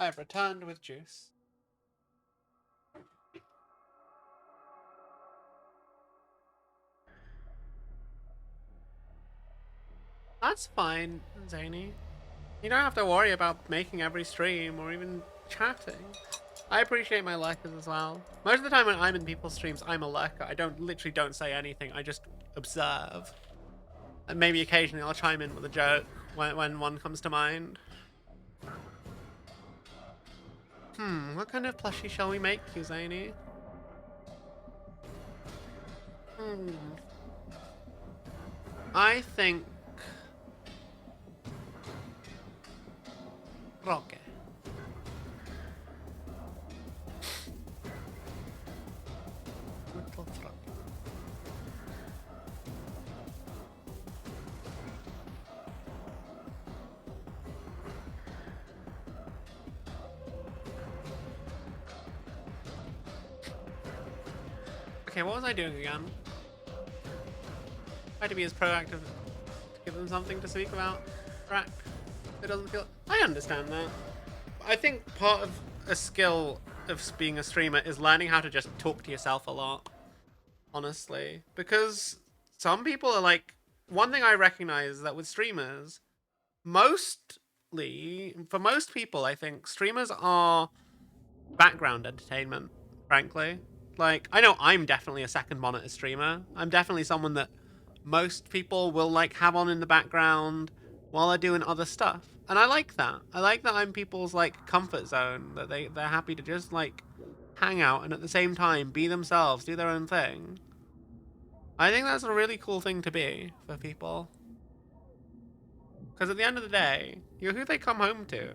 Speaker 1: I have returned with juice. That's fine, Zany. You don't have to worry about making every stream or even chatting. I appreciate my lurkers as well. Most of the time when I'm in people's streams, I'm a lurker. I literally don't say anything. I just observe. And maybe occasionally I'll chime in with a joke when one comes to mind. What kind of plushie shall we make you, Zany? I think... Roque. Little frog. Okay, what was I doing again? I had to be as proactive to give them something to speak about. Track. It doesn't feel... I understand that. I think part of a skill of being a streamer is learning how to just talk to yourself a lot. Honestly. Because some people are like... One thing I recognize is that with streamers, for most people, I think, streamers are background entertainment, frankly. Like, I know I'm definitely a second monitor streamer. I'm definitely someone that most people will, like, have on in the background while they're doing other stuff. And I like that. I like that I'm people's, like, comfort zone, that they're happy to just, like, hang out and at the same time be themselves, do their own thing. I think that's a really cool thing to be for people. Because at the end of the day, you're who they come home to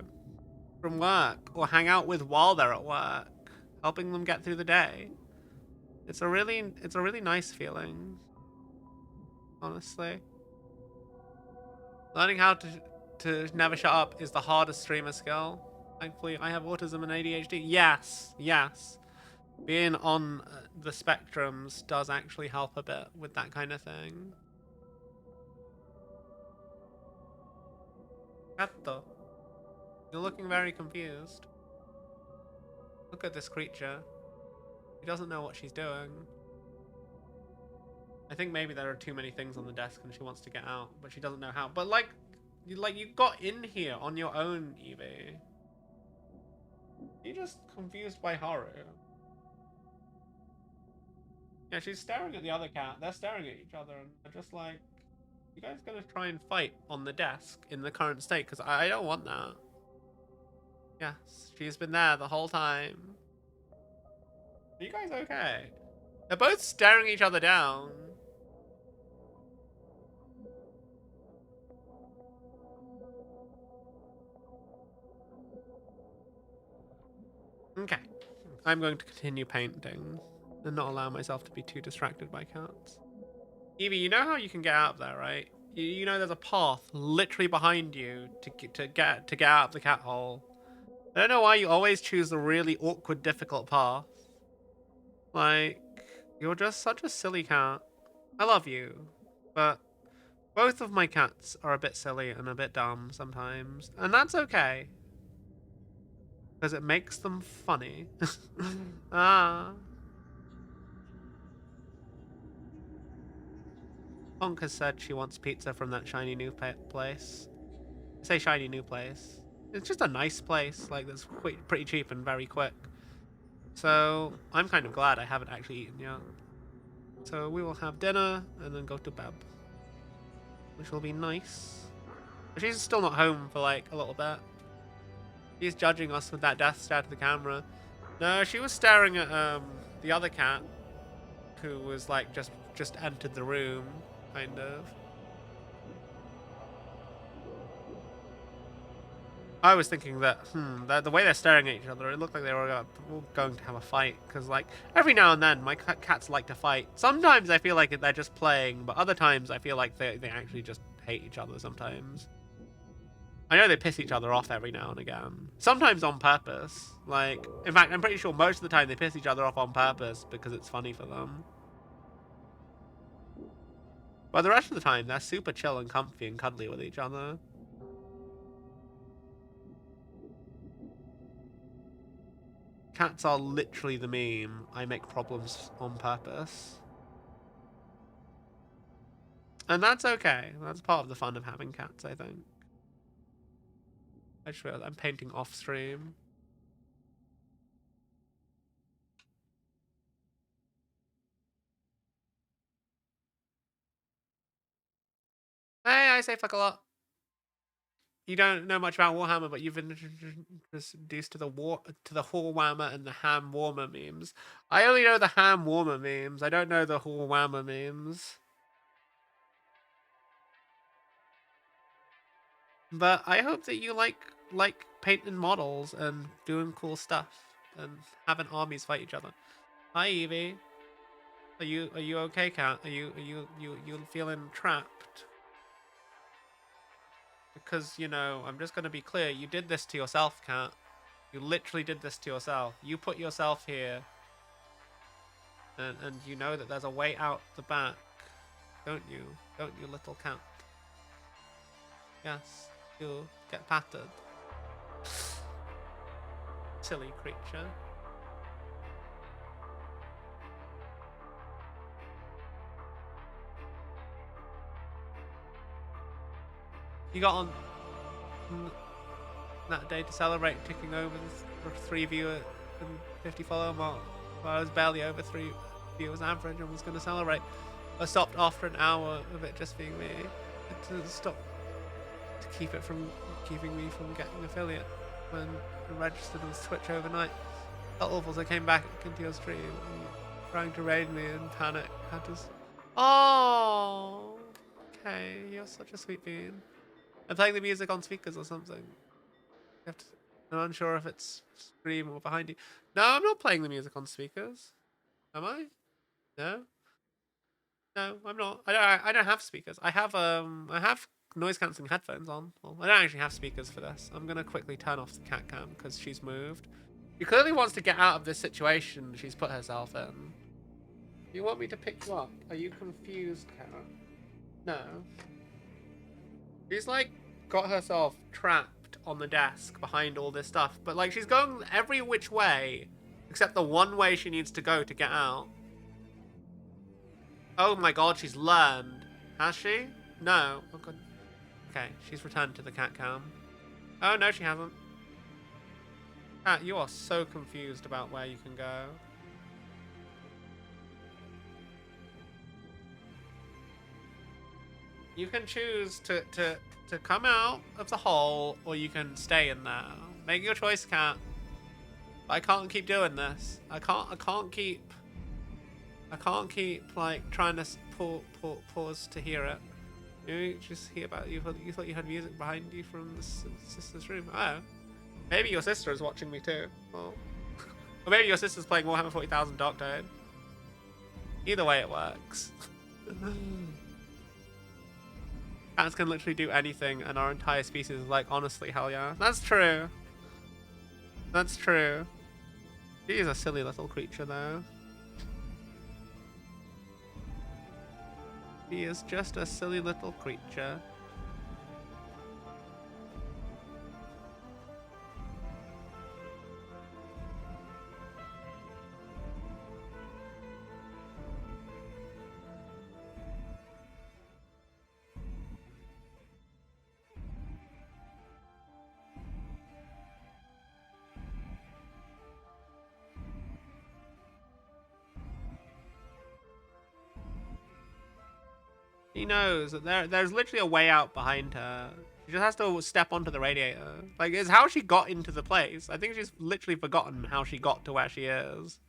Speaker 1: from work or hang out with while they're at work, helping them get through the day. It's a really nice feeling, honestly. Learning how to never shut up is the hardest streamer skill. Thankfully, I have autism and ADHD. Yes, yes. Being on the spectrums does actually help a bit with that kind of thing. Gato, you're looking very confused. Look at this creature. She doesn't know what she's doing. I think maybe there are too many things on the desk and she wants to get out, but she doesn't know how. But like you got in here on your own, Evie. You're just confused by Haru. Yeah, she's staring at the other cat. They're staring at each other and they're just like, you guys gonna try and fight on the desk in the current state? Because I don't want that. Yes, she's been there the whole time. Are you guys okay? They're both staring each other down. Okay. I'm going to continue painting and not allow myself to be too distracted by cats. Evie, you know how you can get out of there, right? You know there's a path literally behind you to get out of the cat hole. I don't know why you always choose the really awkward, difficult path. Like, you're just such a silly cat. I love you, but both of my cats are a bit silly and a bit dumb sometimes, and that's okay. Because it makes them funny. Ah. Honk has said she wants pizza from that shiny new place. I say shiny new place. It's just a nice place, like that's pretty cheap and very quick. So I'm kind of glad I haven't actually eaten yet. So we will have dinner and then go to bed, which will be nice. But she's still not home for like a little bit. She's judging us with that death stare to the camera. No, she was staring at the other cat, who was like just entered the room, kind of. I was thinking that, the way they're staring at each other, it looked like they were going to have a fight. Because, like, every now and then, my cats like to fight. Sometimes I feel like they're just playing, but other times I feel like they actually just hate each other sometimes. I know they piss each other off every now and again. Sometimes on purpose. Like, in fact, I'm pretty sure most of the time they piss each other off on purpose because it's funny for them. But the rest of the time, they're super chill and comfy and cuddly with each other. Cats are literally the meme. I make problems on purpose. And that's okay. That's part of the fun of having cats, I think. I just realized I'm painting off stream. Hey, I say fuck a lot. You don't know much about Warhammer, but you've been introduced to the Warhammer and the Ham Warmer memes. I only know the Ham Warmer memes. I don't know the Warhammer memes. But I hope that you like painting models and doing cool stuff and having armies fight each other. Hi Evie. Are you okay, Cat? Are you feeling trapped? Because, you know, I'm just gonna be clear, you did this to yourself, Cat. You literally did this to yourself. You put yourself here. And you know that there's a way out the back. Don't you? Don't you, little cat? Yes, you'll get patted. Silly creature. You got on that day to celebrate ticking over the 3 viewer and 50 follower mark. Well, I was barely over 3 viewers average and was going to celebrate. I stopped after an hour of it just being me. To stop, to keep it from keeping me from getting affiliate when I registered with Twitch overnight. Felt awful, so I came back into your stream and trying to raid me and panic. Had to. Oh, okay, you're such a sweet bean. I'm playing the music on speakers or something. You have to, I'm unsure if it's stream or behind you. No, I'm not playing the music on speakers. Am I? No. No, I'm not. I don't have speakers. I have noise cancelling headphones on. Well, I don't actually have speakers for this. I'm gonna quickly turn off the cat cam because she's moved. She clearly wants to get out of this situation she's put herself in. You want me to pick you up? Are you confused, cat? No. She's like got herself trapped on the desk behind all this stuff, but like she's going every which way except the one way she needs to go to get out. Oh my god, she's learned. Has she? No. Oh god. Okay, she's returned to the cat cam. Oh no, she hasn't. Cat, you are so confused about where you can go. You can choose to come out of the hole, or you can stay in there. Make your choice, cat. But I can't keep doing this. I can't keep like trying to pause to hear it. You just hear about you thought you had music behind you from the sister's room. Oh, maybe your sister is watching me too. Well, or maybe your sister's playing Warhammer 40,000 Darktide. Either way, it works. Cats can literally do anything, and our entire species is like, honestly, hell yeah. That's true. That's true. She is a silly little creature, though. She is just a silly little creature. She knows that there's literally a way out behind her. She just has to step onto the radiator. Like, it's how she got into the place. I think she's literally forgotten how she got to where she is.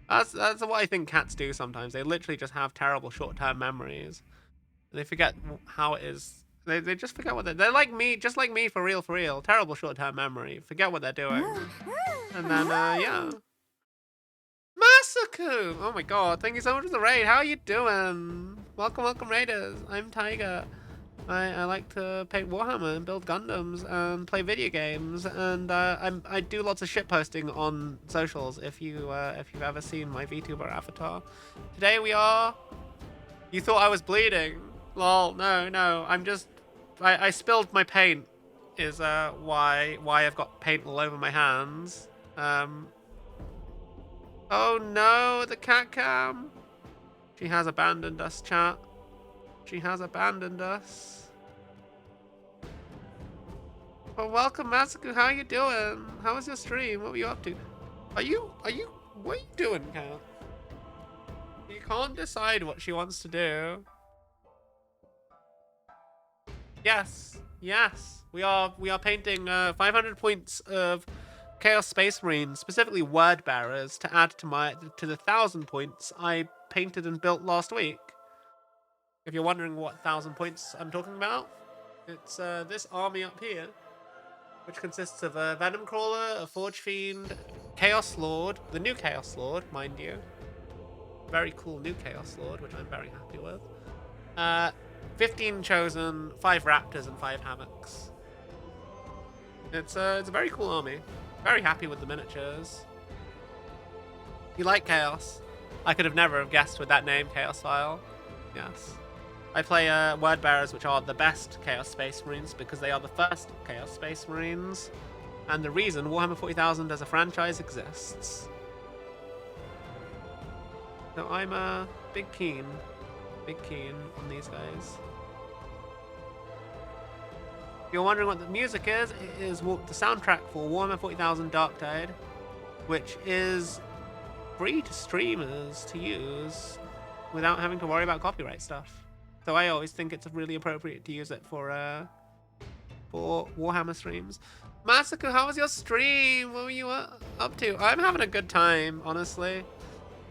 Speaker 1: That's what I think cats do sometimes. They literally just have terrible short-term memories. And they forget how it is. They just forget what they're like me, just like me, for real. Terrible short-term memory. Forget what they're doing. And then, yeah. Masaku! Oh my god, thank you so much for the raid. How are you doing? Welcome, raiders. I'm Tiger. I like to paint Warhammer and build Gundams and play video games, and I do lots of shit posting on socials. If you've ever seen my VTuber avatar. Today we are. You thought I was bleeding? Lol. No. I'm just. I spilled my paint. Is why I've got paint all over my hands. Oh no, the cat cam. She has abandoned us, chat. She has abandoned us. Well, welcome, Masaku. How are you doing? How was your stream? What were you up to? What are you doing, cat? You can't decide what she wants to do. Yes, Yes, we are painting 500 points of Chaos Space Marines, specifically Word Bearers, to add to the 1,000 points I painted and built last week. If you're wondering what 1,000 points I'm talking about, it's this army up here, which consists of a Venom Crawler, a Forge Fiend, Chaos Lord, the new Chaos Lord, mind you. Very cool new Chaos Lord, which I'm very happy with. 15 Chosen, 5 Raptors, and 5 Hammocks. It's a very cool army. Very happy with the miniatures. You like Chaos? I could have never have guessed with that name, Chaos File. Yes. I play Word Bearers, which are the best Chaos Space Marines because they are the first Chaos Space Marines, and the reason Warhammer 40,000 as a franchise exists. So I'm big keen on these guys. If you're wondering what the music is, it is the soundtrack for Warhammer 40,000 Darktide, which is free to streamers to use without having to worry about copyright stuff. So I always think it's really appropriate to use it for Warhammer streams. Masaku, how was your stream? What were you up to? I'm having a good time, honestly.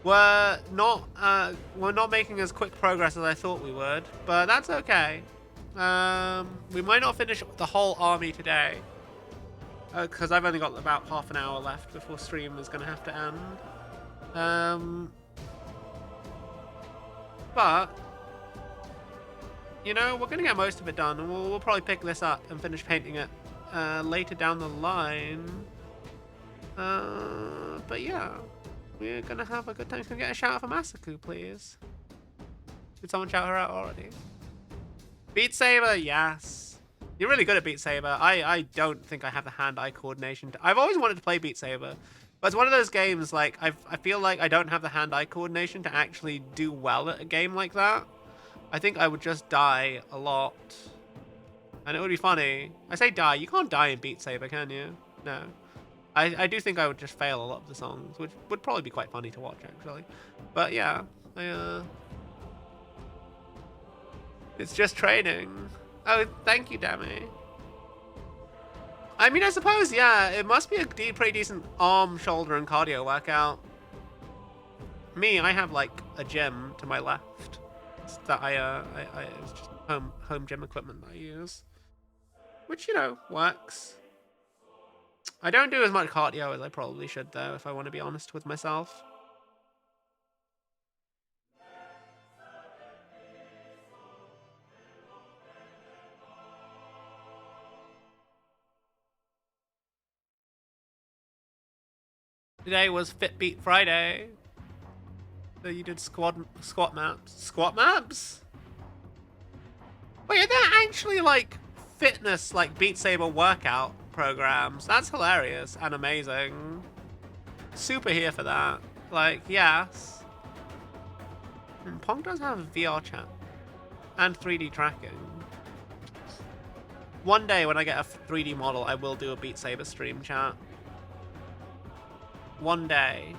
Speaker 1: We're not making as quick progress as I thought we would, but that's okay. We might not finish the whole army today, because I've only got about half an hour left before stream is going to have to end. But you know, we're going to get most of it done, and we'll probably pick this up and finish painting it later down the line. But yeah, we're going to have a good time. Can we get a shout out for Masaku, please? Did someone shout her out already? Beat Saber, yes. You're really good at Beat Saber. I don't think I have the hand-eye coordination. I've always wanted to play Beat Saber, but it's one of those games, like, I feel like I don't have the hand-eye coordination to actually do well at a game like that. I think I would just die a lot. And it would be funny. I say die, you can't die in Beat Saber, can you? No. I do think I would just fail a lot of the songs, which would probably be quite funny to watch, actually. But yeah, it's just training. Oh, thank you, Demi. I mean, I suppose, yeah, it must be a pretty decent arm, shoulder, and cardio workout. Me, I have, like, a gym to my left. That it's just home gym equipment that I use, which, you know, works. I don't do as much cardio as I probably should, though, if I want to be honest with myself. Today was Fitbeat Friday. So you did squat maps. Squat maps? Wait, are there actually, like, fitness, like, Beat Saber workout programs? That's hilarious and amazing. Super here for that. Like, yes. Pong does have VR chat and 3D tracking. One day when I get a 3D model, I will do a Beat Saber stream chat. One day.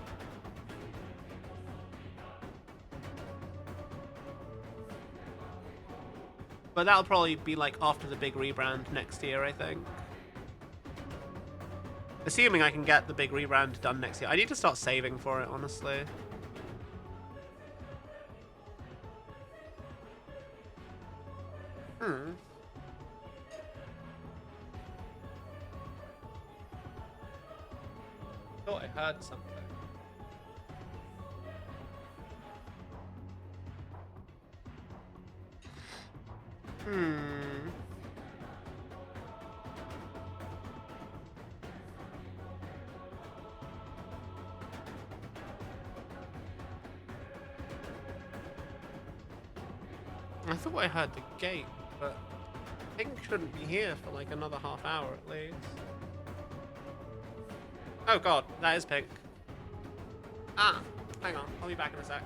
Speaker 1: But that'll probably be like after the big rebrand next year, I think. Assuming I can get the big rebrand done next year. I need to start saving for it, honestly. Thought I heard something. I thought I heard the gate, but I think it shouldn't be here for like another half hour at least. Oh god, that is pink. Ah, hang on, I'll be back in a sec.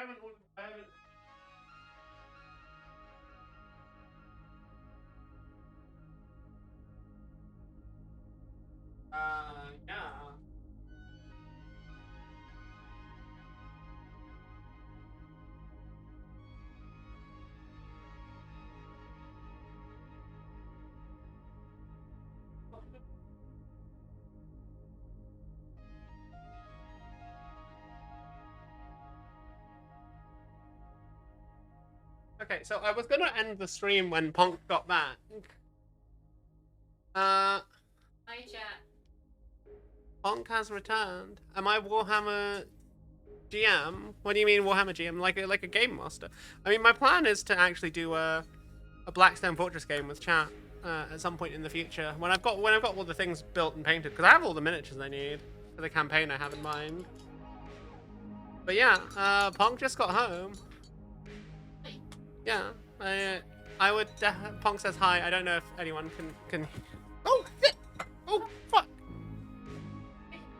Speaker 1: haven't. Yeah. Okay, so I was gonna end the stream when Ponk got back. Hi, chat. Ponk has returned. Am I Warhammer GM? What do you mean Warhammer GM? Like a game master? I mean, my plan is to actually do a Blackstone Fortress game with chat at some point in the future when I've got all the things built and painted, because I have all the miniatures I need for the campaign I have in mind. But yeah, Ponk just got home. Yeah, I would. Ponk says hi. I don't know if anyone can. Oh shit! Oh fuck!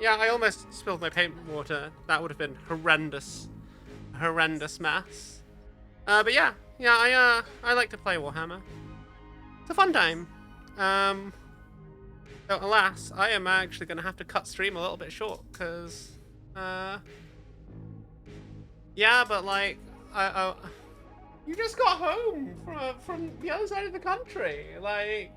Speaker 1: Yeah, I almost spilled my paint water. That would have been horrendous mess. But yeah, I like to play Warhammer. It's a fun time. So alas, I am actually gonna have to cut stream a little bit short because, yeah, but like, you just got home from the other side of the country, like.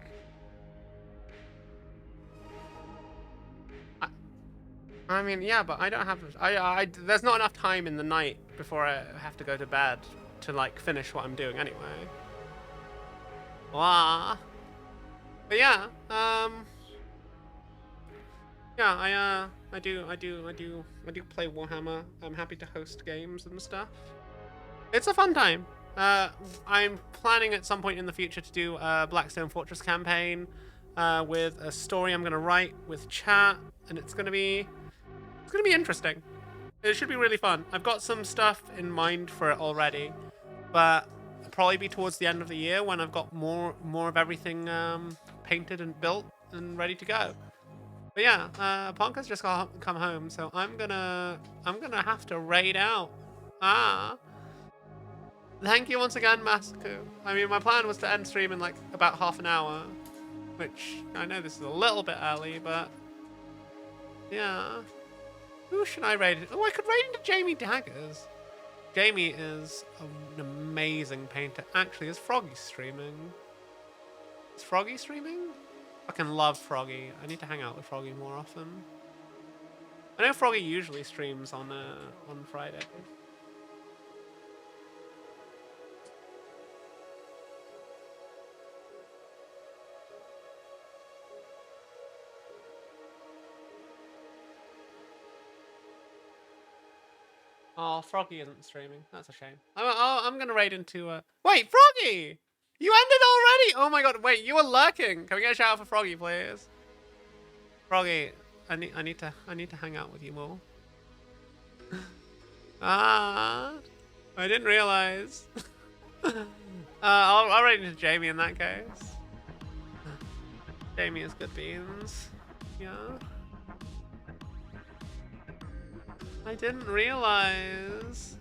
Speaker 1: I mean, yeah, but I don't have. There's not enough time in the night before I have to go to bed to like finish what I'm doing anyway. Wah. But yeah, yeah, I do play Warhammer. I'm happy to host games and stuff. It's a fun time. I'm planning at some point in the future to do a Blackstone Fortress campaign with a story I'm gonna write with chat, and it's gonna be interesting. It should be really fun. I've got some stuff in mind for it already, but it'll probably be towards the end of the year when I've got more of everything painted and built and ready to go. But yeah, Ponk has just come home, so I'm gonna have to raid out. Thank you once again, Masaku. I mean, my plan was to end stream in like about half an hour, which I know this is a little bit early, but yeah. Who should I raid? Oh, I could raid into Jamie Daggers. Jamie is an amazing painter. Actually, is Froggy streaming? Is Froggy streaming? I fucking love Froggy. I need to hang out with Froggy more often. I know Froggy usually streams on Friday. Oh, Froggy isn't streaming. That's a shame. I'm gonna raid into. Wait, Froggy! You ended already! Oh my god! Wait, you were lurking. Can we get a shout out for Froggy, please? Froggy, I need to hang out with you more. I didn't realize. I'll raid into Jamie in that case. Jamie is good beans. Yeah. I didn't realize.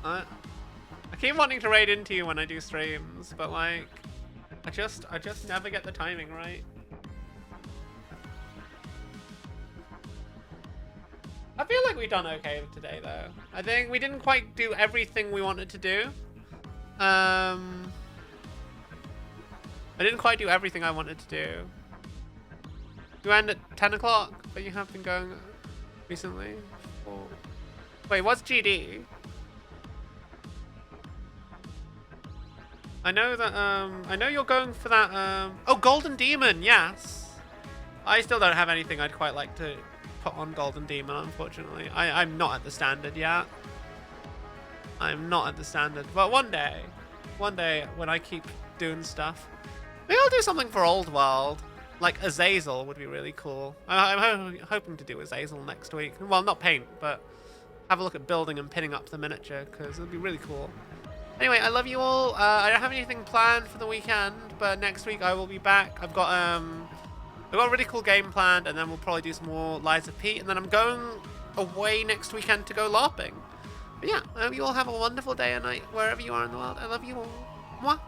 Speaker 1: I keep wanting to raid into you when I do streams, but like, I just never get the timing right. I feel like we've done okay today, though. I think we didn't quite do everything we wanted to do. I didn't quite do everything I wanted to do. You end at 10 o'clock, but you have been going recently. Wait, what's GD? I know that, I know you're going for that, oh, Golden Demon, yes. I still don't have anything I'd quite like to put on Golden Demon, unfortunately. I'm not at the standard yet. I'm not at the standard, but one day when I keep doing stuff, maybe I'll do something for Old World. Like Azazel would be really cool. I'm hoping to do Azazel next week. Well, not paint, but have a look at building and pinning up the miniature, because it would be really cool. Anyway, I love you all. I don't have anything planned for the weekend, but next week I will be back. I've got We've got a really cool game planned, and then we'll probably do some more Lies of Pete, and then I'm going away next weekend to go LARPing. But yeah, I hope you all have a wonderful day or night wherever you are in the world. I love you all. Mwah.